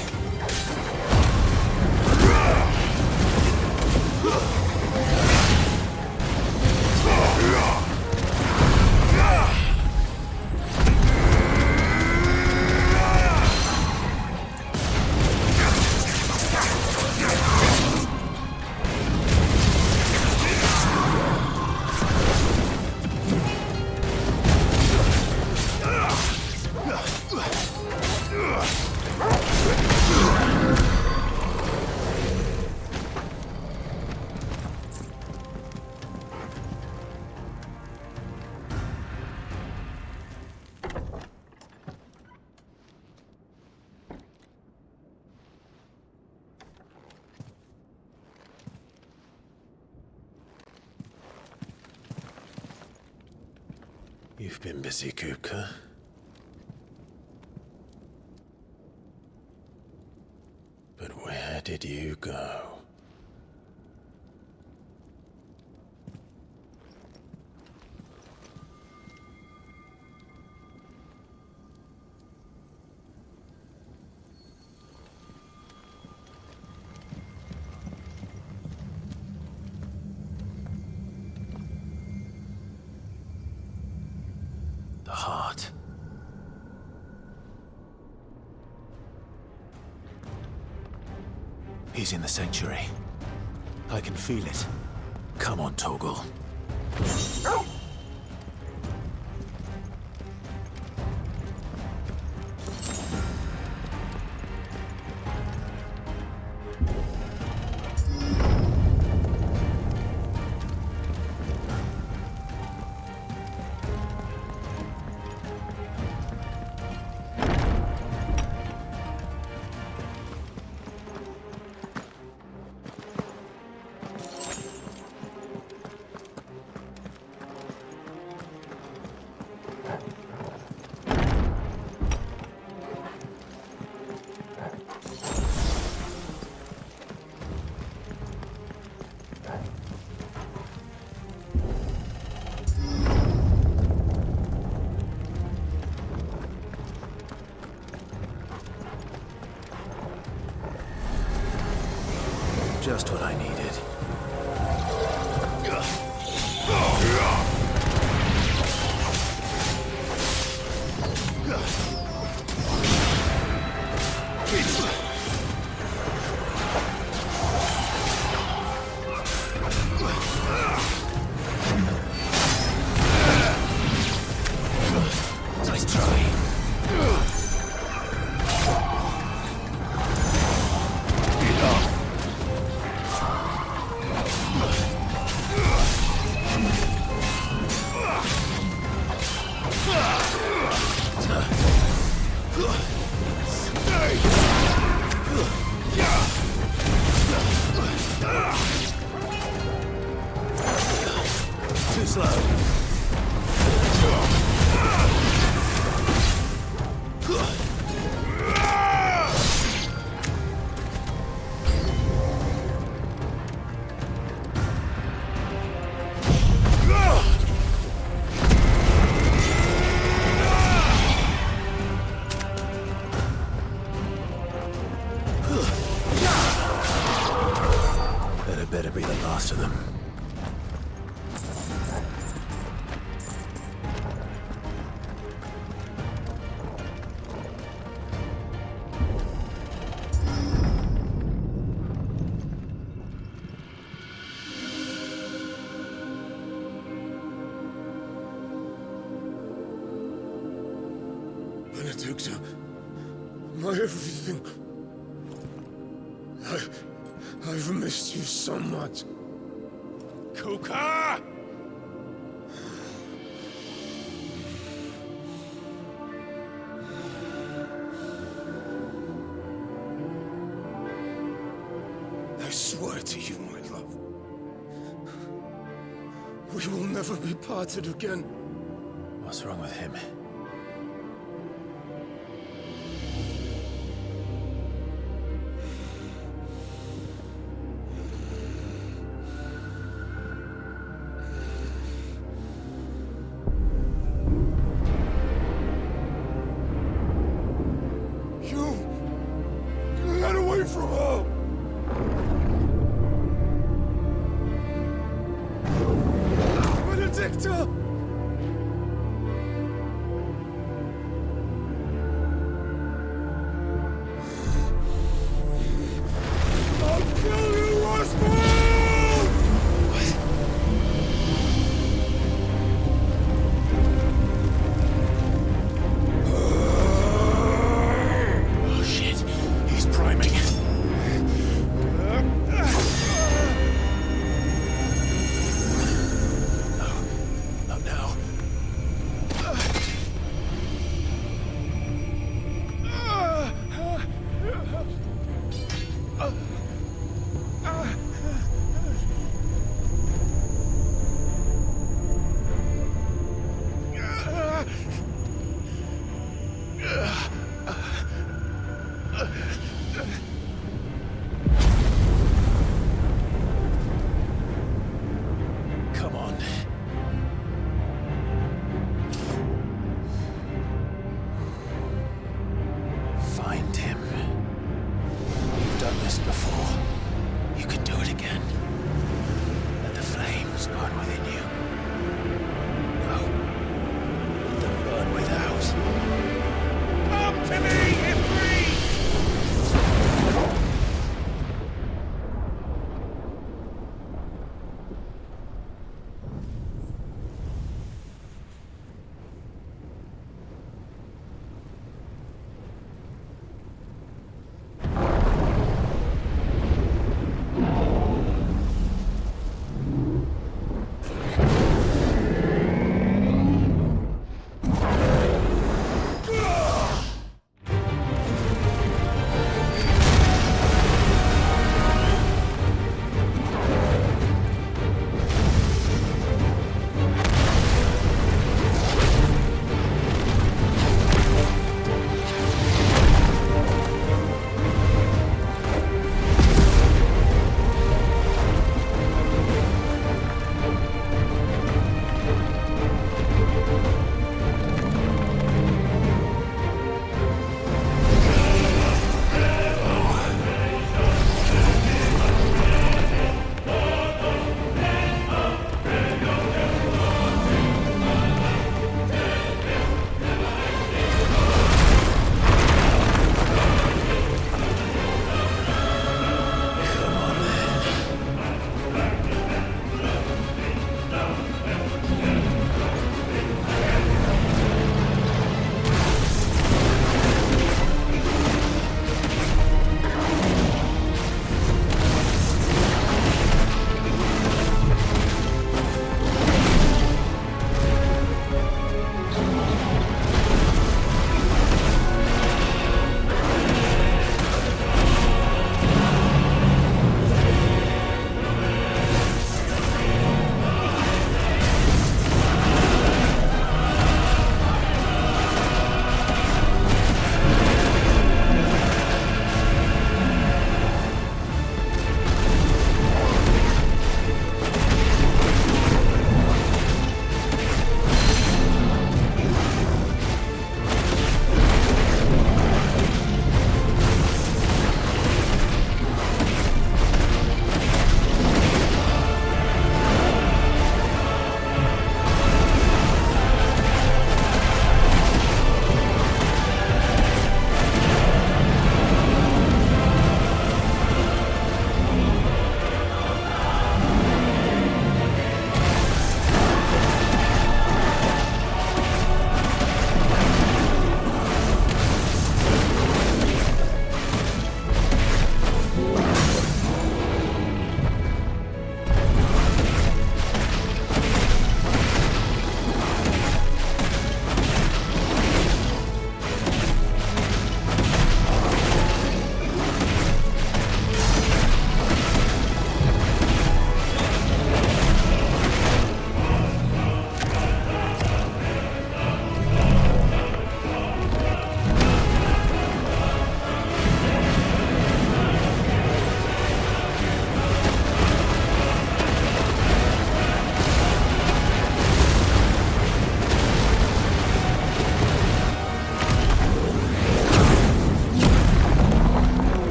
You've been busy, Kupka. But where did you go? He's in the sanctuary. I can feel it. Come on, Toggle. Just what I needed. Nice try. Too slow. That had better be the last of them. Benedicta, my everything. I've missed you so much. Kuka! I swear to you, my love, we will never be parted again. What's wrong with him? Get away from her! Benedicta! I'll kill you, Roswell! Oh shit, he's priming.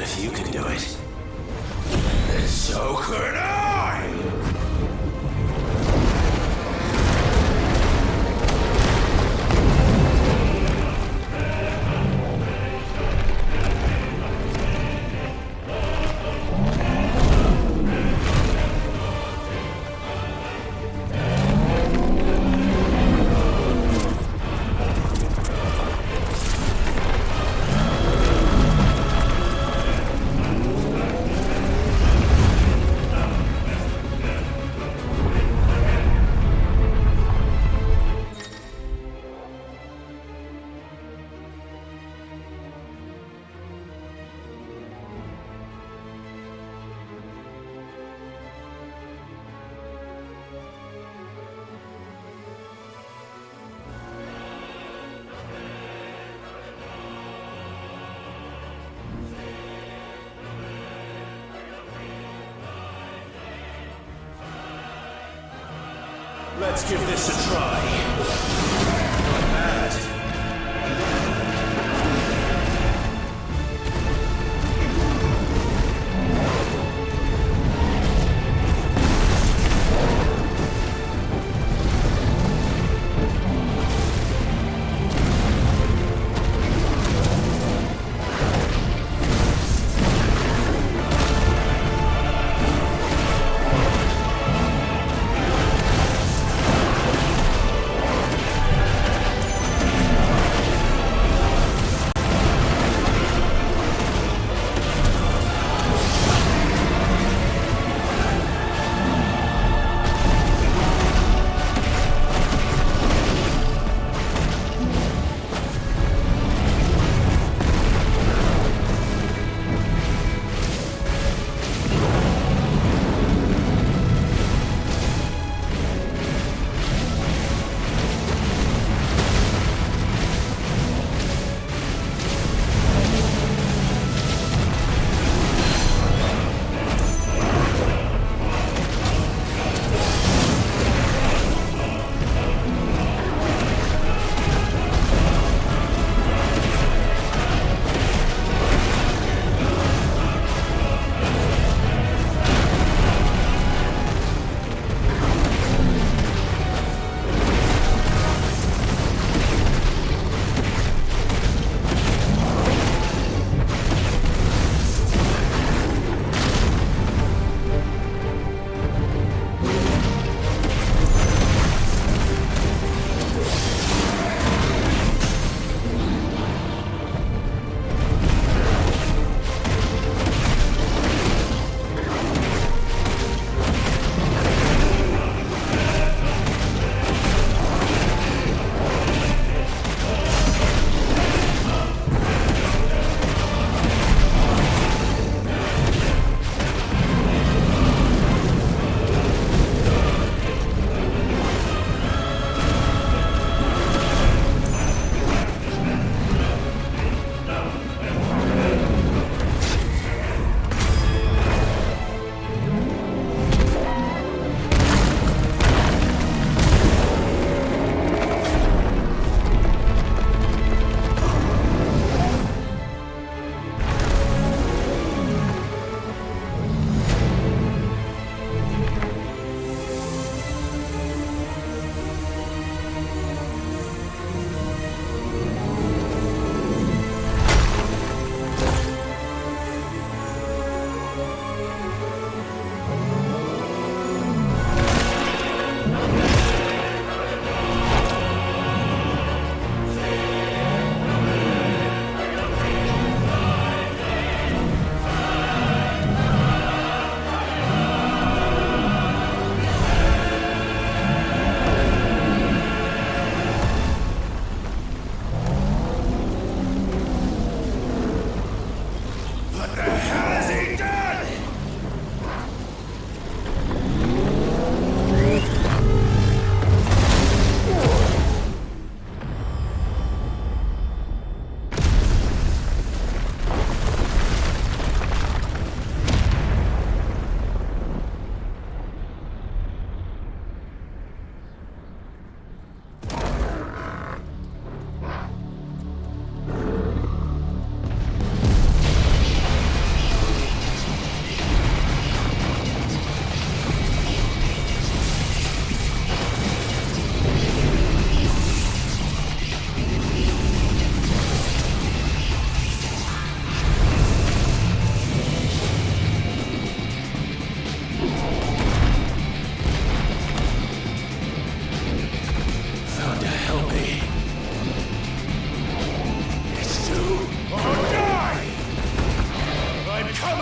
But if you can do it, then so could I! Let's give this a try. Not bad.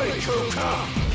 way, Joker!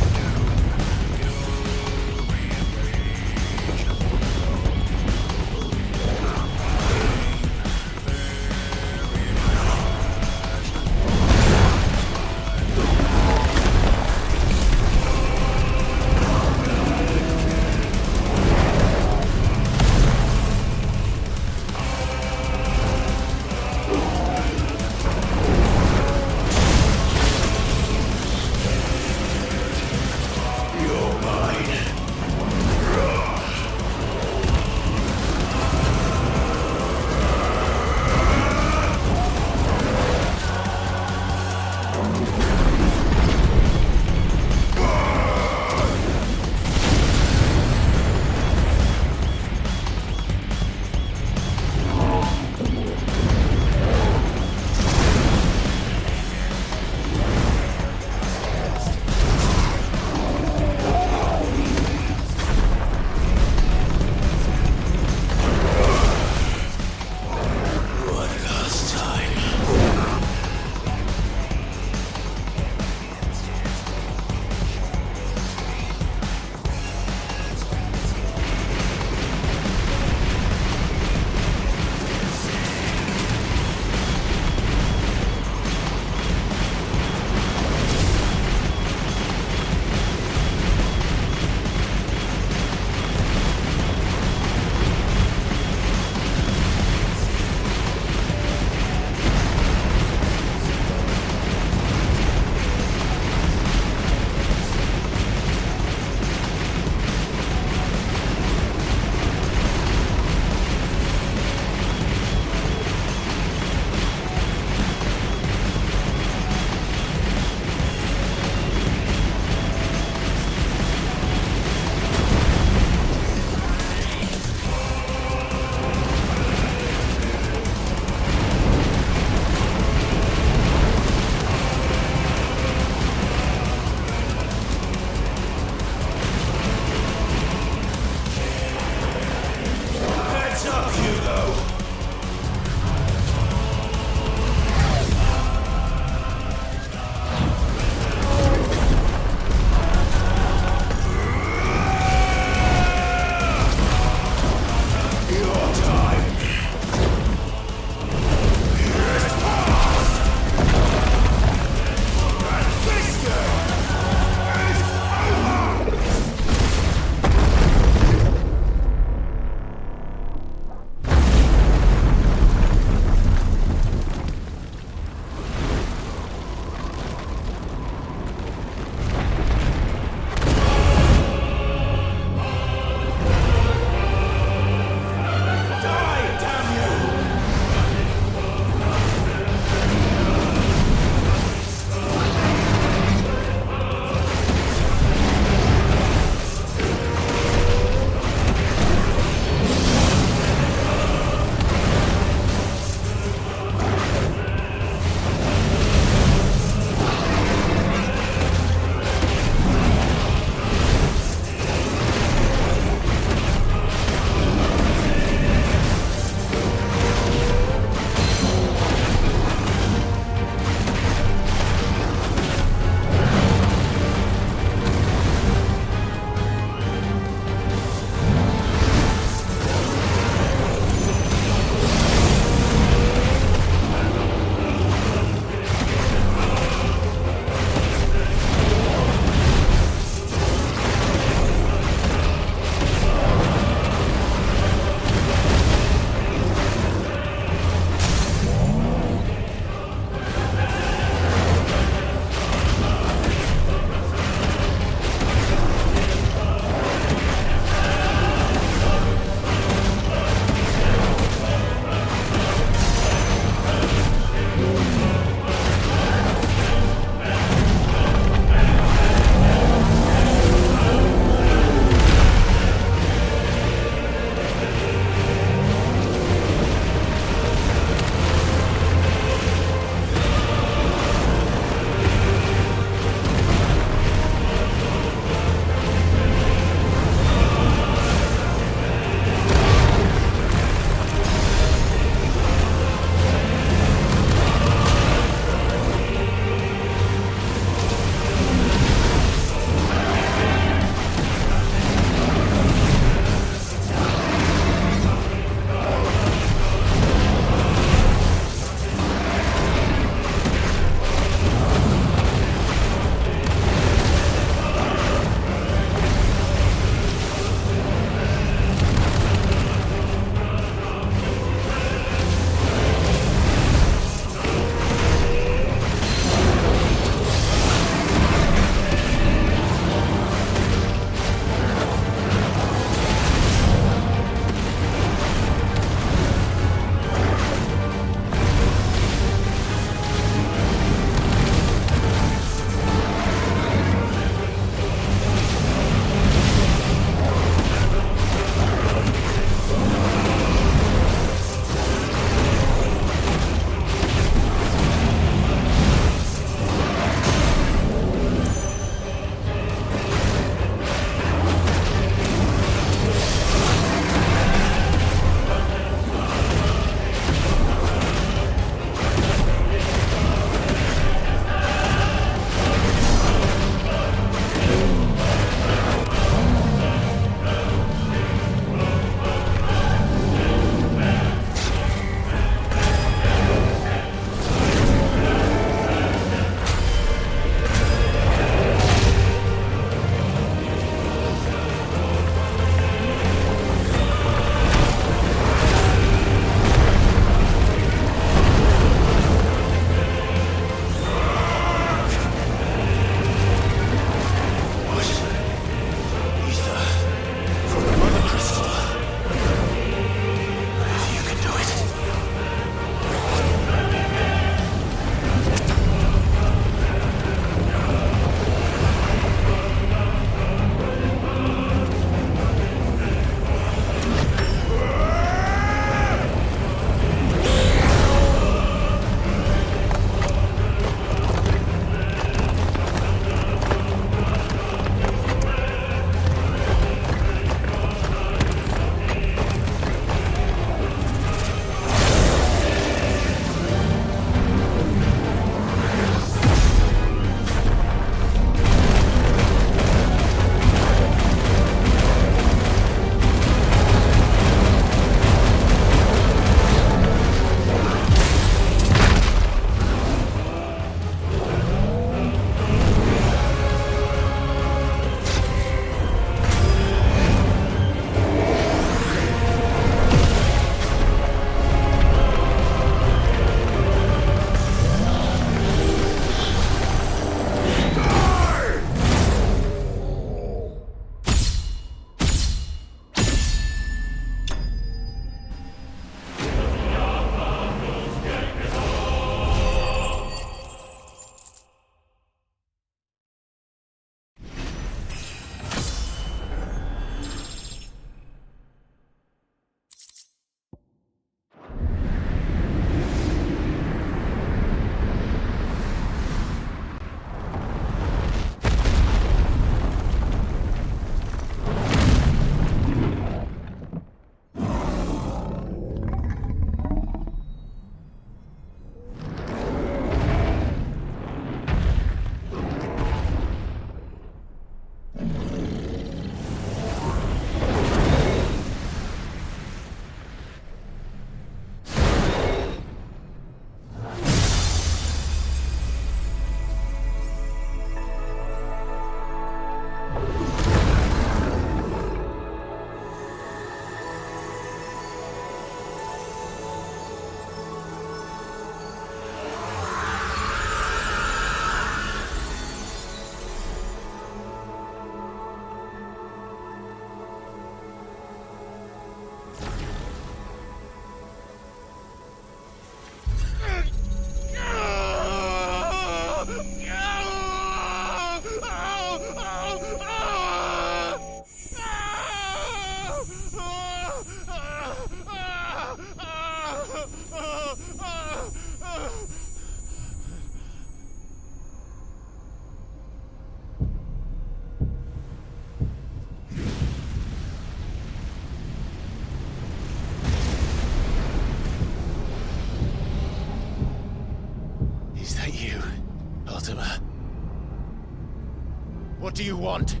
What do you want?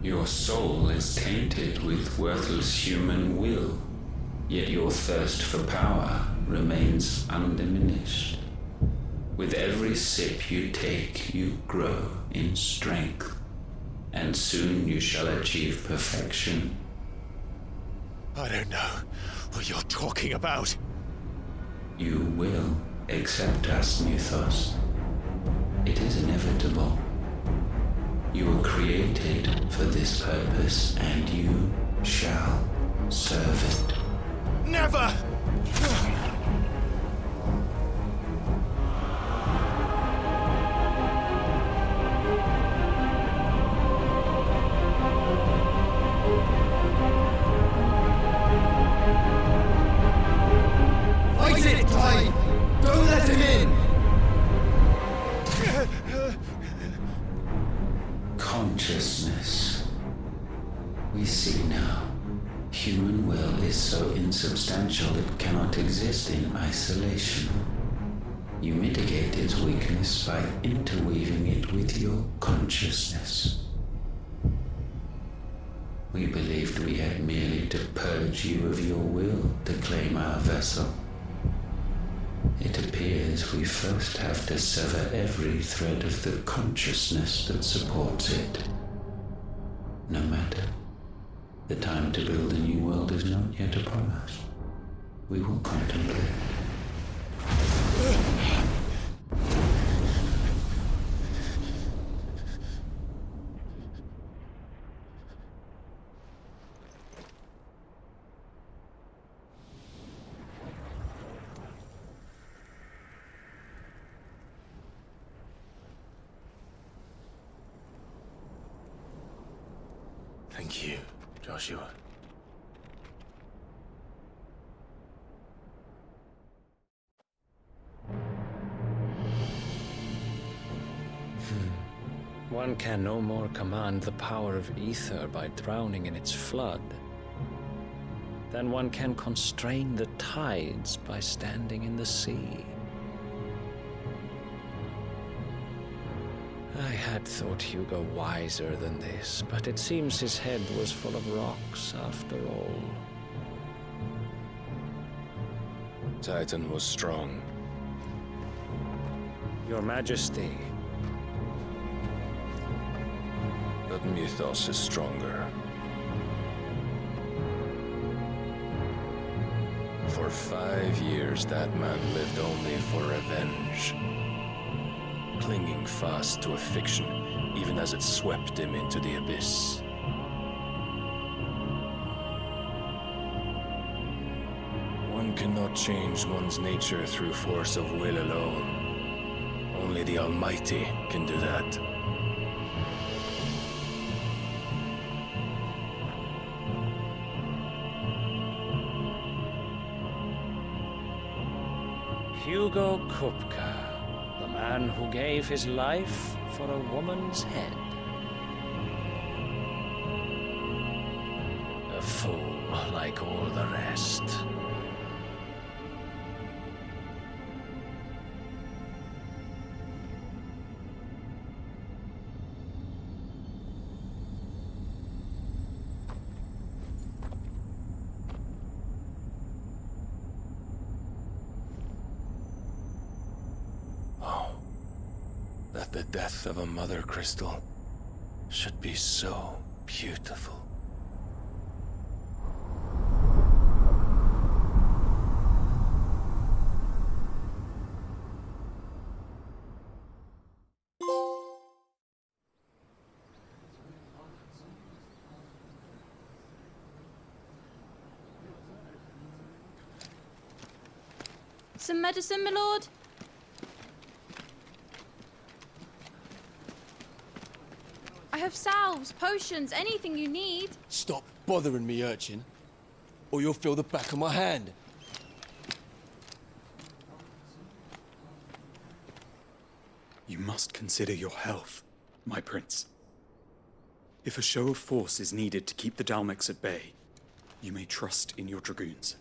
Your soul is tainted with worthless human will, yet your thirst for power remains undiminished. With every sip you take, you grow in strength, and soon you shall achieve perfection. I don't know what you're talking about. You will accept us, Mythos. It is inevitable. You were created for this purpose, and you shall serve it. Never! Fight it, Clive! Don't let him in! Consciousness. We see now. Human will is so insubstantial it cannot exist in isolation. You mitigate its weakness by interweaving it with your consciousness. We believed we had merely to purge you of your will to claim our vessel. It appears we first have to sever every thread of the consciousness that supports it. No matter. The time to build a new world is not yet upon us. We will contemplate. Thank you, Joshua. One can no more command the power of ether by drowning in its flood than one can constrain the tides by standing in the sea. I had thought Hugo wiser than this, but it seems his head was full of rocks after all. Titan was strong. Your Majesty. But Mythos is stronger. For 5 years, that man lived only for revenge. Clinging fast to a fiction, even as it swept him into the abyss. One cannot change one's nature through force of will alone. Only the Almighty can do that. Hugo Kupka, the man who gave his life for a woman's head. A fool like all the rest. That the death of a mother crystal should be so beautiful. Some medicine, my lord? I have salves, potions, anything you need. Stop bothering me, urchin, or you'll feel the back of my hand. You must consider your health, my prince. If a show of force is needed to keep the Dalmex at bay, you may trust in your dragoons.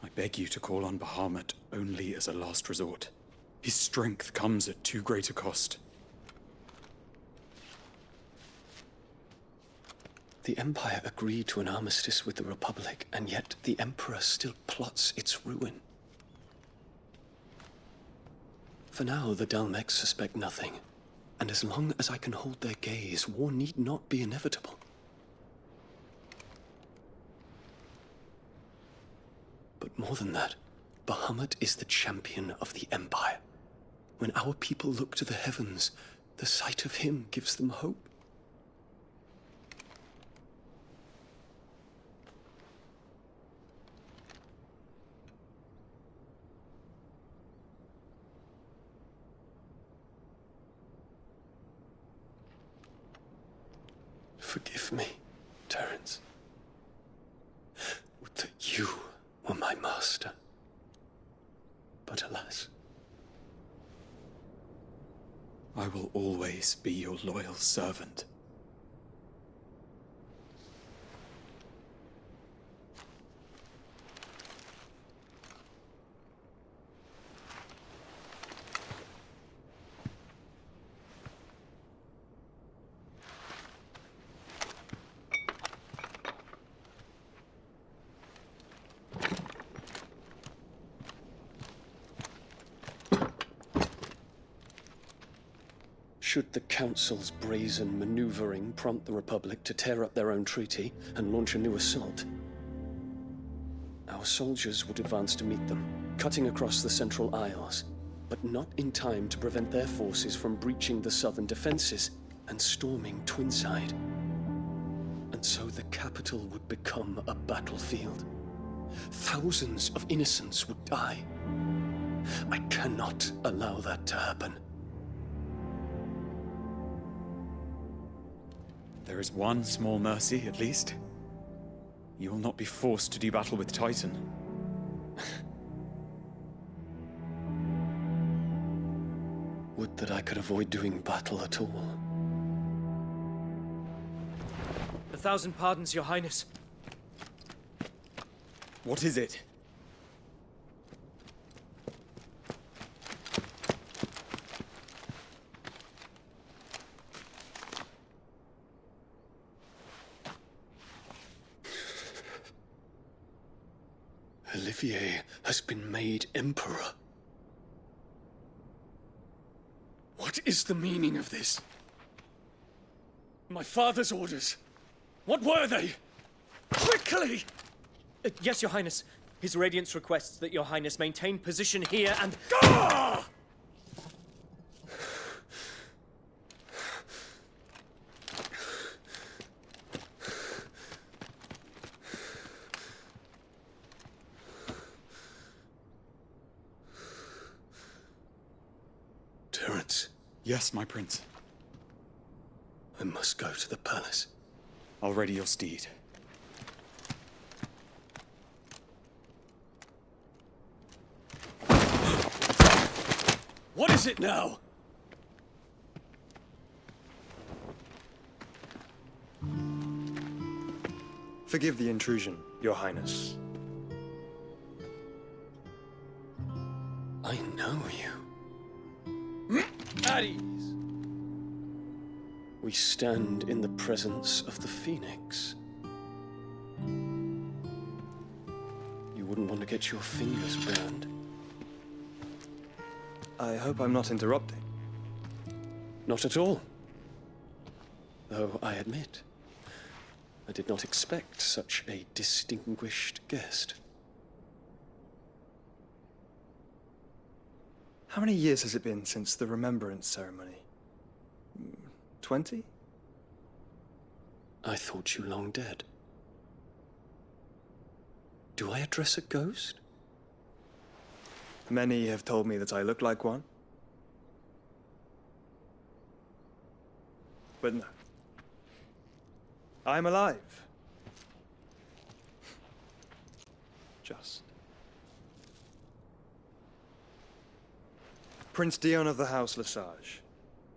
I beg you to call on Bahamut only as a last resort. His strength comes at too great a cost. The Empire agreed to an armistice with the Republic, and yet the Emperor still plots its ruin. For now, the Dalmex suspect nothing, and as long as I can hold their gaze, war need not be inevitable. But more than that, Bahamut is the champion of the Empire. When our people look to the heavens, the sight of him gives them hope. Forgive me, Terence. Would that you were my master. But alas. I will always be your loyal servant. Should the Council's brazen maneuvering prompt the Republic to tear up their own treaty and launch a new assault, our soldiers would advance to meet them, cutting across the Central Isles, but not in time to prevent their forces from breaching the southern defenses and storming Twinside. And so the capital would become a battlefield. Thousands of innocents would die. I cannot allow that to happen. There is one small mercy, at least. You will not be forced to do battle with Titan. Would that I could avoid doing battle at all. 1,000 pardons, Your Highness. What is it? Olivier has been made Emperor. What is the meaning of this? My father's orders. What were they? Quickly! Yes, Your Highness. His Radiance requests that Your Highness maintain position here and... Ah! Terence. Yes, my prince. I must go to the palace. I'll ready your steed. What is it now? Forgive the intrusion, Your Highness. I know you. At ease. We stand in the presence of the Phoenix. You wouldn't want to get your fingers burned. I hope I'm not interrupting. Not at all. Though I admit, I did not expect such a distinguished guest. How many years has it been since the Remembrance ceremony? 20? I thought you long dead. Do I address a ghost? Many have told me that I look like one. But no. I'm alive. Just. Prince Dion of the House Lesage,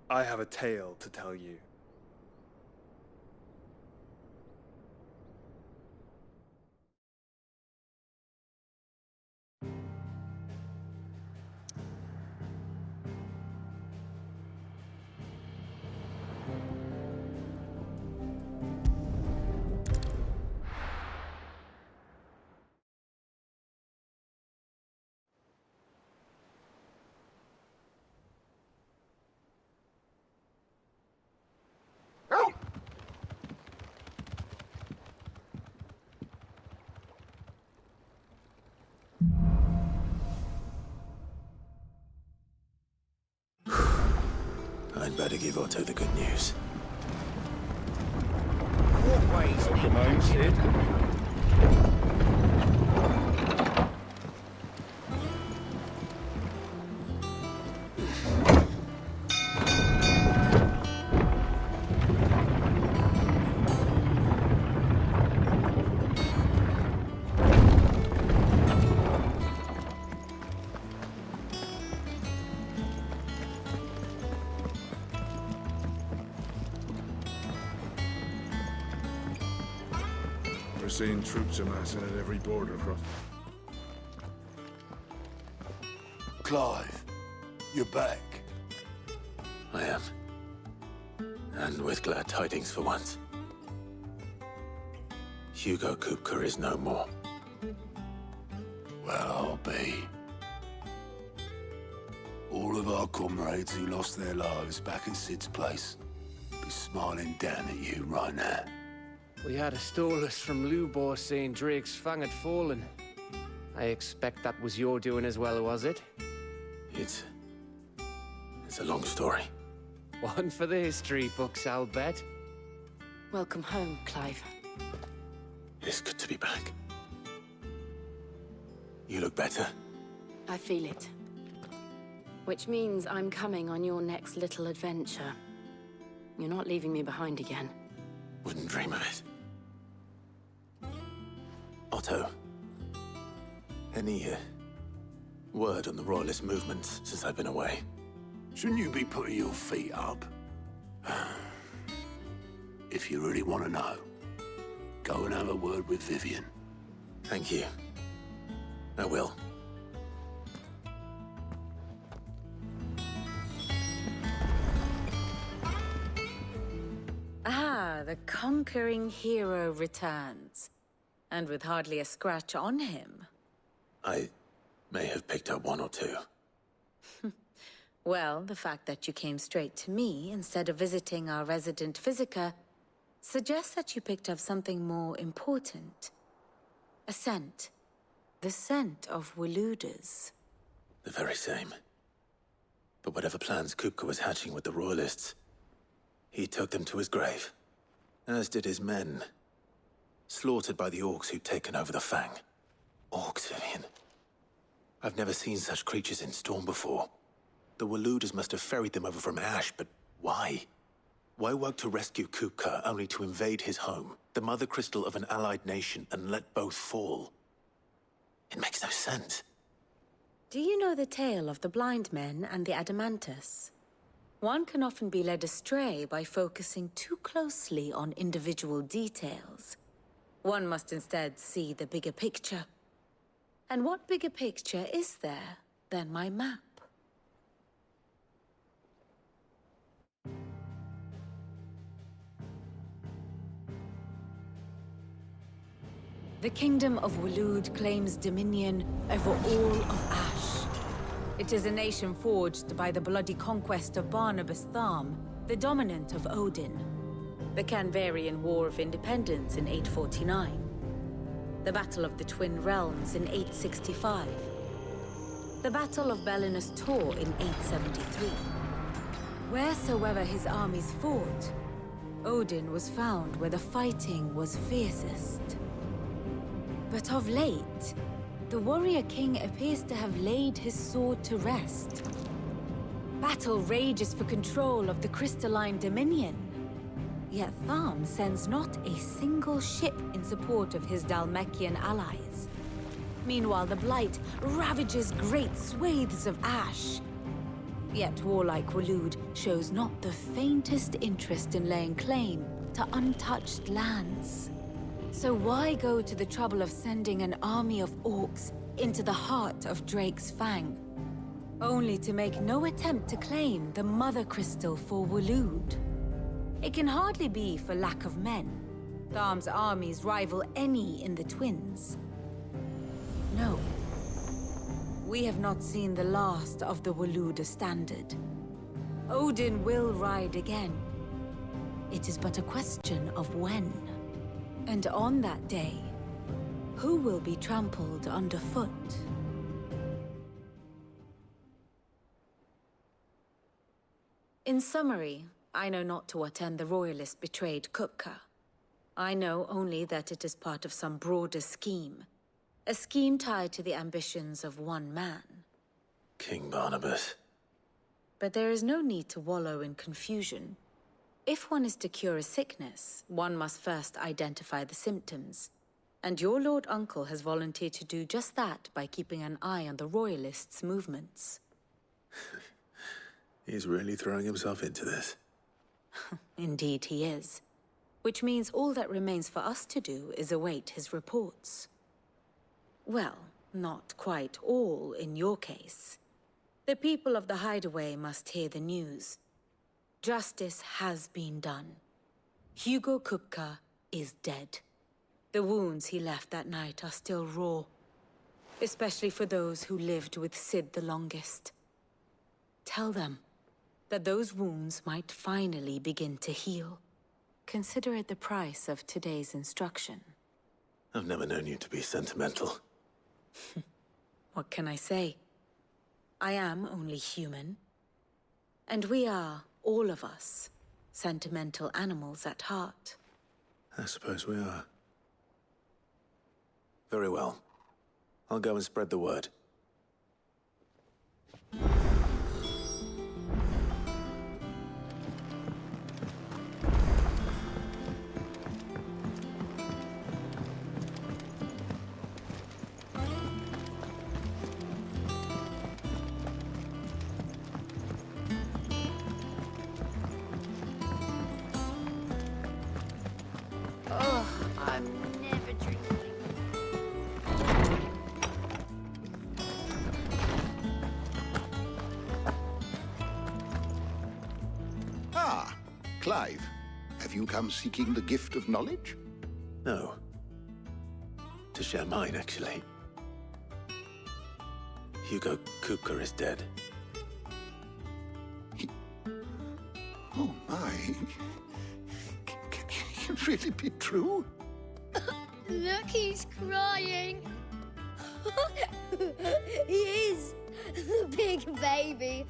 I have a tale to tell you. better give Otto the good news. Welcome home, Sid. We're seeing troops amassing at every border cross. Clive, you're back. I am. And with glad tidings for once. Hugo Kupka is no more. Well, I'll be. All of our comrades who lost their lives back at Sid's place be smiling down at you right now. We had a stolus from Lubor saying Drake's Fang had fallen. I expect that was your doing as well, was it? It's a long story. One for the history books, I'll bet. Welcome home, Clive. It's good to be back. You look better. I feel it. Which means I'm coming on your next little adventure. You're not leaving me behind again. Wouldn't dream of it. Otto, any word on the Royalist movements since I've been away? Shouldn't you be putting your feet up? If you really want to know, go and have a word with Vivian. Thank you. I will. Ah, the conquering hero returns. And with hardly a scratch on him. I may have picked up one or two. Well, the fact that you came straight to me instead of visiting our resident Physica suggests that you picked up something more important. A scent. The scent of Waludas. The very same. But whatever plans Kupka was hatching with the Royalists, he took them to his grave. As did his men. Slaughtered by the orcs who'd taken over the Fang. Orcs, Vivian. I've never seen such creatures in Storm before. The Waludas must have ferried them over from Ash, but why? Why work to rescue Kupka only to invade his home, the mother crystal of an allied nation, and let both fall? It makes no sense. Do you know the tale of the blind men and the Adamantus? One can often be led astray by focusing too closely on individual details. One must instead see the bigger picture. And what bigger picture is there than my map? The Kingdom of Waloed claims dominion over all of Ash. It is a nation forged by the bloody conquest of Barnabas Tharm, the dominant of Odin. The Canvarian War of Independence in 849. The Battle of the Twin Realms in 865. The Battle of Belinus Tor in 873. Wheresoever his armies fought, Odin was found where the fighting was fiercest. But of late, the warrior king appears to have laid his sword to rest. Battle rages for control of the crystalline dominion. Yet Tharm sends not a single ship in support of his Dhalmekian allies. Meanwhile, the Blight ravages great swathes of Ash. Yet warlike Waloed shows not the faintest interest in laying claim to untouched lands. So why go to the trouble of sending an army of orcs into the heart of Drake's Fang, only to make no attempt to claim the Mother Crystal for Waloed? It can hardly be for lack of men. Tharm's armies rival any in the Twins. No. We have not seen the last of the Waluda standard. Odin will ride again. It is but a question of when. And on that day, who will be trampled underfoot? In summary, I know not to what end the Royalist betrayed Kupka. I know only that it is part of some broader scheme. A scheme tied to the ambitions of one man. King Barnabas. But there is no need to wallow in confusion. If one is to cure a sickness, one must first identify the symptoms. And your Lord Uncle has volunteered to do just that by keeping an eye on the Royalists' movements. He's really throwing himself into this. Indeed he is. Which means all that remains for us to do is await his reports. Well, not quite all in your case. The people of the Hideaway must hear the news. Justice has been done. Hugo Kupka is dead. The wounds he left that night are still raw, especially for those who lived with Sid the longest. Tell them that those wounds might finally begin to heal. Consider it the price of today's instruction. I've never known you to be sentimental. What can I say? I am only human. And we are, all of us, sentimental animals at heart. I suppose we are. Very well. I'll go and spread the word. Clive, have you come seeking the gift of knowledge? No. To share mine, actually. Hugo Kupka is dead. Oh my. Can it really be true? Look, he's crying. He is. The big baby.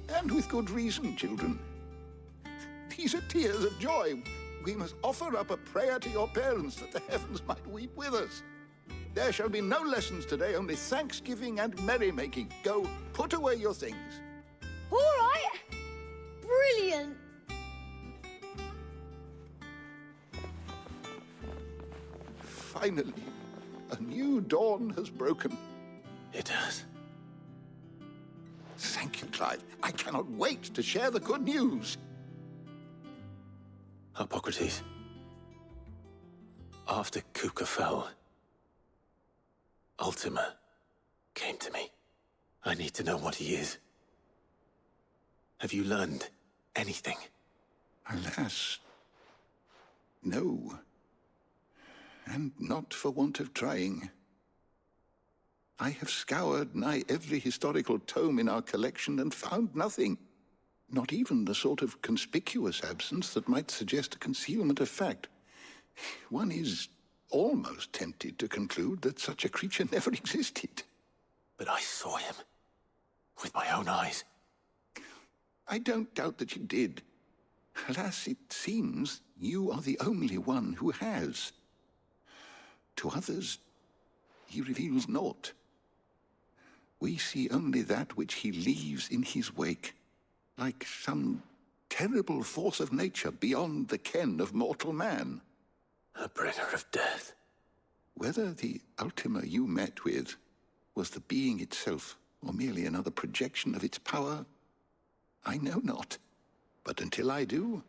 And with good reason, children. These are tears of joy. We must offer up a prayer to your parents that the heavens might weep with us. There shall be no lessons today, only thanksgiving and merrymaking. Go, put away your things. All right. Brilliant. Finally, a new dawn has broken. It has. Thank you, Clive. I cannot wait to share the good news. Hippocrates. After Kupka fell, Ultima came to me. I need to know what he is. Have you learned anything? Alas, no. And not for want of trying. I have scoured nigh every historical tome in our collection and found nothing. Not even the sort of conspicuous absence that might suggest a concealment of fact. One is almost tempted to conclude that such a creature never existed. But I saw him. With my own eyes. I don't doubt that you did. Alas, it seems you are the only one who has. To others, he reveals naught. We see only that which he leaves in his wake. Like some terrible force of nature beyond the ken of mortal man. A bringer of death. Whether the Ultima you met with was the being itself, or merely another projection of its power, I know not. But until I do,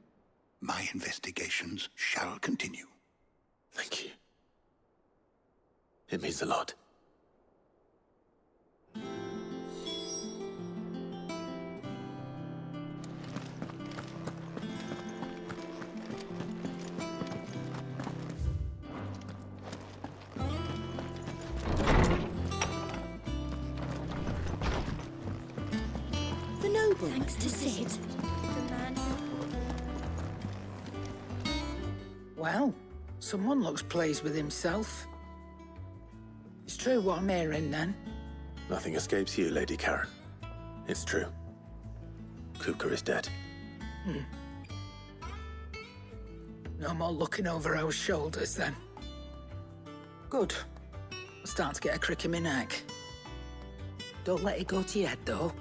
my investigations shall continue. Thank you. It means a lot. Thanks to Sid. Well, someone looks pleased with himself. It's true what I'm hearing, then. Nothing escapes you, Lady Karen. It's true. Kuka is dead. No more looking over our shoulders, then. Good. I'm starting to get a crick in my neck. Don't let it go to your head, though.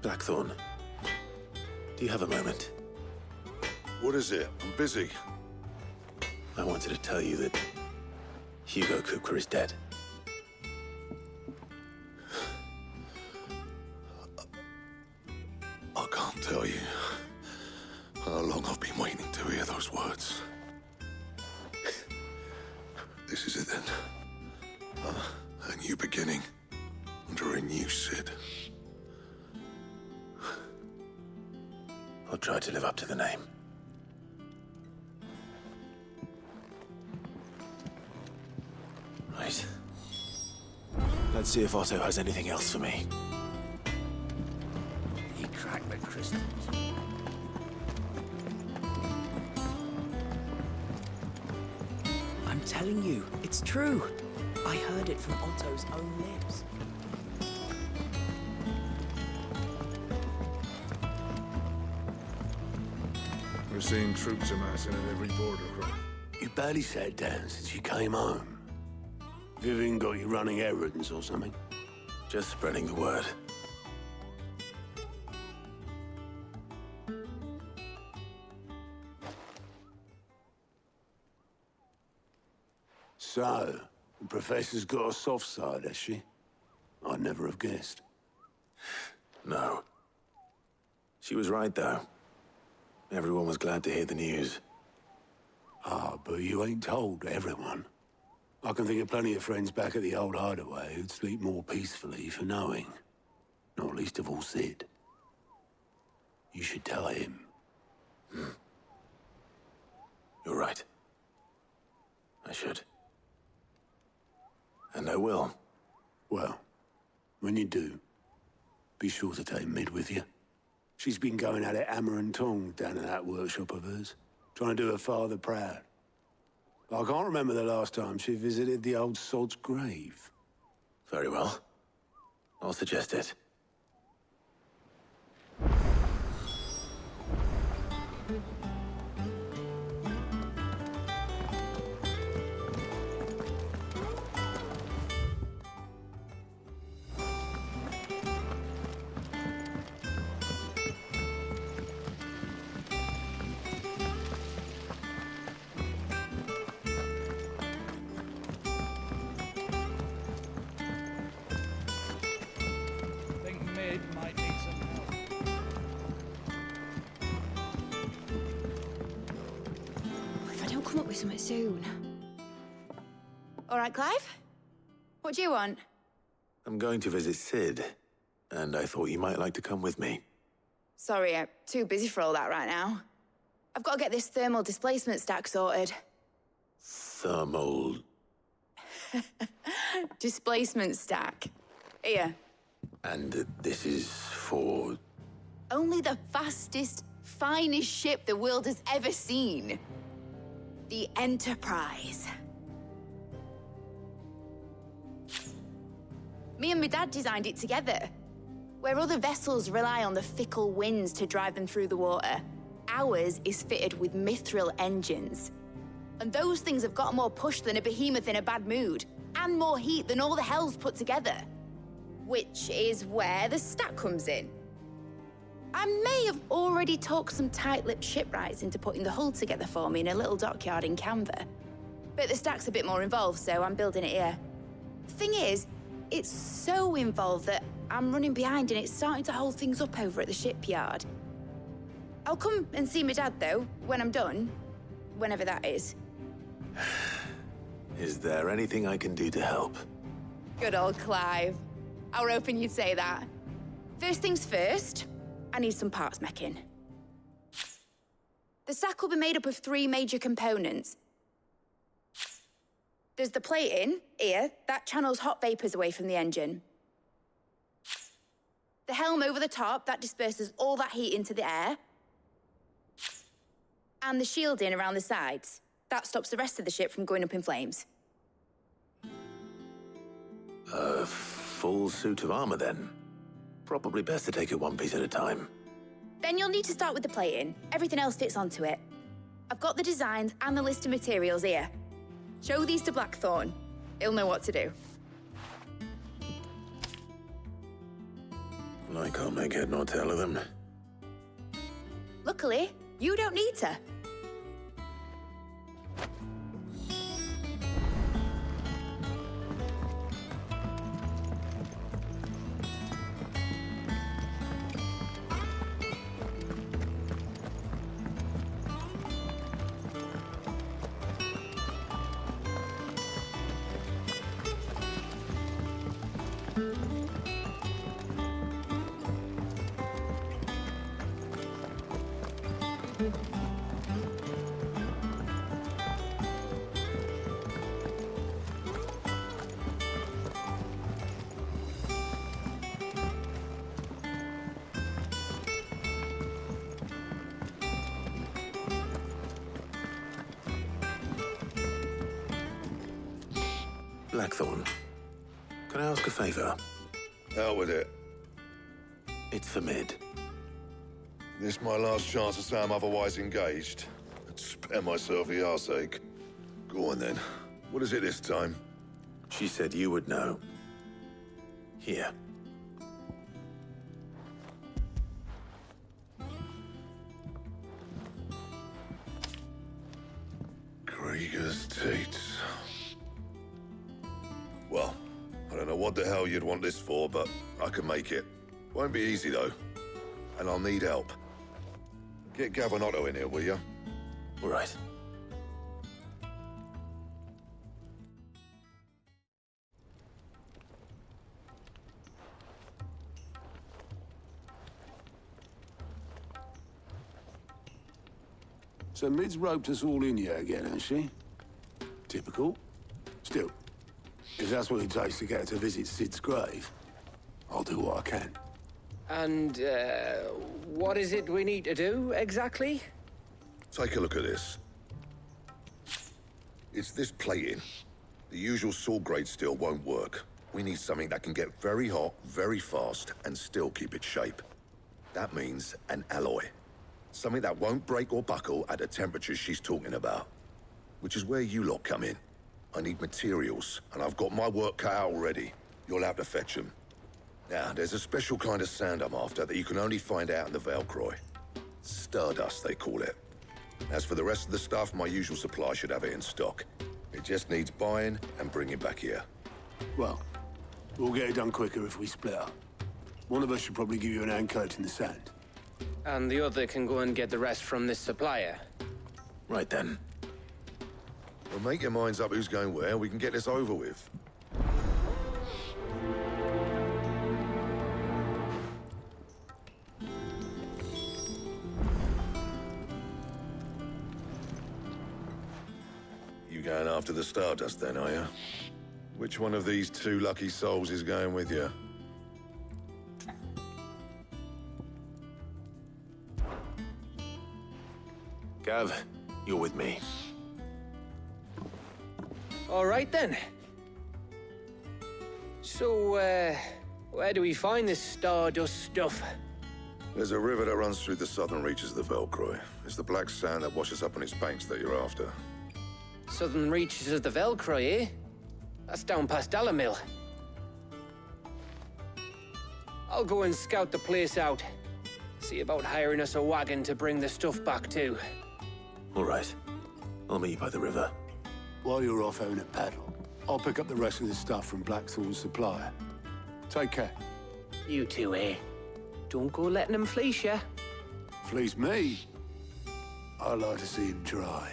Blackthorn, do you have a moment? What is it? I'm busy. I wanted to tell you that Hugo Kuka is dead. I can't tell you how long I've been waiting to hear those words. This is it then. A new beginning under a new Sid. I'll try to live up to the name. Right. Let's see if Otto has anything else for me. He cracked the crystals. I'm telling you, it's true. I heard it from Otto's own lips. We're seeing troops amassing at every border cross. You barely sat down since you came home. Vivian got you running errands or something? Just spreading the word. So, the Professor's got a soft side, has she? I'd never have guessed. No. She was right, though. Everyone was glad to hear the news. Ah, but you ain't told everyone. I can think of plenty of friends back at the old hideaway who'd sleep more peacefully for knowing. Not least of all Sid. You should tell him. You're right. I should. And I will. Well, when you do, be sure to take Mid with you. She's been going at it hammer and tongs down in that workshop of hers, trying to do her father proud. I can't remember the last time she visited the old sod's grave. Very well. I'll suggest it. Come up with something soon. All right, Clive? What do you want? I'm going to visit Sid, and I thought you might like to come with me. Sorry, I'm too busy for all that right now. I've got to get this thermal displacement stack sorted. Thermal... Displacement stack. Here. And this is for... Only the fastest, finest ship the world has ever seen. The Enterprise. Me and my dad designed it together. Where other vessels rely on the fickle winds to drive them through the water, ours is fitted with mithril engines. And those things have got more push than a behemoth in a bad mood, and more heat than all the hells put together. Which is where the stack comes in. I may have already talked some tight-lipped shipwrights into putting the hull together for me in a little dockyard in Canva. But the stack's a bit more involved, so I'm building it here. Thing is, it's so involved that I'm running behind and it's starting to hold things up over at the shipyard. I'll come and see my dad, though, when I'm done. Whenever that is. Is there anything I can do to help? Good old Clive. I were hoping you'd say that. First things first, I need some parts meching. The stack will be made up of 3 major components. There's the plating, here, that channels hot vapors away from the engine. The helm over the top, that disperses all that heat into the air. And the shielding around the sides. That stops the rest of the ship from going up in flames. A full suit of armor, then? Probably best to take it one piece at a time. Then you'll need to start with the plating. Everything else fits onto it. I've got the designs and the list of materials here. Show these to Blackthorn. He'll know what to do. I can't make head nor tail of them. Luckily, you don't need to. Blackthorn, can I ask a favor? Out with it. It's for Mid. This my last chance to say I'm otherwise engaged. I'd spare myself the arseache. Go on then. What is it this time? She said you would know. Here. Krieger's Tates. Well, I don't know what the hell you'd want this for, but I can make it. Won't be easy, though. And I'll need help. Get Gavin Otto in here, will you? All right. So Mid's roped us all in here again, has she? Typical. Still, if that's what it takes to get her to visit Sid's grave, I'll do what I can. And, what is it we need to do, exactly? Take a look at this. It's this plating. The usual sword grade steel won't work. We need something that can get very hot, very fast, and still keep its shape. That means an alloy. Something that won't break or buckle at the temperatures she's talking about. Which is where you lot come in. I need materials, and I've got my work cut out already. You'll have to fetch them. Now, there's a special kind of sand I'm after that you can only find out in the Velcroy. Stardust, they call it. As for the rest of the stuff, my usual supply should have it in stock. It just needs buying and bringing back here. Well, we'll get it done quicker if we split up. One of us should probably give you an hand coat in the sand. And the other can go and get the rest from this supplier. Right then. Well, make your minds up who's going where, we can get this over with. You going after the Stardust then, are you? Which one of these two lucky souls is going with you? Gav, you're with me. All right, then. So, where do we find this Stardust stuff? There's a river that runs through the southern reaches of the Velcroy. It's the black sand that washes up on its banks that you're after. Southern reaches of the Velcroy, eh? That's down past Dalamil. I'll go and scout the place out. See about hiring us a wagon to bring the stuff back to. All right. I'll meet you by the river. While you're off having a paddle, I'll pick up the rest of the stuff from Blackthorn's supplier. Take care. You two, eh? Don't go letting them fleece ya. Fleece me? I like to see him try.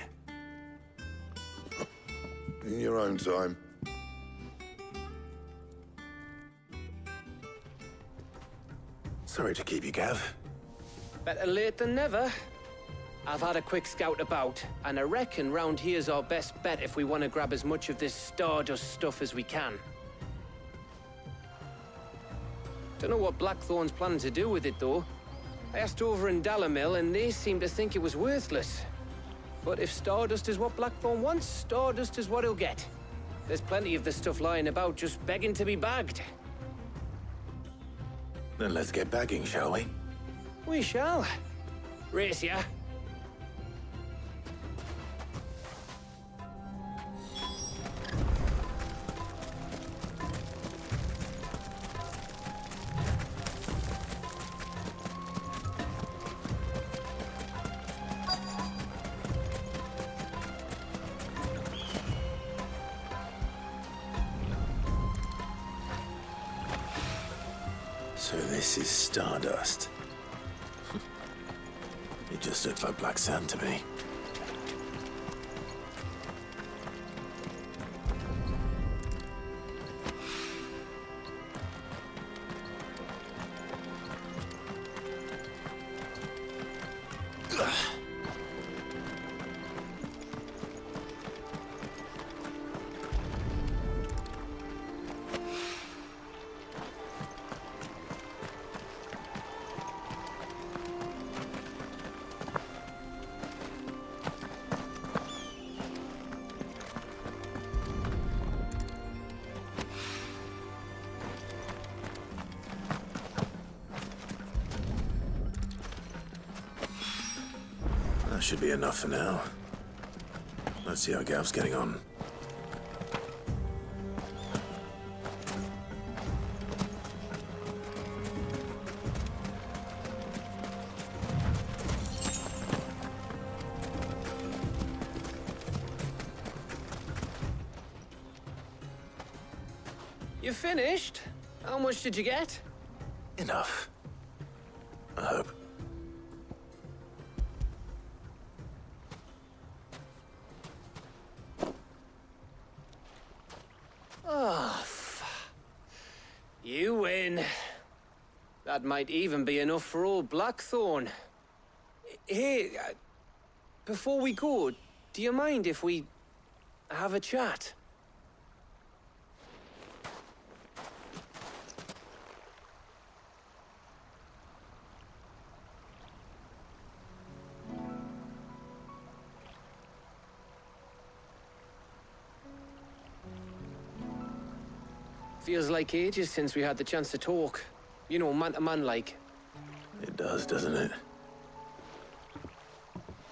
In your own time. Sorry to keep you, Gav. Better late than never. I've had a quick scout about, and I reckon round here's our best bet if we want to grab as much of this Stardust stuff as we can. Don't know what Blackthorn's planning to do with it, though. I asked over in Dalamil, and they seem to think it was worthless. But if Stardust is what Blackthorn wants, Stardust is what he'll get. There's plenty of the stuff lying about just begging to be bagged. Then let's get bagging, shall we? We shall. Race ya. So this is Stardust. It just looks like black sand to me. That should be enough for now. Let's see how Gav's getting on. You finished? How much did you get? Enough. I hope. Oh, you win. That might even be enough for old Blackthorn. Hey, before we go, do you mind if we have a chat? Feels like ages since we had the chance to talk. You know, man to man like. It does, doesn't it?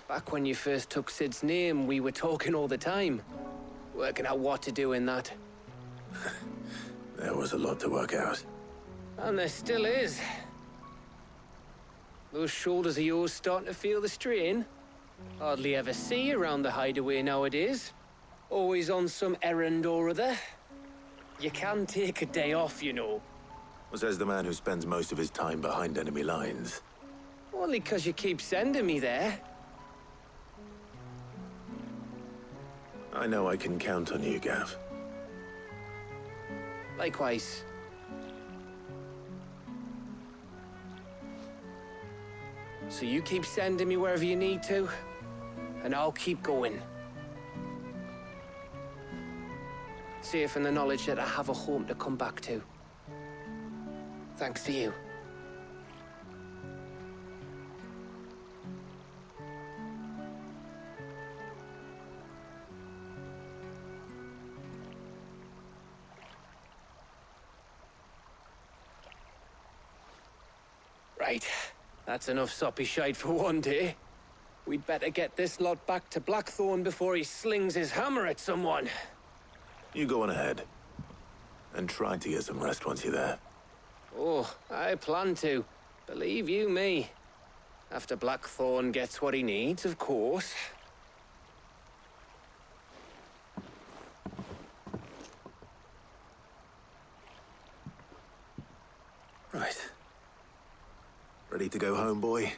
Back when you first took Sid's name, we were talking all the time. Working out what to do in that. There was a lot to work out. And there still is. Those shoulders of yours starting to feel the strain. Hardly ever see you around the hideaway nowadays. Always on some errand or other. You can take a day off, you know. Well, says the man who spends most of his time behind enemy lines. Only 'cause you keep sending me there. I know I can count on you, Gav. Likewise. So you keep sending me wherever you need to, and I'll keep going. Safe in the knowledge that I have a home to come back to. Thanks to you. Right. That's enough soppy shite for one day. We'd better get this lot back to Blackthorn before he slings his hammer at someone. You go on ahead. And try to get some rest once you're there. Oh, I plan to. Believe you me. After Blackthorn gets what he needs, of course. Right. Ready to go home, boy?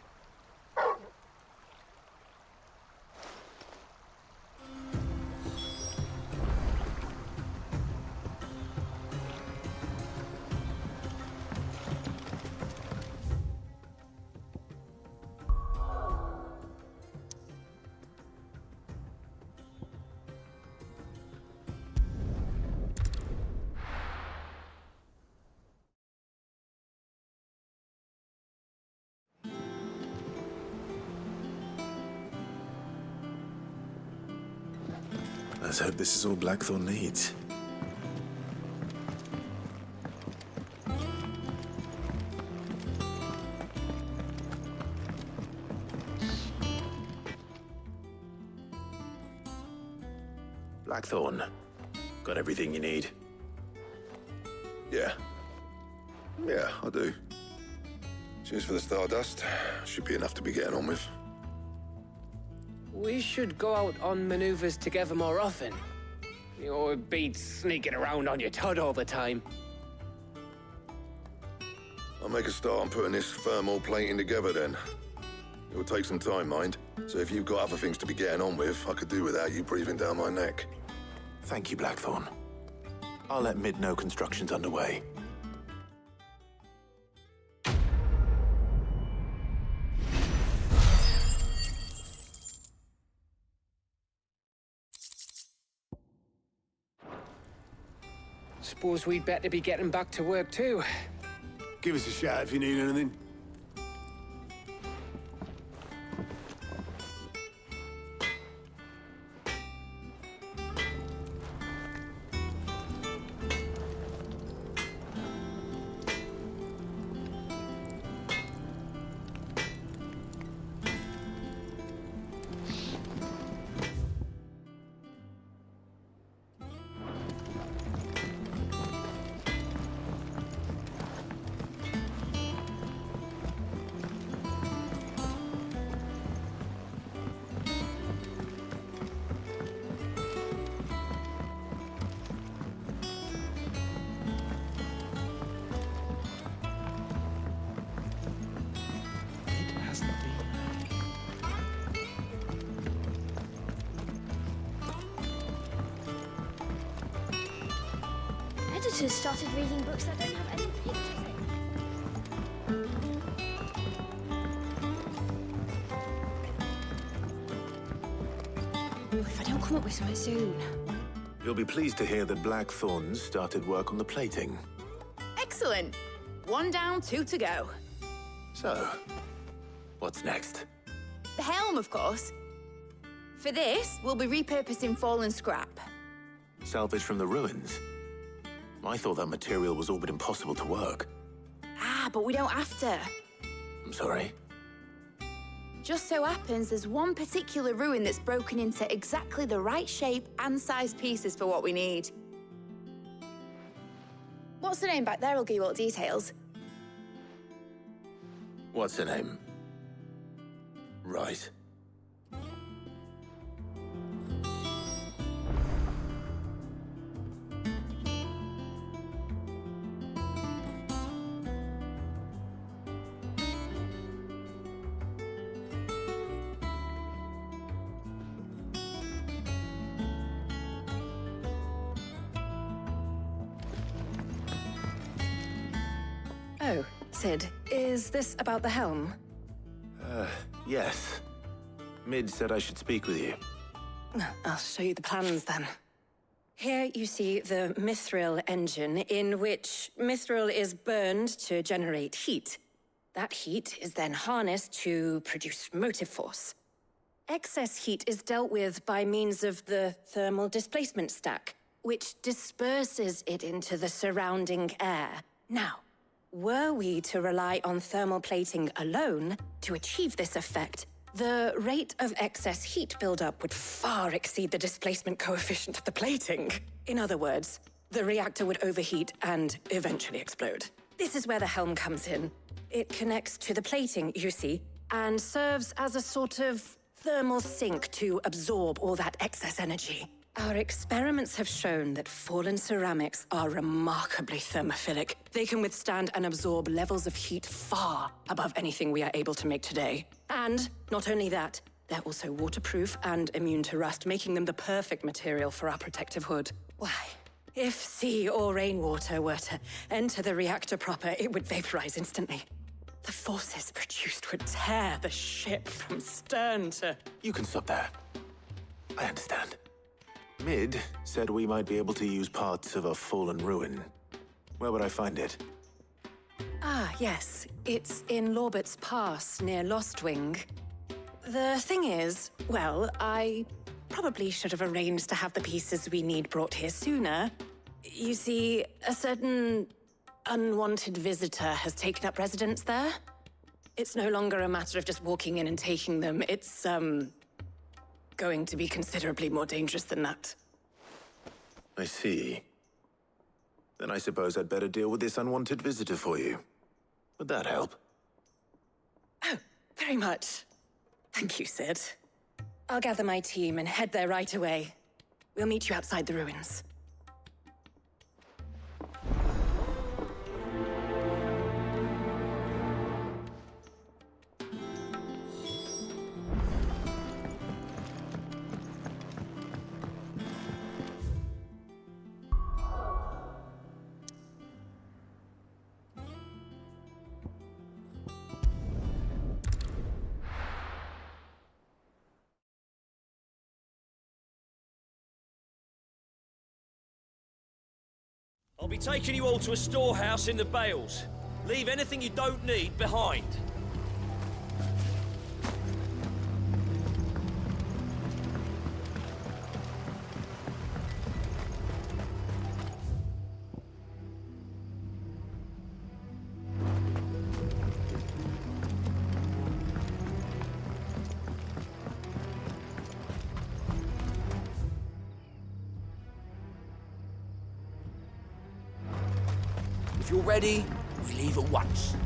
Let's hope this is all Blackthorn needs. Blackthorn, got everything you need? Yeah. Yeah, I do. Cheers for the stardust. Should be enough to be getting on with. We should go out on maneuvers together more often. It beats sneaking around on your tud all the time. I'll make a start on putting this thermal plating together then. It will take some time, mind. So if you've got other things to be getting on with, I could do without you breathing down my neck. Thank you, Blackthorn. I'll let Mid know construction's underway. Suppose we'd better be getting back to work too. Give us a shout if you need anything. Editors started reading books that don't have any pictures in. If I don't come up with something soon. You'll be pleased to hear that Blackthorn's started work on the plating. Excellent. 1 down, 2 to go. So, what's next? The helm, of course. For this, we'll be repurposing fallen scrap. Salvage from the ruins? I thought that material was all but impossible to work. Ah, but we don't have to. I'm sorry. Just so happens there's one particular ruin that's broken into exactly the right shape and size pieces for what we need. What's the name back there? I'll give you all the details. What's her name? Right. Oh, Sid, is this about the helm? Yes. Mid said I should speak with you. I'll show you the plans then. Here you see the mithril engine, in which mithril is burned to generate heat. That heat is then harnessed to produce motive force. Excess heat is dealt with by means of the thermal displacement stack, which disperses it into the surrounding air. Now, were we to rely on thermal plating alone to achieve this effect, the rate of excess heat buildup would far exceed the displacement coefficient of the plating. In other words, the reactor would overheat and eventually explode. This is where the helm comes in. It connects to the plating, you see, and serves as a sort of thermal sink to absorb all that excess energy. Our experiments have shown that fallen ceramics are remarkably thermophilic. They can withstand and absorb levels of heat far above anything we are able to make today. And not only that, they're also waterproof and immune to rust, making them the perfect material for our protective hood. Why, if sea or rainwater were to enter the reactor proper, it would vaporize instantly. The forces produced would tear the ship from stern to... You can stop there. I understand. Mid said we might be able to use parts of a fallen ruin. Where would I find it? Ah, yes. It's in Lorbert's Pass, near Lostwing. The thing is, well, I probably should have arranged to have the pieces we need brought here sooner. You see, a certain unwanted visitor has taken up residence there. It's no longer a matter of just walking in and taking them. It's, going to be considerably more dangerous than that. I see. Then I suppose I'd better deal with this unwanted visitor for you. Would that help? Oh, very much. Thank you, Sid. I'll gather my team and head there right away. We'll meet you outside the ruins. I'll be taking you all to a storehouse in the Bales. Leave anything you don't need behind. If you're ready, we leave at once.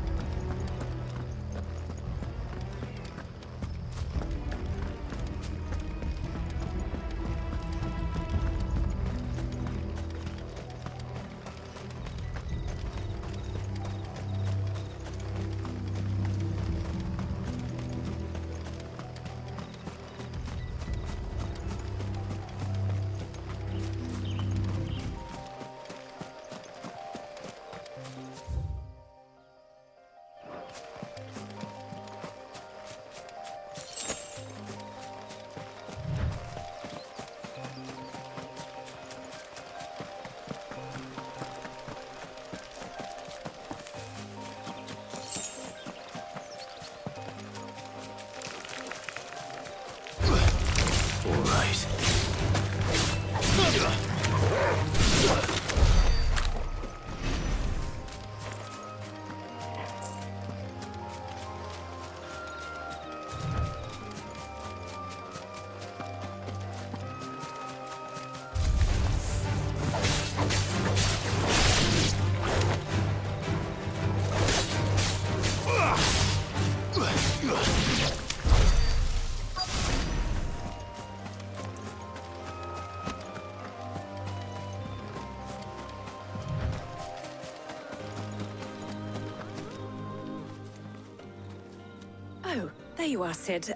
Oh, there you are, Sid.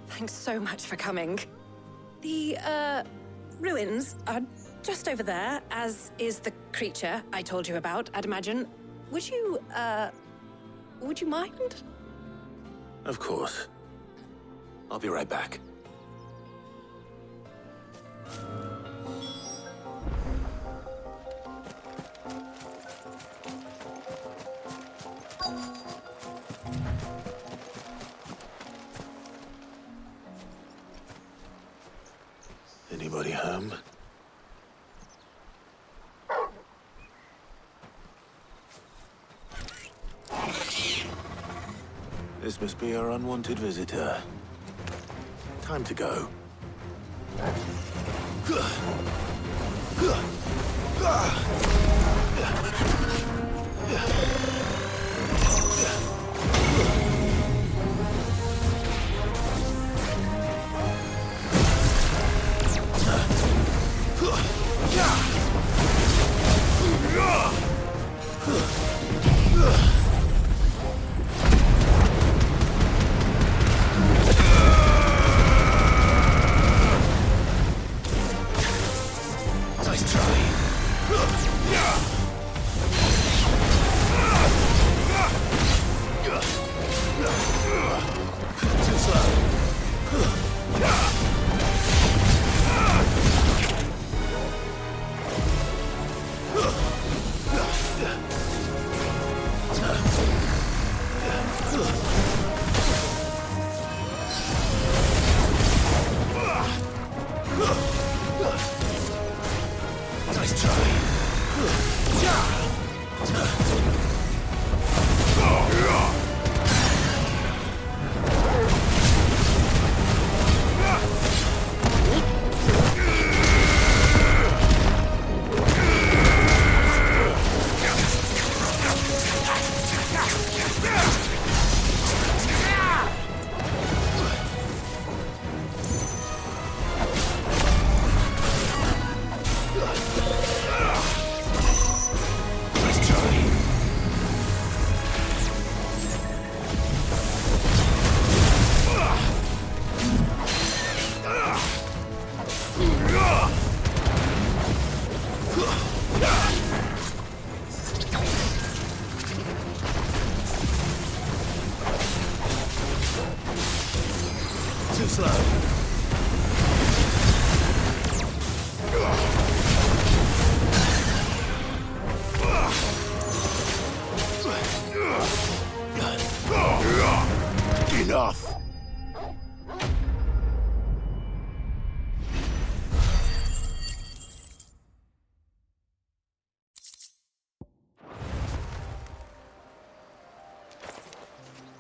Thanks so much for coming. The, ruins are just over there, as is the creature I told you about, I'd imagine. Would you mind? Of course. I'll be right back. Anybody home? This must be our unwanted visitor. Time to go. Nice try. Nice try. Too slow. Enough.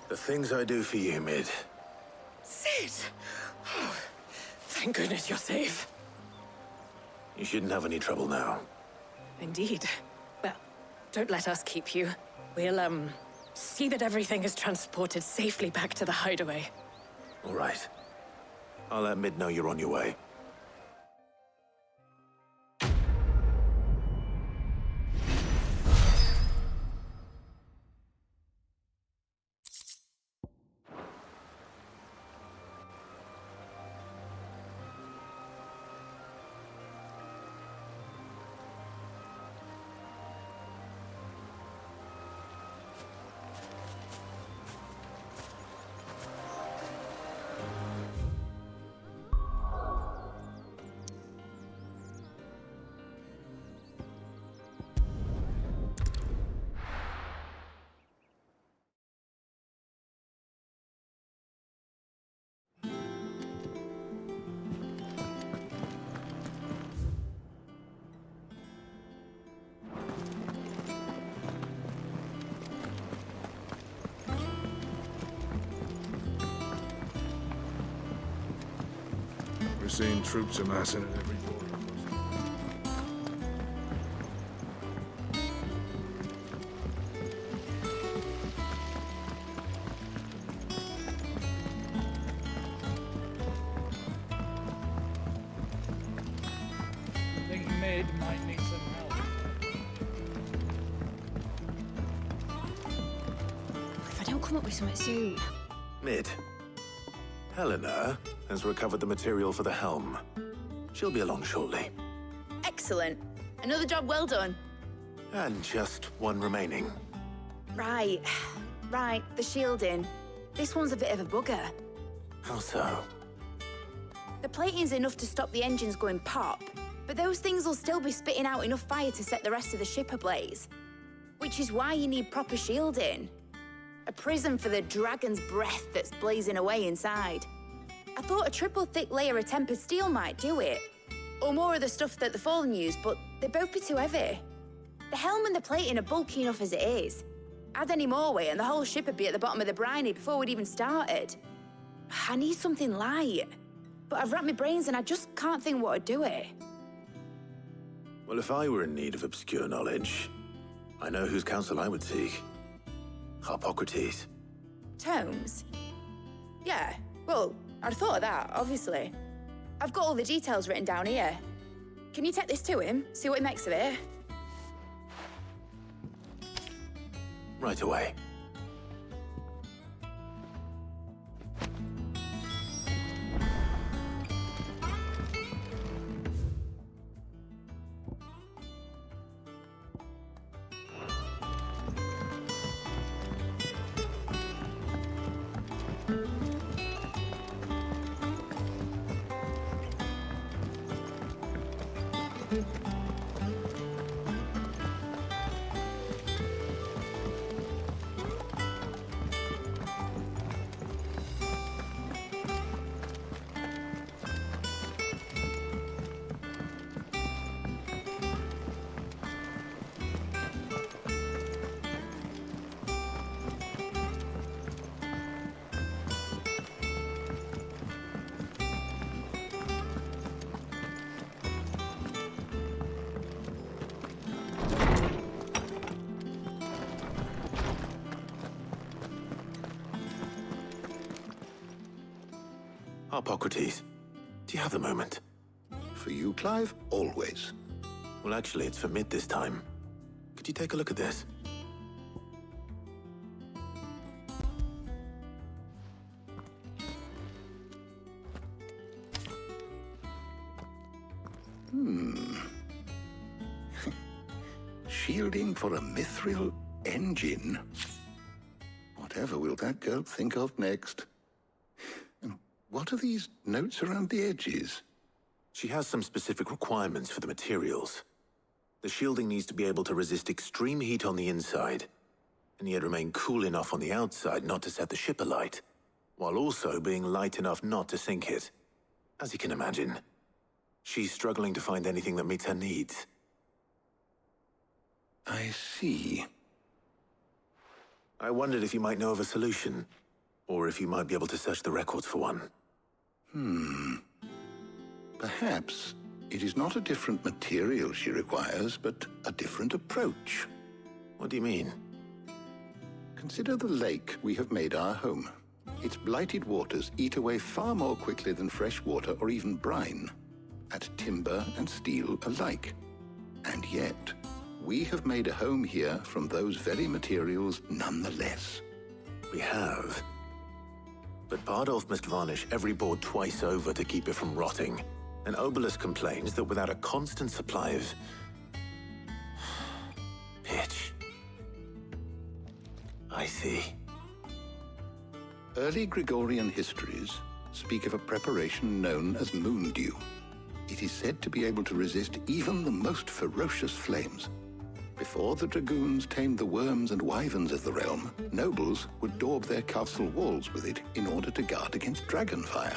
The things I do for you, Mid. Sid! Oh, thank goodness you're safe. You shouldn't have any trouble now. Indeed. Well, don't let us keep you. We'll, see that everything is transported safely back to the hideaway. All right. I'll let Mid know you're on your way. We're seeing troops amassing at every border. I think Mid might need some help. If I don't come up with something soon. Mid. Helena has recovered the material for the helm. She'll be along shortly. Excellent. Another job well done. And just one remaining. Right. Right, the shielding. This one's a bit of a bugger. How so? The plating's enough to stop the engines going pop, but those things will still be spitting out enough fire to set the rest of the ship ablaze. Which is why you need proper shielding. A prism for the dragon's breath that's blazing away inside. I thought a triple thick layer of tempered steel might do it. Or more of the stuff that the Fallen use, but they'd both be too heavy. The helm and the plating are bulky enough as it is. Add any more weight and the whole ship would be at the bottom of the briny before we'd even started. I need something light. But I've racked my brains and I just can't think what would do it. Well, if I were in need of obscure knowledge, I know whose counsel I would seek. Harpocrates. Tomes? Yeah, well, I'd thought of that, obviously. I've got all the details written down here. Can you take this to him, see what he makes of it? Right away. Harpocrates, do you have the moment? For you, Clive, always. Well, actually, it's for mid this time. Could you take a look at this? Shielding for a mithril engine. Whatever will that girl think of next? And what are these notes around the edges? She has some specific requirements for the materials. The shielding needs to be able to resist extreme heat on the inside, and yet remain cool enough on the outside not to set the ship alight, while also being light enough not to sink it. As you can imagine, she's struggling to find anything that meets her needs. I see. I wondered if you might know of a solution, or if you might be able to search the records for one. Perhaps it is not a different material she requires, but a different approach. What do you mean? Consider the lake we have made our home. Its blighted waters eat away far more quickly than fresh water or even brine, at timber and steel alike. And yet, we have made a home here from those very materials nonetheless. We have. But Bardolph must varnish every board twice over to keep it from rotting. And Obelus complains that without a constant supply of pitch. I see. Early Gregorian histories speak of a preparation known as moon dew. It is said to be able to resist even the most ferocious flames. Before the dragoons tamed the worms and wyverns of the realm, nobles would daub their castle walls with it in order to guard against dragon fire.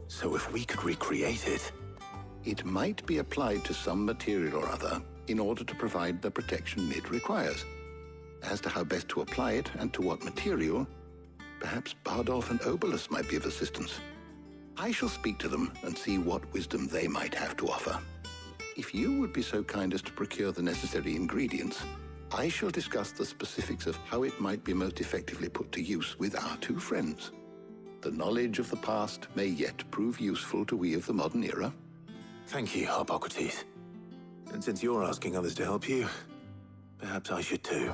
So if we could recreate it... It might be applied to some material or other in order to provide the protection it requires. As to how best to apply it and to what material, perhaps Bardolph and Obelus might be of assistance. I shall speak to them and see what wisdom they might have to offer. If you would be so kind as to procure the necessary ingredients, I shall discuss the specifics of how it might be most effectively put to use with our two friends. The knowledge of the past may yet prove useful to we of the modern era. Thank you, Harpocrates. And since you're asking others to help you, perhaps I should too.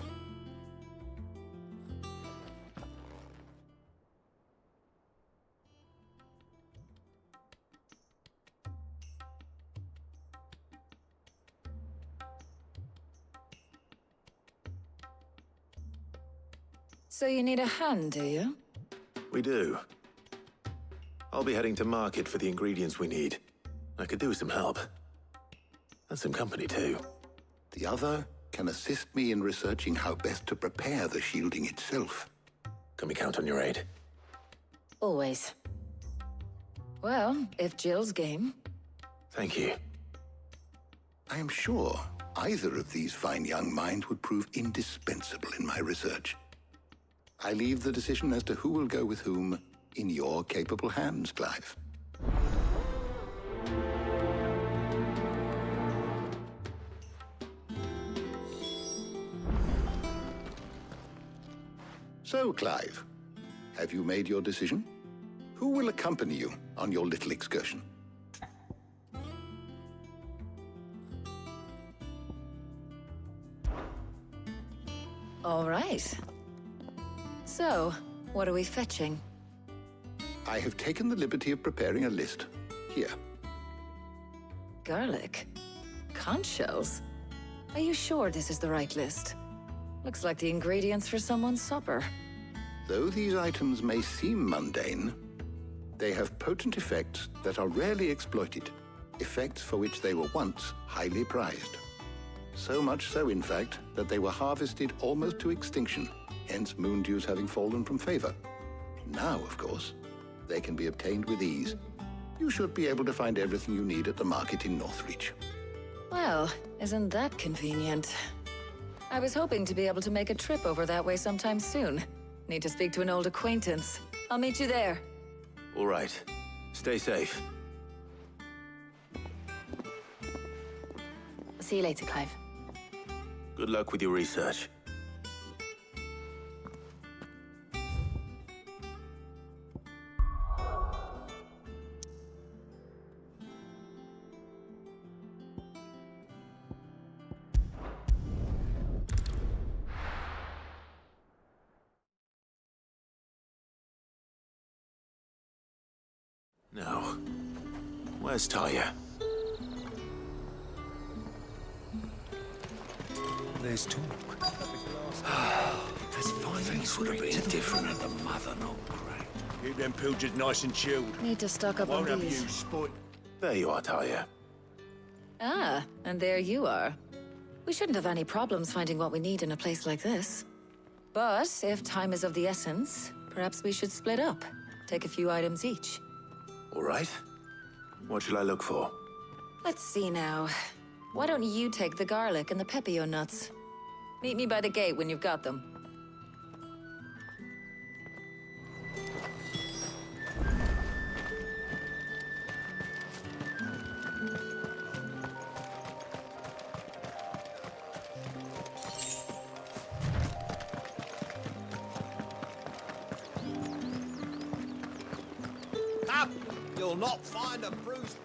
So you need a hand, do you? We do. I'll be heading to market for the ingredients we need. I could do with some help. And some company, too. The other can assist me in researching how best to prepare the shielding itself. Can we count on your aid? Always. Well, if Jill's game. Thank you. I am sure either of these fine young minds would prove indispensable in my research. I leave the decision as to who will go with whom in your capable hands, Clive. So, Clive, have you made your decision? Who will accompany you on your little excursion? All right. So, what are we fetching? I have taken the liberty of preparing a list. Here. Garlic? Conch shells? Are you sure this is the right list? Looks like the ingredients for someone's supper. Though these items may seem mundane, they have potent effects that are rarely exploited, effects for which they were once highly prized. So much so, in fact, that they were harvested almost to extinction, hence moon dews having fallen from favor. Now, of course, they can be obtained with ease. You should be able to find everything you need at the market in Northreach. Well, isn't that convenient? I was hoping to be able to make a trip over that way sometime soon. Need to speak to an old acquaintance. I'll meet you there. All right. Stay safe. See you later, Clive. Good luck with your research. No. Where's Talia? There's talk. Things would have been different at the mother not great. Keep them pilgers nice and chilled. Need to stock up on Won't have these. you spoil. There you are, Talia. Ah, and there you are. We shouldn't have any problems finding what we need in a place like this. But if time is of the essence, perhaps we should split up. Take a few items each. All right. What shall I look for? Let's see now. Why don't you take the garlic and the pepio nuts? Meet me by the gate when you've got them. Up! You'll not find a bruised...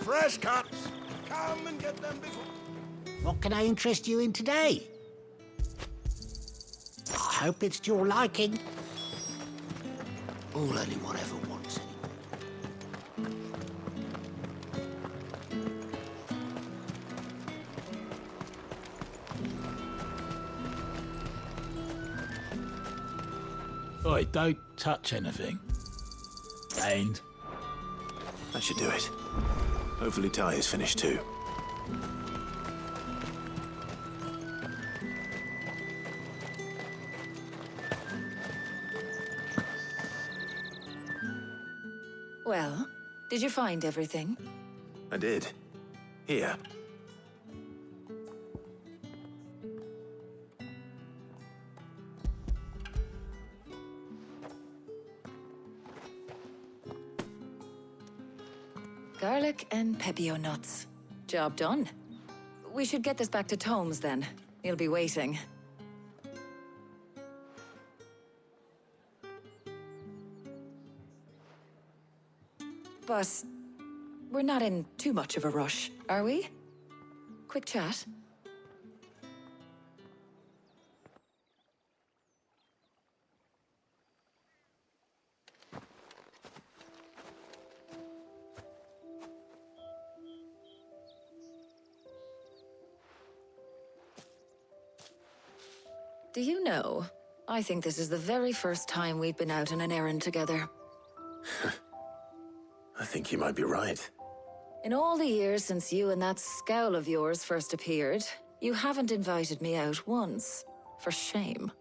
Fresh cuts! Come and get them before... What can I interest you in today? I hope it's to your liking. All anyone ever wants anyway. Oi, don't touch anything. And... That should do it. Hopefully Talia's finished too. Well, did you find everything? I did. Here. Garlic and pepio nuts. Job done. We should get this back to Tomes then. He'll be waiting. But we're not in too much of a rush, are we? Quick chat. Do you know, I think this is the very first time we've been out on an errand together. I think you might be right. In all the years since you and that scowl of yours first appeared, you haven't invited me out once. For shame.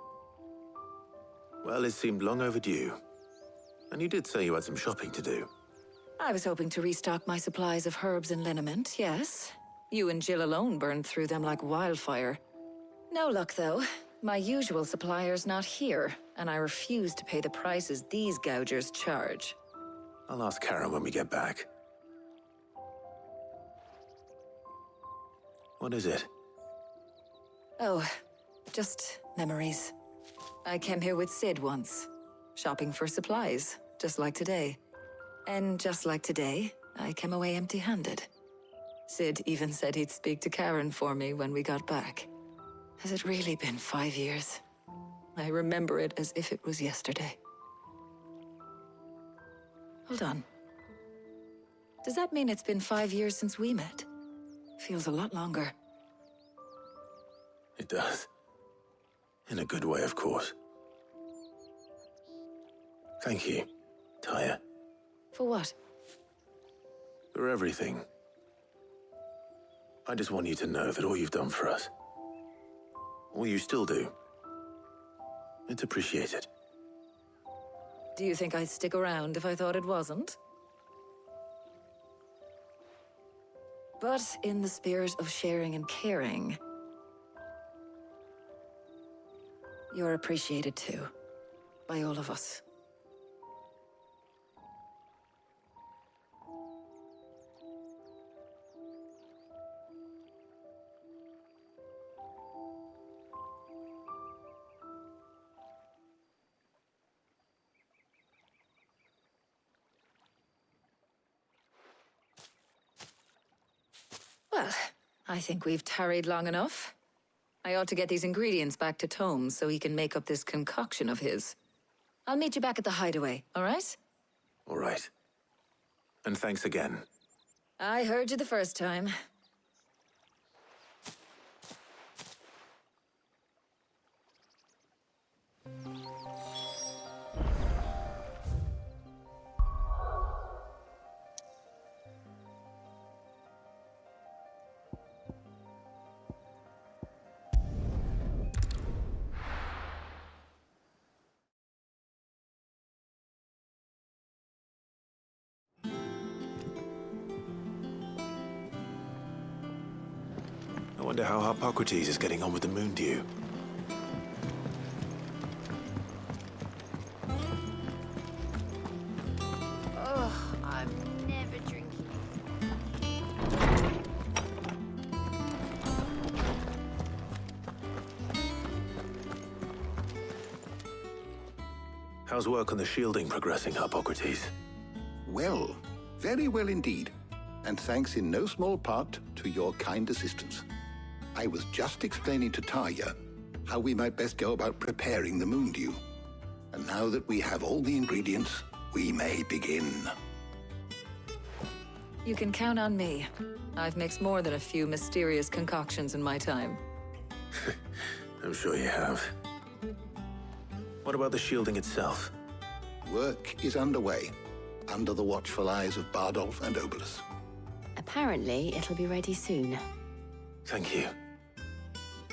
Well, it seemed long overdue. And you did say you had some shopping to do. I was hoping to restock my supplies of herbs and liniment, yes. You and Jill alone burned through them like wildfire. No luck, though. My usual supplier's not here, and I refuse to pay the prices these gougers charge. I'll ask Karen when we get back. What is it? Oh, just memories. I came here with Sid once, shopping for supplies, just like today. And just like today, I came away empty-handed. Sid even said he'd speak to Karen for me when we got back. Has it really been 5 years? I remember it as if it was yesterday. Hold on. Does that mean it's been 5 years since we met? Feels a lot longer. It does. In a good way, of course. Thank you, Taya. For what? For everything. I just want you to know that all you've done for us, all you still do, it's appreciated. Do you think I'd stick around if I thought it wasn't? But in the spirit of sharing and caring, you're appreciated too, by all of us. Well, I think we've tarried long enough. I ought to get these ingredients back to Tomes so he can make up this concoction of his. I'll meet you back at the hideaway, all right? All right. And thanks again. I heard you the first time. I wonder how Hippocrates is getting on with the moon dew. Oh, I'm never drinking. How's work on the shielding progressing, Hippocrates? Well, very well indeed. And thanks in no small part to your kind assistance. I was just explaining to Tarja how we might best go about preparing the moon dew. And now that we have all the ingredients, we may begin. You can count on me. I've mixed more than a few mysterious concoctions in my time. I'm sure you have. What about the shielding itself? Work is underway, under the watchful eyes of Bardolph and Obolus. Apparently, it'll be ready soon. Thank you.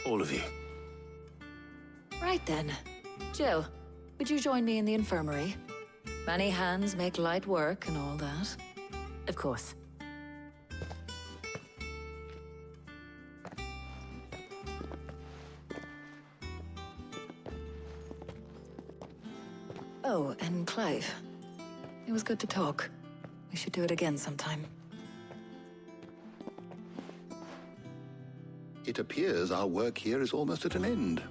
All of you. Right then. Jill, would you join me in the infirmary? Many hands make light work and all that. Of course. Oh, and Clive. It was good to talk. We should do it again sometime. It appears our work here is almost at an end.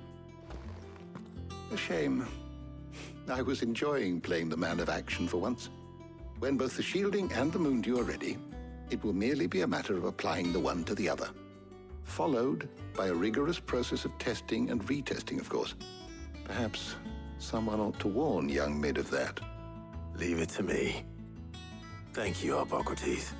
A shame. I was enjoying playing the man of action for once. When both the shielding and the moon dew are ready, it will merely be a matter of applying the one to the other. Followed by a rigorous process of testing and retesting, of course. Perhaps someone ought to warn young Mid of that. Leave it to me. Thank you, Hippocrates.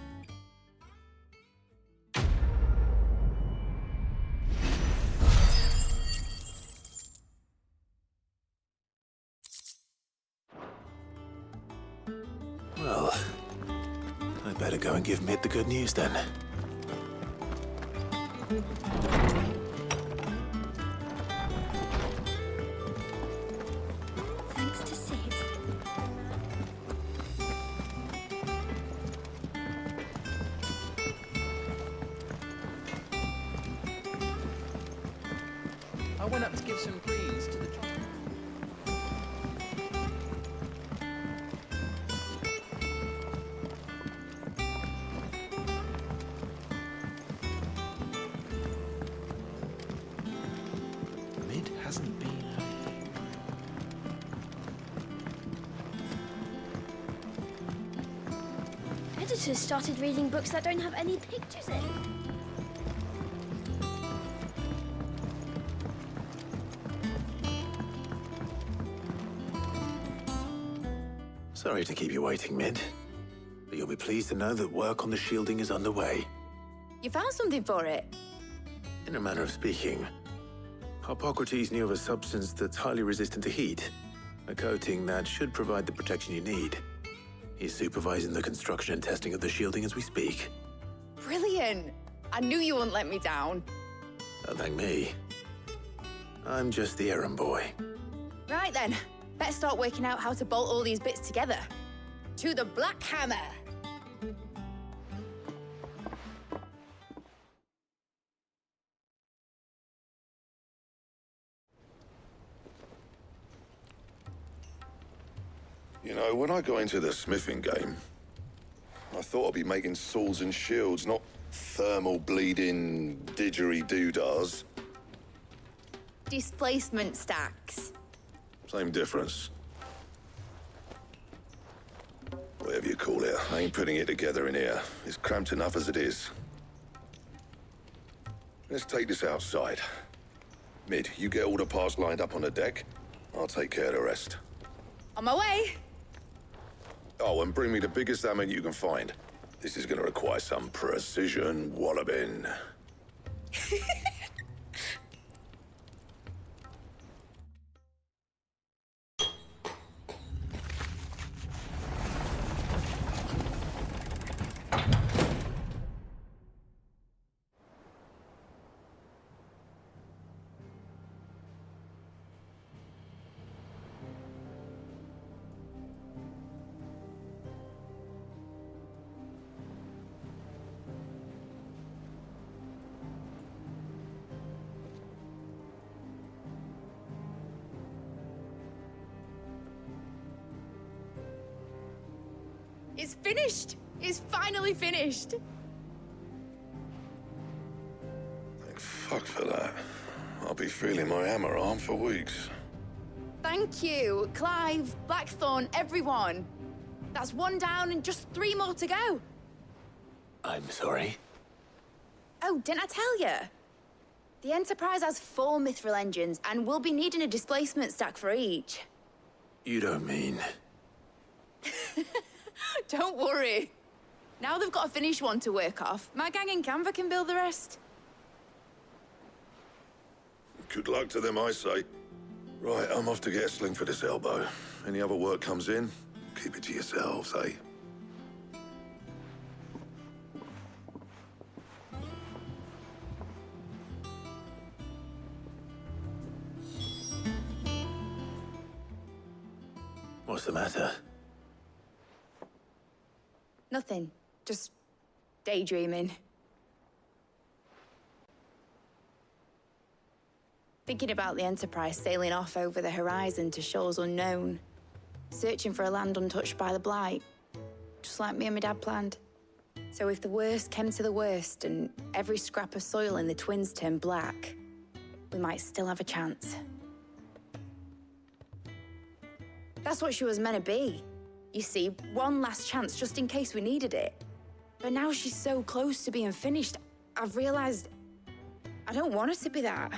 Well, I'd better go and give Mid the good news then. Thanks to Sid. I went up to give some greens to the child. Mid hasn't been Editors started reading books that don't have any pictures in. Sorry to keep you waiting, Mid. But you'll be pleased to know that work on the shielding is underway. You found something for it? In a manner of speaking, Hippocrates knew of a substance that's highly resistant to heat. A coating that should provide the protection you need. He's supervising the construction and testing of the shielding as we speak. Brilliant! I knew you wouldn't let me down. Don't thank me. I'm just the errand boy. Right then, better start working out how to bolt all these bits together. To the Black Hammer! You know, when I got into the smithing game, I thought I'd be making swords and shields, not thermal bleeding didgeridoo-dahs. Displacement stacks. Same difference. Whatever you call it, I ain't putting it together in here. It's cramped enough as it is. Let's take this outside. Mid, you get all the parts lined up on the deck. I'll take care of the rest. On my way! Oh, and bring me the biggest hammer you can find. This is going to require some precision walloping. It's finished! It's finally finished! Thank fuck for that. I'll be feeling my hammer arm for weeks. Thank you, Clive, Blackthorn, everyone. That's one down and just 3 more to go. I'm sorry. Oh, didn't I tell you? The Enterprise has 4 mithril engines, and we'll be needing a displacement stack for each. You don't mean... Don't worry. Now they've got a finished one to work off. My gang in Canva can build the rest. Good luck to them, I say. Right, I'm off to get a sling for this elbow. Any other work comes in, keep it to yourselves, eh? What's the matter? Nothing. Just daydreaming. Thinking about the Enterprise sailing off over the horizon to shores unknown. Searching for a land untouched by the Blight. Just like me and my dad planned. So if the worst came to the worst and every scrap of soil in the Twins turned black, we might still have a chance. That's what she was meant to be. You see, one last chance just in case we needed it. But now she's so close to being finished, I've realized I don't want her to be that.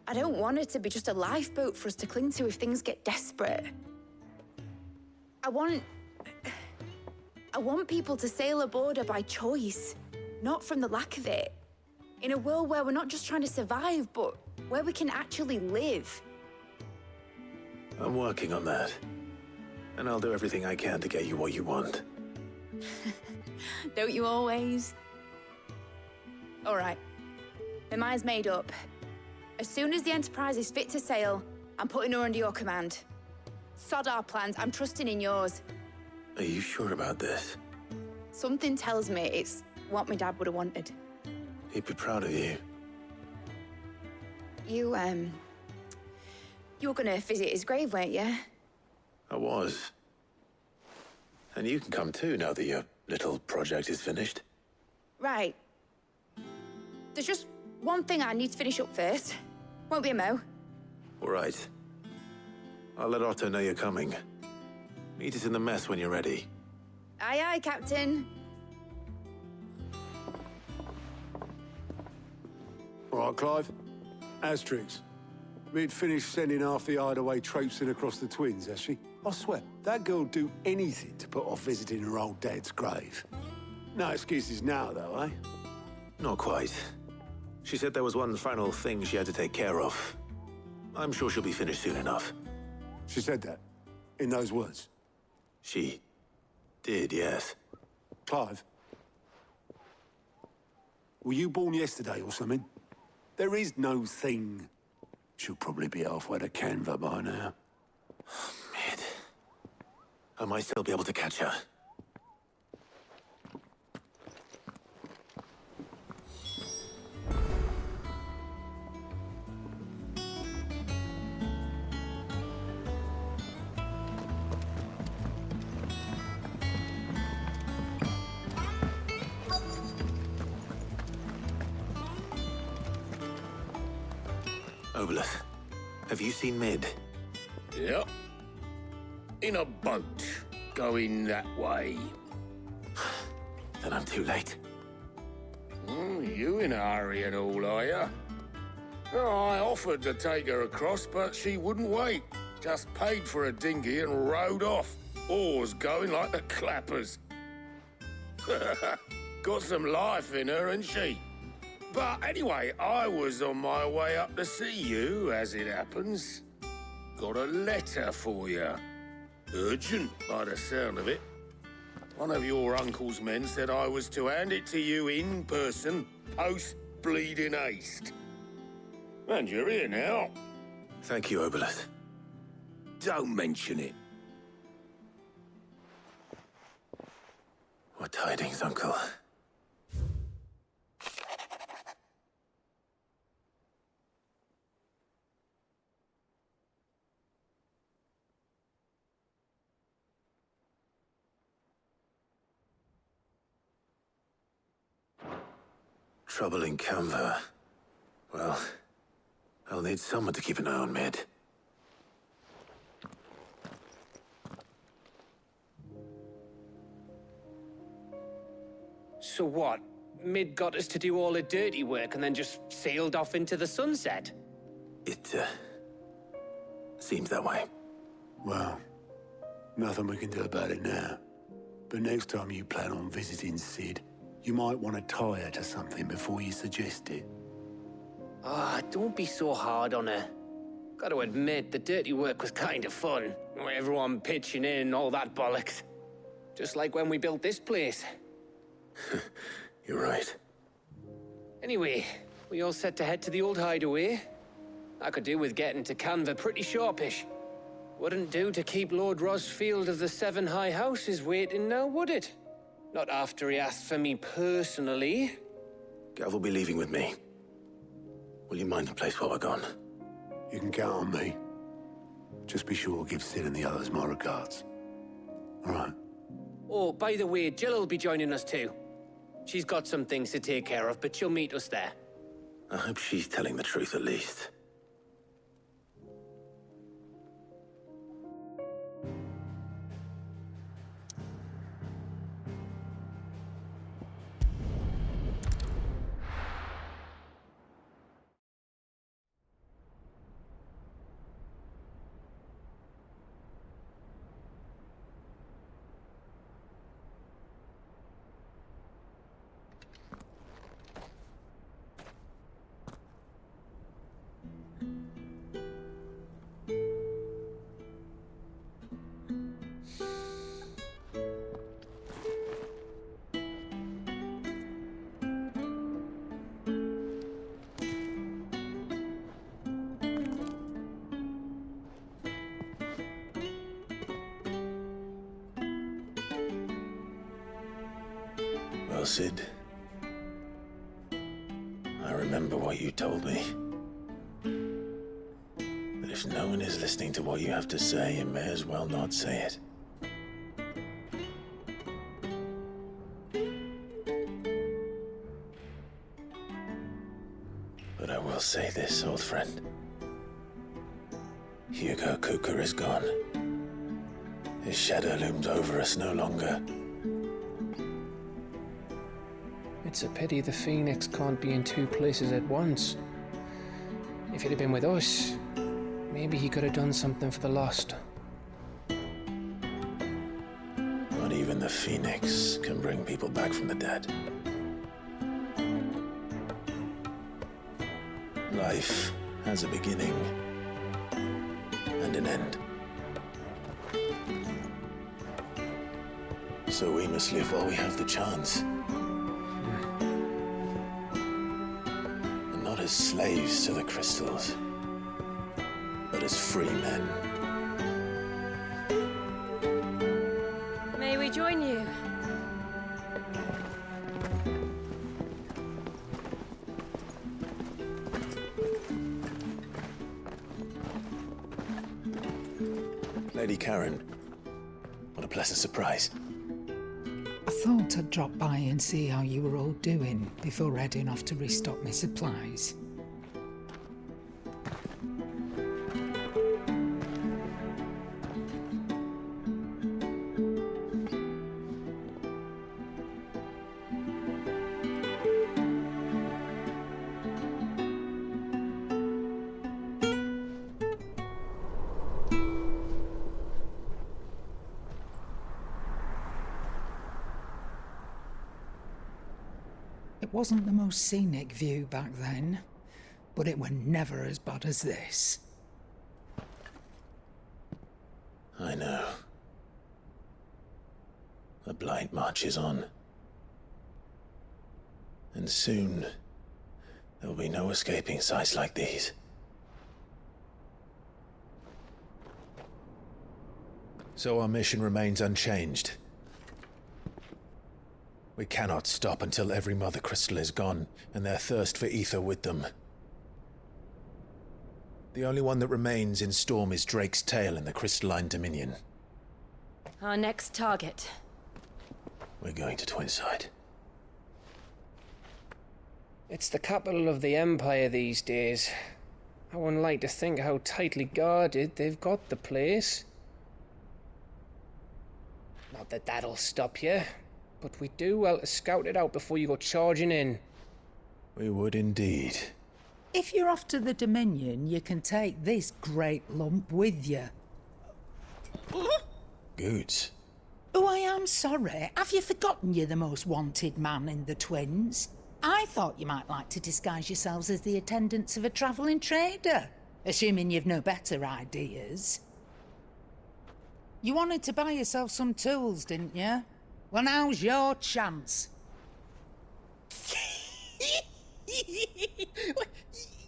I don't want her to be just a lifeboat for us to cling to if things get desperate. I want people to sail aboard her by choice, not from the lack of it. In a world where we're not just trying to survive, but where we can actually live. I'm working on that. And I'll do everything I can to get you what you want. Don't you always? All right. My mind's made up. As soon as the Enterprise is fit to sail, I'm putting her under your command. Sod our plans, I'm trusting in yours. Are you sure about this? Something tells me it's what my dad would have wanted. He'd be proud of you. You were gonna visit his grave, weren't you? I was. And you can come too now that your little project is finished. Right. There's just one thing I need to finish up first. Won't be a mo. All right. I'll let Otto know you're coming. Meet us in the mess when you're ready. Aye, aye, Captain. All right, Clive. Asterix. We'd finished sending half the hideaway traipsing across the Twins, has she? I swear, that girl'd do anything to put off visiting her old dad's grave. No excuses now, though, eh? Not quite. She said there was one final thing she had to take care of. I'm sure she'll be finished soon enough. She said that? In those words? She did, yes. Clive? Were you born yesterday or something? There is no thing. She'll probably be halfway to Canva by now. Mid. I might still be able to catch her. Obelith, have you seen Mid? Yep. In a boat, going that way. Then I'm too late. You in a hurry and all, are you? Oh, I offered to take her across, but she wouldn't wait. Just paid for a dinghy and rowed off. Oars going like the clappers. Got some life in her, ain't she? But anyway, I was on my way up to see you, as it happens. Got a letter for you. Urgent, by the sound of it. One of your uncle's men said I was to hand it to you in person, post-bleeding haste. And you're here now. Thank you, Obeleth. Don't mention it. What tidings, Uncle? Trouble in Canva. Well, I'll need someone to keep an eye on Mid. So what? Mid got us to do all the dirty work and then just sailed off into the sunset? It, seems that way. Well, nothing we can do about it now. But next time you plan on visiting Sid, you might want to tie her to something before you suggest it. Ah, don't be so hard on her. Got to admit, the dirty work was kind of fun. Everyone pitching in, all that bollocks. Just like when we built this place. You're right. Anyway, we all set to head to the old hideaway. I could do with getting to Canva pretty sharpish. Wouldn't do to keep Lord Rosfield of the Seven High Houses waiting now, would it? Not after he asked for me personally. Gav will be leaving with me. Will you mind the place while we're gone? You can count on me. Just be sure to give Sid and the others my regards. All right. Oh, by the way, Jill will be joining us too. She's got some things to take care of, but she'll meet us there. I hope she's telling the truth at least. Well, Sid, I remember what you told me. That if no one is listening to what you have to say, you may as well not say it. But I will say this, old friend. Hugo Cooker is gone. His shadow looms over us no longer. It's a pity the Phoenix can't be in two places at once. If he'd have been with us, maybe he could have done something for the lost. Not even the Phoenix can bring people back from the dead. Life has a beginning and an end. So we must live while we have the chance. And not as slaves to the crystals, but as free men. May we join you? Lady Karen, what a pleasant surprise. I thought I'd drop by and see how you were all doing before heading off to restock my supplies. It wasn't the most scenic view back then, but it were never as bad as this. I know. The Blight marches on. And soon, there'll be no escaping sights like these. So our mission remains unchanged. We cannot stop until every Mother Crystal is gone, and their thirst for ether with them. The only one that remains in Storm is Drake's tail in the Crystalline Dominion. Our next target. We're going to Twinside. It's the capital of the Empire these days. I wouldn't like to think how tightly guarded they've got the place. Not that that'll stop you, but we do well to scout it out before you go charging in. We would indeed. If you're off to the Dominion, you can take this great lump with you. Goods. Oh, I am sorry. Have you forgotten you're the most wanted man in the Twins? I thought you might like to disguise yourselves as the attendants of a travelling trader, assuming you've no better ideas. You wanted to buy yourself some tools, didn't you? Well, now's your chance.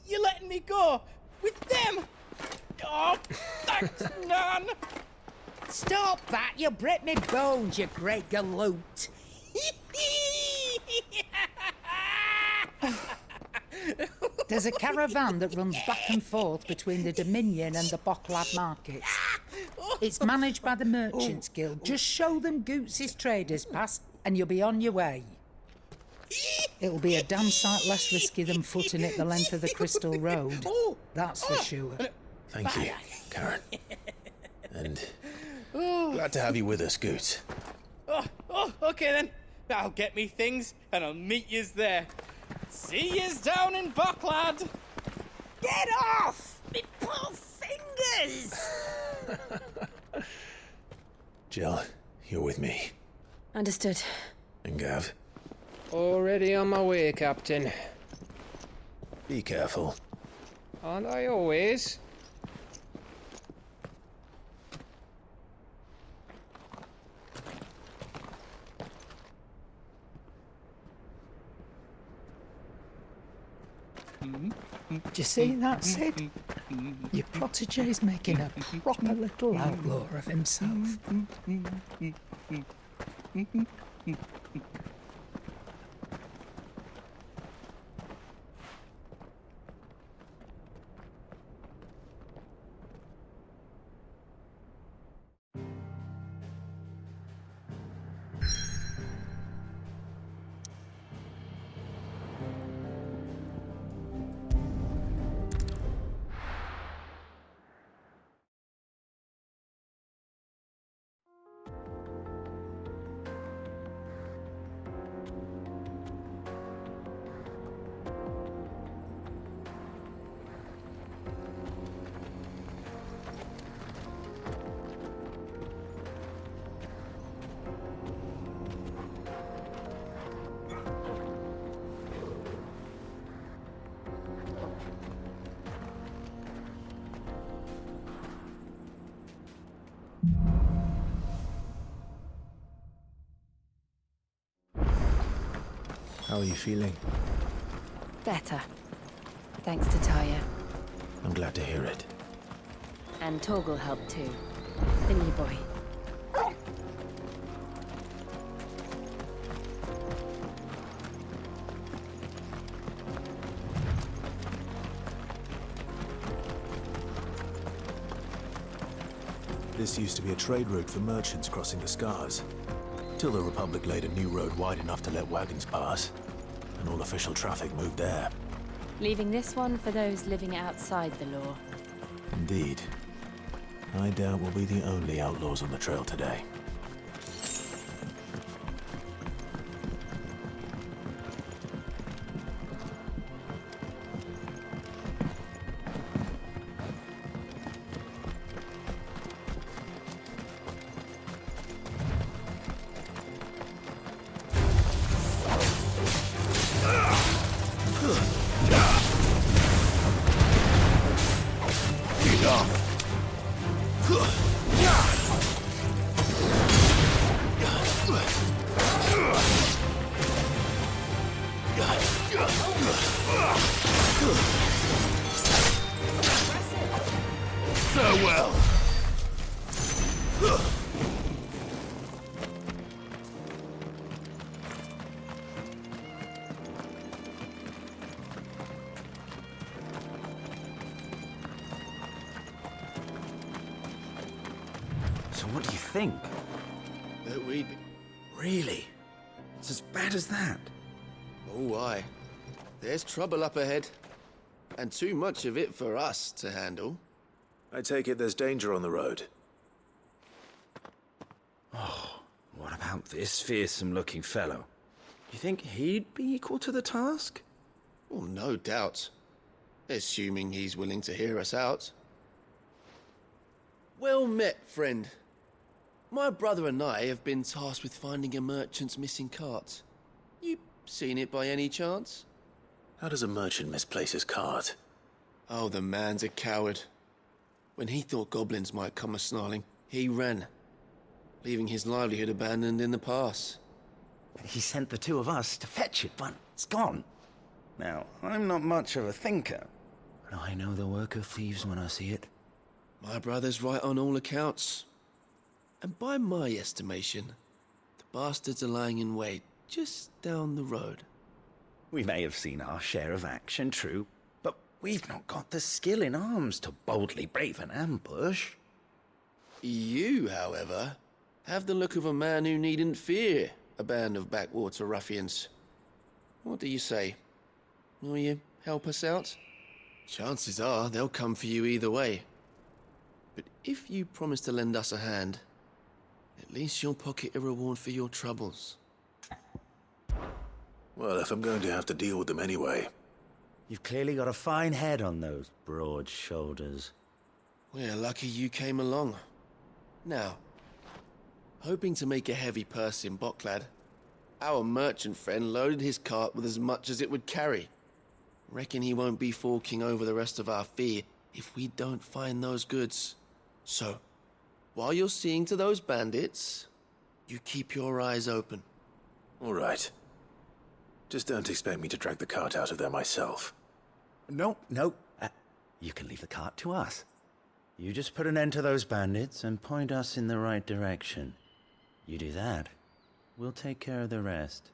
You're letting me go with them? Oh, thanks, Nan. Stop that! You'll break me bones, you great galoot. There's a caravan that runs back and forth between the Dominion and the Bocklad markets. It's managed by the Merchants Guild. Just show them Goots' traders pass and you'll be on your way. It'll be a damn sight less risky than footing it the length of the Crystal Road. That's for sure. Thank you, Karen. And glad to have you with us, Goots. Okay then. I'll get me things and I'll meet yous there. See yous down in Bocklad. Get off! Me poor fingers! Jill, you're with me. Understood. And Gav? Already on my way, Captain. Be careful. Aren't I always? Do you see that, Sid? Your protege's making a proper little outlaw of himself. How are you feeling? Better. Thanks to Taya. I'm glad to hear it. And Torgal helped too. Didn't you, boy? This used to be a trade route for merchants crossing the Scars. Till the Republic laid a new road wide enough to let wagons pass, and all official traffic moved there. Leaving this one for those living outside the law. Indeed. I doubt we'll be the only outlaws on the trail today. Farewell. So what do you think? That we'd be... Really? It's as bad as that? Oh, aye. There's trouble up ahead. And too much of it for us to handle. I take it there's danger on the road. Oh, what about this fearsome-looking fellow? You think he'd be equal to the task? Well, no doubt. Assuming he's willing to hear us out. Well met, friend. My brother and I have been tasked with finding a merchant's missing cart. You seen it by any chance? How does a merchant misplace his cart? Oh, the man's a coward. When he thought goblins might come a-snarling, he ran, leaving his livelihood abandoned in the pass. He sent the two of us to fetch it, but it's gone. Now, I'm not much of a thinker, but I know the work of thieves when I see it. My brother's right on all accounts. And by my estimation, the bastards are lying in wait just down the road. We may have seen our share of action, true, but we've not got the skill in arms to boldly brave an ambush. You, however, have the look of a man who needn't fear a band of backwater ruffians. What do you say? Will you help us out? Chances are they'll come for you either way. But if you promise to lend us a hand, at least you'll pocket a reward for your troubles. Well, if I'm going to have to deal with them anyway. You've clearly got a fine head on those broad shoulders. We're lucky you came along. Now, hoping to make a heavy purse in Boklad, our merchant friend loaded his cart with as much as it would carry. Reckon he won't be forking over the rest of our fee if we don't find those goods. So, while you're seeing to those bandits, you keep your eyes open. All right. Just don't expect me to drag the cart out of there myself. No. You can leave the cart to us. You just put an end to those bandits and point us in the right direction. You do that, we'll take care of the rest.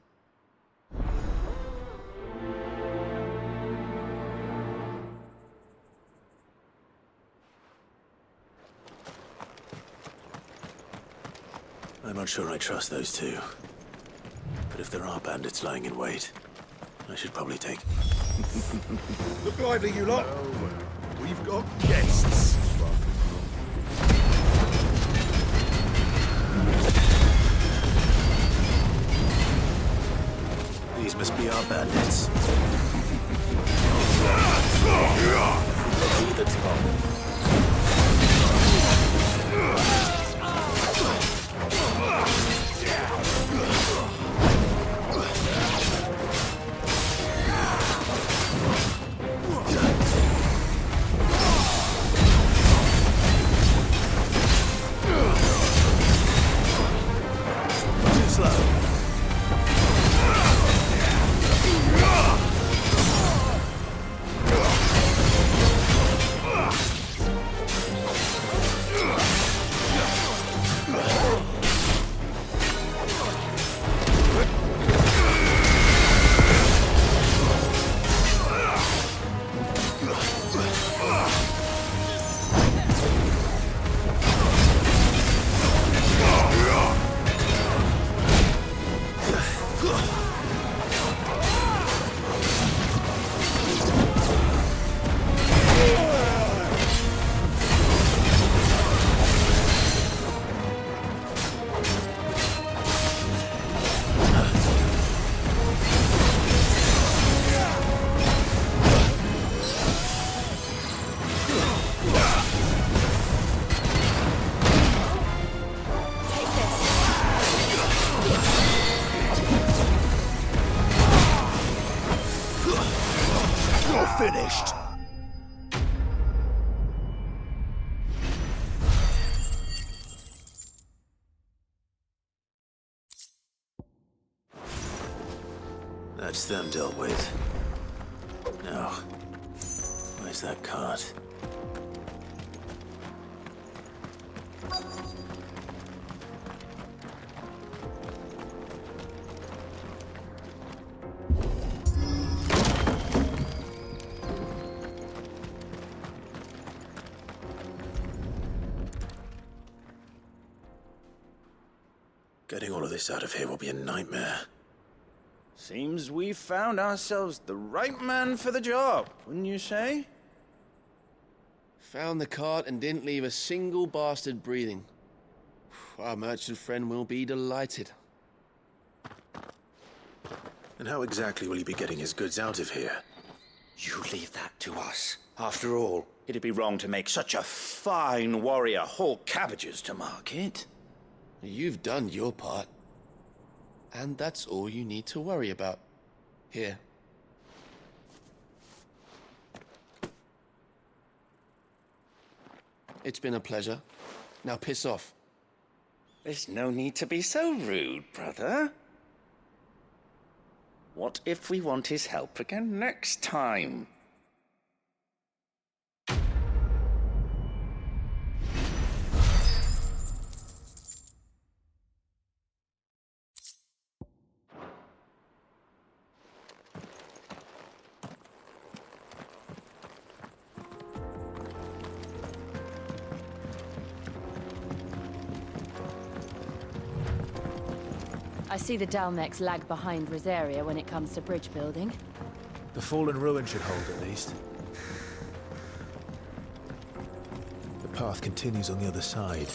I'm not sure I trust those two. But if there are bandits lying in wait, I should probably take... Look lively, you lot. We've got guests. These must be our bandits. To the top. Finished. That's them dealt with. Now, where's that cart? Getting all of this out of here will be a nightmare. Seems we've found ourselves the right man for the job, wouldn't you say? Found the cart and didn't leave a single bastard breathing. Our merchant friend will be delighted. And how exactly will he be getting his goods out of here? You leave that to us. After all, it'd be wrong to make such a fine warrior haul cabbages to market. You've done your part. And that's all you need to worry about. Here. It's been a pleasure. Now piss off. There's no need to be so rude, brother. What if we want his help again next time? I see the Dalmex lag behind Rosaria when it comes to bridge building. The fallen ruin should hold, at least. The path continues on the other side.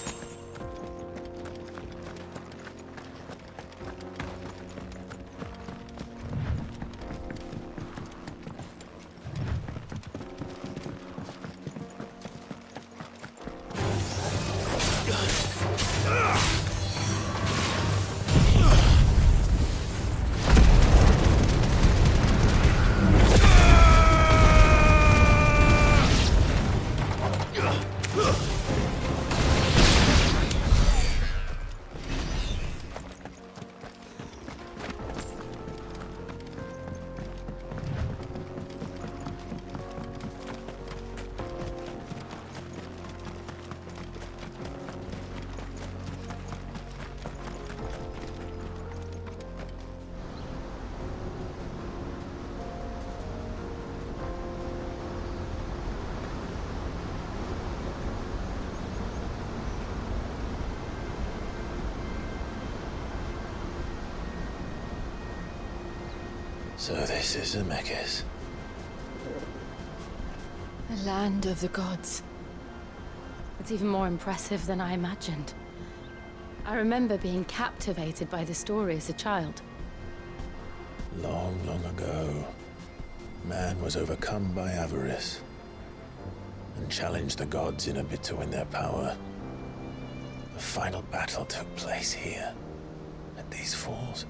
So this is Zemeckis. The land of the gods. It's even more impressive than I imagined. I remember being captivated by the story as a child. Long, long ago, man was overcome by avarice and challenged the gods in a bid to win their power. The final battle took place here, at these falls.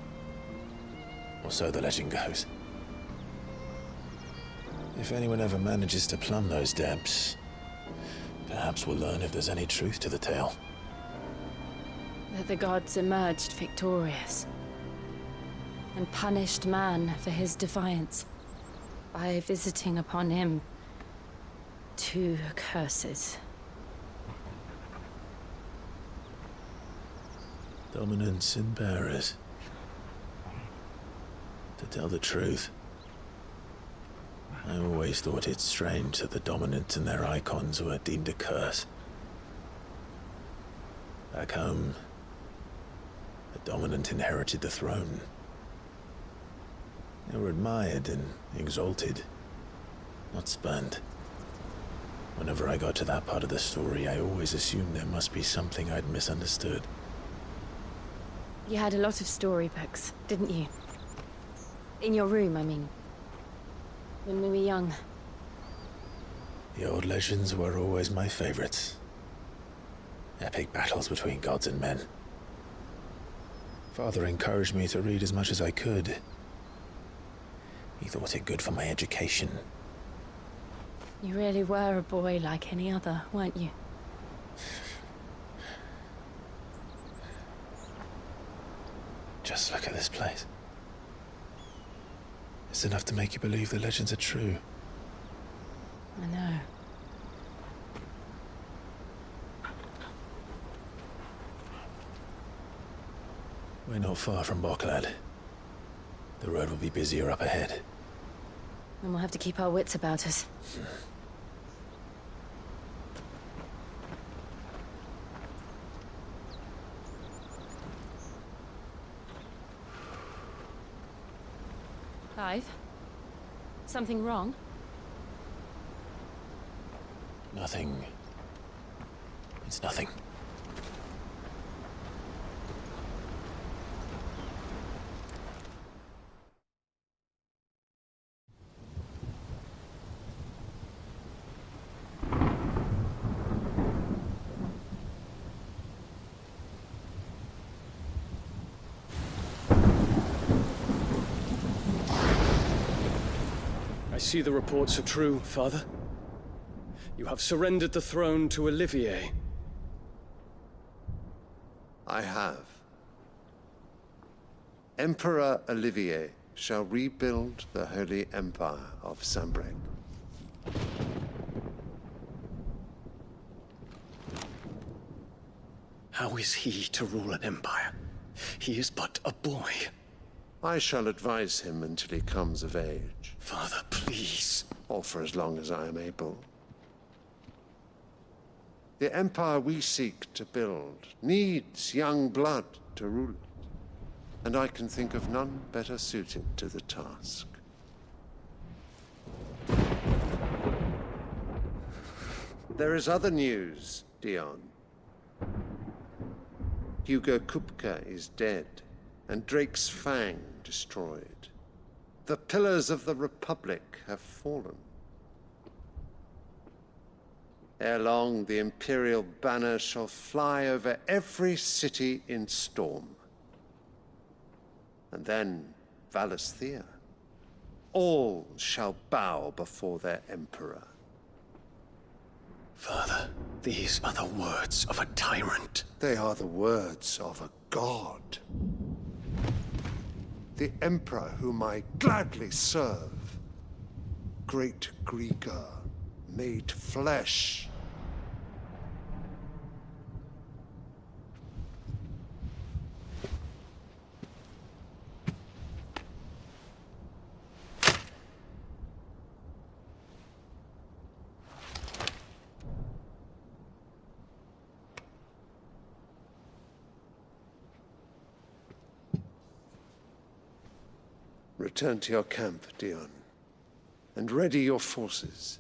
Or so the legend goes. If anyone ever manages to plumb those depths, perhaps we'll learn if there's any truth to the tale. That the gods emerged victorious and punished man for his defiance by visiting upon him 2 curses. Dominants and bearers. To tell the truth, I always thought it strange that the dominants and their icons were deemed a curse. Back home, the dominant inherited the throne. They were admired and exalted, not spurned. Whenever I got to that part of the story, I always assumed there must be something I'd misunderstood. You had a lot of storybooks, didn't you? In your room, I mean. When we were young. The old legends were always my favorites. Epic battles between gods and men. Father encouraged me to read as much as I could. He thought it good for my education. You really were a boy like any other, weren't you? Just look at this place. It's enough to make you believe the legends are true. I know. We're not far from Boklad. The road will be busier up ahead. Then we'll have to keep our wits about us. Clive? Something wrong? Nothing. It's nothing. I see the reports are true, Father. You have surrendered the throne to Olivier. I have. Emperor Olivier shall rebuild the Holy Empire of Sanbreque. How is he to rule an empire? He is but a boy. I shall advise him until he comes of age. Father, please. Or for as long as I am able. The empire we seek to build needs young blood to rule it, and I can think of none better suited to the task. There is other news, Dion. Hugo Kupka is dead, and Drake's Fang destroyed. The pillars of the Republic have fallen. Ere long, the Imperial banner shall fly over every city in Storm. And then Valisthea. All shall bow before their Emperor. Father, these are the words of a tyrant. They are the words of a god. The Emperor whom I gladly serve. Great Grieger, made flesh. Return to your camp, Dion, and ready your forces.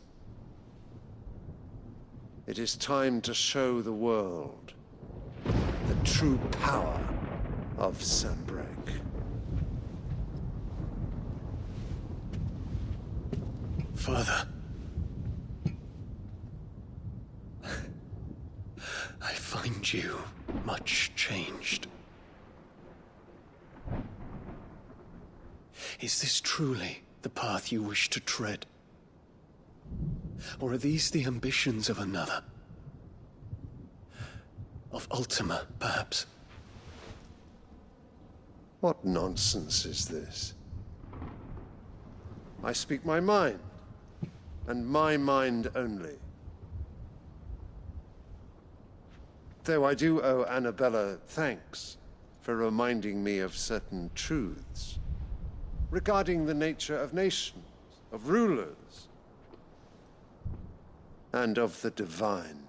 It is time to show the world the true power of Sanbreque. Father. I find you much changed. Is this truly the path you wish to tread? Or are these the ambitions of another? Of Ultima, perhaps? What nonsense is this? I speak my mind, and my mind only. Though I do owe Annabella thanks for reminding me of certain truths regarding the nature of nations, of rulers, and of the divine.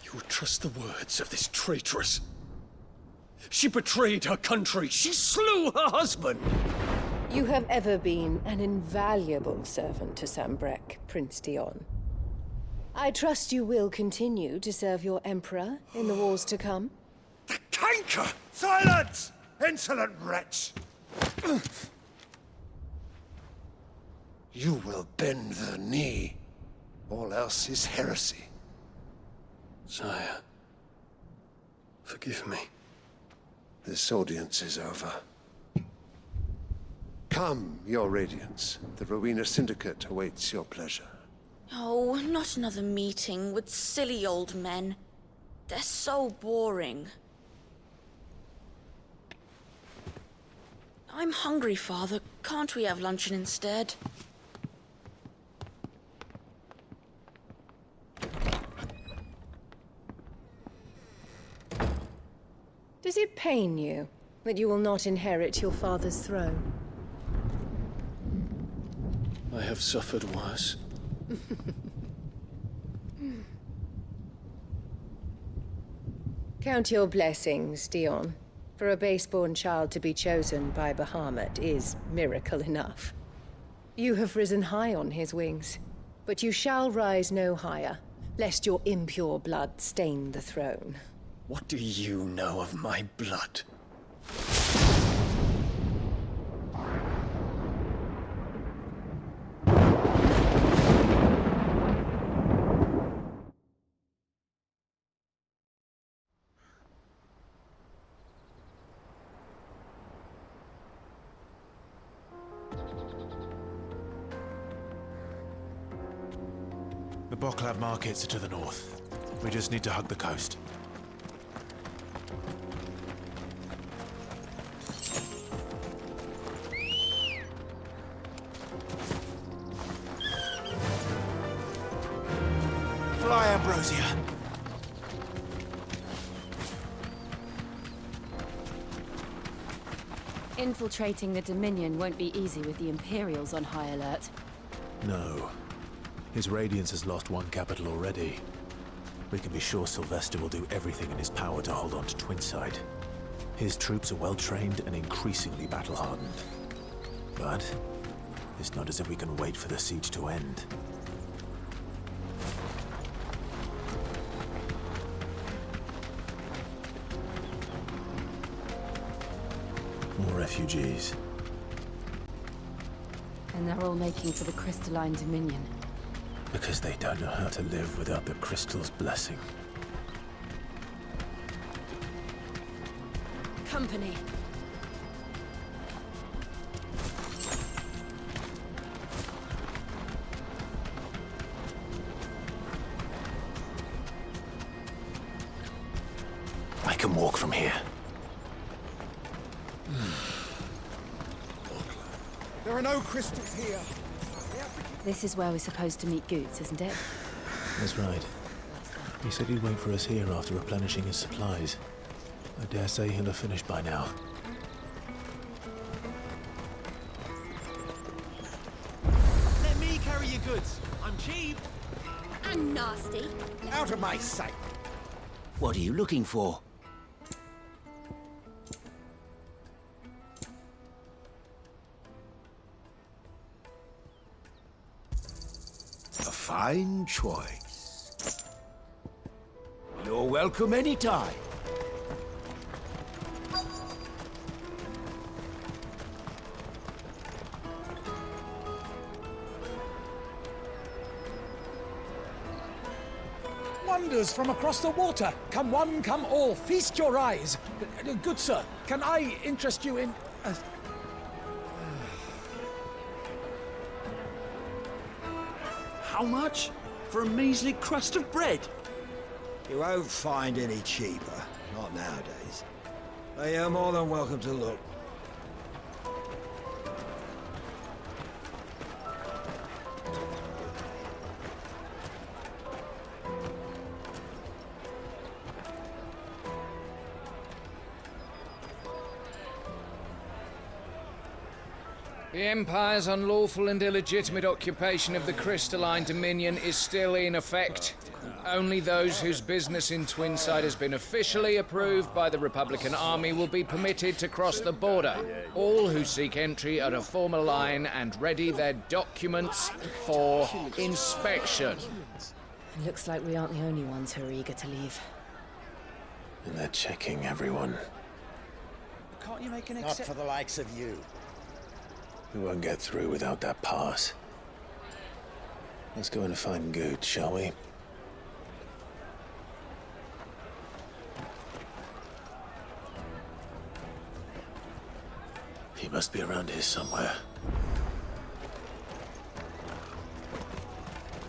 You would trust the words of this traitress? She betrayed her country. She slew her husband. You have ever been an invaluable servant to Sanbreque, Prince Dion. I trust you will continue to serve your Emperor in the wars to come. The canker! Silence! Insolent wretch! You will bend the knee. All else is heresy. Sire, forgive me. This audience is over. Come, your Radiance. The Rowena Syndicate awaits your pleasure. Oh, not another meeting with silly old men. They're so boring. I'm hungry, Father. Can't we have luncheon instead? Does it pain you that you will not inherit your father's throne? I have suffered worse. Count your blessings, Dion. For a base-born child to be chosen by Bahamut is miracle enough. You have risen high on his wings, but you shall rise no higher, lest your impure blood stain the throne. What do you know of my blood? The Boklab markets are to the north. We just need to hug the coast. Fly, Ambrosia! Infiltrating the Dominion won't be easy with the Imperials on high alert. No. His Radiance has lost one capital already. We can be sure Sylvester will do everything in his power to hold on to Twinside. His troops are well-trained and increasingly battle-hardened. But it's not as if we can wait for the siege to end. More refugees. And they're all making for the Crystalline Dominion. Because they don't know how to live without the Crystal's blessing. Company. I can walk from here. There are no crystals here. This is where we're supposed to meet Goots, isn't it? That's right. He said he'd wait for us here after replenishing his supplies. I dare say he'll have finished by now. Let me carry your goods. I'm cheap. And nasty. Out of my sight. What are you looking for? A fine choice. You're welcome anytime. Wonders from across the water. Come one, come all. Feast your eyes. Good sir, can I interest you in... How much? For a measly crust of bread? You won't find any cheaper. Not nowadays. But you're more than welcome to look. The Empire's unlawful and illegitimate occupation of the Crystalline Dominion is still in effect. Only those whose business in Twinside has been officially approved by the Republican Army will be permitted to cross the border. All who seek entry are to form a line and ready their documents for inspection. It looks like we aren't the only ones who are eager to leave. And they're checking everyone. Can't you make an Not exception? for the likes of you. We won't get through without that pass. Let's go and find Good, shall we? He must be around here somewhere.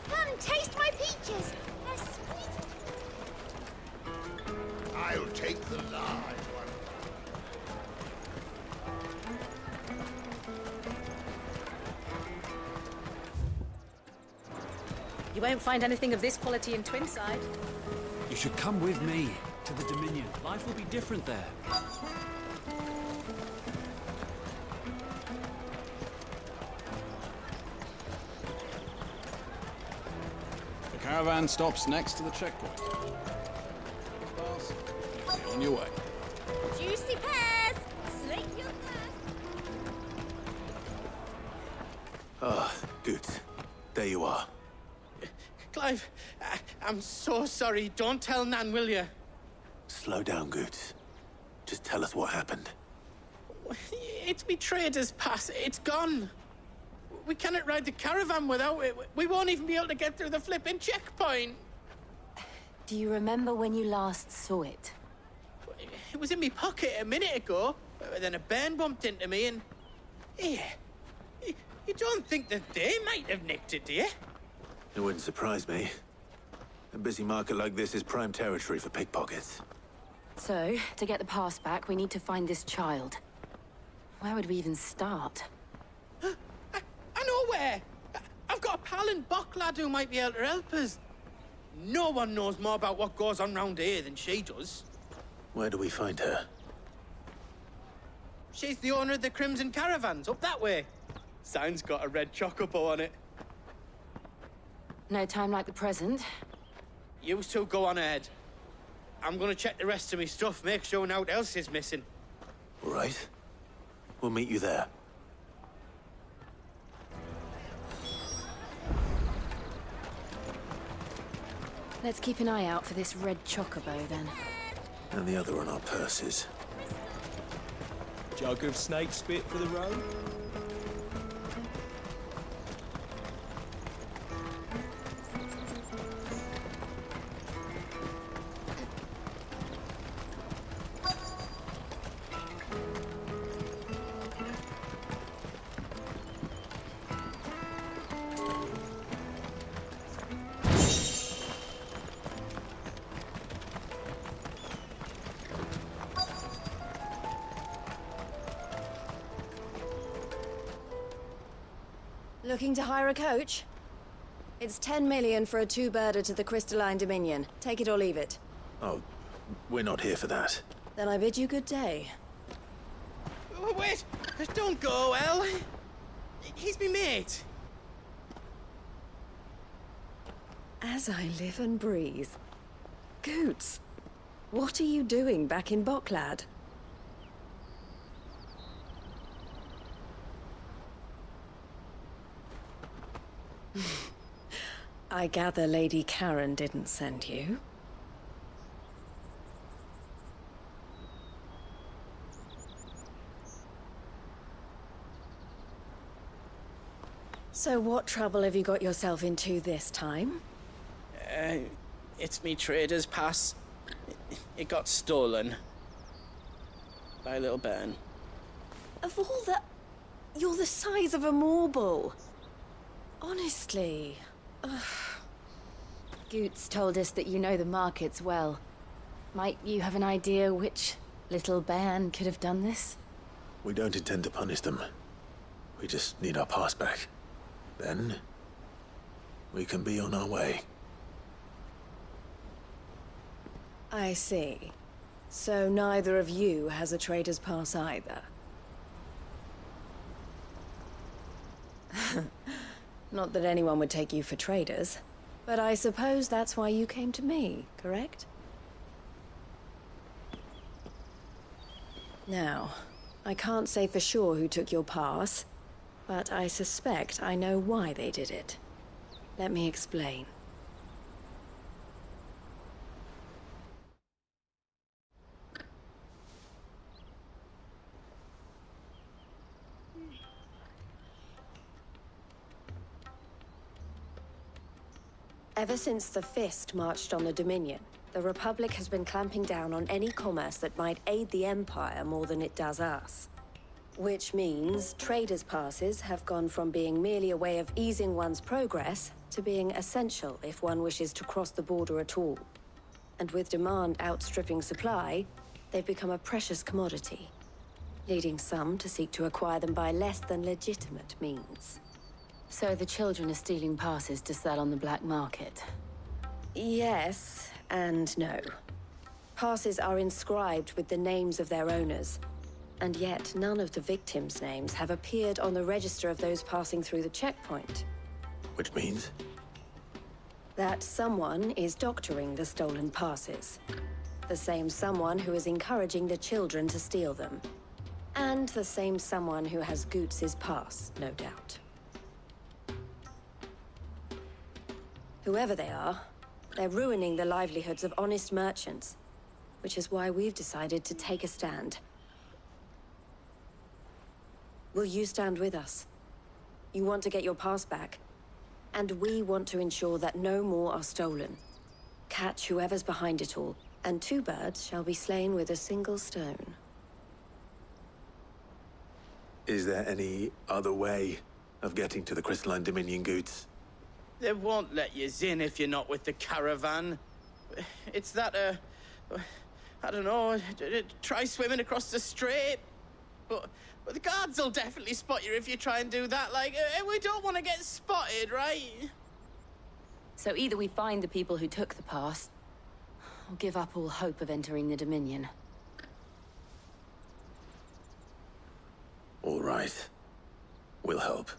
Come, taste my peaches. They're sweet. I'll take the large one. You won't find anything of this quality in Twinside. You should come with me. to the Dominion. Life will be different there. The caravan stops next to the checkpoint. Pass. Be on your way. Juicy pears! Slate your glass! Ah, good. There you are. Clive, I'm so sorry. Don't tell Nan, will you? Slow down, Goots. Just tell us what happened. It's me trader's pass. It's gone. We cannot ride the caravan without it. We won't even be able to get through the flipping checkpoint. Do you remember when you last saw it? It was in my pocket a minute ago. Then a bairn bumped into me and... Yeah. You don't think that they might have nicked it, do you? It wouldn't surprise me. A busy market like this is prime territory for pickpockets. So, to get the pass back, we need to find this child. Where would we even start? I know where! I've got a pal in Bocklad who might be able to help us. No one knows more about what goes on round here than she does. Where do we find her? She's the owner of the Crimson Caravans, up that way. Sign's got a red chocobo on it. No time like the present. You two go on ahead. I'm gonna check the rest of my stuff, make sure naught else is missing. All right. We'll meet you there. Let's keep an eye out for this red chocobo, then. And the other on our purses. Jug of snake spit for the road? Looking to hire a coach? It's 10 million for a two-birder to the Crystalline Dominion. Take it or leave it. Oh, we're not here for that. Then I bid you good day. Wait! Don't go, El! He's me mate. As I live and breathe. Goots, what are you doing back in Bocklad? I gather Lady Karen didn't send you. So what trouble have you got yourself into this time? It's me trader's pass. It got stolen. By a little bairn. Of all the... You're the size of a marble. Honestly. Ugh. Goots told us that you know the markets well. Might you have an idea which little bairn could have done this? We don't intend to punish them. We just need our pass back. Then, we can be on our way. I see. So neither of you has a trader's pass either. Not that anyone would take you for traders, but I suppose that's why you came to me, correct? Now, I can't say for sure who took your pass, but I suspect I know why they did it. Let me explain. Ever since the Fist marched on the Dominion, the Republic has been clamping down on any commerce that might aid the Empire more than it does us. Which means traders' passes have gone from being merely a way of easing one's progress to being essential if one wishes to cross the border at all. And with demand outstripping supply, they've become a precious commodity, leading some to seek to acquire them by less than legitimate means. So the children are stealing passes to sell on the black market? Yes and no. Passes are inscribed with the names of their owners, and yet none of the victims' names have appeared on the register of those passing through the checkpoint. Which means? That someone is doctoring the stolen passes. The same someone who is encouraging the children to steal them. And the same someone who has Goots' pass, no doubt. Whoever they are, they're ruining the livelihoods of honest merchants, which is why we've decided to take a stand. Will you stand with us? You want to get your pass back, and we want to ensure that no more are stolen. Catch whoever's behind it all, and 2 birds shall be slain with a single stone. Is there any other way of getting to the Crystalline Dominion Goots? They won't let you in if you're not with the caravan. It's that, I don't know, try swimming across the strait. But the guards will definitely spot you if you try and do that. Like, we don't want to get spotted, right? So either we find the people who took the pass, or give up all hope of entering the Dominion. All right. We'll help.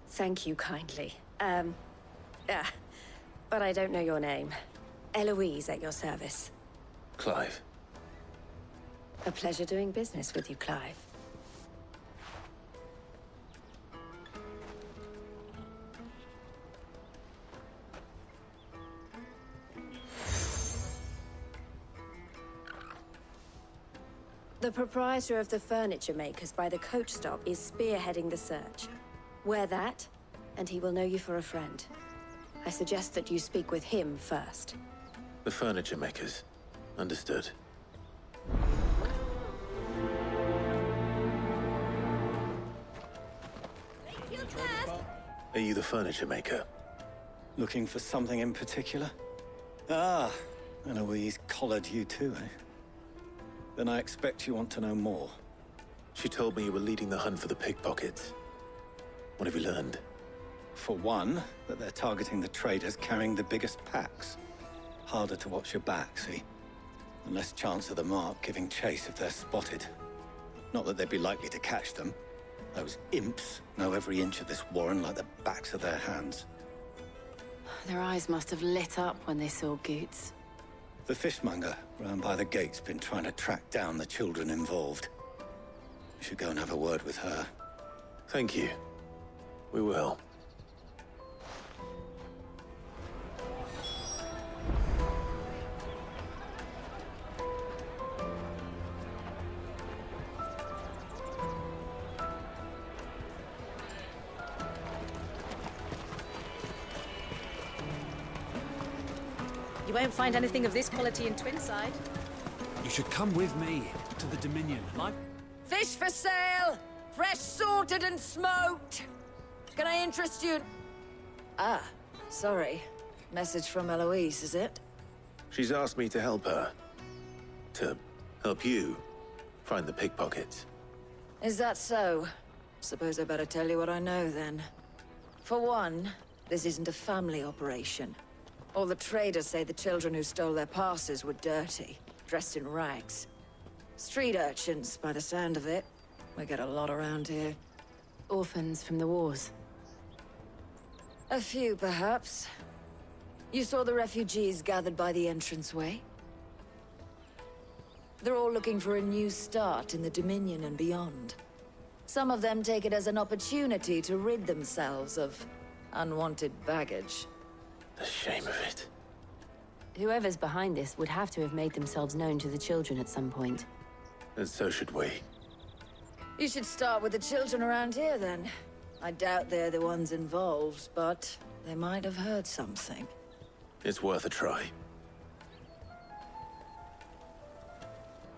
Thank you kindly. But I don't know your name. Eloise at your service. Clive. A pleasure doing business with you, Clive. The proprietor of the furniture makers by the coach stop is spearheading the search. Wear that, and he will know you for a friend. I suggest that you speak with him first. The furniture makers. Understood. Are you the furniture maker? Looking for something in particular? Ah, Eloise collared you too, eh? Then I expect you want to know more. She told me you were leading the hunt for the pickpockets. What have you learned? For one, that they're targeting the traders carrying the biggest packs. Harder to watch your back, see? And less chance of the mark giving chase if they're spotted. Not that they'd be likely to catch them. Those imps know every inch of this warren like the backs of their hands. Their eyes must have lit up when they saw Goots. The fishmonger round by the gate's been trying to track down the children involved. You should go and have a word with her. Thank you. We will. You won't find anything of this quality in Twinside. You should come with me to the Dominion. Fish for sale! Fresh sorted and smoked! Can I interest you? Ah, sorry. Message from Eloise, is it? She's asked me to help her. To help you find the pickpockets. Is that so? Suppose I better tell you what I know, then. For one, this isn't a family operation. All the traders say the children who stole their passes were dirty, dressed in rags. Street urchins, by the sound of it. We get a lot around here. Orphans from the wars. A few, perhaps. You saw the refugees gathered by the entranceway? They're all looking for a new start in the Dominion and beyond. Some of them take it as an opportunity to rid themselves of unwanted baggage. The shame of it. Whoever's behind this would have to have made themselves known to the children at some point. And so should we. You should start with the children around here, then. I doubt they're the ones involved, but they might have heard something. It's worth a try.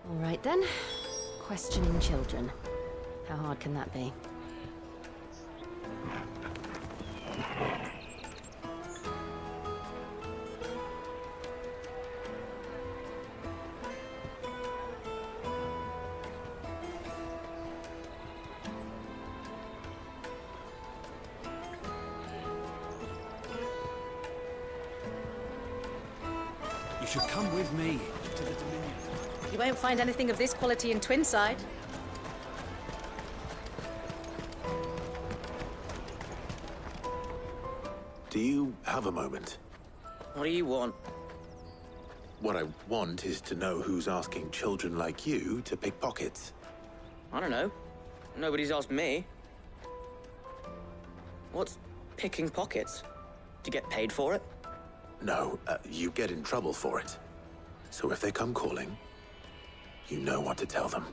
All right, then. Questioning children. How hard can that be? should come with me to the Dominion. You won't find anything of this quality in Twinside. Do you have a moment? What do you want? What I want is to know who's asking children like you to pick pockets. I don't know. Nobody's asked me. What's picking pockets? Do you get paid for it? No, you get in trouble for it. So if they come calling, you know what to tell them.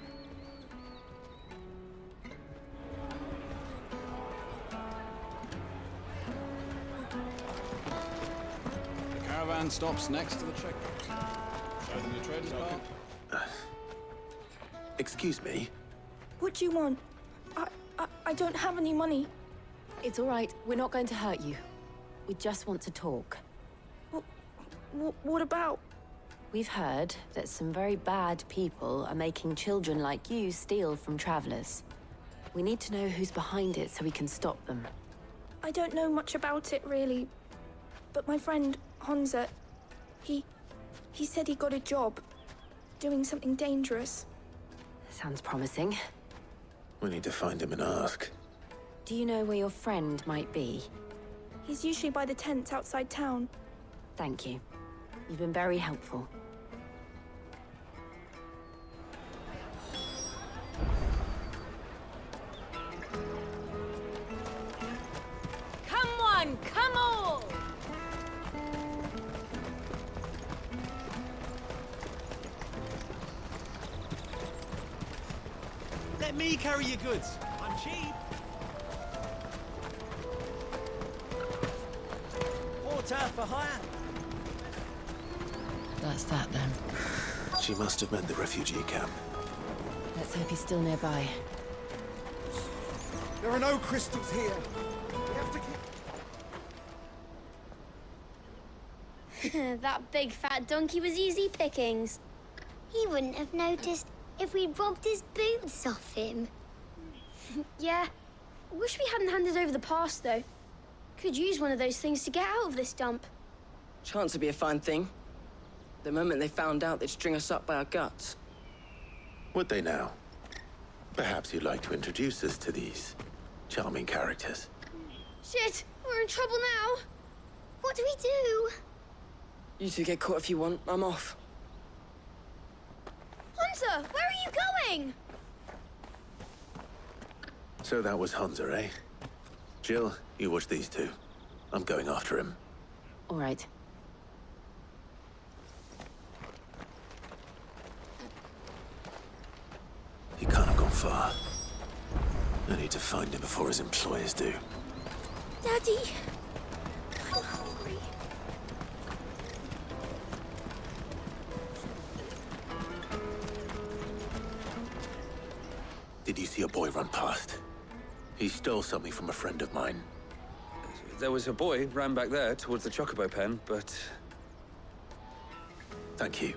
The caravan stops next to the checkpoint. Show them your trader's bar. Excuse me? What do you want? I don't have any money. It's all right. We're not going to hurt you. We just want to talk. What about? We've heard that some very bad people are making children like you steal from travelers. We need to know who's behind it so we can stop them. I don't know much about it, really. But my friend, Hansa, he said he got a job doing something dangerous. Sounds promising. We need to find him and ask. Do you know where your friend might be? He's usually by the tents outside town. Thank you. You've been very helpful. Come on, come all! Let me carry your goods. I'm cheap. Water for hire. That's that then. She must have meant the refugee camp. Let's hope he's still nearby. There are no crystals here. We have to keep... That big fat donkey was easy pickings. He wouldn't have noticed if we'd robbed his boots off him. Yeah. Wish we hadn't handed over the pass, though. Could use one of those things to get out of this dump. Chance would be a fine thing. The moment they found out, they'd string us up by our guts. Would they now? Perhaps you'd like to introduce us to these charming characters. Shit, we're in trouble now. What do we do? You two get caught if you want. I'm off. Hunter, where are you going? So that was Hansa, eh? Jill, you watch these two. I'm going after him. All right. He can't have gone far. I need to find him before his employers do. Daddy, I'm hungry. Did you see a boy run past? He stole something from a friend of mine. There was a boy ran back there towards the chocobo pen, but... Thank you.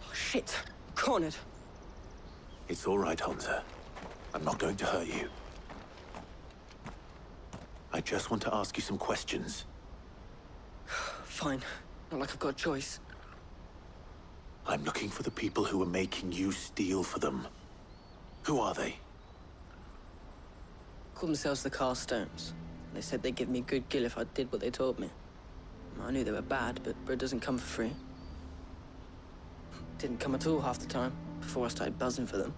Oh, shit. Cornered. It's all right, Hansa. I'm not going to hurt you. I just want to ask you some questions. Fine. Not like I've got a choice. I'm looking for the people who are making you steal for them. Who are they? Called themselves the Carstones. They said they'd give me good gill if I did what they told me. I knew they were bad, but bread doesn't come for free. Didn't come at all half the time, before I started buzzing for them.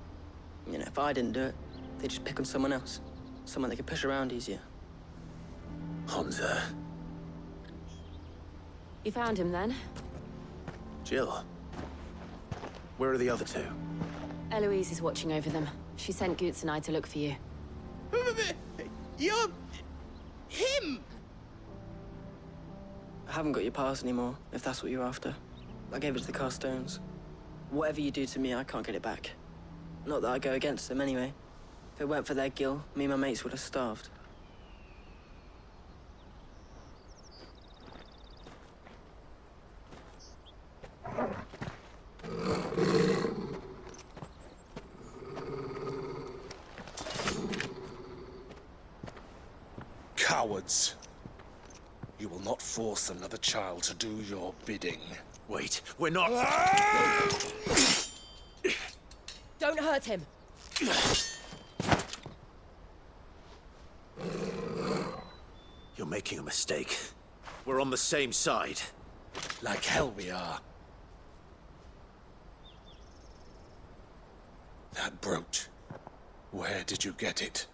You know, if I didn't do it, they'd just pick on someone else. Someone they could push around easier. Hansa. You found him then? Jill. Where are the other two? Eloise is watching over them. She sent Goots and I to look for you. You're... him! I haven't got your pass anymore, if that's what you're after. I gave it to the Carstones. Whatever you do to me, I can't get it back. Not that I go against them anyway. If it weren't for their gill, me and my mates would have starved. cowards. You will not force another child to do your bidding. Wait, we're not... Don't hurt him. You're making a mistake. We're on the same side. Like hell we are. That brooch. Where did you get it?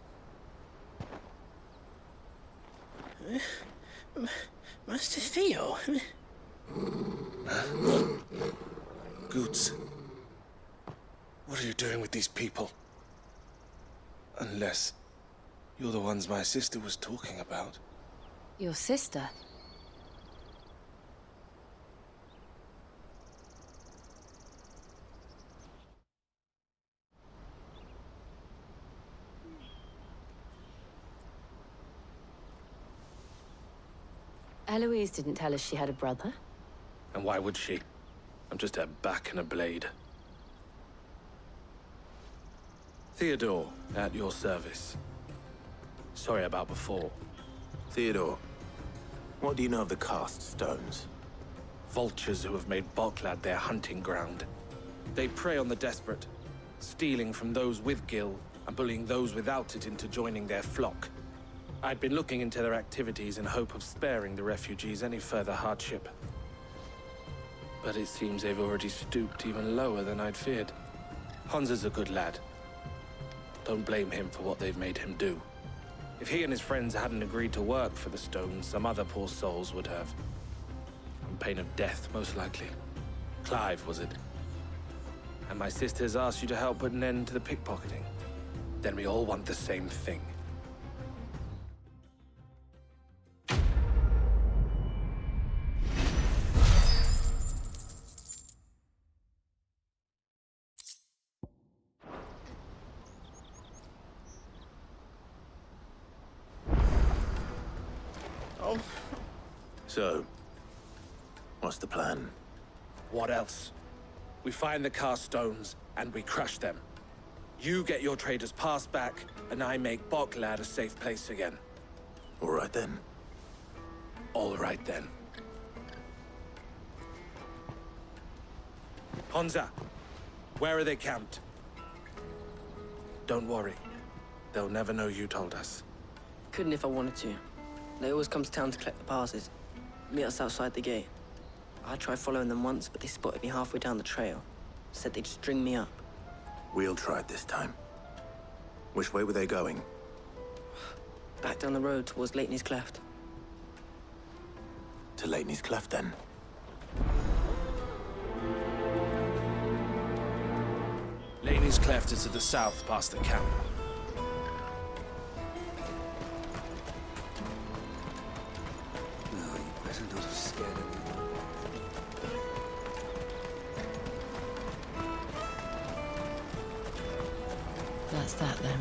Master Theo? Goots. What are you doing with these people? Unless you're the ones my sister was talking about. Your sister? Eloise didn't tell us she had a brother. And why would she? I'm just her back and a blade. Theodore, at your service. Sorry about before. Theodore, what do you know of the cast stones? Vultures who have made Boklad their hunting ground. They prey on the desperate, stealing from those with gil and bullying those without it into joining their flock. I'd been looking into their activities in hope of sparing the refugees any further hardship. But it seems they've already stooped even lower than I'd feared. Hansa's a good lad. Don't blame him for what they've made him do. If he and his friends hadn't agreed to work for the stones, some other poor souls would have. On pain of death, most likely. Clive, was it? And my sisters asked you to help put an end to the pickpocketing. Then we all want the same thing. So, what's the plan? What else? We find the cast stones, and we crush them. You get your trader's pass back, and I make Boklad a safe place again. All right then. All right then. Hansa, where are they camped? Don't worry. They'll never know you told us. Couldn't if I wanted to. They always come to town to collect the passes. Meet us outside the gate. I tried following them once, but they spotted me halfway down the trail. Said they'd string me up. We'll try it this time. Which way were they going? Back down the road towards Lateney's Cleft. To Lateney's Cleft, then? Lateney's Cleft is to the south, past the camp. That's that, then.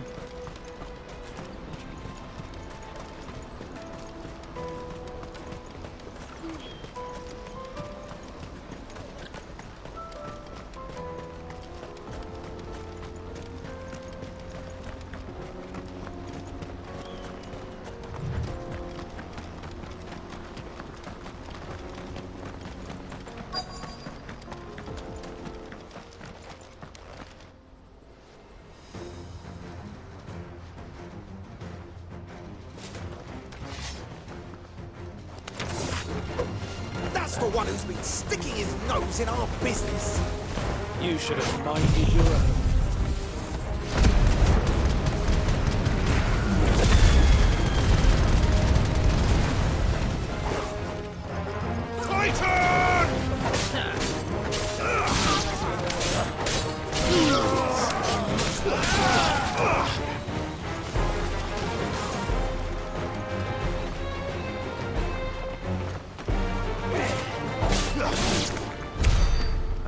That's the one who's been sticking his nose in our business. You should have minded your own.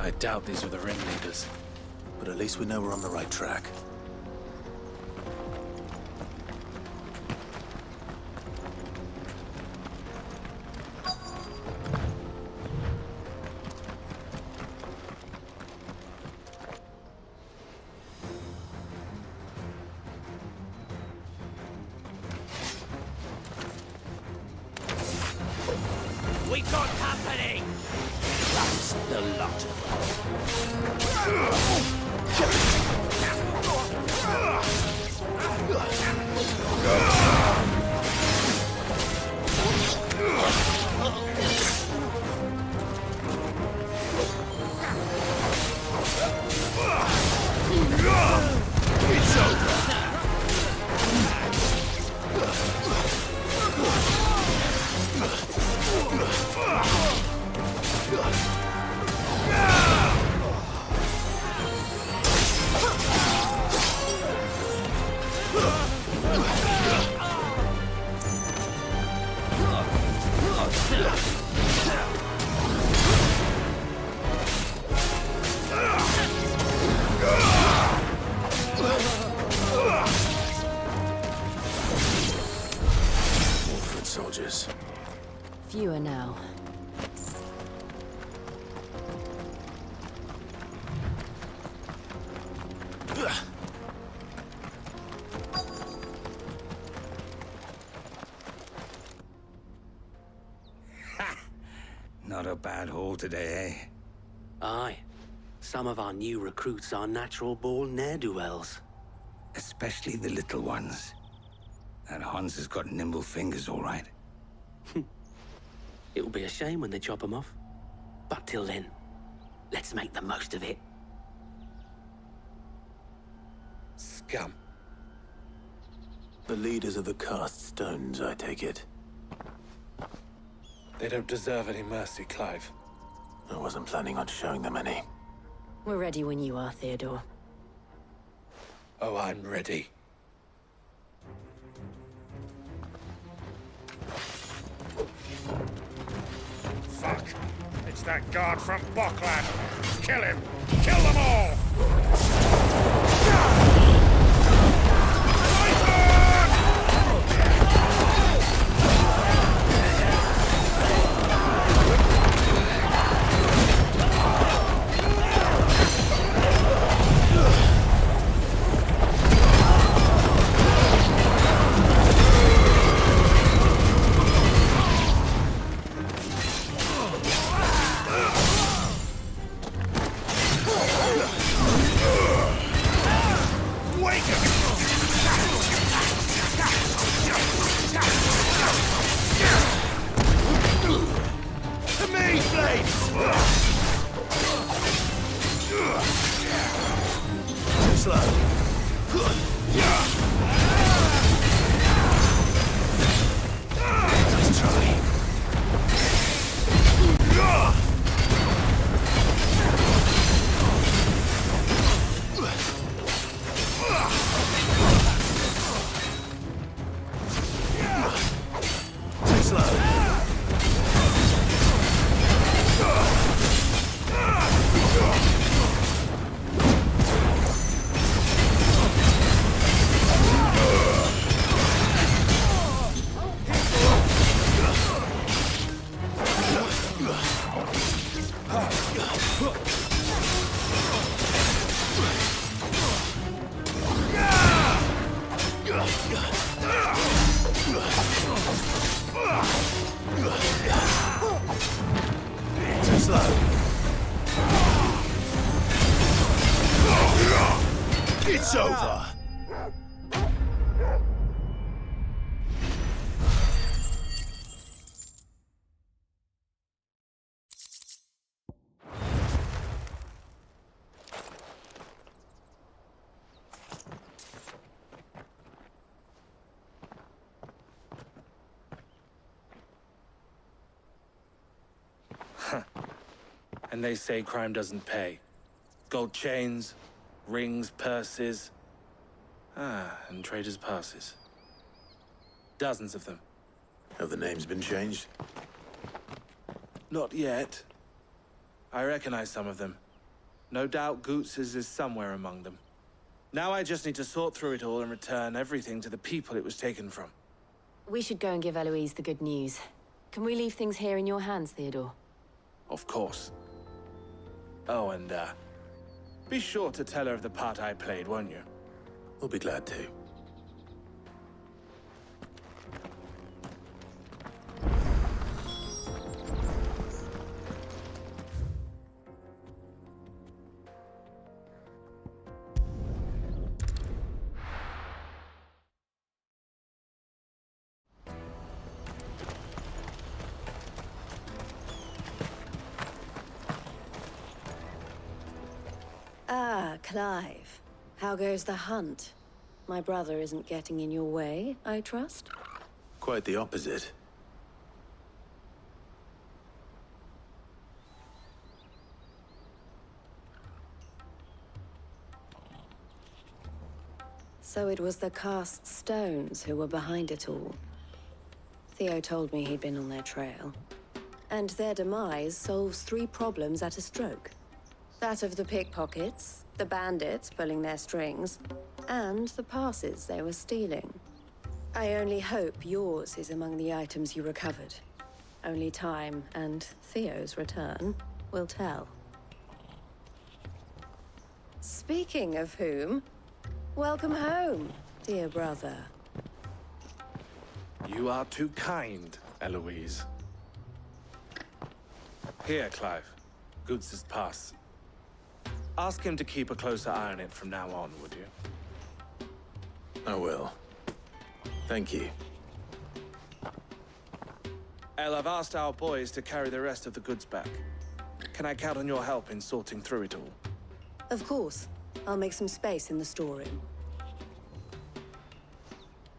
I doubt these were the ringleaders. But at least we know we're on the right track. We got company! That's the lot It's over! Foot soldiers. Fewer now. Not a bad haul today, eh? Aye. Some of our new recruits are natural-born ne'er-do-wells. Especially the little ones. That Hans has got nimble fingers, all right. It'll be a shame when they chop them off. But till then, let's make the most of it. Scum. The leaders of the cast stones, I take it. They don't deserve any mercy, Clive. I wasn't planning on showing them any. We're ready when you are, Theodore. Oh, I'm ready. Fuck! It's that guard from Bockland! Kill him! Kill them all! It's over! And they say crime doesn't pay. Gold chains, rings, purses. And traders' passes. Dozens of them. Have the names been changed? Not yet. I recognize some of them. No doubt Goots's is somewhere among them. Now I just need to sort through it all and return everything to the people it was taken from. We should go and give Eloise the good news. Can we leave things here in your hands, Theodore? Of course. Oh, and, be sure to tell her of the part I played, won't you? We'll be glad to. Clive. How goes the hunt? My brother isn't getting in your way, I trust? Quite the opposite. So it was the cast stones who were behind it all. Theo told me he'd been on their trail. And their demise solves 3 problems at a stroke. That of the pickpockets, the bandits pulling their strings, and the passes they were stealing. I only hope yours is among the items you recovered. Only time and Theo's return will tell. Speaking of whom, welcome home, dear brother. You are too kind, Eloise. Here, Clive. Goods' pass. Ask him to keep a closer eye on it from now on, would you? I will. Thank you. El, I've asked our boys to carry the rest of the goods back. Can I count on your help in sorting through it all? Of course. I'll make some space in the storeroom.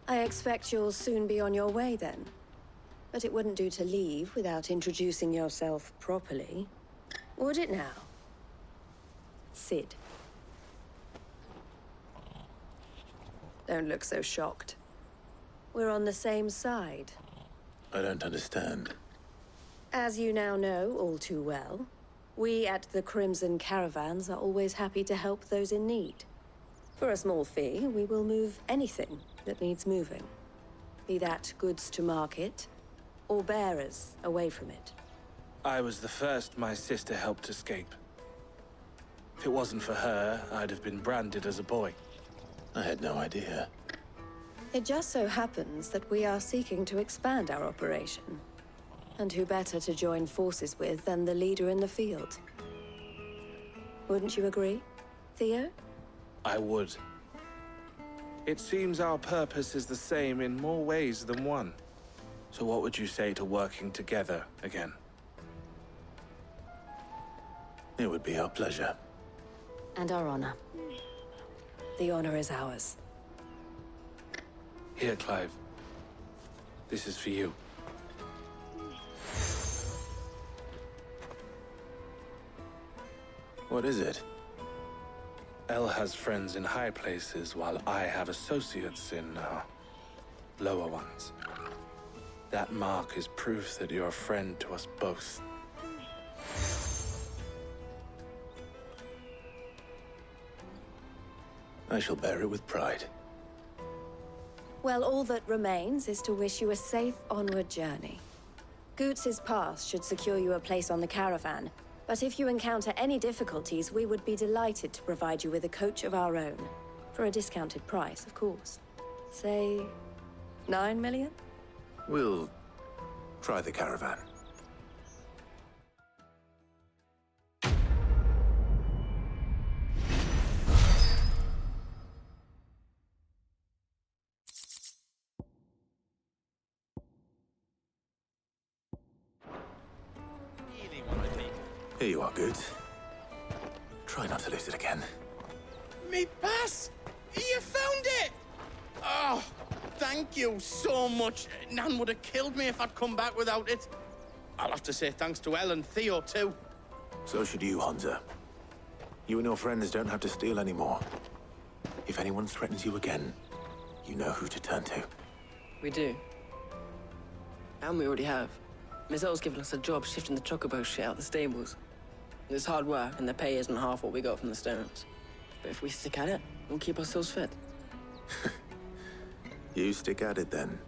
I expect you'll soon be on your way then. But it wouldn't do to leave without introducing yourself properly. Would it now? Sid. Don't look so shocked. We're on the same side. I don't understand. As you now know all too well, we at the Crimson Caravans are always happy to help those in need. For a small fee, we will move anything that needs moving. Be that goods to market, or bearers away from it. I was the first my sister helped escape. If it wasn't for her, I'd have been branded as a boy. I had no idea. It just so happens that we are seeking to expand our operation. And who better to join forces with than the leader in the field? Wouldn't you agree, Theo? I would. It seems our purpose is the same in more ways than one. So what would you say to working together again? It would be our pleasure. And our honor. The honor is ours. Here, Clive. This is for you. What is it? El has friends in high places, while I have associates in, lower ones. That mark is proof that you're a friend to us both. I shall bear it with pride. Well, all that remains is to wish you a safe onward journey. Goots' pass should secure you a place on the caravan, but if you encounter any difficulties, we would be delighted to provide you with a coach of our own. For a discounted price, of course. Say, 9 million? We'll try the caravan. Here you are, Good. Try not to lose it again. Me pass! You found it! Oh, thank you so much. Nan would have killed me if I'd come back without it. I'll have to say thanks to Elle and Theo, too. So should you, Hansa. You and your friends don't have to steal anymore. If anyone threatens you again, you know who to turn to. We do. And we already have. Miss L's given us a job shifting the chocobo shit out the stables. It's hard work, and the pay isn't half what we got from the stones. But if we stick at it, we'll keep ourselves fit. You stick at it, then.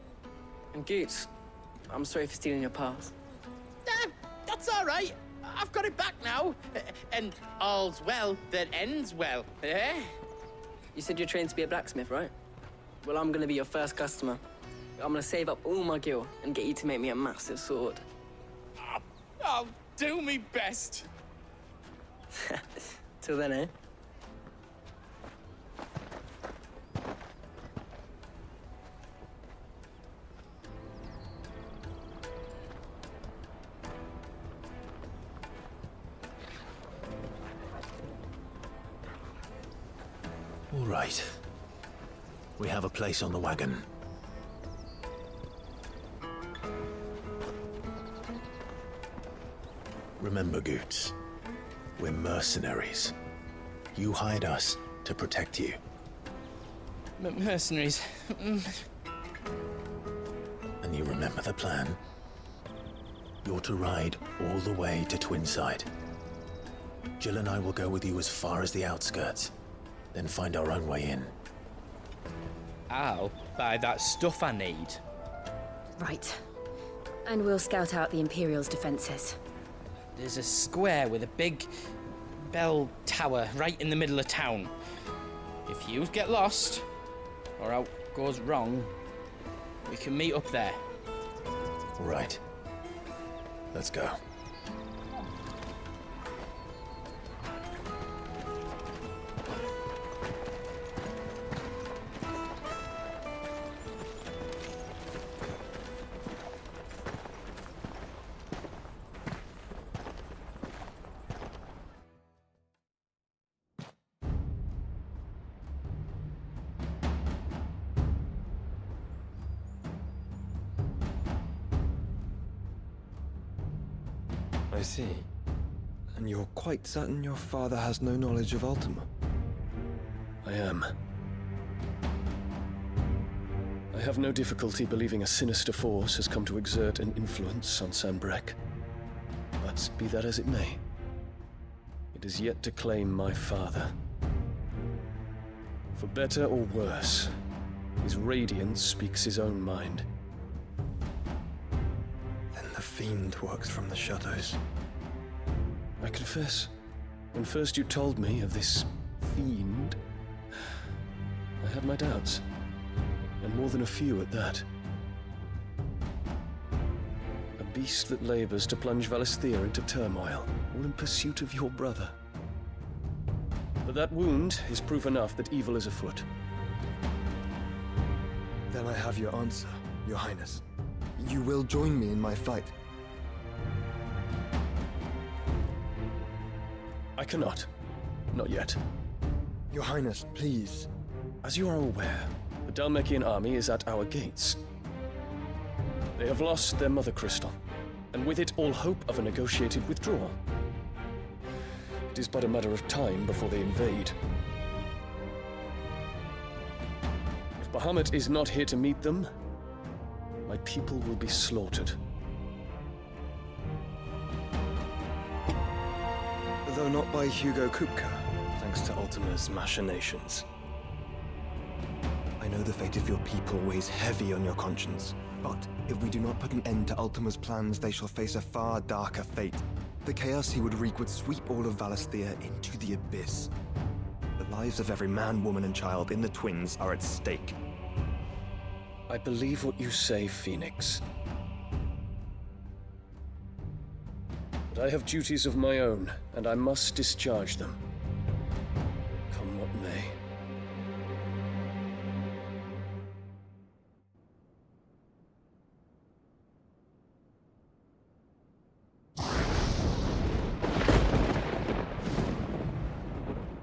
And Goots, I'm sorry for stealing your pass. That's all right. I've got it back now. And all's well that ends well, eh? You said you're trained to be a blacksmith, right? Well, I'm gonna be your first customer. I'm gonna save up all my gil and get you to make me a massive sword. I'll do me best. Till then, eh? Right. We have a place on the wagon. Remember, Goots, we're mercenaries. You hired us to protect you. Mercenaries. And you remember the plan? You're to ride all the way to Twinside. Jill and I will go with you as far as the outskirts, then find our own way in. I'll buy that stuff I need. Right. And we'll scout out the Imperial's defenses. There's a square with a big bell tower right in the middle of town. If you get lost, or out goes wrong, we can meet up there. Right. Let's go. I see. And you're quite certain your father has no knowledge of Ultima? I am. I have no difficulty believing a sinister force has come to exert an influence on Sanbreque. But be that as it may, it is yet to claim my father. For better or worse, his radiance speaks his own mind. Then the fiend works from the shadows. I confess, when first you told me of this fiend, I had my doubts, and more than a few at that. A beast that labors to plunge Valisthea into turmoil, all in pursuit of your brother. But that wound is proof enough that evil is afoot. Then I have your answer, Your Highness. You will join me in my fight. I cannot. Not yet. Your Highness, please. As you are aware, the Dhalmekian army is at our gates. They have lost their mother crystal, and with it all hope of a negotiated withdrawal. It is but a matter of time before they invade. If Bahamut is not here to meet them, my people will be slaughtered. Though not by Hugo Kupka, thanks to Ultima's machinations. I know the fate of your people weighs heavy on your conscience, but if we do not put an end to Ultima's plans, they shall face a far darker fate. The chaos he would wreak would sweep all of Valisthea into the abyss. The lives of every man, woman, and child in the Twins are at stake. I believe what you say, Phoenix. But I have duties of my own, and I must discharge them. Come what may.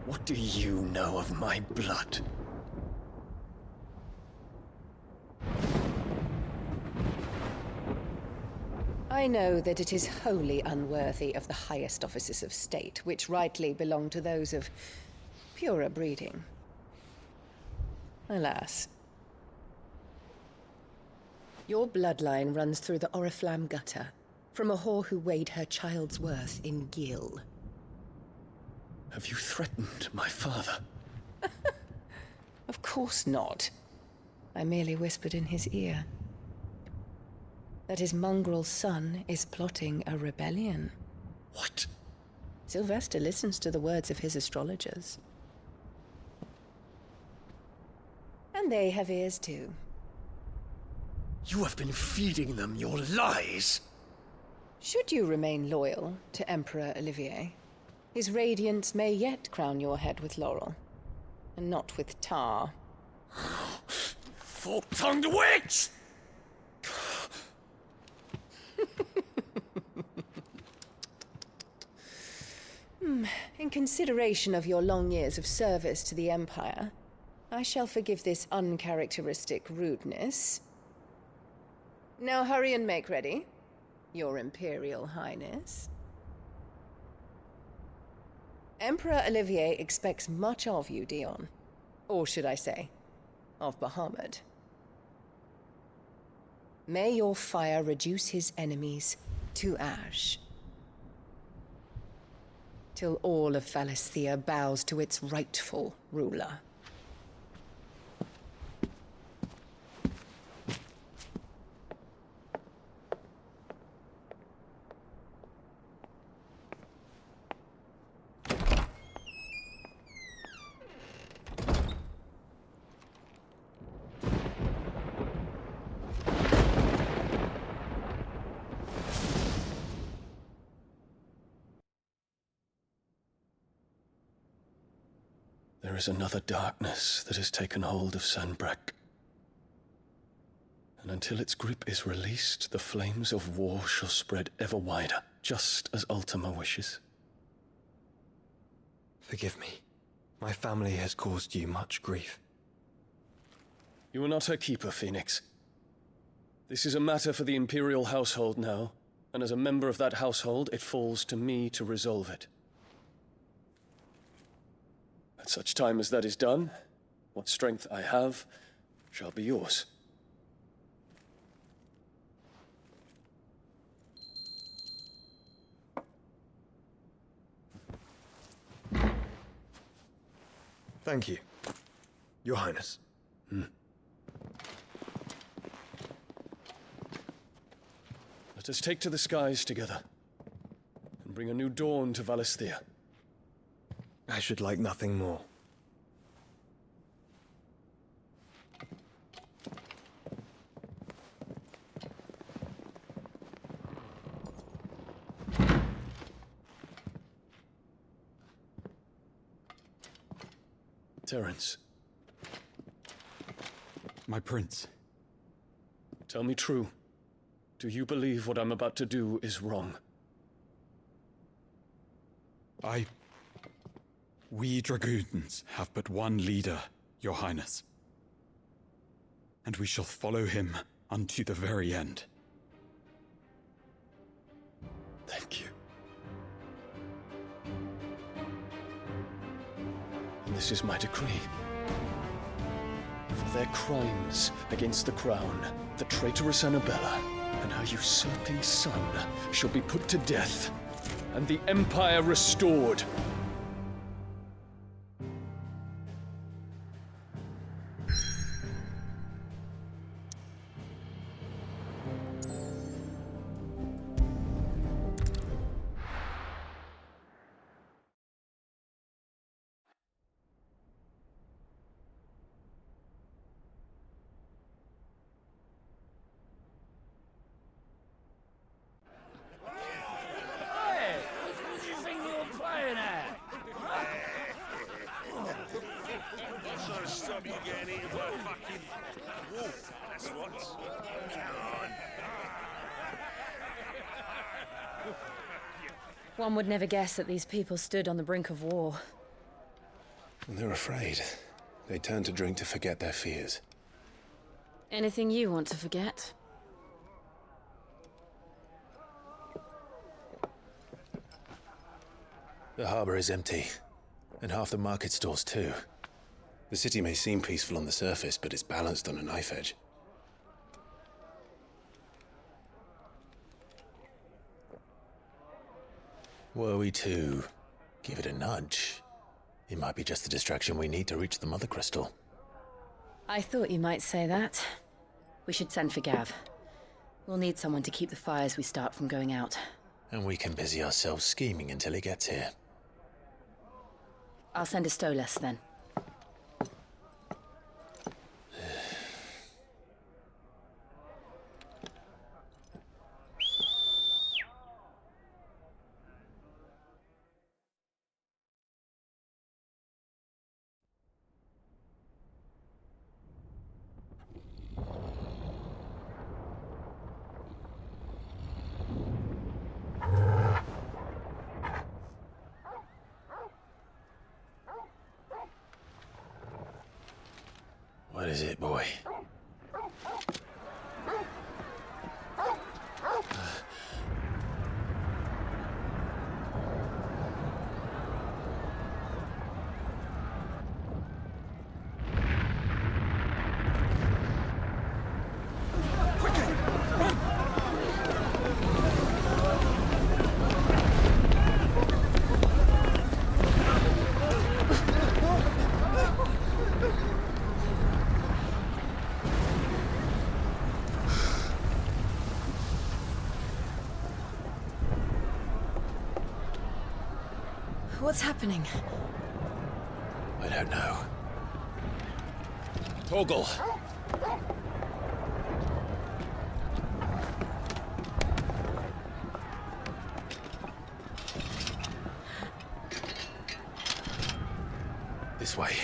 What do you know of my blood? I know that it is wholly unworthy of the highest offices of state, which rightly belong to those of purer breeding. Alas. Your bloodline runs through the Oriflamme gutter, from a whore who weighed her child's worth in gil. Have you threatened my father? Of course not. I merely whispered in his ear that his mongrel son is plotting a rebellion. What? Sylvester listens to the words of his astrologers. And they have ears too. You have been feeding them your lies! Should you remain loyal to Emperor Olivier, his radiance may yet crown your head with laurel, and not with tar. Fork-tongued witch! In consideration of your long years of service to the Empire, I shall forgive this uncharacteristic rudeness. Now hurry and make ready, Your Imperial Highness. Emperor Olivier expects much of you, Dion. Or should I say, of Bahamut. May your fire reduce his enemies to ash, till all of Valisthea bows to its rightful ruler. There is another darkness that has taken hold of Sanbreque. And until its grip is released, the flames of war shall spread ever wider, just as Ultima wishes. Forgive me. My family has caused you much grief. You are not her keeper, Phoenix. This is a matter for the Imperial household now, and as a member of that household, it falls to me to resolve it. At such time as that is done, what strength I have shall be yours. Thank you, Your Highness. Let us take to the skies together, and bring a new dawn to Valisthea. I should like nothing more. Terence. My prince. Tell me true. Do you believe what I'm about to do is wrong? We dragoons have but one leader, Your Highness. And we shall follow him unto the very end. Thank you. And this is my decree. For their crimes against the crown, the traitorous Annabella and her usurping son shall be put to death, and the Empire restored. One would never guess that these people stood on the brink of war. And they're afraid. They turn to drink to forget their fears. Anything you want to forget? The harbor is empty, and half the market stalls too. The city may seem peaceful on the surface, but it's balanced on a knife edge. Were we to give it a nudge, it might be just the distraction we need to reach the Mother Crystal. I thought you might say that. We should send for Gav. We'll need someone to keep the fires we start from going out. And we can busy ourselves scheming until he gets here. I'll send a Stolas then. What is it, boy? What's happening? I don't know. Torgal! This way.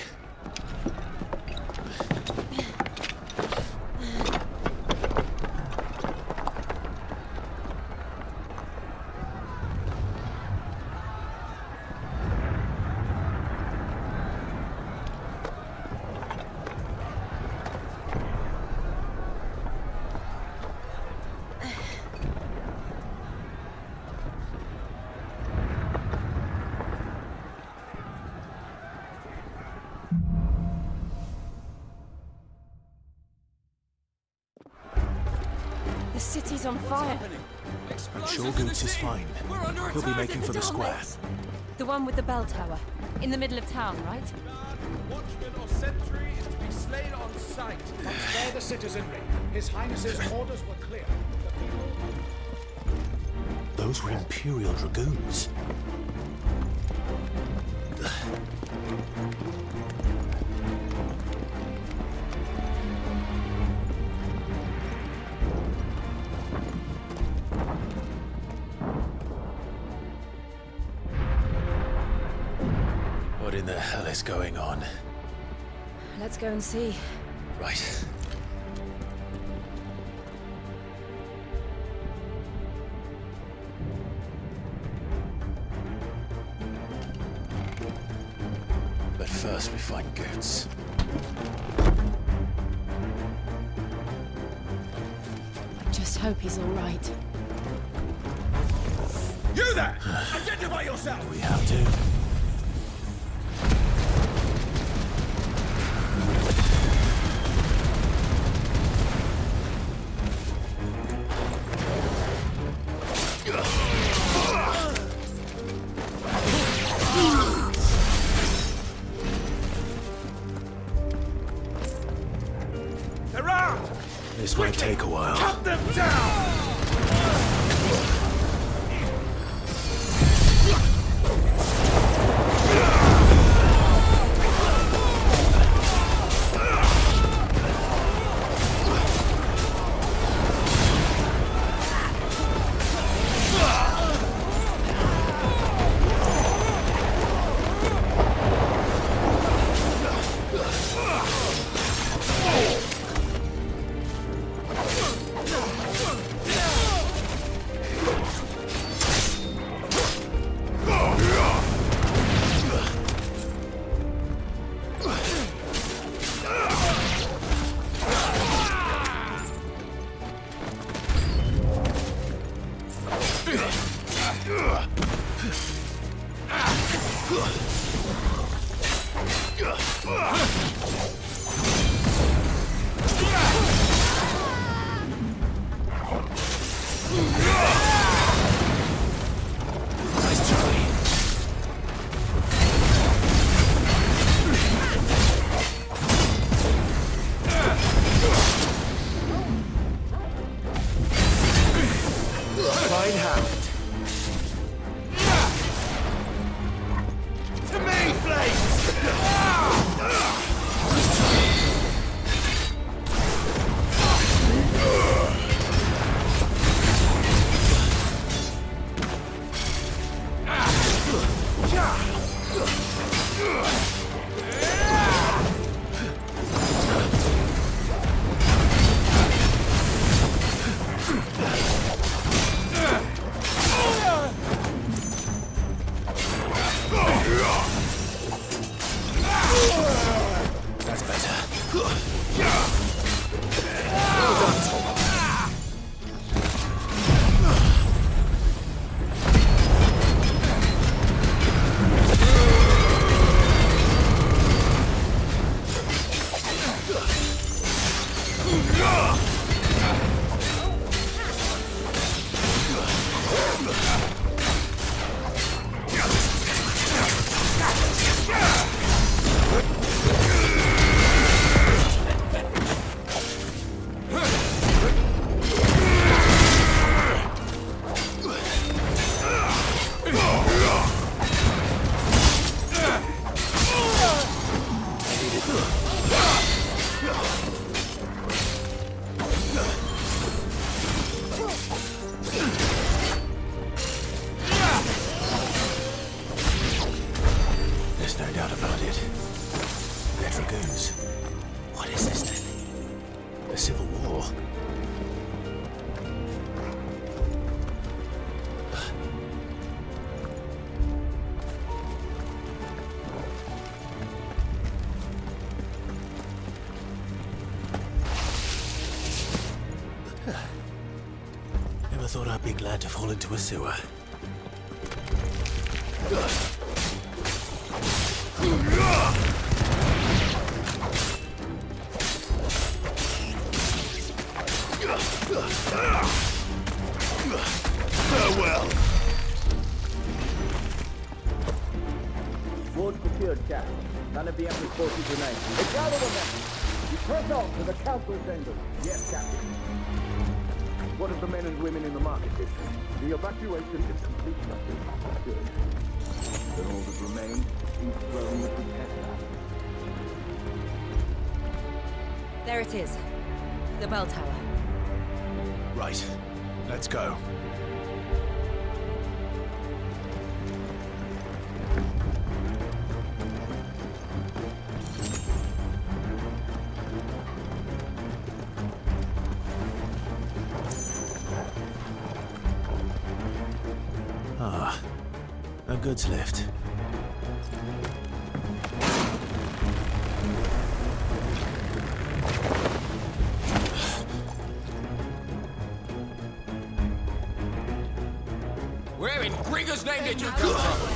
The city's on fire. I'm sure Goots is fine. He'll be making for the square. The one with the bell tower. In the middle of town, right? Watchman or sentry is to be slain on sight. But spare the citizenry. His Highness's orders were clear. Those were Imperial Dragoons. What in the hell is going on? Let's go and see. Right. But first we find Goots. I just hope he's all right. You there! Identify yourself! We have to. They're out! This might take a while. Cut them down! Fine hand. To me, Blade! That's better. Be glad to fall into a sewer. Farewell. Ward secured, Cap. None of the Emperor's forces remain. Gather the men. You press on to the council chambers. Yes, Captain. What of the men and women in the market district? The evacuation is complete, Captain. Good. Then all that remains is thrown with the test. There it is. The bell tower. Right. Let's go. Ah, a goods lift. Where in Gringer's name did you come from?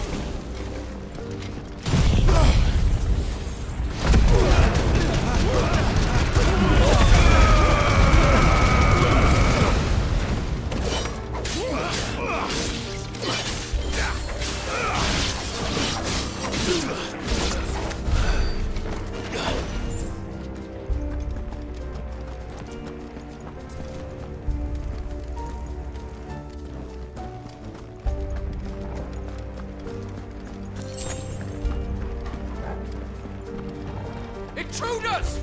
Intruders!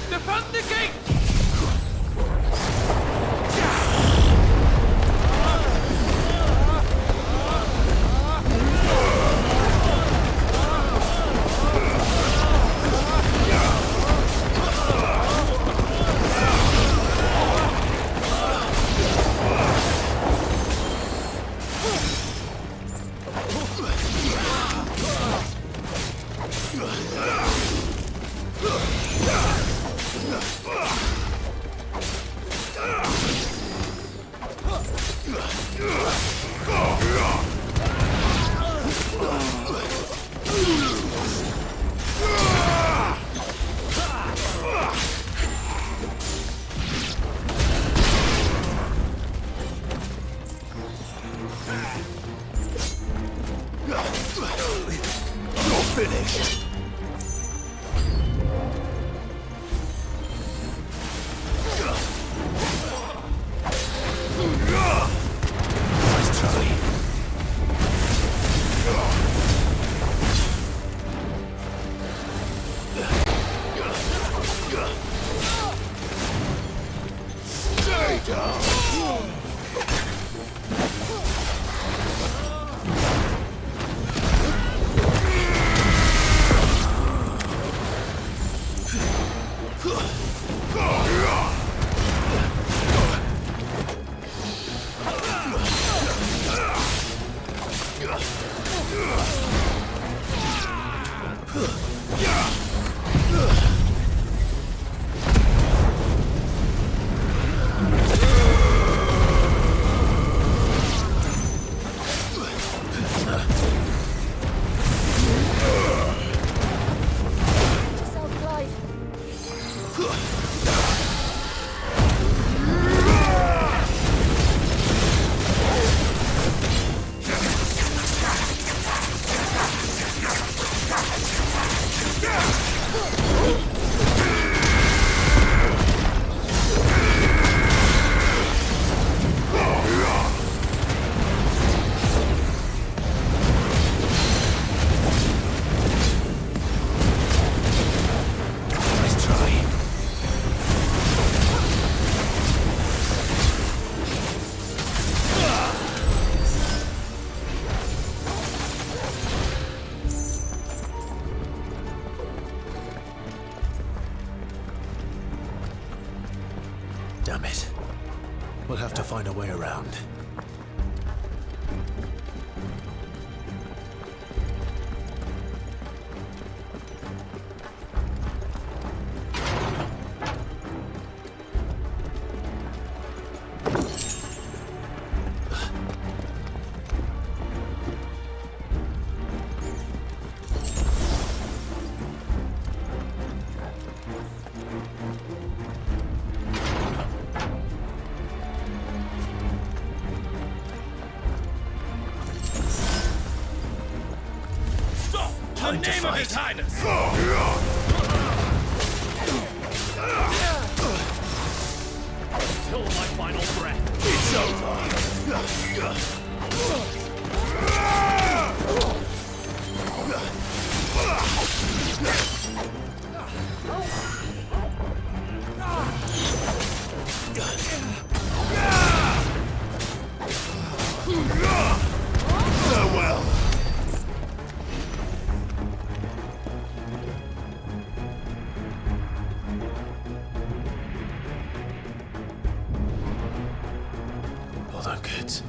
Defend the gate! Finished. Nice try. Stay down. Damn it. We'll have to find a way around. time to name of His fight. Highness! Till my final breath. It's Farewell. Hold on, kids.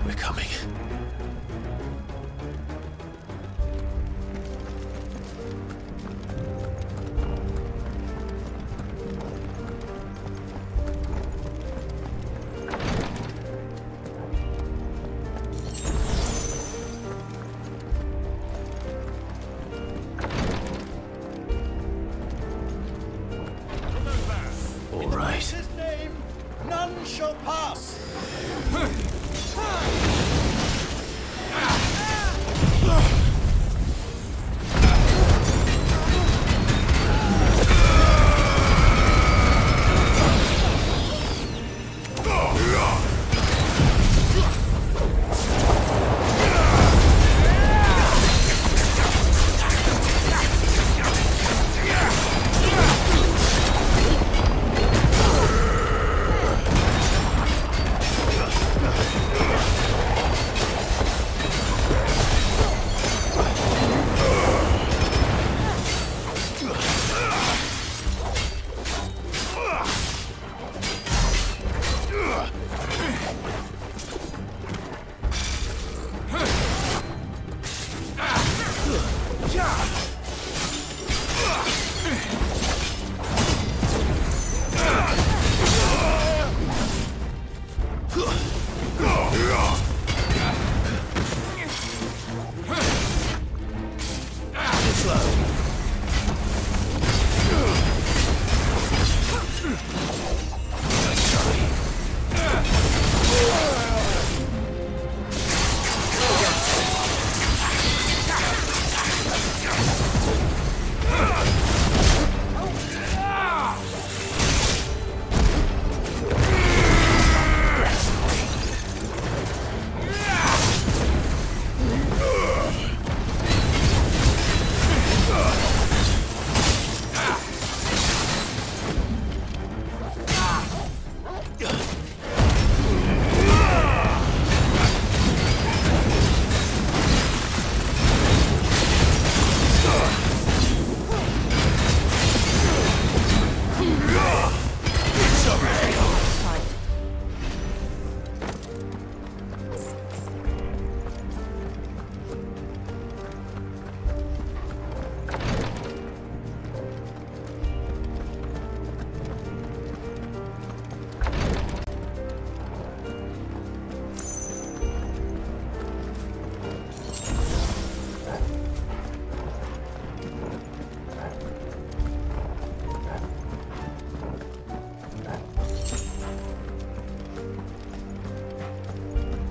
We're coming. All right. His name, none shall pass.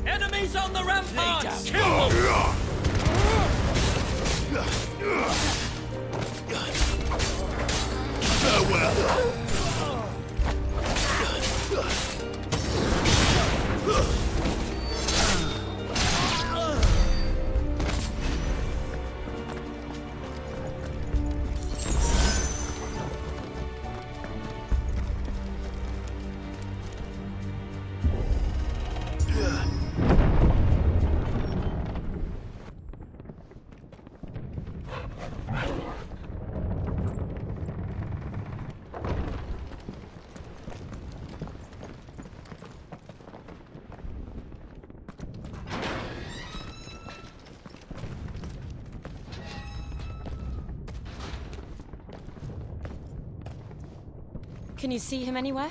Enemies on the ramparts! Kill them! Farewell. Can you see him anywhere?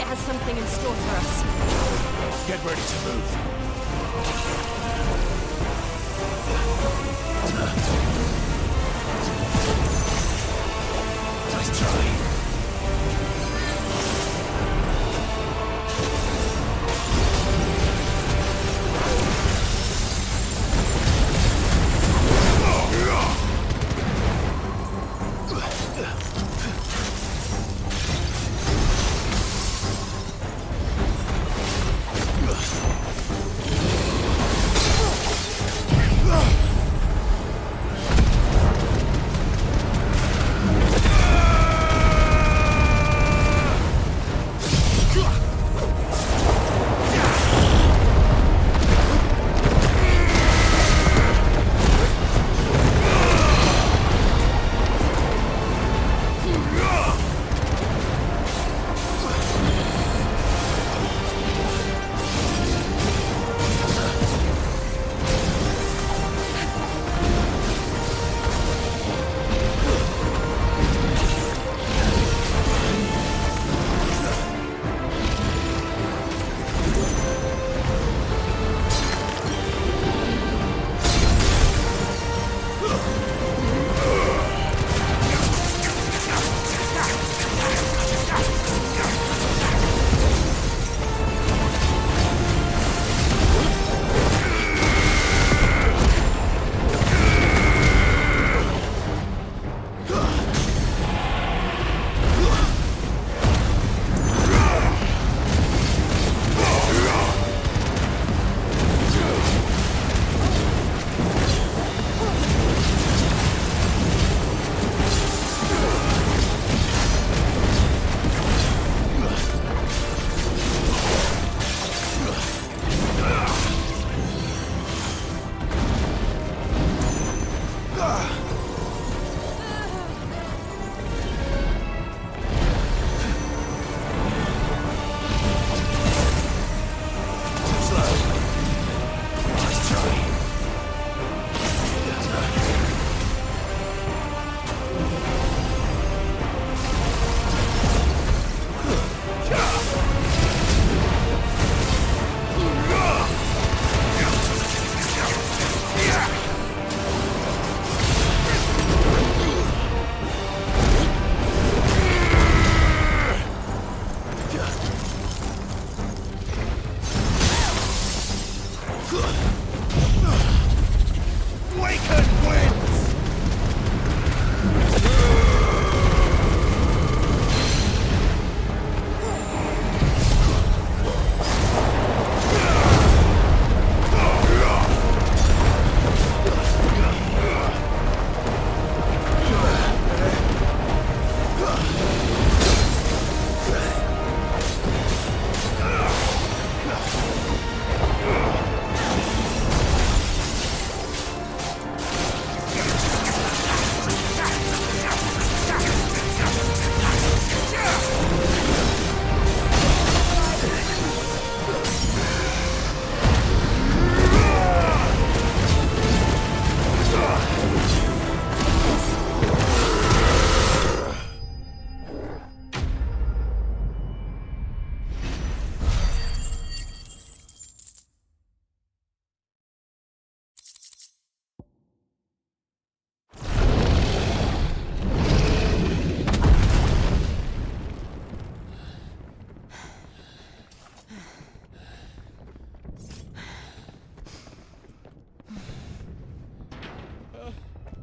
has something in store for us. Get ready to move. Nice try.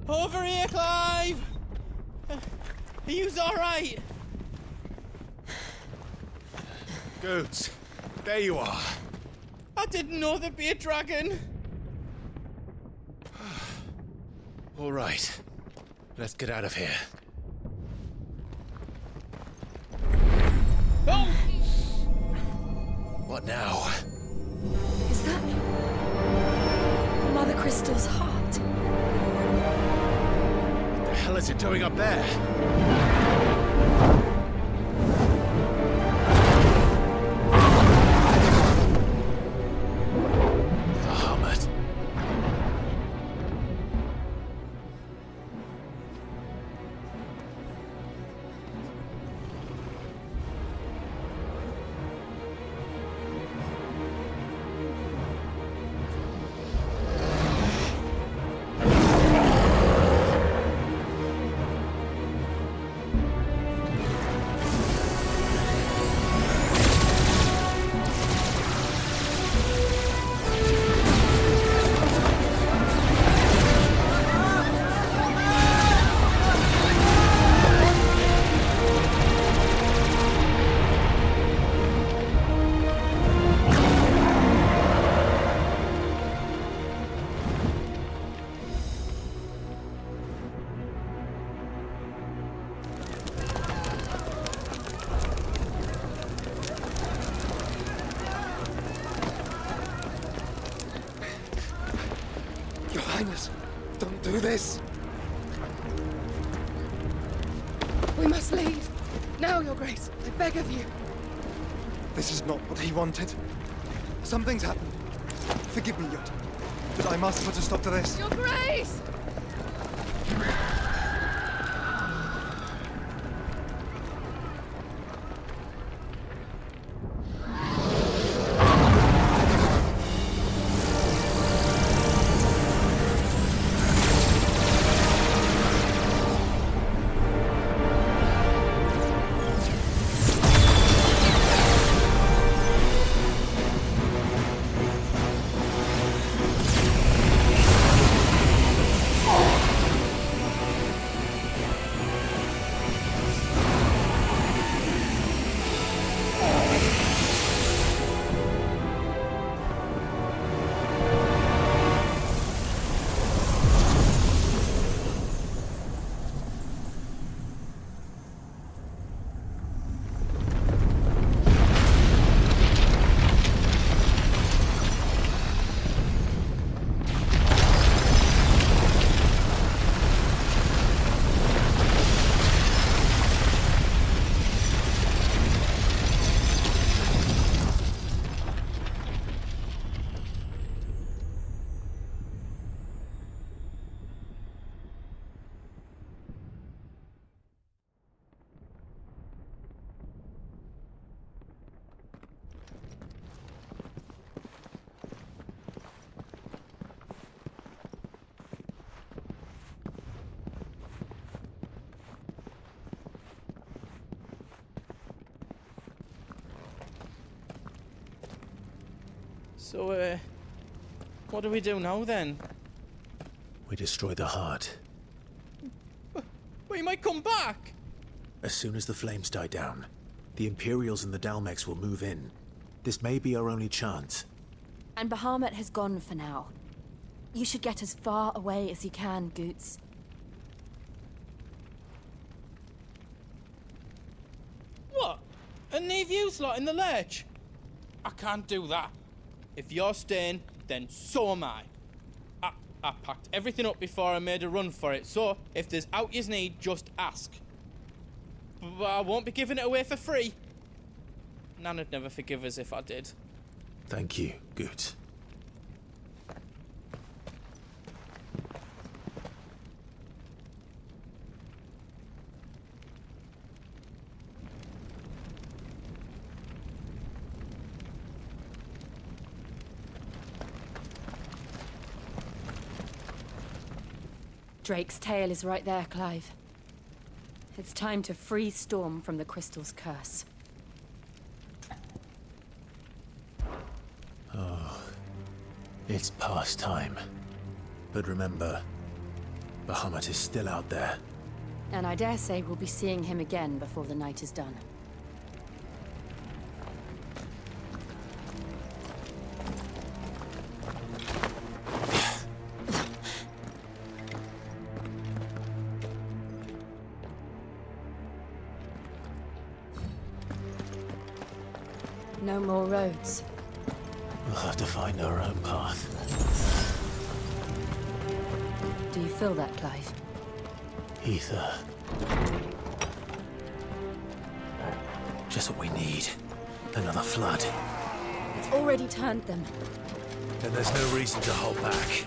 Over here, Clive! Are yous alright? Goods, there you are. I didn't know there'd be a dragon. All right, let's get out of here. Oh! What now? Is that Mother Crystal's heart? What the hell is it doing up there? Bahamut. Highness, don't do this. We must leave. Now, Your Grace. I beg of you. This is not what he wanted. Something's happened. Forgive me, Yod, but I must put a stop to this. Your Grace! So, what do we do now then? We destroy the heart. We might come back! As soon as the flames die down, the Imperials and the Dalmex will move in. This may be our only chance. And Bahamut has gone for now. You should get as far away as you can, Goots. What? And leave you lot in the lurch? I can't do that. If you're staying, then so am I. I packed everything up before I made a run for it, so if there's out yous need, just ask. But I won't be giving it away for free. Nana'd never forgive us if I did. Thank you, Goots. Drake's tail is right there, Clive. It's time to free Storm from the Crystal's curse. Oh, it's past time. But remember, Bahamut is still out there. And I dare say we'll be seeing him again before the night is done. No more roads. We'll have to find our own path. Do you feel that, Clive? Ether. Just what we need. Another flood. It's already turned them. Then there's no reason to hold back.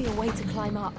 be a way to climb up.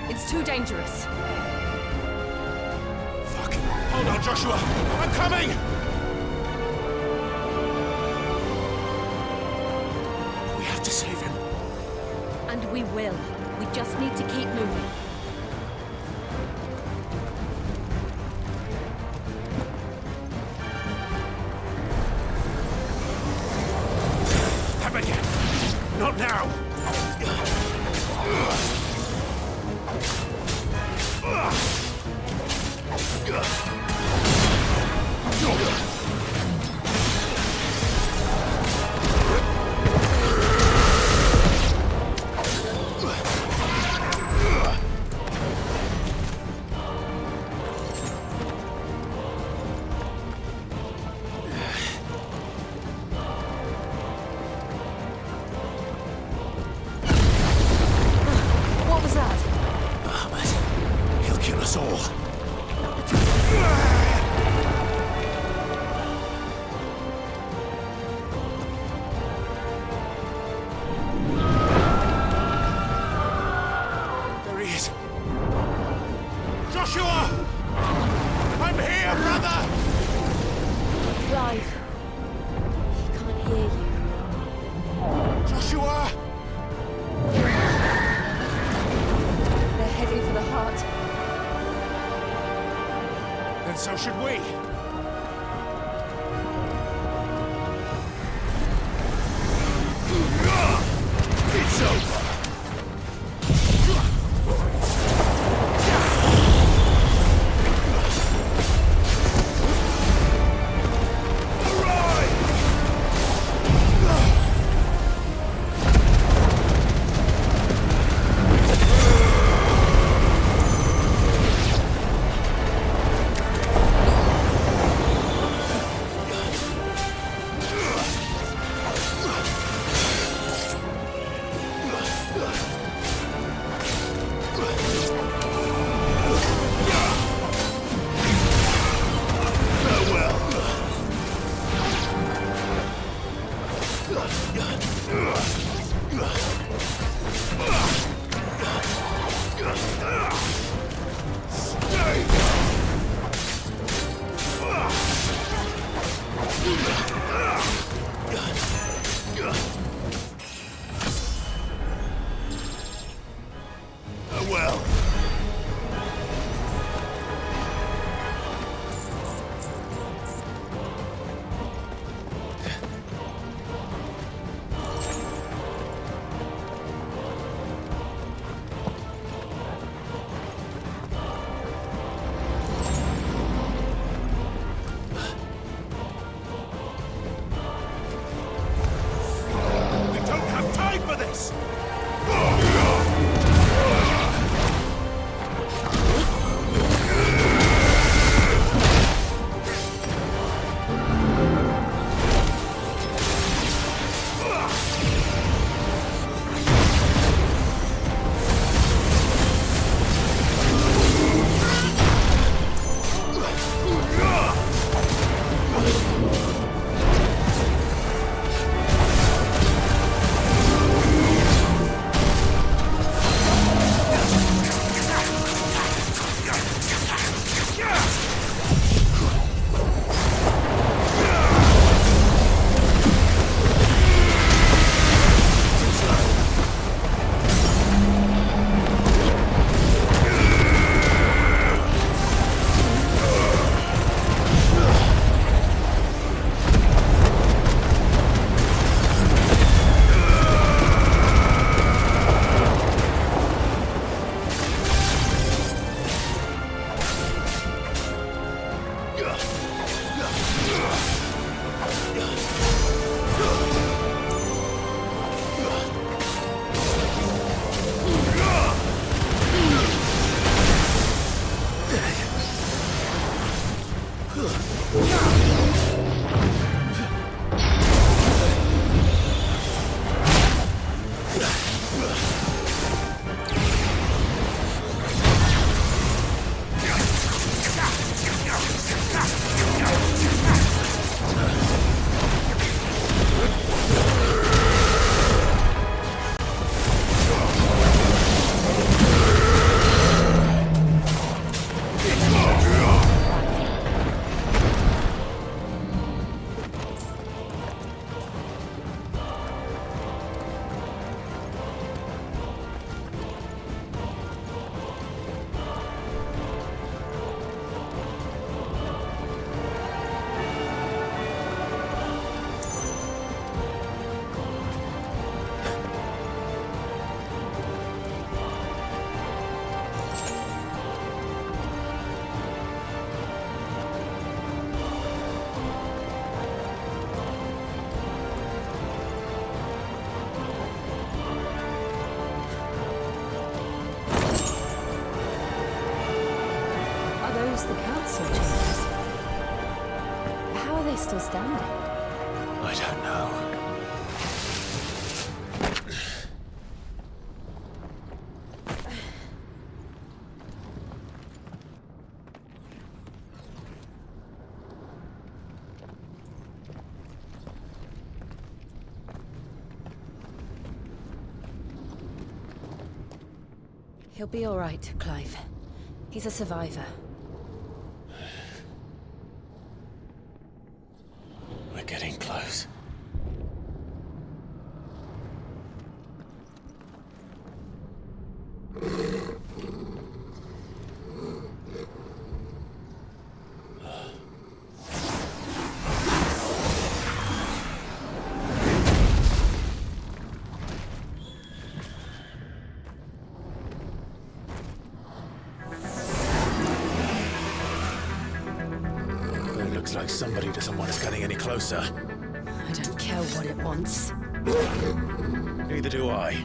It's too dangerous. Fuck. Hold on, Joshua. I'm coming! We have to save him. And we will. We just need to keep moving. Have again. Not now. What was that? Bahamut. He'll kill us all. There he is. Joshua! I'm here, brother! Clive. He can't hear you. Joshua! They're heading for the heart. Then so should we. It's over. saw changes. How are they still standing? I don't know. He'll be all right, Clive. He's a survivor. We're getting close. Looks like somebody doesn't want us getting any closer. I don't care what it wants. Neither do I.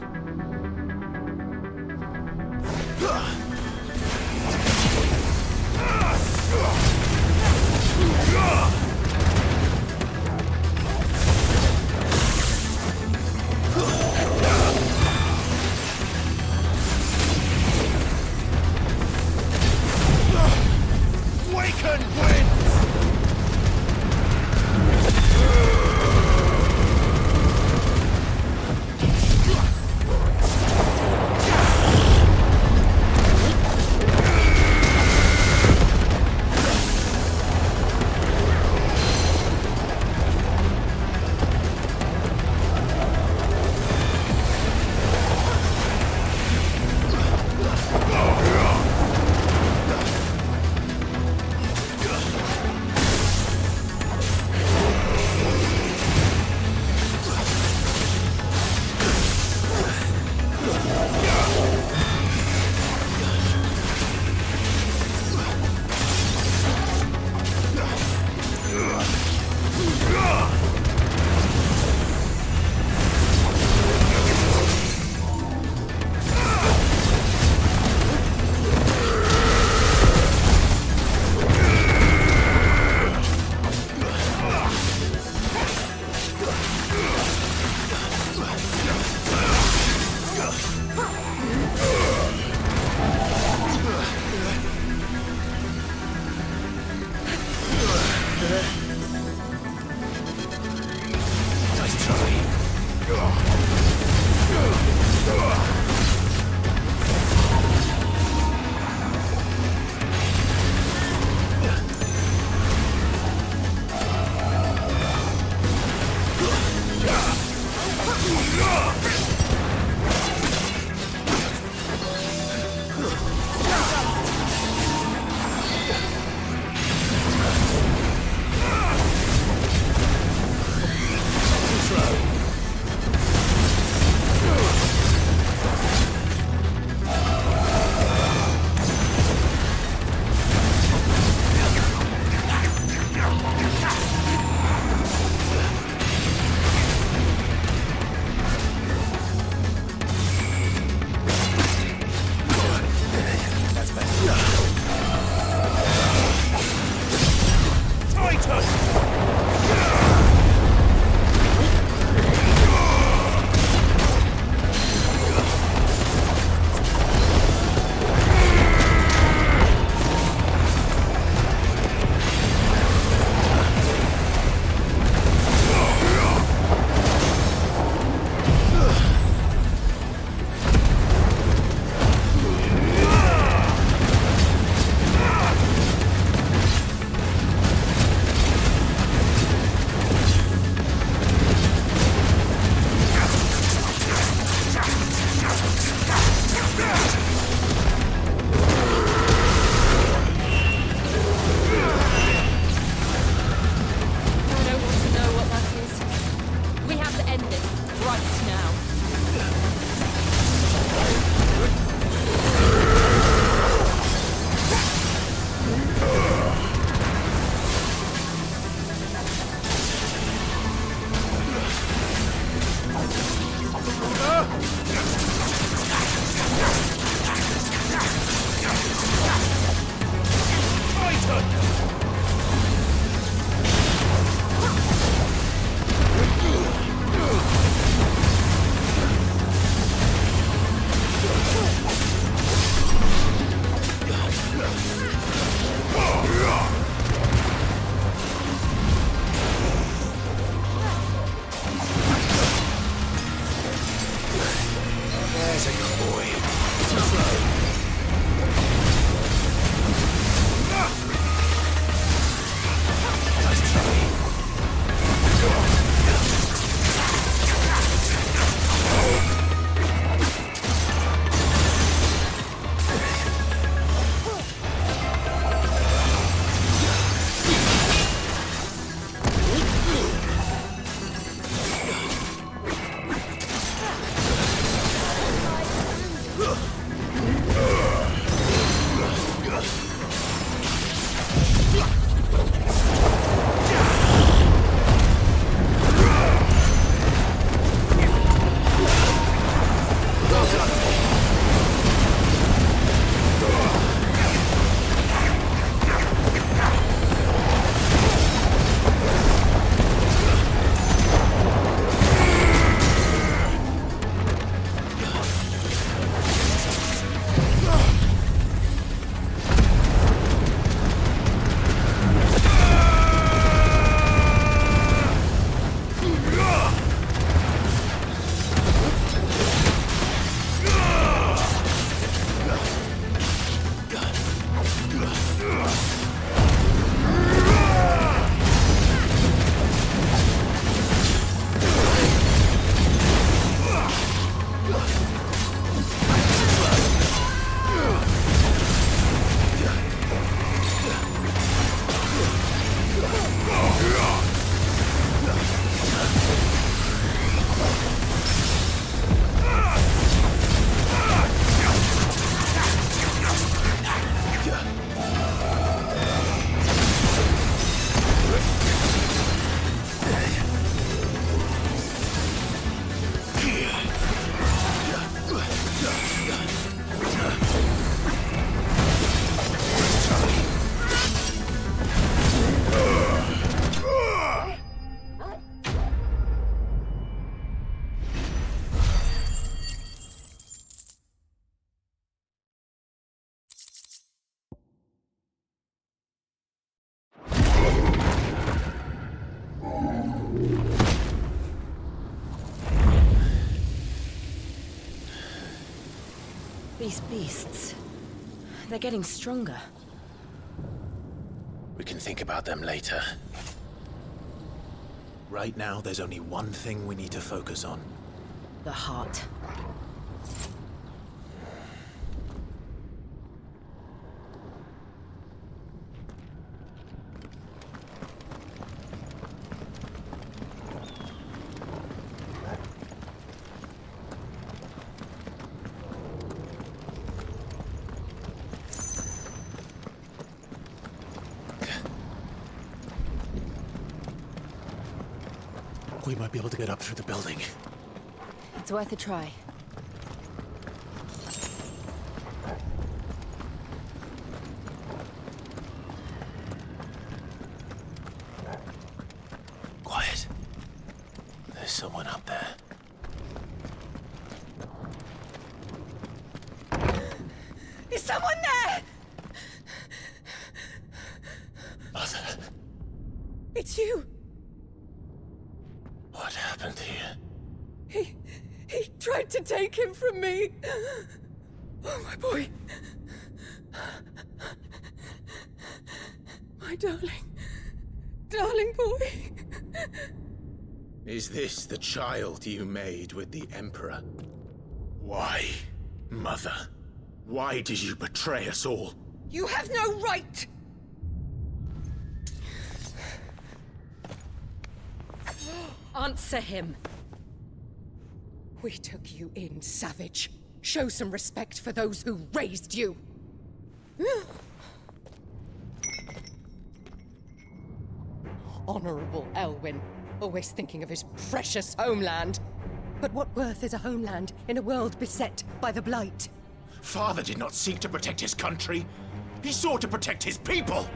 Waken winds! There's a good boy. Too slow. Nice try. These beasts, they're getting stronger. We can think about them later. Right now, there's only one thing we need to focus on. The heart. We might be able to get up through the building. It's worth a try. Quiet. There's someone up there. Is someone there? Mother. It's you. What happened here? He tried to take him from me. Oh, my boy. My darling boy. Is this the child you made with the Emperor? Why, Mother? Why did you betray us all? You have no right. Answer him. We took you in, savage. Show some respect for those who raised you. Honorable Elwyn, always thinking of his precious homeland. But what worth is a homeland in a world beset by the Blight? Father did not seek to protect his country. He sought to protect his people.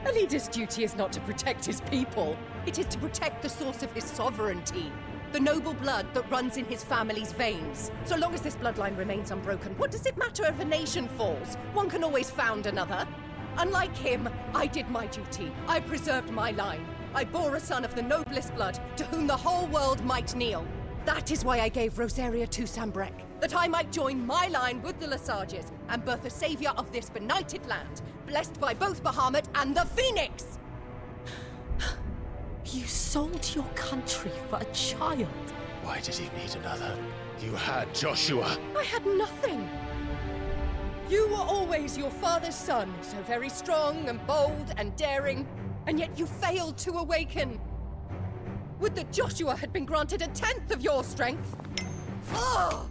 A leader's duty is not to protect his people. It is to protect the source of his sovereignty. The noble blood that runs in his family's veins. So long as this bloodline remains unbroken, what does it matter if a nation falls? One can always found another. Unlike him, I did my duty. I preserved my line. I bore a son of the noblest blood, to whom the whole world might kneel. That is why I gave Rosaria to Sambrek, that I might join my line with the Lesages and birth a savior of this benighted land, blessed by both Bahamut and the Phoenix! You sold your country for a child. Why did he need another? You had Joshua. I had nothing. You were always your father's son, so very strong and bold and daring, and yet you failed to awaken. Would that Joshua had been granted 1/10 of your strength? Oh!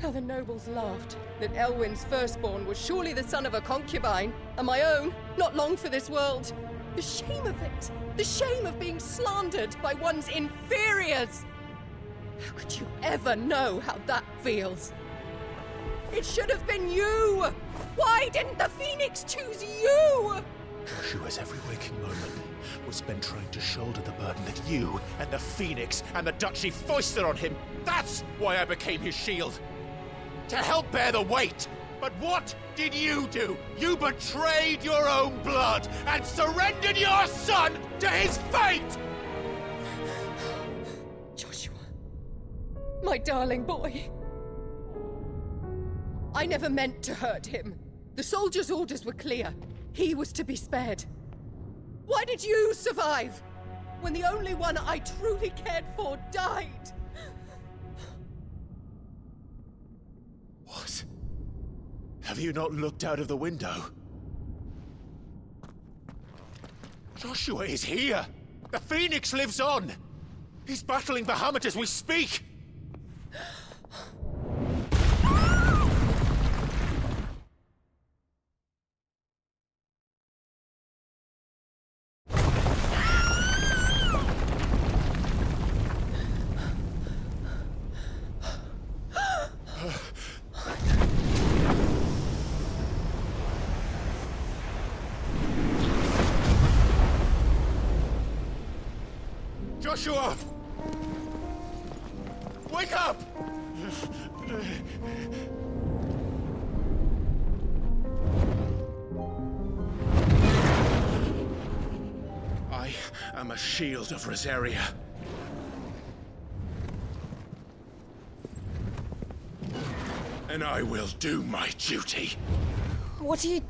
How the nobles laughed that Elwyn's firstborn was surely the son of a concubine, and my own, not long for this world. The shame of it! The shame of being slandered by one's inferiors! How could you ever know how that feels? It should have been you! Why didn't the Phoenix choose you? Joshua's every waking moment was spent trying to shoulder the burden that you and the Phoenix and the Duchy foisted on him. That's why I became his shield. To help bear the weight. But what did you do? You betrayed your own blood and surrendered your son to his fate! Joshua. My darling boy. I never meant to hurt him. The soldiers' orders were clear. He was to be spared. Why did you survive when the only one I truly cared for died? What? Have you not looked out of the window? Joshua is here! The Phoenix lives on! He's battling Bahamut as we speak! Joshua! Wake up! I am a shield of Rosaria. And I will do my duty. What are you...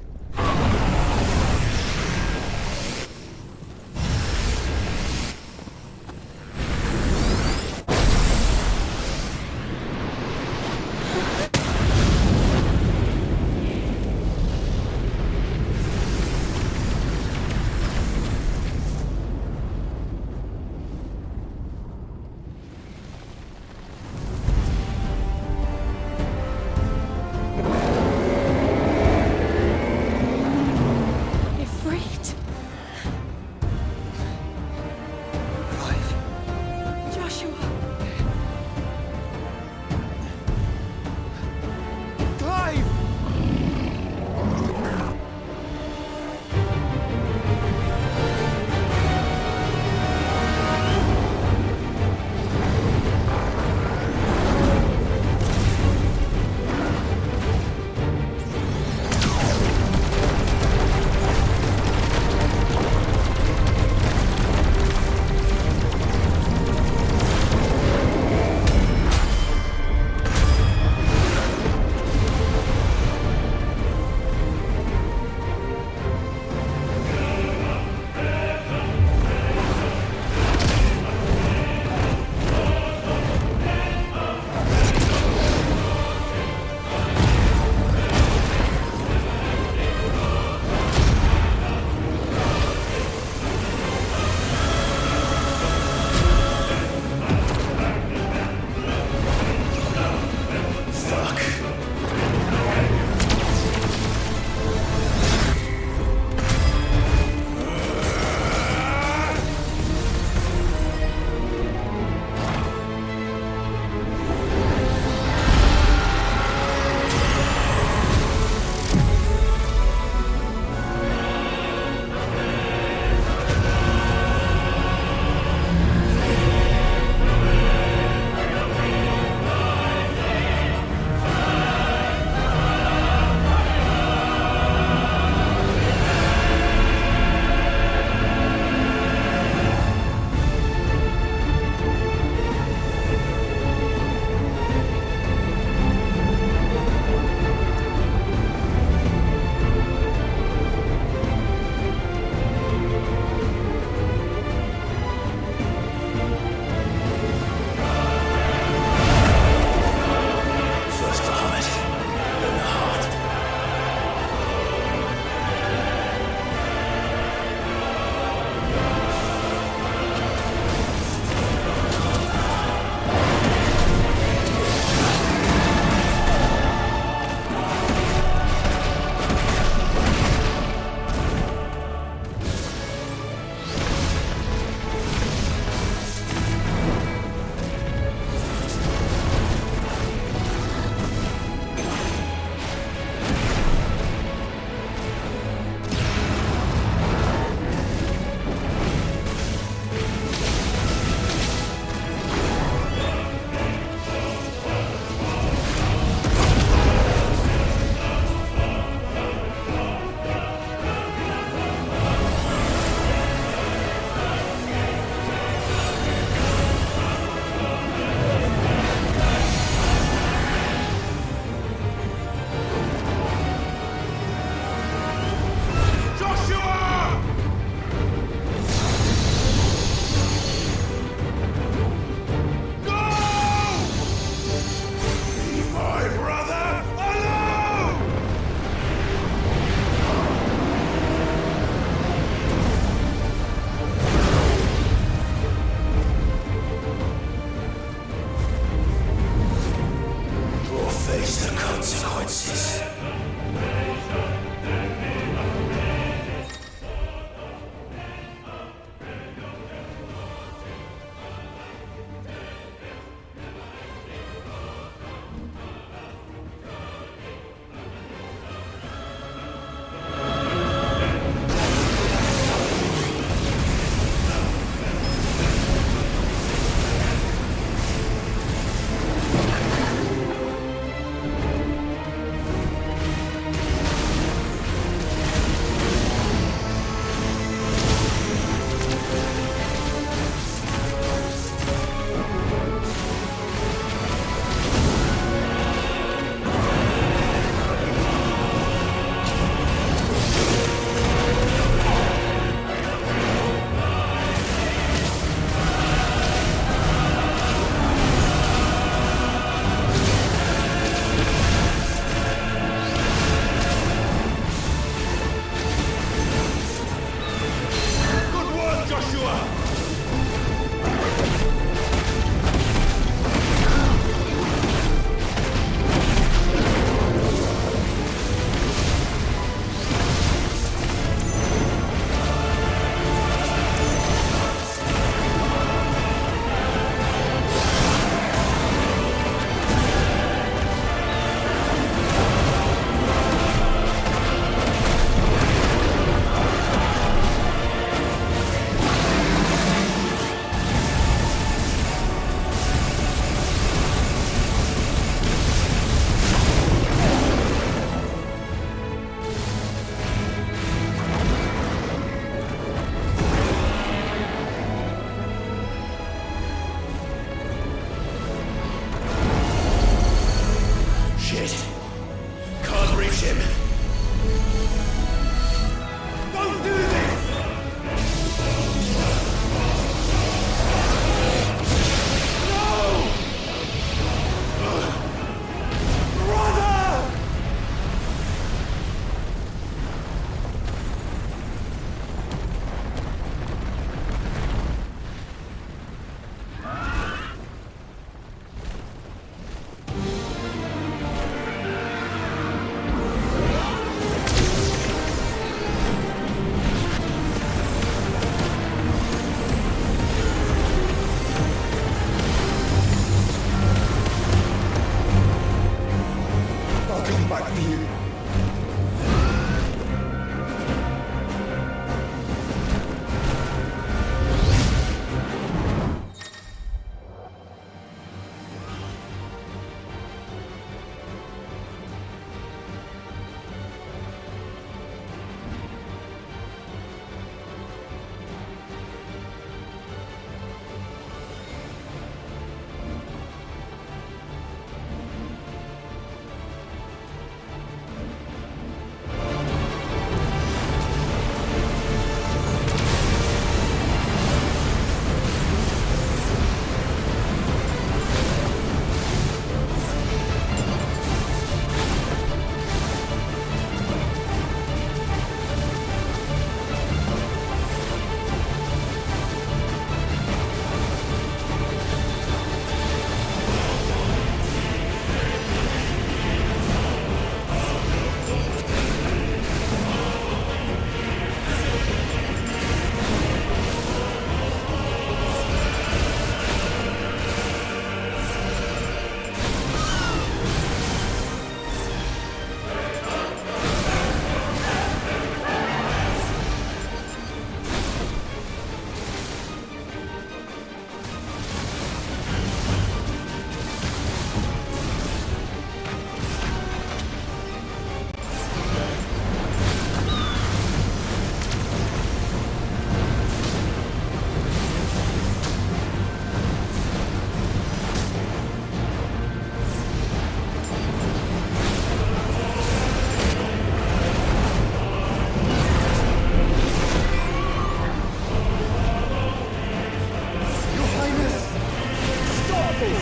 people!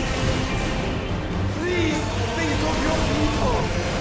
Please think of your people!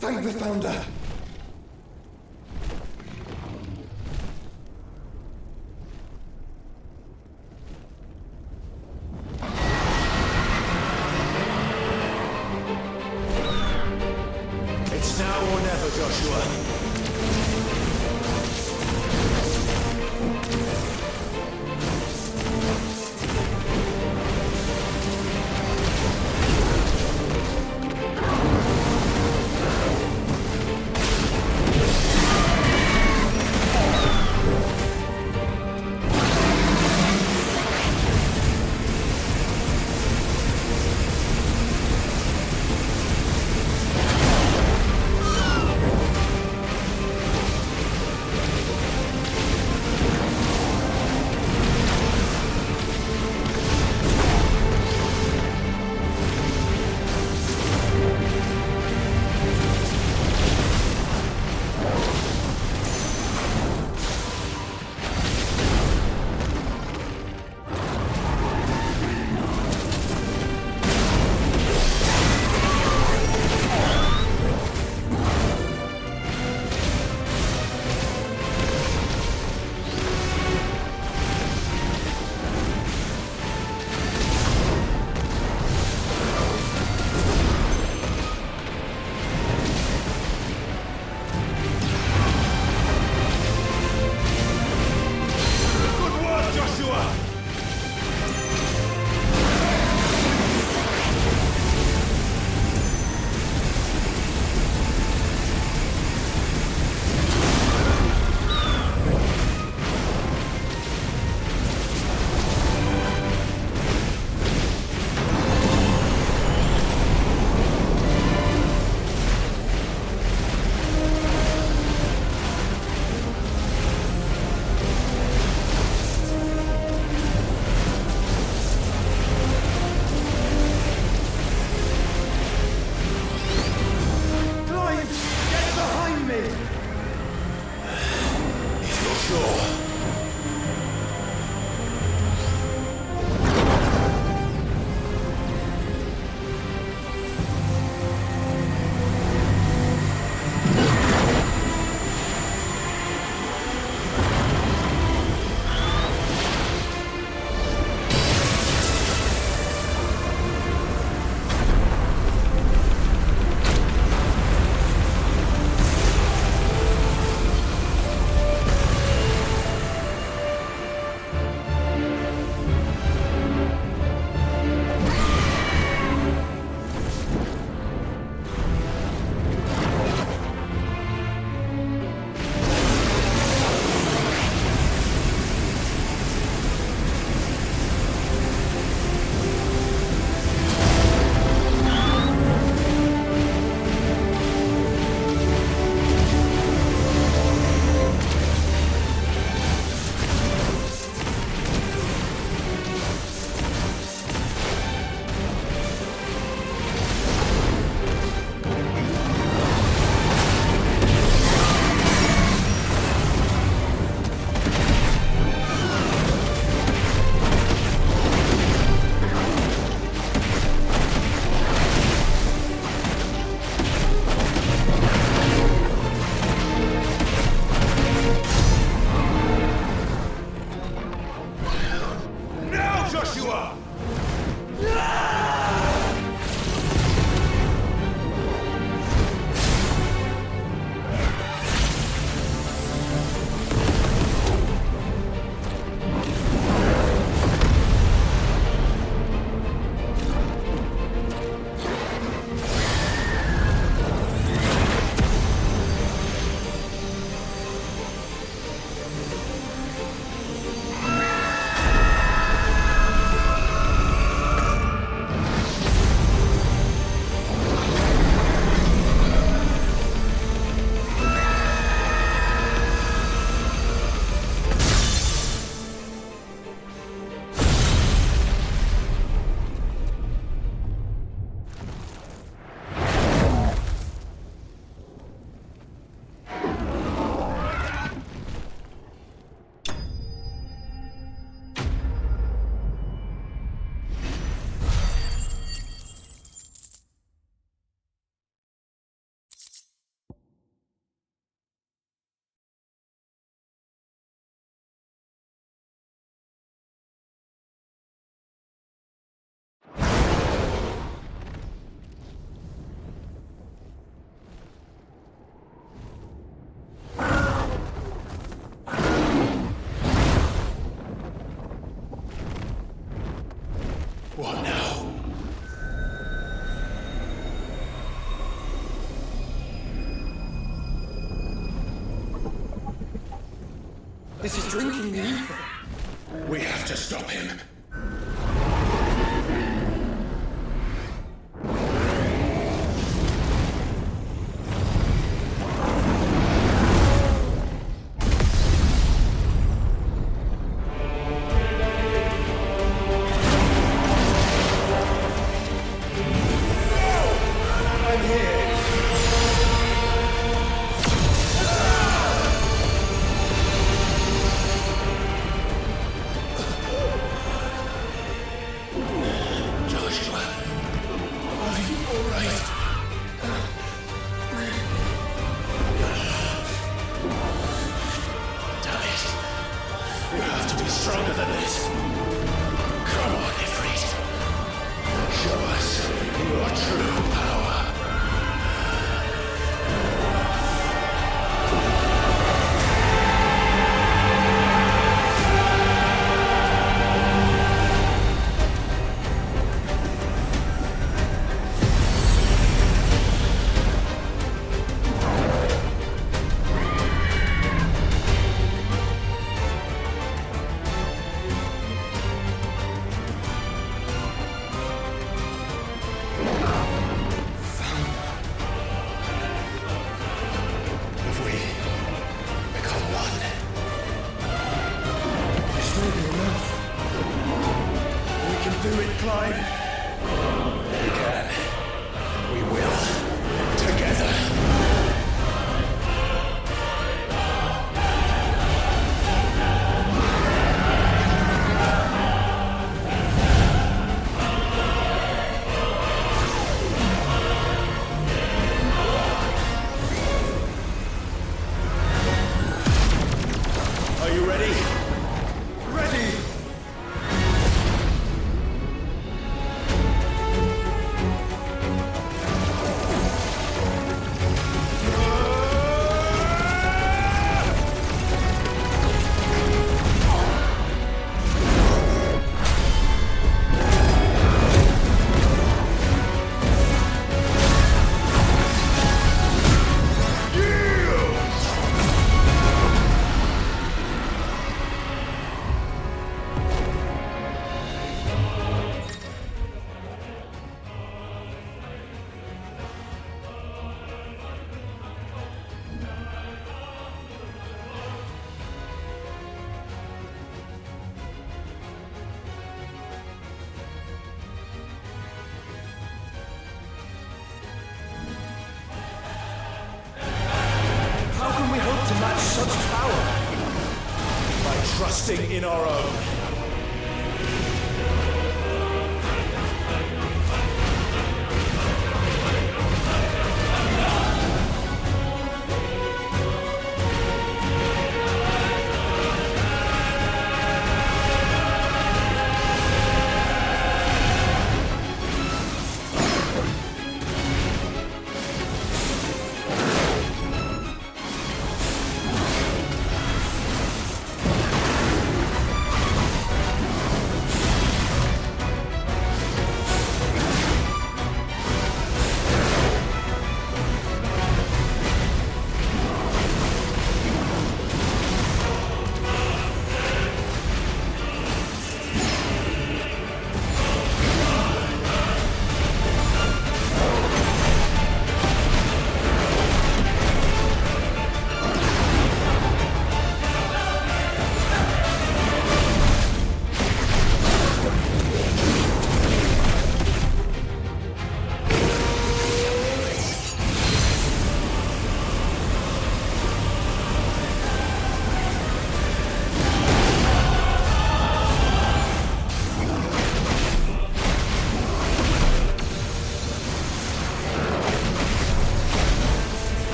Thank the Founder! It's now or never, Joshua. you are! What now? This is drinking me. We have to stop him. Stronger than this. Come on, Ifrit. Show us your true power. Such power by trusting in our own.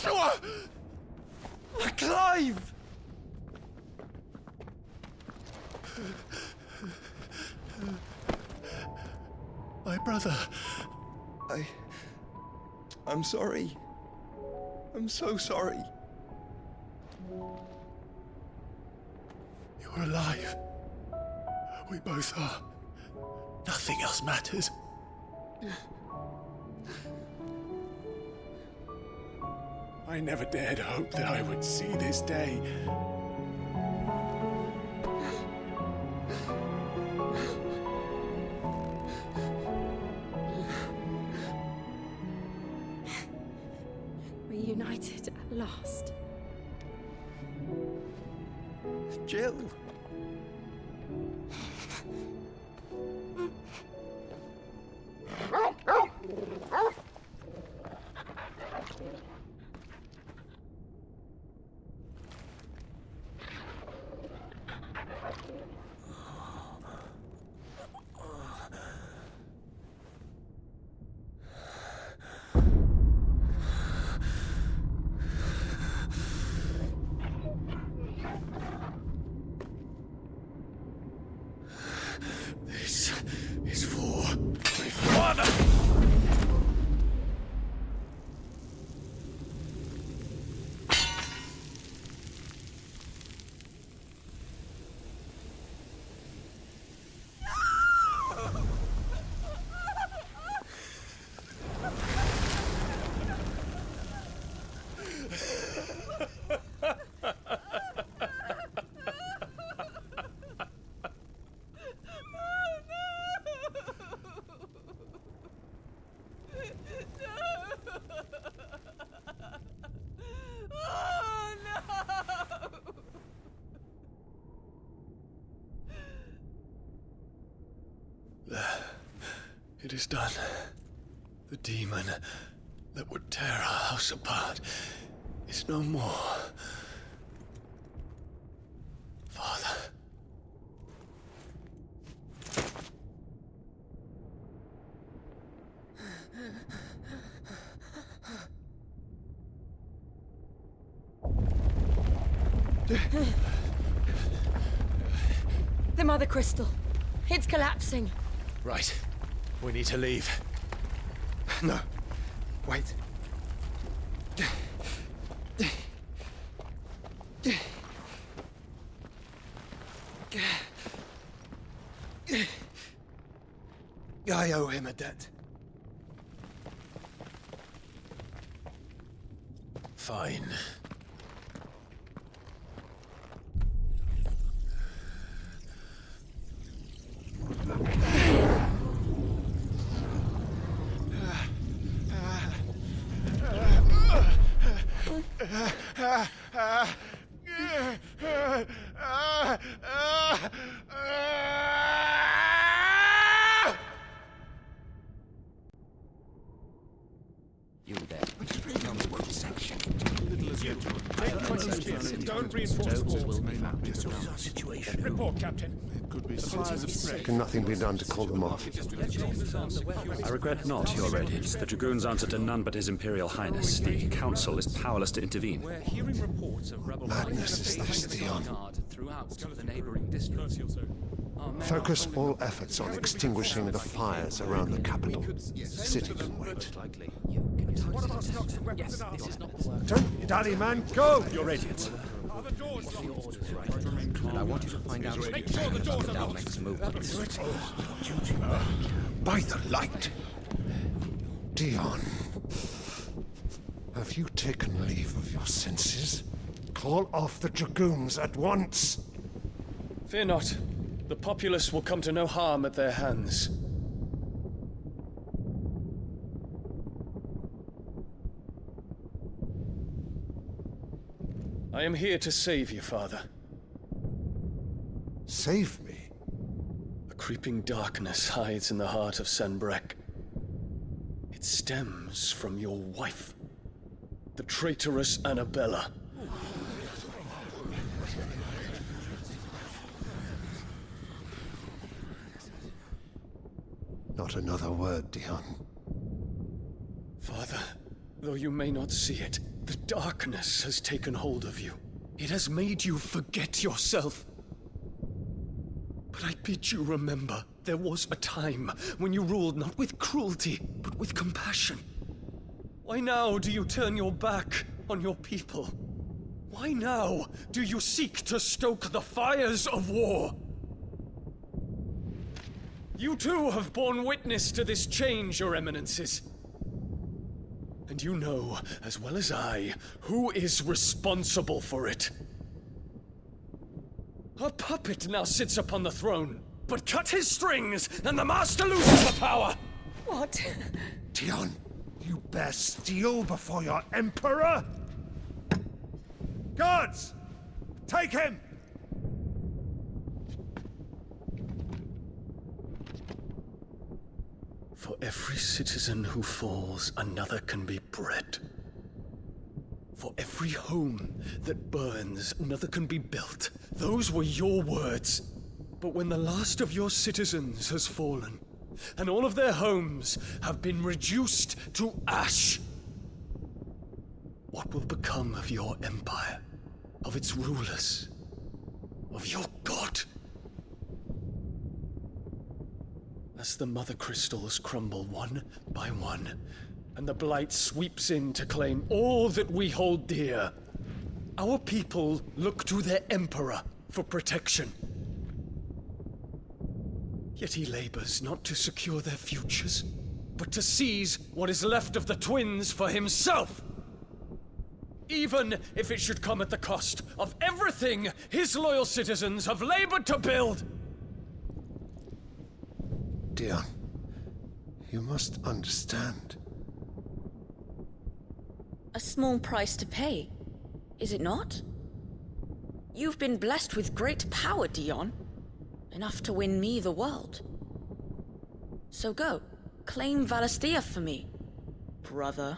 Joshua! Clive! My brother. I'm sorry. I'm so sorry. You're alive. We both are. Nothing else matters. I never dared hope that I would see this day. Reunited at last. Jill. This is for my father! It is done. The demon that would tear our house apart is no more. Father. The Mother Crystal. It's collapsing. Right. We need to leave. No. Wait. I owe him a debt. Fine. You there. Don't reinforce the walls. Situation. Report, Captain. It could be the fires of spray. Can nothing be done to call them off? I regret not, Your Radiance. The Dragoons answer to none but His Imperial Highness. The Council is powerless to intervene. We're hearing reports of rebel Madness is this, Theon. throughout the neighboring districts. Focus all efforts on extinguishing the fires around the capital. The city can wait. Don't dally, man. Go! Your Radiance. I want you to find out if Make sure the doors are our locked. next move. By the light! Dion, have you taken leave of your senses? Call off the Dragoons at once! Fear not. The populace will come to no harm at their hands. I am here to save you, Father. Save me? A creeping darkness hides in the heart of Sanbreque. It stems from your wife, the traitorous Annabella. Not another word, Dion. Father, Though you may not see it, the darkness has taken hold of you. It has made you forget yourself. But I bid you remember, there was a time when you ruled not with cruelty, but with compassion. Why now do you turn your back on your people? Why now do you seek to stoke the fires of war? You too have borne witness to this change, Your Eminences. And you know, as well as I, who is responsible for it. A puppet now sits upon the throne, but cut his strings, and the master loses the power! What? Dion, you bear steel before your emperor? Guards! Take him! For every citizen who falls, another can be bred. For every home that burns, another can be built. Those were your words. But when the last of your citizens has fallen, and all of their homes have been reduced to ash, what will become of your empire, of its rulers, of your god? As the mother crystals crumble one by one, and the blight sweeps in to claim all that we hold dear, our people look to their emperor for protection. Yet he labors not to secure their futures, but to seize what is left of the twins for himself. Even if it should come at the cost of everything his loyal citizens have labored to build. Dion, you must understand. A small price to pay, is it not? You've been blessed with great power, Dion. Enough to win me the world. So go, claim Valisthea for me, brother.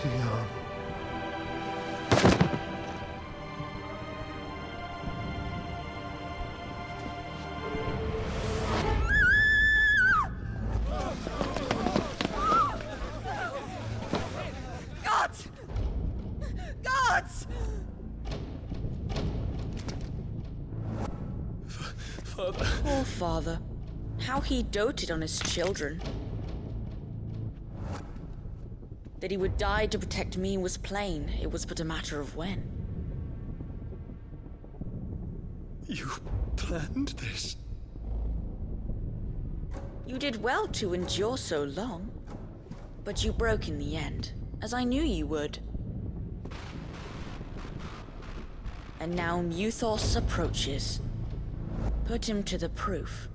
Dion. Guards! Guards! Father. Poor father. How he doted on his children. That he would die to protect me was plain. It was but a matter of when. You planned this? You did well to endure so long. But you broke in the end, as I knew you would. And now Muthos approaches. Put him to the proof.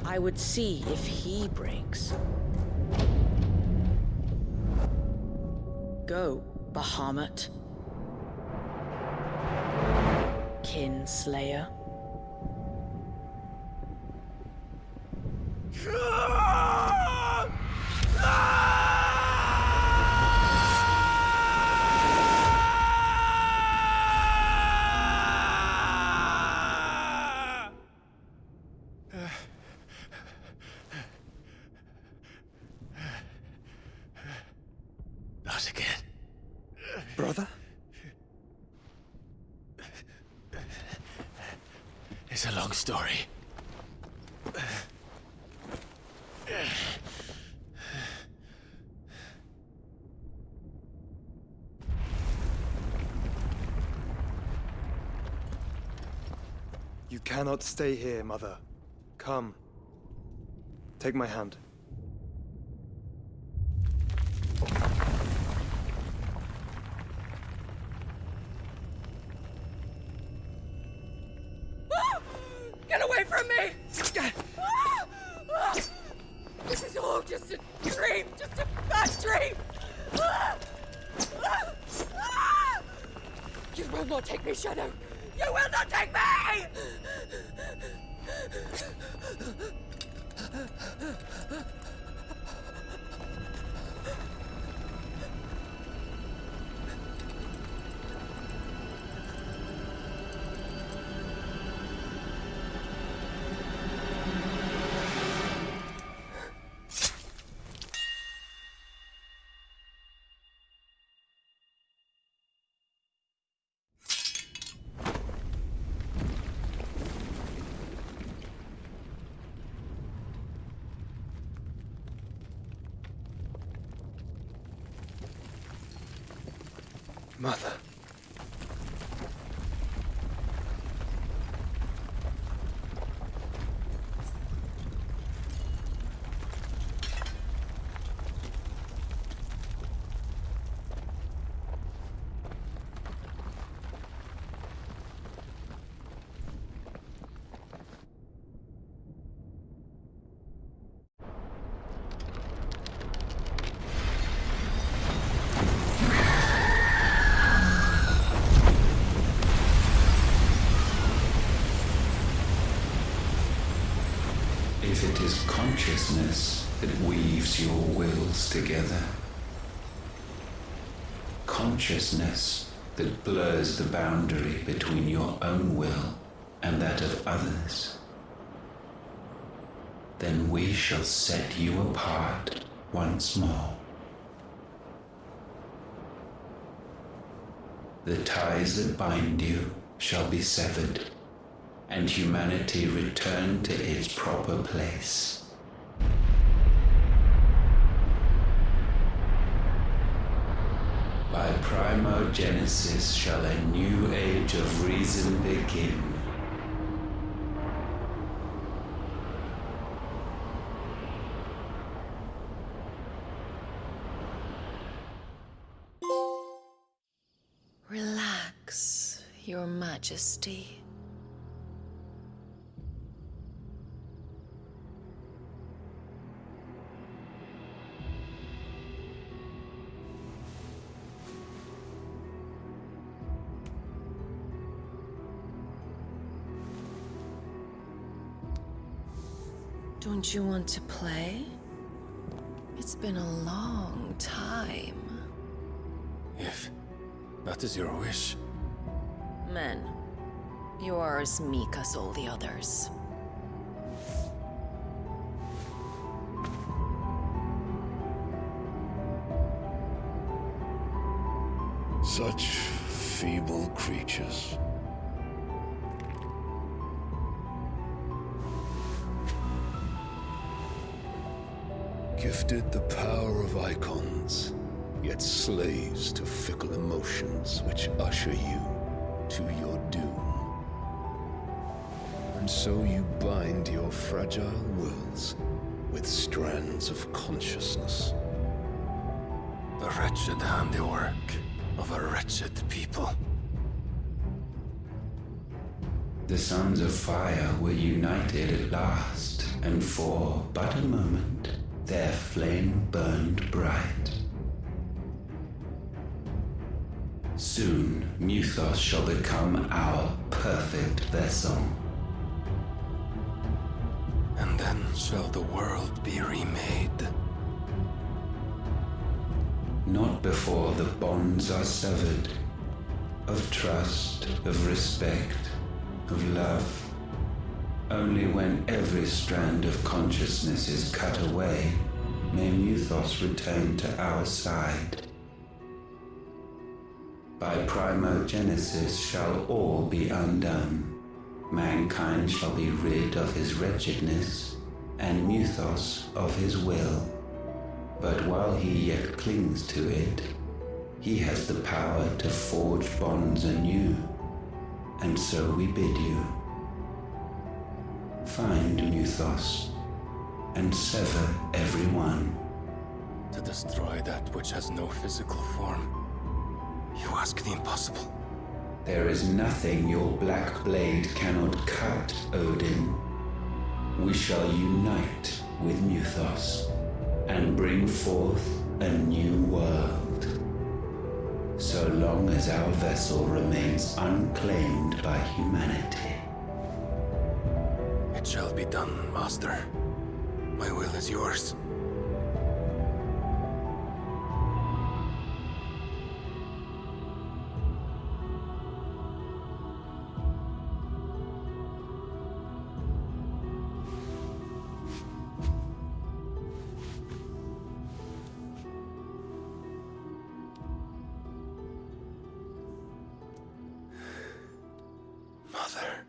I would see if he breaks. Go, Bahamut. Kinslayer. Not again. Brother? It's a long story. You cannot stay here, Mother. Come. Take my hand. Get away from me! This is all just a dream, just a bad dream! You will not take me, Shadow! You will not take me! Mother. If it is consciousness that weaves your wills together, consciousness that blurs the boundary between your own will and that of others, then we shall set you apart once more. The ties that bind you shall be severed, and humanity return to its proper place. By primogenesis shall a new age of reason begin. Relax, Your Majesty. Don't you want to play? It's been a long time. If that is your wish. Men, you are as meek as all the others. Such feeble creatures. Gifted the power of icons, yet slaves to fickle emotions which usher you to your doom. And so you bind your fragile wills with strands of consciousness. The wretched handiwork of a wretched people. The sons of fire were united at last, and for but a moment their flame burned bright. Soon Muthos shall become our perfect vessel. And then shall the world be remade. Not before the bonds are severed, of trust, of respect, of love. Only when every strand of consciousness is cut away, may Muthos return to our side. By primogenesis shall all be undone. Mankind shall be rid of his wretchedness, and Muthos of his will. But while he yet clings to it, he has the power to forge bonds anew, and so we bid you. Find Muthos, and sever everyone. To destroy that which has no physical form. You ask the impossible. There is nothing your black blade cannot cut, Odin. We shall unite with Muthos, and bring forth a new world. So long as our vessel remains unclaimed by humanity. It be done, Master. My will is yours. Mother.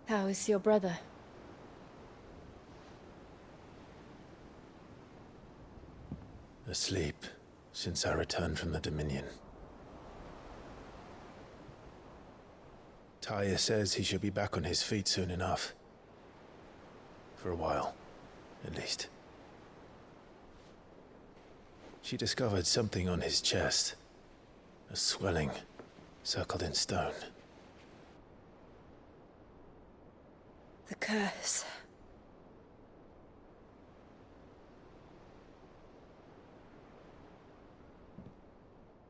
How is your brother? Asleep since I returned from the Dominion. Taya says he should be back on his feet soon enough. For a while, at least. She discovered something on his chest. A swelling, circled in stone. The curse.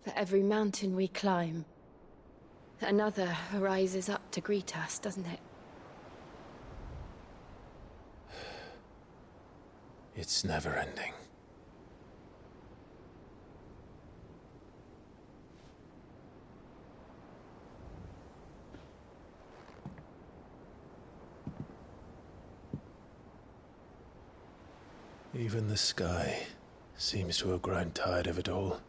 For every mountain we climb, another rises up to greet us, doesn't it? It's never ending. Even the sky seems to have grown tired of it all.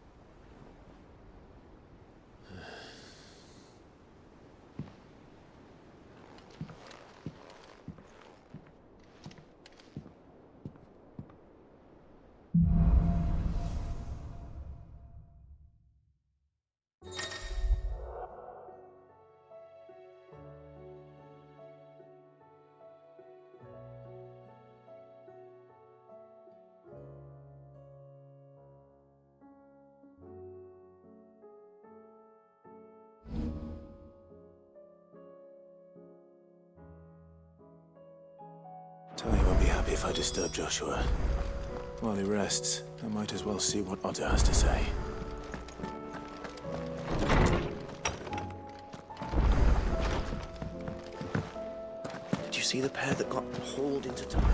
Tony won't be happy if I disturb Joshua. While he rests, I might as well see what Otter has to say. Did you see the pair that got hauled into time?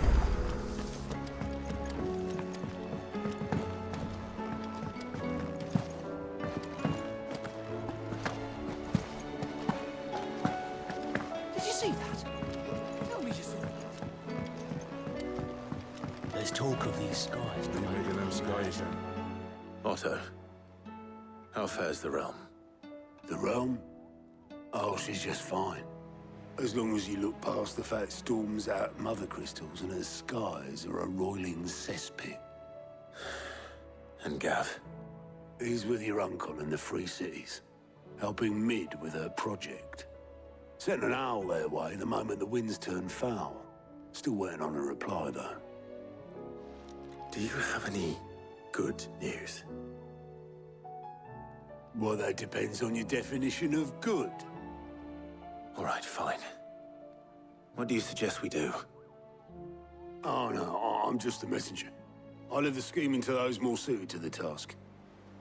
Did you see that? Tell me you saw that. There's talk of these skies. Maybe them skies. Otto, how fares the realm? The realm? Oh, she's just fine. As long as you look past the fact storms out mother crystals and her skies are a roiling cesspit. And Gav? He's with your uncle in the Free Cities, helping Mid with her project. Sent an owl their way the moment the winds turned foul. Still waiting on a reply, though. Do you have any good news? Well, that depends on your definition of good. All right, fine. What do you suggest we do? Oh, no, I'm just a messenger. I leave the scheming to those more suited to the task.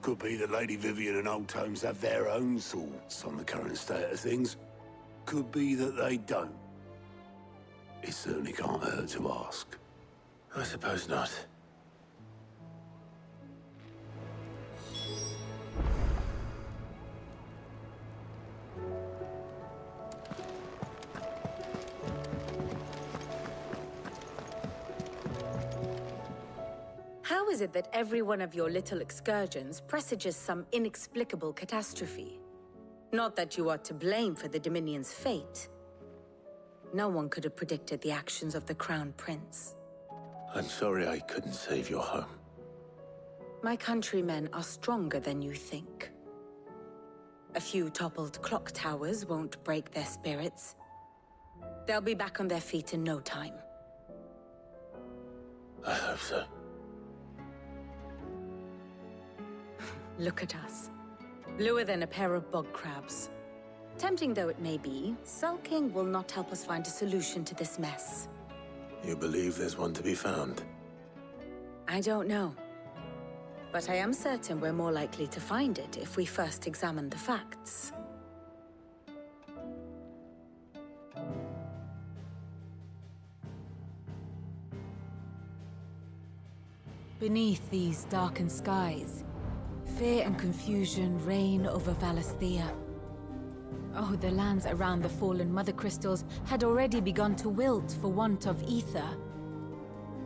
Could be that Lady Vivian and Old Tomes have their own thoughts on the current state of things. Could be that they don't. It certainly can't hurt to ask. I suppose not. How is it that every one of your little excursions presages some inexplicable catastrophe? Not that you are to blame for the Dominion's fate. No one could have predicted the actions of the Crown Prince. I'm sorry I couldn't save your home. My countrymen are stronger than you think. A few toppled clock towers won't break their spirits. They'll be back on their feet in no time. I hope so. Look at us. Bluer than a pair of bog crabs. Tempting though it may be, sulking will not help us find a solution to this mess. You believe there's one to be found? I don't know. But I am certain we're more likely to find it if we first examine the facts. Beneath these darkened skies, fear and confusion reign over Valisthea. Oh, the lands around the fallen Mother Crystals had already begun to wilt for want of ether.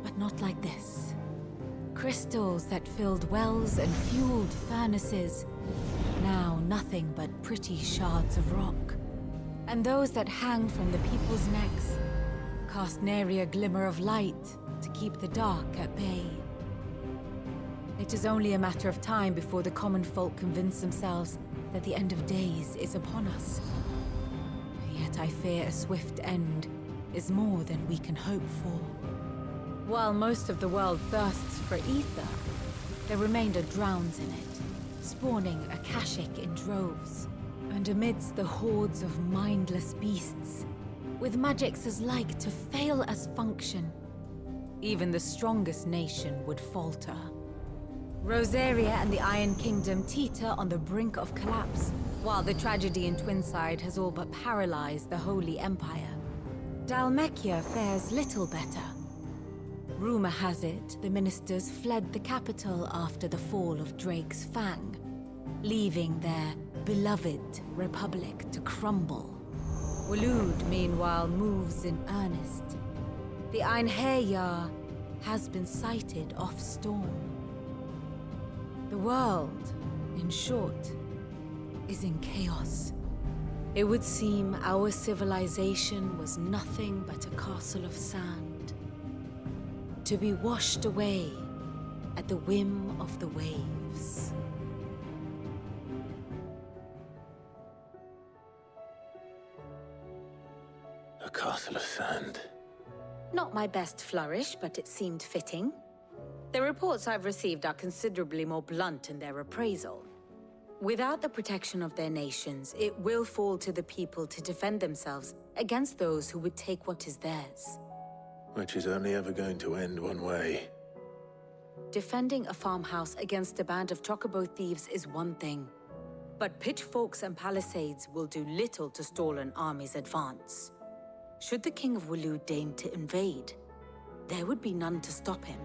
But not like this. Crystals that filled wells and fueled furnaces. Now nothing but pretty shards of rock. And those that hang from the people's necks cast nary a glimmer of light to keep the dark at bay. It is only a matter of time before the common folk convince themselves that the end of days is upon us. Yet I fear a swift end is more than we can hope for. While most of the world thirsts for ether, the remainder drowns in it, spawning Akashic in droves. And amidst the hordes of mindless beasts, with magics as like to fail as function, even the strongest nation would falter. Rosaria and the Iron Kingdom teeter on the brink of collapse, while the tragedy in Twinside has all but paralyzed the Holy Empire. Dhalmekia fares little better. Rumor has it the ministers fled the capital after the fall of Drake's Fang, leaving their beloved republic to crumble. Waloed, meanwhile, moves in earnest. The Einherjar has been sighted off Storm. The world, in short, is in chaos. It would seem our civilization was nothing but a castle of sand, to be washed away at the whim of the waves. A castle of sand. Not my best flourish, but it seemed fitting. The reports I've received are considerably more blunt in their appraisal. Without the protection of their nations, it will fall to the people to defend themselves against those who would take what is theirs. Which is only ever going to end one way. Defending a farmhouse against a band of chocobo thieves is one thing, but pitchforks and palisades will do little to stall an army's advance. Should the King of Waloed deign to invade, there would be none to stop him.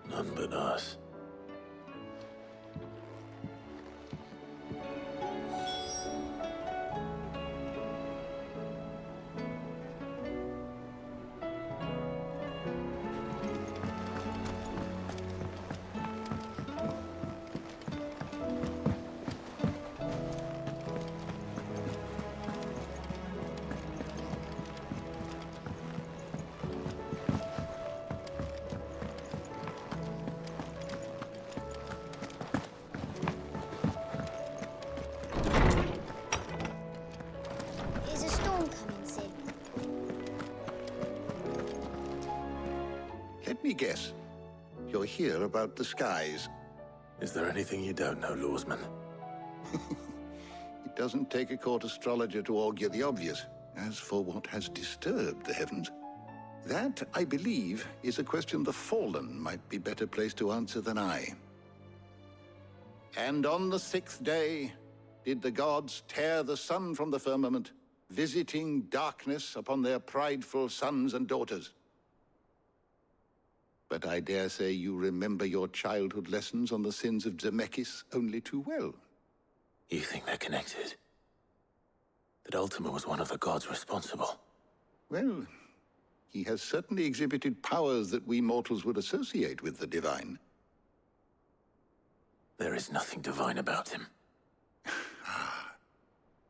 None but us. Let me guess. You're here about the skies. Is there anything you don't know, Lawsman? It doesn't take a court astrologer to augur the obvious. As for what has disturbed the heavens, that, I believe, is a question the Fallen might be better placed to answer than I. And on the 6th day did the gods tear the sun from the firmament visiting darkness upon their prideful sons and daughters. But I dare say you remember your childhood lessons on the sins of Zemeckis only too well. You think they're connected? That Ultima was one of the gods responsible? Well, he has certainly exhibited powers that we mortals would associate with the divine. There is nothing divine about him.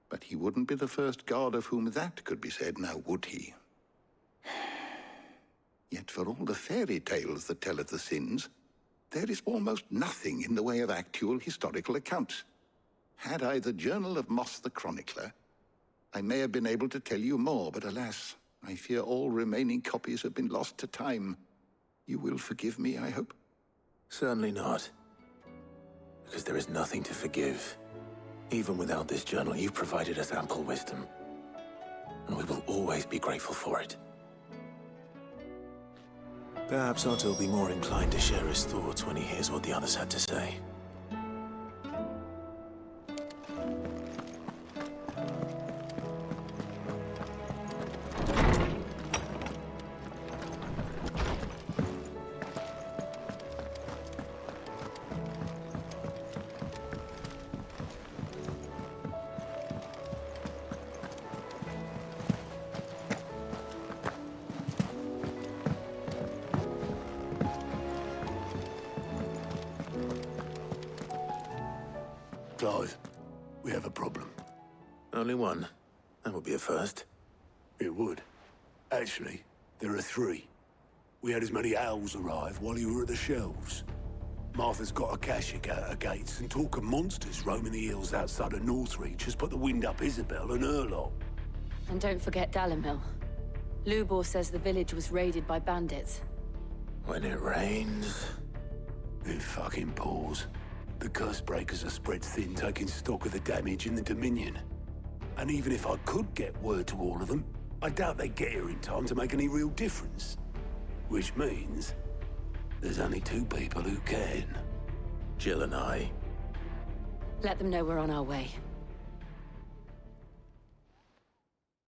But he wouldn't be the first god of whom that could be said, now would he? Yet for all the fairy tales that tell of the sins, there is almost nothing in the way of actual historical accounts. Had I the Journal of Moss the Chronicler, I may have been able to tell you more, but alas, I fear all remaining copies have been lost to time. You will forgive me, I hope? Certainly not. Because there is nothing to forgive. Even without this journal, you've provided us ample wisdom. And we will always be grateful for it. Perhaps Otto will be more inclined to share his thoughts when he hears what the others had to say. Clive, we have a problem. Only one. That would be a first. It would. Actually, there are three. We had as many owls arrive while you were at the shelves. Martha's got a Akashic out her gates, and talk of monsters roaming the hills outside of Northreach has put the wind up Isabel and her lot. And don't forget Dalimil. Lubor says the village was raided by bandits. When it rains... It fucking pours. The curse breakers are spread thin, taking stock of the damage in the Dominion. And even if I could get word to all of them, I doubt they'd get here in time to make any real difference. Which means there's only two people who can. Jill and I. Let them know we're on our way.